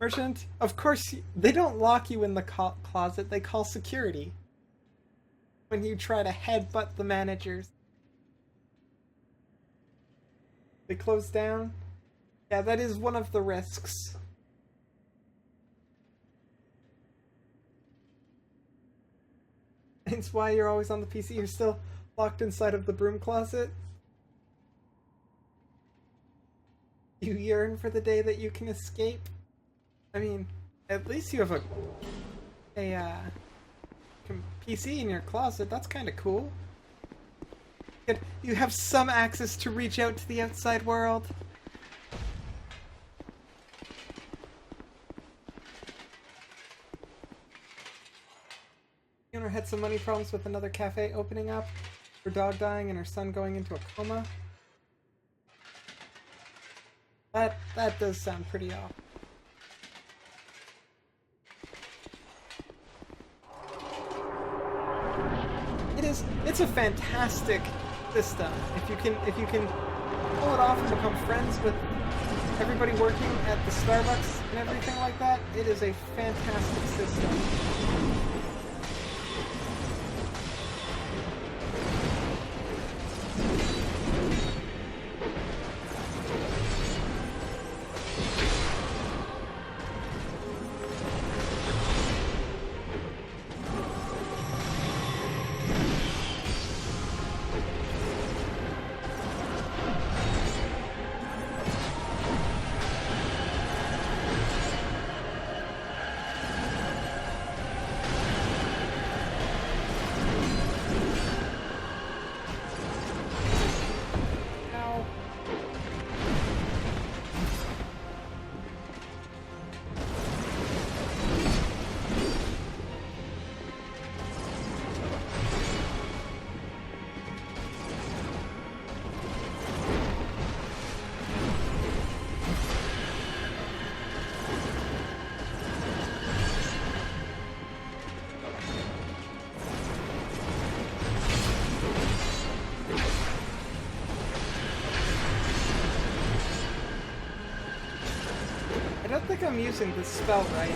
Merchant, of course, they don't lock you in the closet, they call security when you try to headbutt the managers. They close down? Yeah, that is one of the risks. It's why you're always on the PC. You're still locked inside of the broom closet. You yearn for the day that you can escape. I mean, at least you have a PC in your closet. That's kind of cool. You have some access to reach out to the outside world. The owner had some money problems with another cafe opening up, her dog dying and her son going into a coma. That does sound pretty off. It's a fantastic system. If you can pull it off and become friends with everybody working at the Starbucks and everything like that, it is a fantastic system. I don't think I'm using this spell right.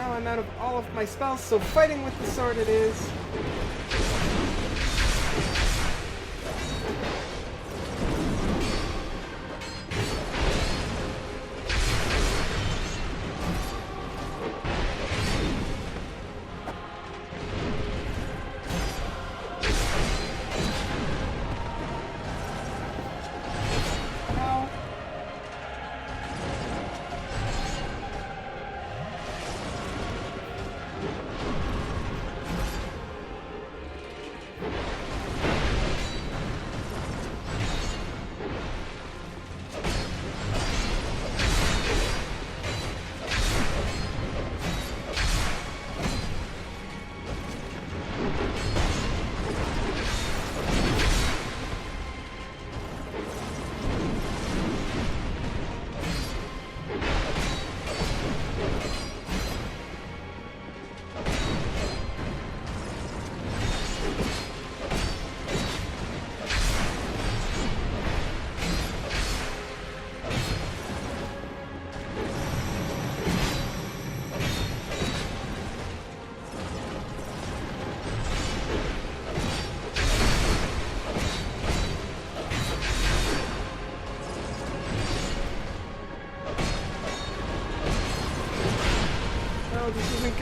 I'm out of all of my spells, so fighting with the sword it is.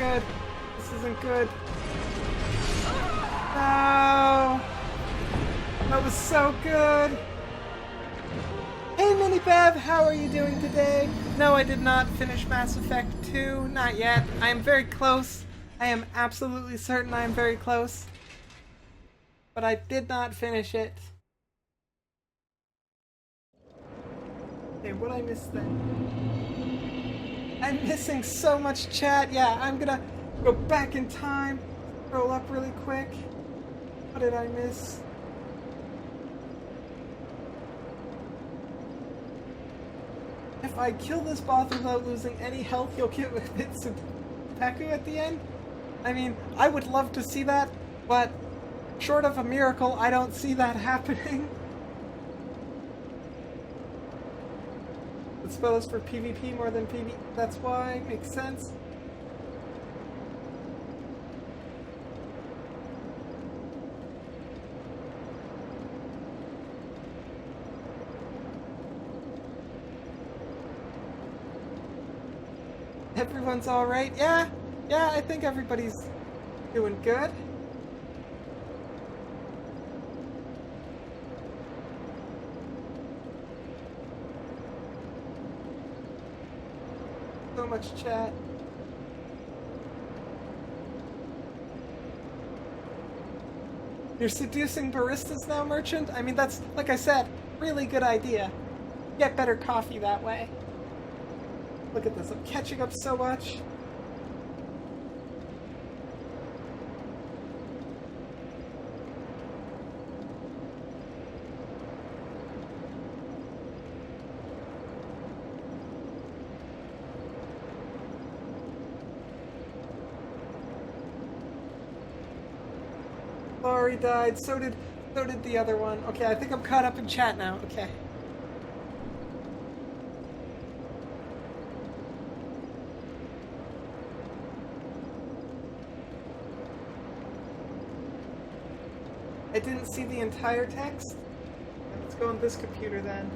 good. This isn't good. No! That was so good! Hey Mini Bev, how are you doing today? No, I did not finish Mass Effect 2. Not yet. I am very close. I am absolutely certain I am very close. But I did not finish it. Okay, what did I miss then? I'm missing so much chat. Yeah, I'm gonna go back in time. Scroll up really quick. What did I miss? If I kill this boss without losing any health, you'll get with Peku at the end? I mean, I would love to see that, but short of a miracle, I don't see that happening. The spell is for PvP more than PvE. That's why. Makes sense. Everyone's alright? Yeah, I think everybody's doing good. So much chat. You're seducing baristas now, Merchant? I mean, that's, like I said, really good idea. Get better coffee that way. Look at this, I'm catching up so much. Laurie died, so did the other one. Okay, I think I'm caught up in chat now. Okay. I didn't see the entire text. Let's go on this computer then.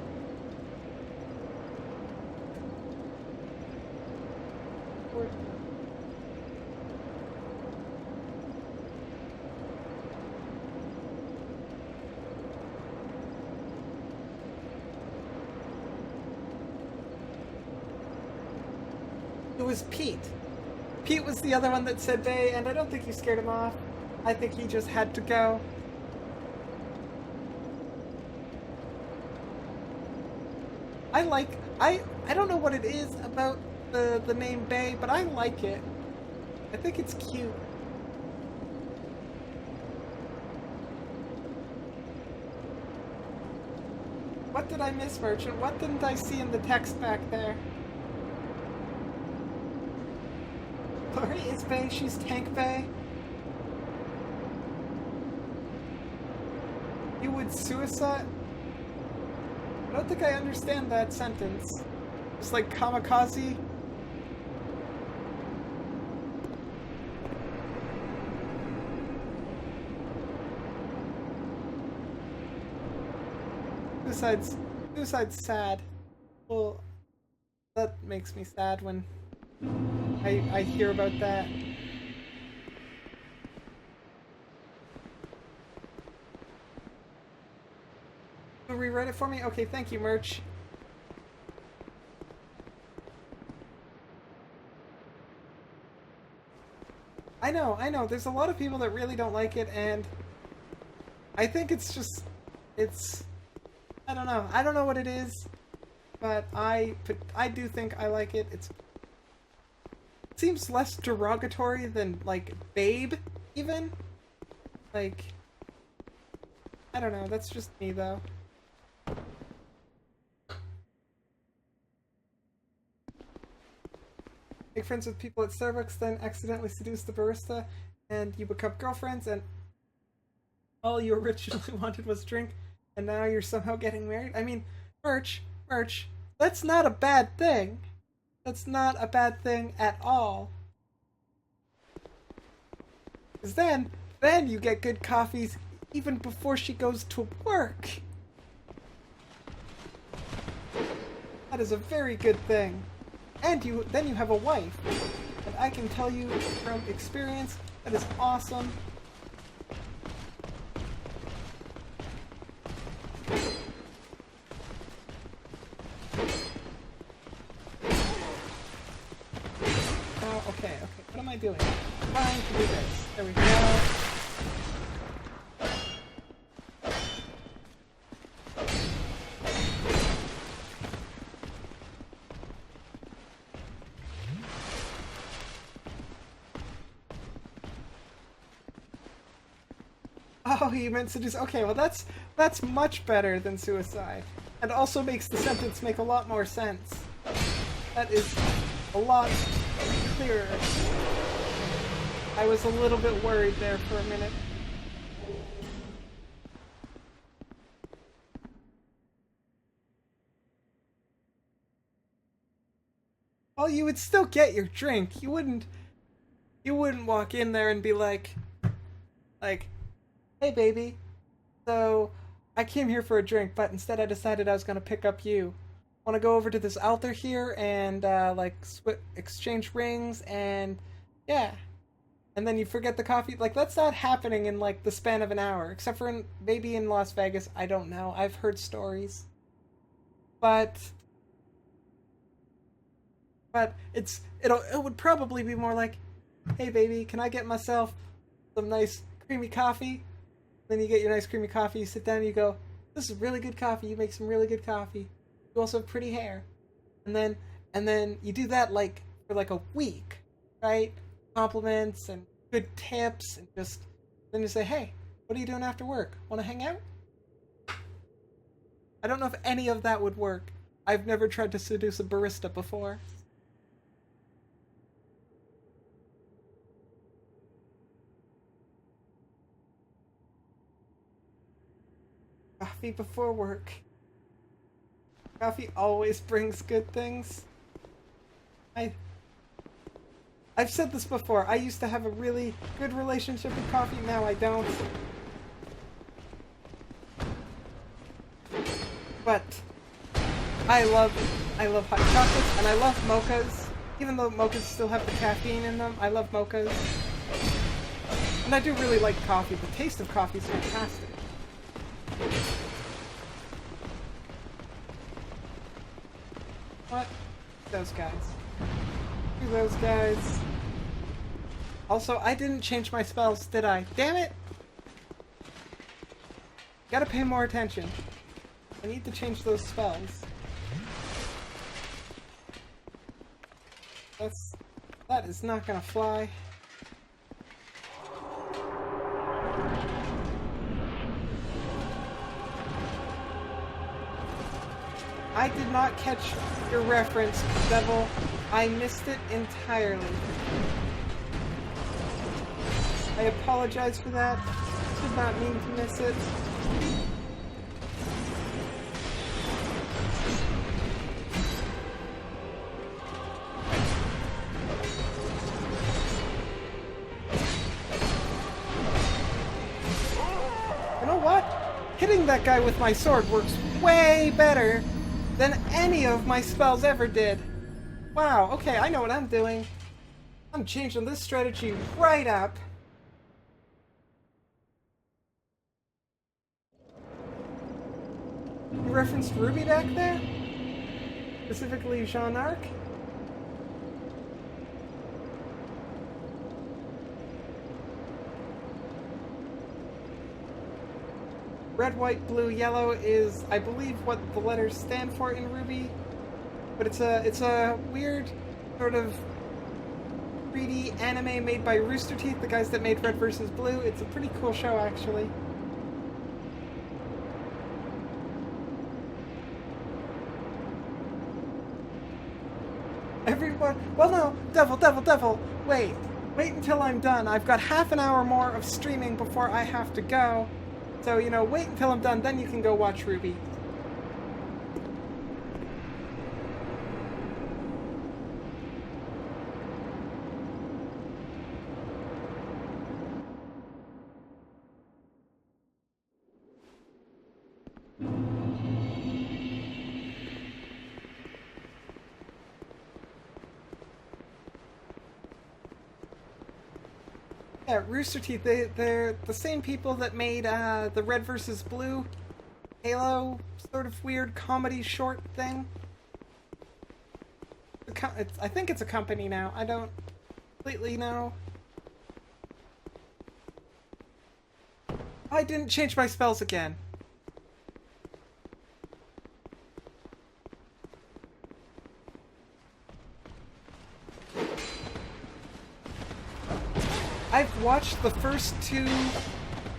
It was Pete. Pete was the other one that said Bay, and I don't think you scared him off. I think he just had to go. I don't know what it is about the name Bay, but I like it. I think it's cute. What did I miss, Merchant? What didn't I see in the text back there? Lori is Bay, she's Tank Bay. You would suicide? I don't think I understand that sentence. It's like kamikaze. Suicide's sad. Well, that makes me sad when I hear about that. You'll rewrite it for me? Okay, thank you, Merch. I know, there's a lot of people that really don't like it, and I think it's just, I don't know what it is, but I do think I like it. It seems less derogatory than, like, babe, even. Like, I don't know, that's just me, though. Make friends with people at Starbucks, then accidentally seduce the barista, and you become girlfriends, and all you originally wanted was a drink, and now you're somehow getting married? I mean, Merch, that's not a bad thing. That's not a bad thing at all. Because then you get good coffees even before she goes to work. That is a very good thing. And then you have a wife. And I can tell you from experience, that is awesome. Oh, okay. What am I doing? Trying to do this. There we go. Oh, he meant seduce. Okay, well that's much better than suicide, and also makes the sentence make a lot more sense. That is a lot clearer. I was a little bit worried there for a minute. Well, you would still get your drink. You wouldn't walk in there and be like, hey baby, so I came here for a drink, but instead I decided I was gonna pick up you. Want to go over to this altar here and exchange rings and yeah, and then you forget the coffee. Like that's not happening in like the span of an hour, except for maybe in Las Vegas. I don't know. I've heard stories, but it would probably be more like, hey baby, can I get myself some nice creamy coffee? Then you get your nice creamy coffee, you sit down and you go, this is really good coffee, you make some really good coffee. You also have pretty hair. And then you do that like for like a week, right? Compliments and good tips and just then you say, hey, what are you doing after work? Wanna hang out? I don't know if any of that would work. I've never tried to seduce a barista before. Coffee before work. Coffee always brings good things. I've said this before. I used to have a really good relationship with coffee. Now I don't. But I love hot chocolates and I love mochas. Even though mochas still have the caffeine in them, I love mochas. And I do really like coffee. The taste of coffee is fantastic. What? Those guys. Who are those guys? Also, I didn't change my spells, did I? Damn it! Gotta pay more attention. I need to change those spells. That is not gonna fly. I did not catch your reference, Devil. I missed it entirely. I apologize for that. Did not mean to miss it. You know what? Hitting that guy with my sword works way better than any of my spells ever did. Wow, okay, I know what I'm doing. I'm changing this strategy right up. You referenced Ruby back there? Specifically Jeanne d'Arc? Red, white, blue, yellow is, I believe, what the letters stand for in Ruby. But it's a weird sort of 3D anime made by Rooster Teeth, the guys that made Red vs. Blue. It's a pretty cool show, actually. Everyone... Well, no! Devil! Wait until I'm done. I've got half an hour more of streaming before I have to go. So, you know, wait until I'm done, then you can go watch Ruby. Yeah, Rooster Teeth, they're the same people that made the Red versus Blue Halo sort of weird comedy short thing. I think it's a company now. I don't completely know. I didn't change my spells again. I've watched the first 2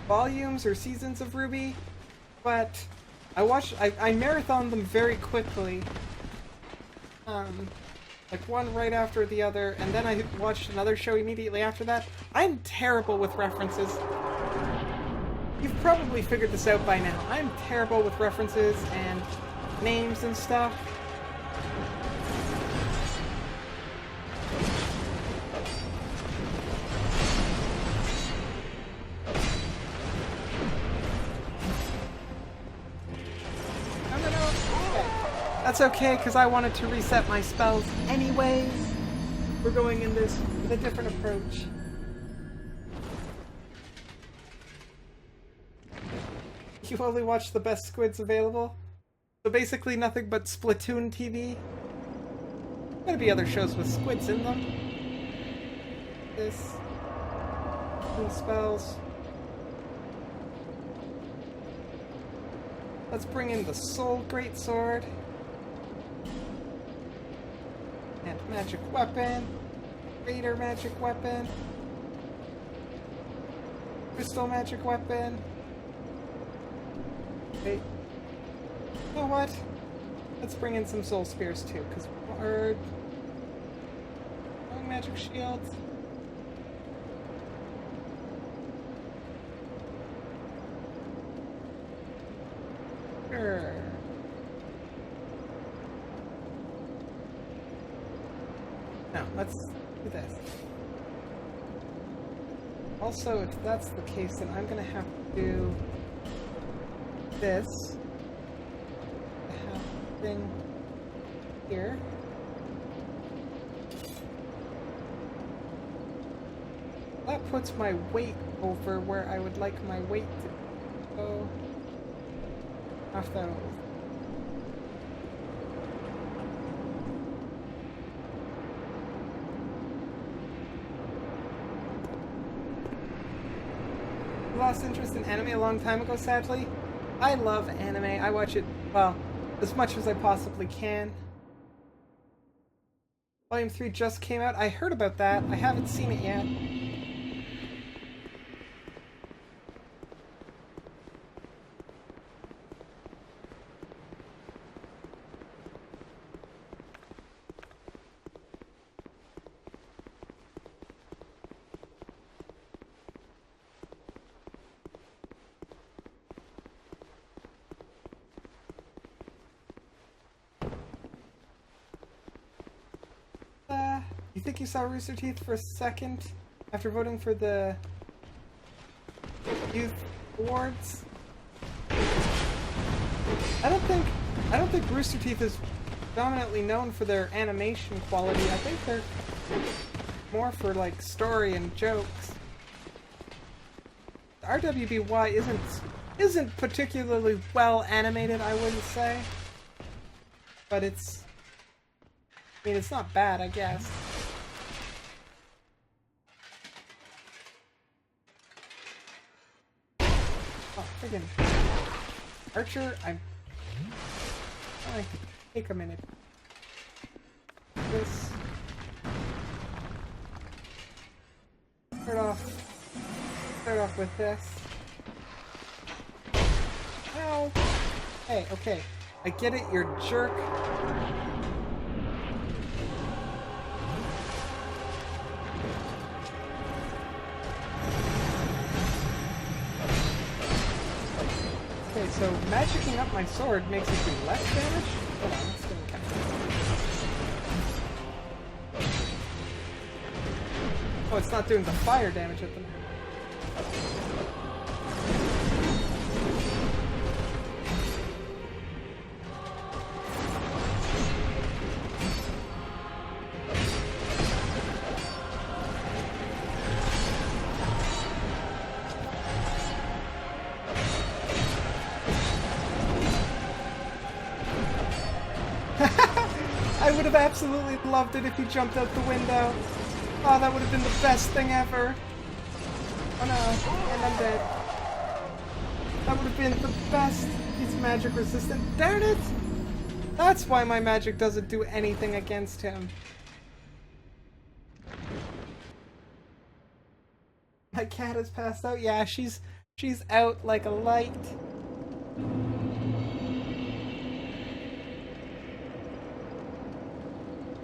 volumes or seasons of RWBY, but I marathoned them very quickly. Like one right after the other, and then I watched another show immediately after that. I'm terrible with references. You've probably figured this out by now. I'm terrible with references and names and stuff. That's okay, because I wanted to reset my spells anyways. We're going in this with a different approach. You only watch the best squids available? So basically nothing but Splatoon TV? There's gotta be other shows with squids in them. This. And spells. Let's bring in the Soul Greatsword. And magic weapon. Raider magic weapon. Crystal magic weapon. Wait. You know what? Let's bring in some soul spears too, because we're magic shields. Sure. Now, let's do this. Also, if that's the case, then I'm gonna have to do this. I have a thing here. That puts my weight over where I would like my weight to go. Off those. Lost interest in anime a long time ago, sadly. I love anime. I watch it, well, as much as I possibly can. Volume 3 just came out. I heard about that. I haven't seen it yet. You think you saw Rooster Teeth for a second after voting for the youth awards? I don't think Rooster Teeth is dominantly known for their animation quality. I think they're more for like story and jokes. The RWBY isn't particularly well animated, I wouldn't say, but it's not bad, I guess. Oh, friggin' Archer, I take a minute. This. Start off with this. Ow! Hey, okay. I get it, you're a jerk. Okay, so magicking up my sword makes it do less damage? Hold on, let's go again. Oh, it's not doing the fire damage at the moment. have absolutely loved it if he jumped out the window. Oh, that would have been the best thing ever. Oh no, and I'm dead. That would have been the best. He's magic resistant. Darn it! That's why my magic doesn't do anything against him. My cat has passed out. Yeah, she's out like a light.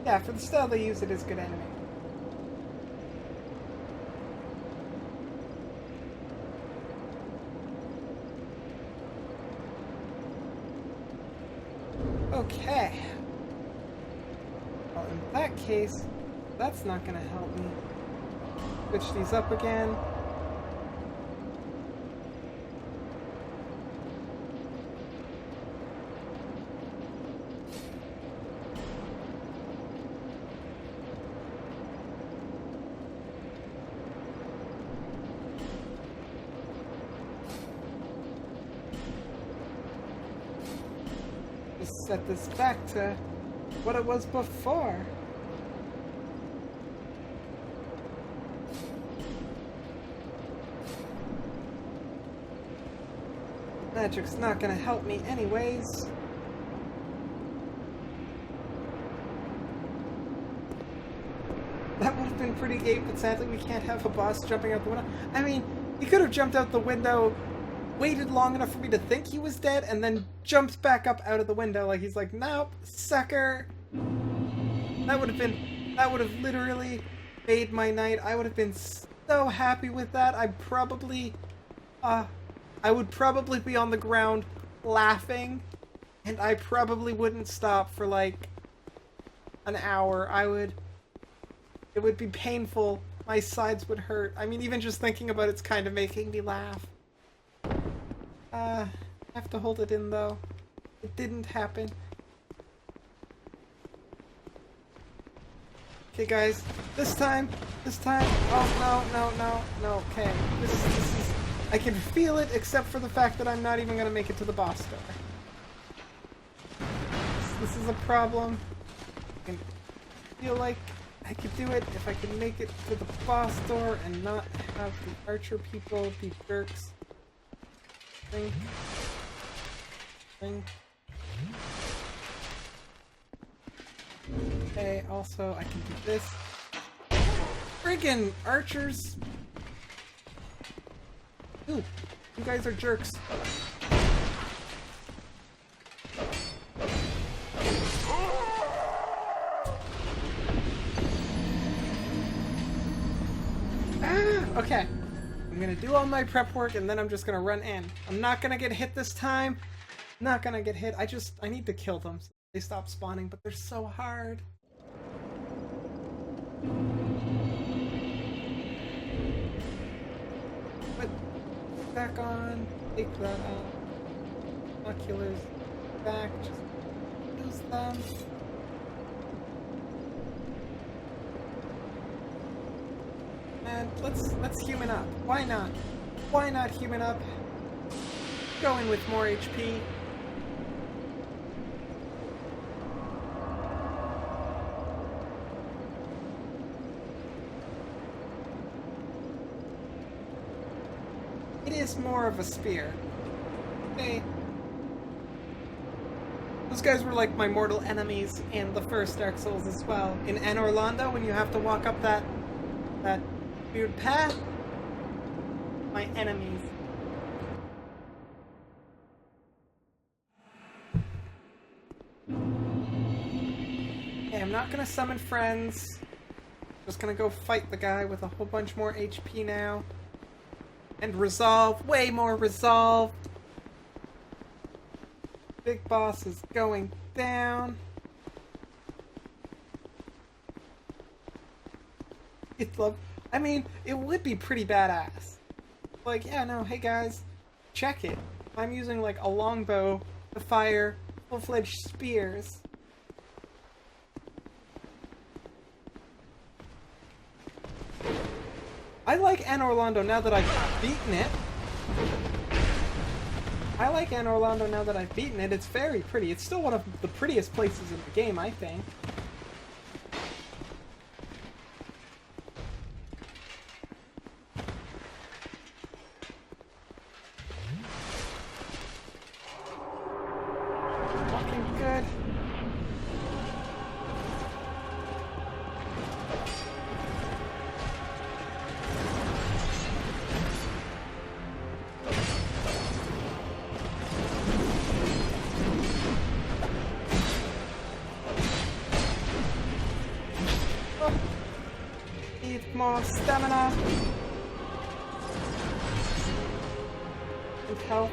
Yeah, for the style they use, it is good enemy. Okay. Well, in that case, that's not gonna help me. Switch these up again. Just set this back to what it was before. Magic's not gonna help me anyways. That would have been pretty great, but sadly we can't have a boss jumping out the window. I mean, he could have jumped out the window, waited long enough for me to think he was dead, and then jumped back up out of the window like he's like, nope, sucker. That would have literally made my night. I would have been so happy with that. I would probably be on the ground laughing, and I probably wouldn't stop for like an hour. It would be painful. My sides would hurt. I mean, even just thinking about it's kind of making me laugh. I have to hold it in though. It didn't happen. Okay guys, this time, oh no, okay. This is, I can feel it except for the fact that I'm not even gonna make it to the boss door. This is a problem. I can feel like I could do it if I could make it to the boss door and not have the archer people be jerks. Ring. Okay, also I can do this. Friggin' archers! Ooh, you guys are jerks. Okay. I'm gonna do all my prep work and then I'm just gonna run in. I'm not gonna get hit this time. Not gonna get hit. I need to kill them so they stop spawning, but they're so hard. Put back on. Take that out. Oculars back. Just use them. And let's human up. Why not? Why not human up? Go in with more HP. It is more of a spear. Okay. Those guys were like my mortal enemies in the first Dark Souls as well. In Alonne, when you have to walk up that weird path, my enemies. Okay, I'm not gonna summon friends. Just gonna go fight the guy with a whole bunch more HP now. And resolve, way more resolve. Big boss is going down. I mean, it would be pretty badass. Like, yeah, no, hey guys, check it. I'm using like a longbow to fire full-fledged spears. I like Alonne now that I've beaten it. I like Alonne now that I've beaten it. It's very pretty. It's still one of the prettiest places in the game, I think. Oh, stamina. And health.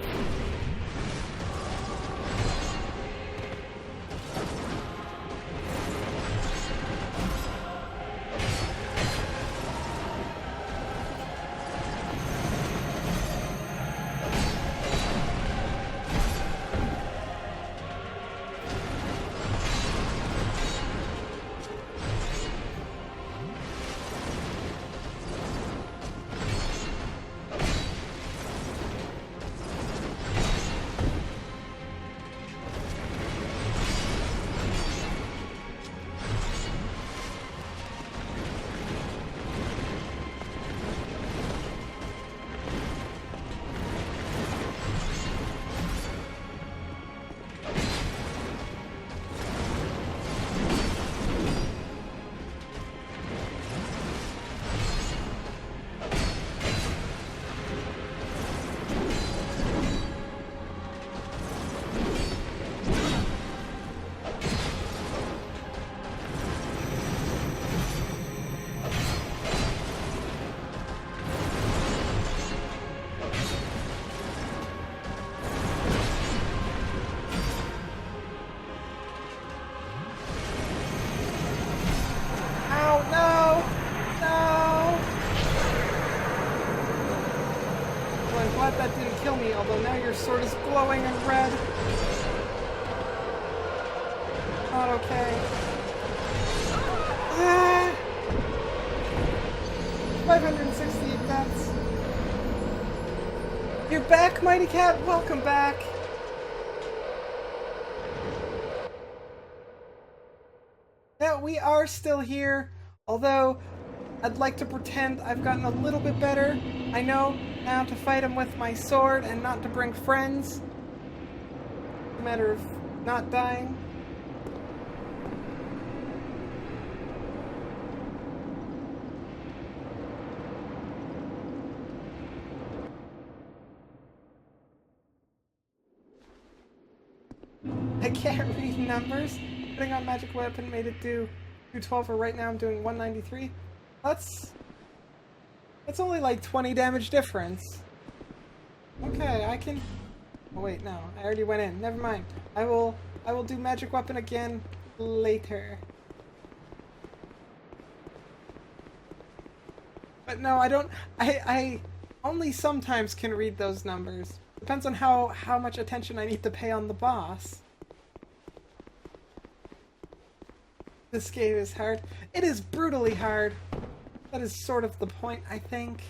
That didn't kill me, although now your sword is glowing in red. Not okay. Ah! 568 deaths. You're back, Mighty Cat. Welcome back. Yeah, we are still here, although I'd like to pretend I've gotten a little bit better. I know now to fight him with my sword and not to bring friends. It's a matter of not dying. I can't read numbers. Putting on magic weapon made it do 212, or right now I'm doing 193. That's only like 20 damage difference. Okay, I can... Oh wait, no. I already went in. Never mind. I will do magic weapon again later. But no, I don't... I only sometimes can read those numbers. Depends on how much attention I need to pay on the boss. This game is hard. It is brutally hard. That is sort of the point, I think.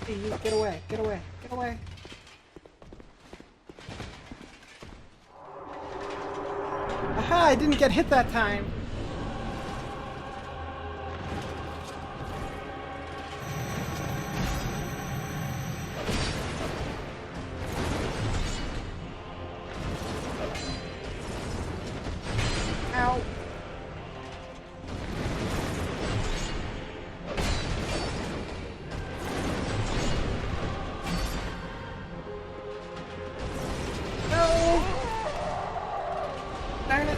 Hey, you get away, get away, get away. Aha, I didn't get hit that time. Ow. No! Darn it.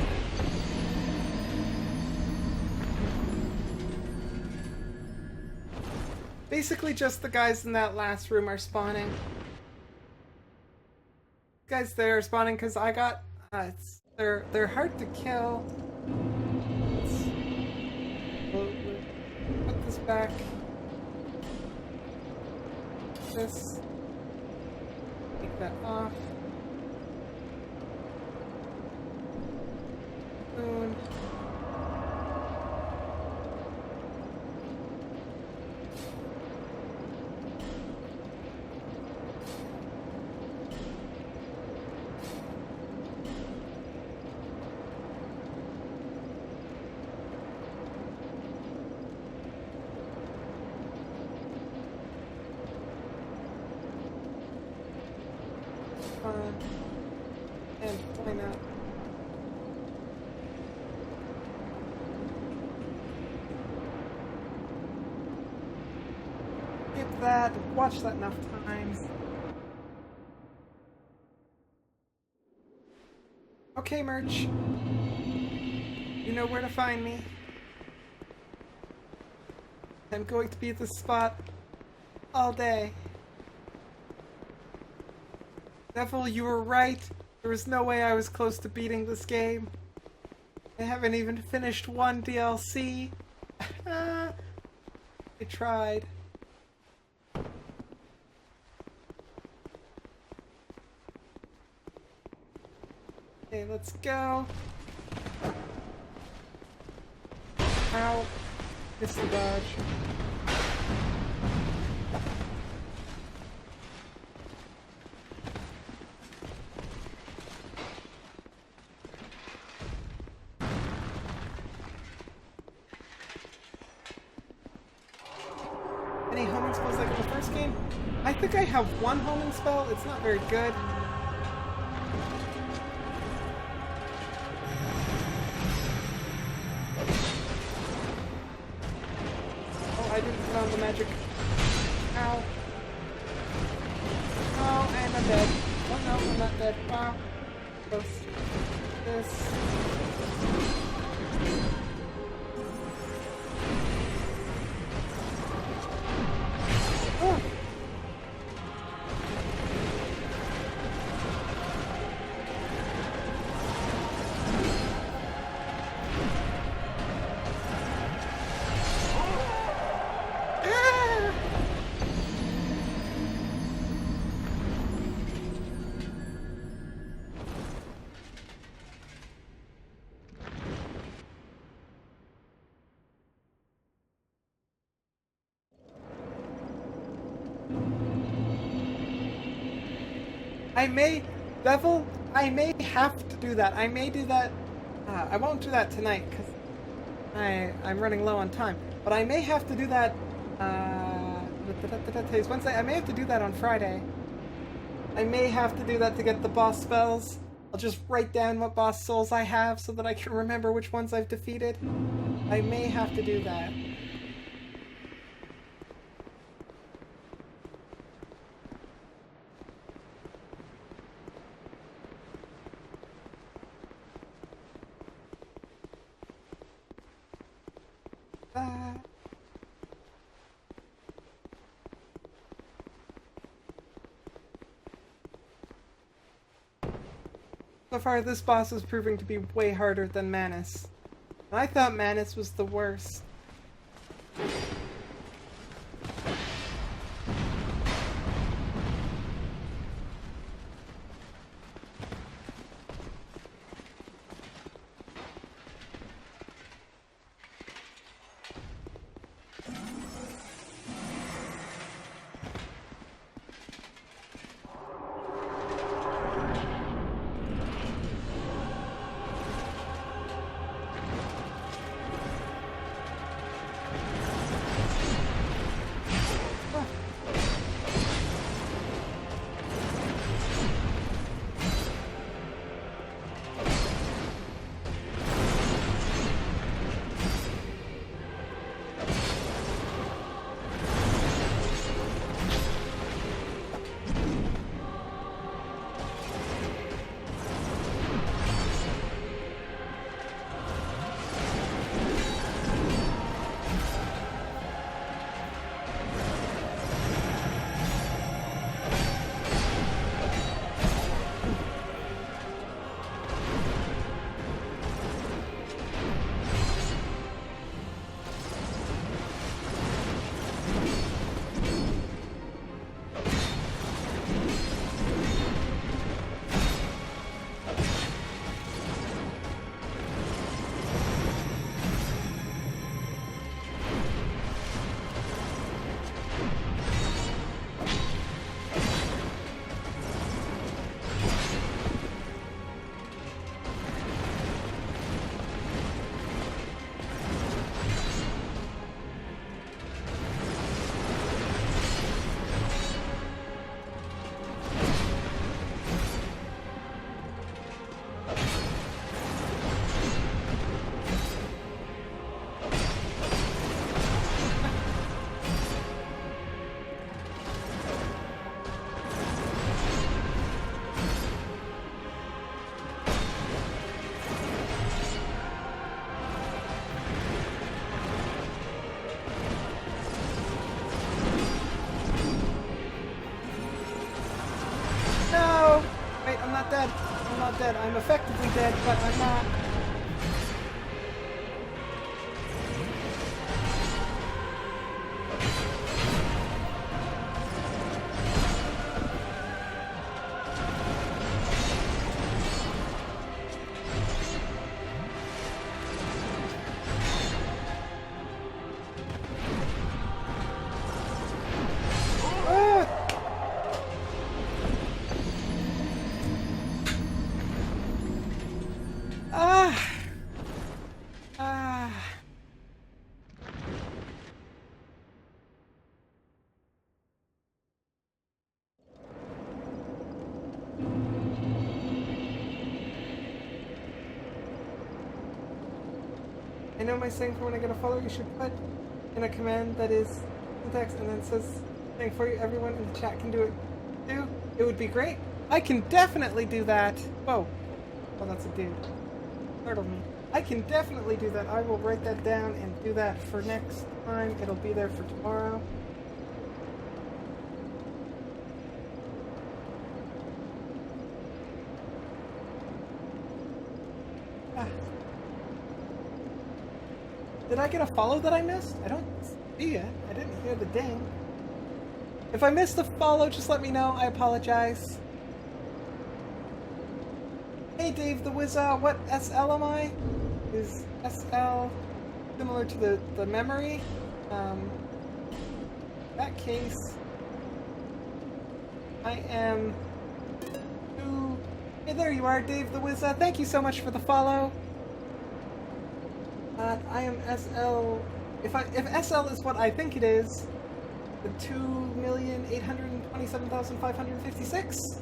Basically just the guys in that last room are spawning. Guys there are spawning because I got... They're hard to kill. We'll put this back. This. Take that off. Spoon. And why not? skip that, watch that enough times. Okay, merch. You know where to find me. I'm going to be at this spot all day. Devil, you were right. There was no way I was close to beating this game. I haven't even finished one DLC. I tried. Okay, let's go. Ow. Missed the dodge. Any homing spells like in the first game? I think I have one homing spell. It's not very good. Oh, I didn't put on the magic. Ow. Oh, and I'm dead. Oh no, I'm not dead. Wow. Close. This. Oh. Ah. Devil, I may have to do that. I may do that. I won't do that tonight because I'm running low on time. But I may have to do that. Today's Wednesday. I may have to do that on Friday. I may have to do that to get the boss spells. I'll just write down what boss souls I have so that I can remember which ones I've defeated. I may have to do that. So far, this boss is proving to be way harder than Manus. And I thought Manus was the worst. not dead. I'm not dead. I'm effectively dead, but I'm not. I know my saying for when I get a follow, you should put in a command that is syntax and then says saying for you, everyone in the chat can do it too. It would be great. I can definitely do that. Whoa. Oh, that's a dude. Startled me. I can definitely do that. I will write that down and do that for next time. It'll be there for tomorrow. Did I get a follow that I missed? I don't see it. I didn't hear the ding. If I missed the follow, just let me know. I apologize. Hey Dave the Wizza, what SL am I? Is SL similar to the memory? In that case, I am... Ooh. Hey, there you are, Dave the Wizza. Thank you so much for the follow. I am SL. If SL is what I think it is, the 2,827,556.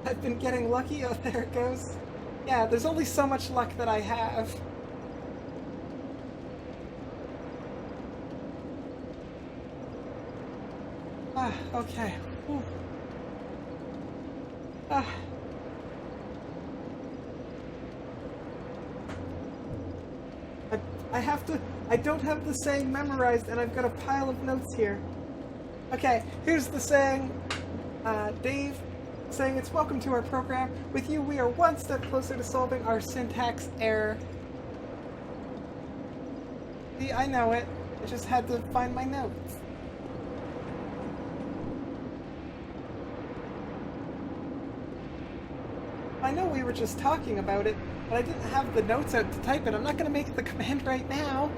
I've been getting lucky. Oh, there it goes. Yeah, there's only so much luck that I have. Okay. Ooh. I have to... I don't have the saying memorized, and I've got a pile of notes here. Okay, here's the saying. Dave saying it's welcome to our program. With you, we are one step closer to solving our syntax error. See, I know it. I just had to find my notes. I know we were just talking about it, but I didn't have the notes out to type it. I'm not going to make the command right now.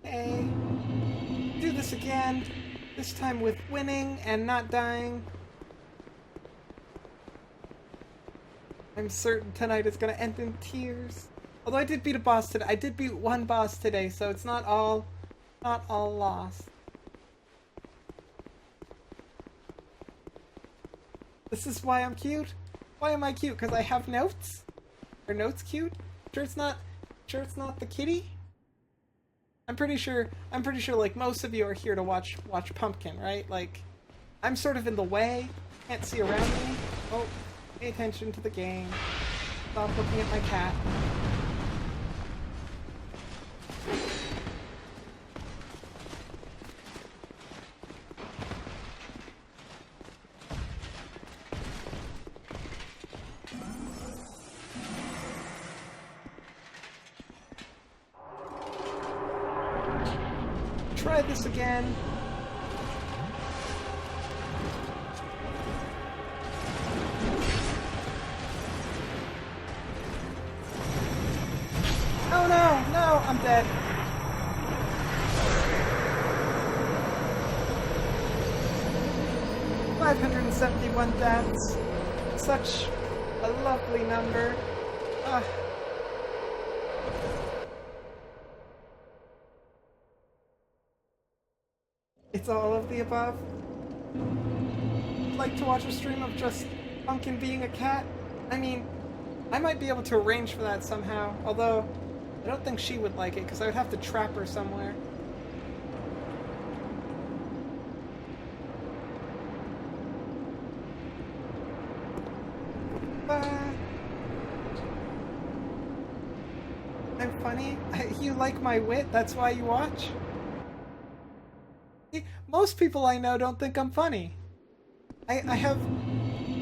Okay. Do this again. This time with winning and not dying. I'm certain tonight is going to end in tears. Although I did beat a boss today. I did beat one boss today, so it's not all lost. This is why I'm cute? Why am I cute? Because I have notes? Are notes cute? Sure it's not the kitty? I'm pretty sure like most of you are here to watch Pumpkin, right? Like, I'm sort of in the way. Can't see around me. Oh, pay attention to the game. Stop looking at my cat. Try this again. Oh no, I'm dead. $571 deaths. Such a lovely number. It's all of the above. I'd like to watch a stream of just Pumpkin being a cat. I mean, I might be able to arrange for that somehow, although I don't think she would like it because I would have to trap her somewhere. funny? You like my wit? That's why you watch? See, most people I know don't think I'm funny. I have...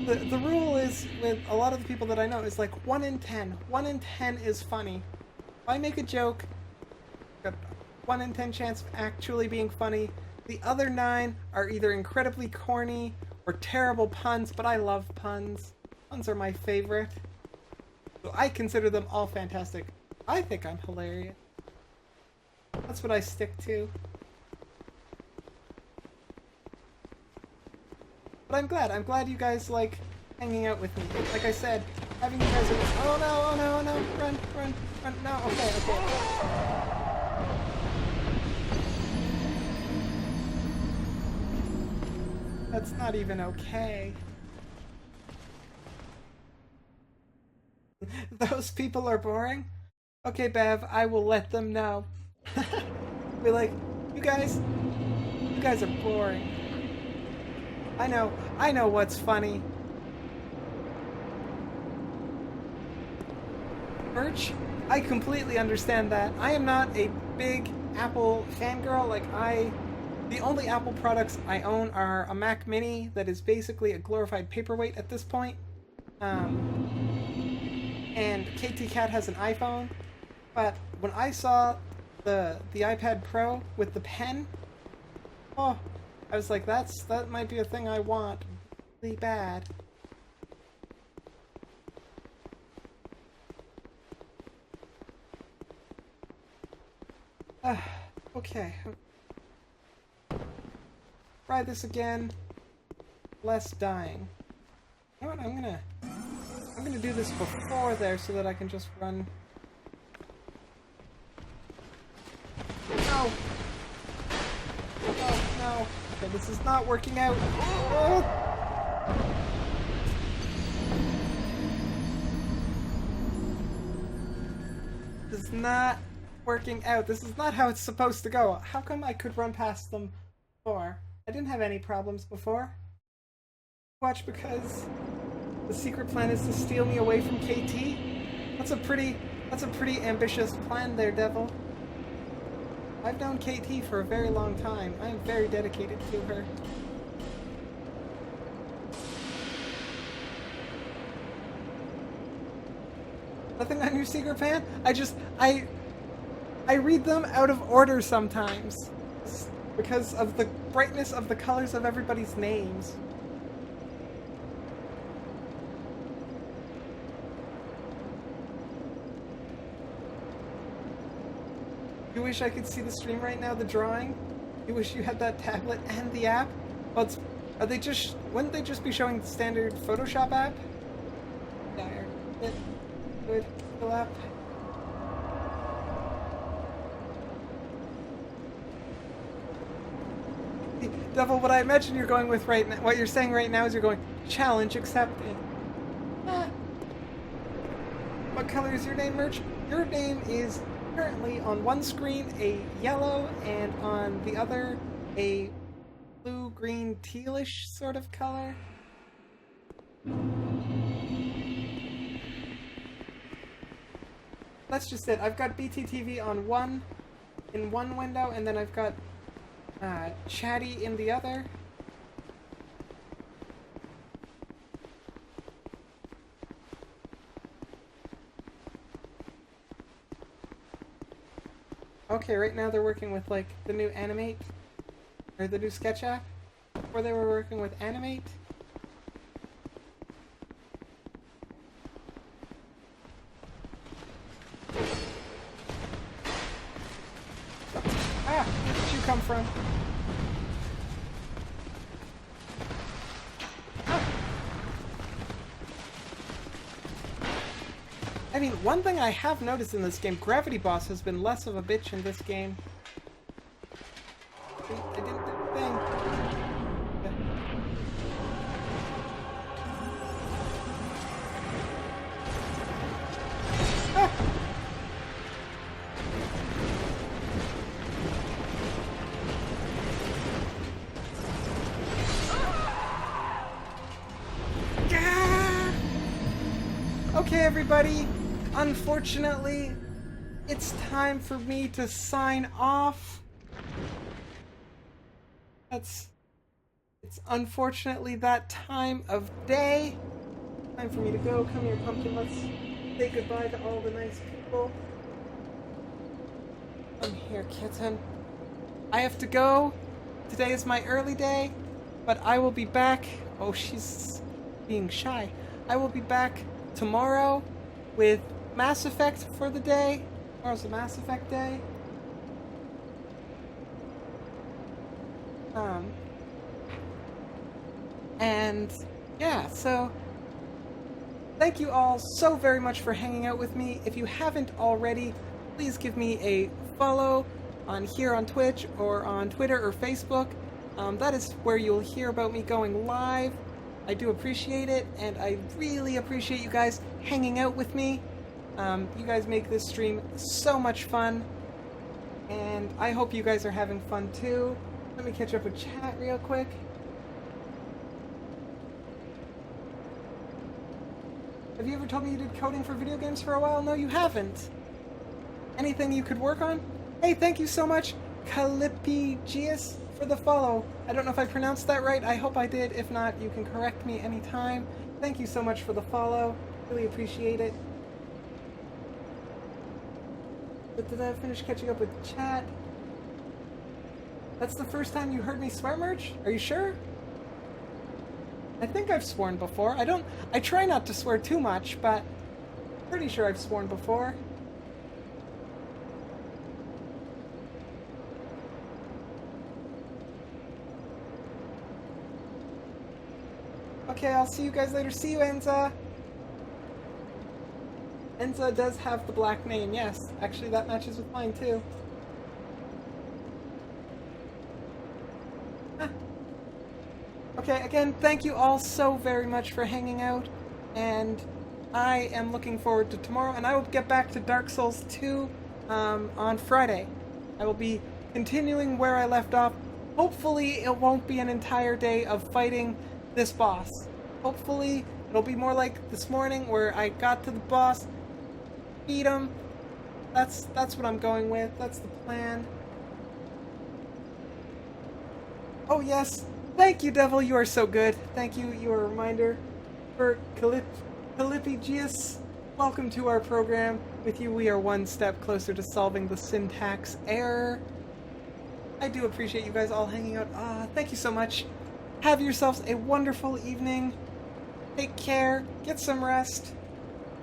The rule is, with a lot of the people that I know, is like 1 in 10. 1 in 10 is funny. If I make a joke, got 1 in 10 chance of actually being funny. The other 9 are either incredibly corny or terrible puns, but I love puns. Puns are my favorite. So I consider them all fantastic. I think I'm hilarious. That's what I stick to. But I'm glad you guys like hanging out with me. Like I said, having you guys oh no, oh no, oh no, run, no, okay. That's not even okay. Those people are boring? Okay, Bev, I will let them know. Be like, you guys are boring. I know what's funny. Birch, I completely understand that. I am not a big Apple fangirl. The only Apple products I own are a Mac Mini that is basically a glorified paperweight at this point. And KT Cat has an iPhone. But when I saw the iPad Pro with the pen, oh, I was like, that might be a thing I want really bad. Okay. Try this again. Less dying. You know what? I'm gonna do this before there so that I can just run. No. Oh, no. Okay, this is not working out. Oh. This is not working out. This is not how it's supposed to go. How come I could run past them before? I didn't have any problems before. Watch, because the secret plan is to steal me away from KT? That's a pretty ambitious plan there, Devil. I've known KT for a very long time. I am very dedicated to her. Nothing on your secret plan? I read them out of order sometimes. Because of the brightness of the colors of everybody's names. You wish I could see the stream right now, the drawing? You wish you had that tablet and the app? Well, wouldn't they just be showing the standard Photoshop app? Dire. Good. Still app. Devil, what I imagine you're going with right now, what you're saying right now is you're going, challenge accepted. Ah. What color is your name, Merch? Your name is currently on one screen a yellow and on the other a blue, green, tealish sort of color. That's just it. I've got BTTV on in one window, and then I've got Chatty in the other. Okay, right now they're working with like the new Animate, or the new Sketch app, before they were working with Animate. Ah, where did you come from? I mean, one thing I have noticed in this game, Gravity Boss has been less of a bitch in this game. I didn't do the thing. Ah! Ah! Okay, everybody. Unfortunately, it's time for me to sign off. It's unfortunately that time of day. Time for me to go. Come here, Pumpkin. Let's say goodbye to all the nice people. Come here, kitten. I have to go. Today is my early day, but I will be back. Oh, she's being shy. I will be back tomorrow with Mass Effect for the day. Tomorrow's the Mass Effect day. And yeah, so thank you all so very much for hanging out with me. If you haven't already, please give me a follow on here on Twitch or on Twitter or Facebook. That is where you'll hear about me going live. I do appreciate it, and I really appreciate you guys hanging out with me. You guys make this stream so much fun, and I hope you guys are having fun too. Let me catch up with chat real quick. Have you ever told me you did coding for video games for a while? No, you haven't. Anything you could work on? Hey, thank you so much, Calipigius, for the follow. I don't know if I pronounced that right. I hope I did. If not, you can correct me anytime. Thank you so much for the follow. Really appreciate it. But did I finish catching up with chat? That's the first time you heard me swear merch? Are you sure? I think I've sworn before. I try not to swear too much, but I'm pretty sure I've sworn before. Okay, I'll see you guys later. See you, Enza. Enza does have the black name, yes. Actually, that matches with mine, too. Okay, again, thank you all so very much for hanging out, and I am looking forward to tomorrow, and I will get back to Dark Souls 2 on Friday. I will be continuing where I left off. Hopefully, it won't be an entire day of fighting this boss. Hopefully, it'll be more like this morning, where I got to the boss, beat him. That's what I'm going with. That's the plan. Oh, yes. Thank you, Devil. You are so good. Thank you. You are a reminder. For Calipigius, welcome to our program. With you, we are one step closer to solving the syntax error. I do appreciate you guys all hanging out. Thank you so much. Have yourselves a wonderful evening. Take care. Get some rest.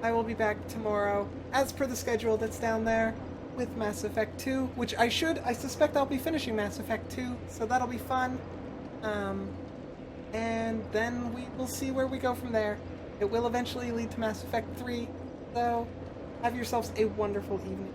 I will be back tomorrow, as per the schedule that's down there, with Mass Effect 2, which I suspect I'll be finishing Mass Effect 2, so that'll be fun. And then we will see where we go from there. It will eventually lead to Mass Effect 3, so have yourselves a wonderful evening.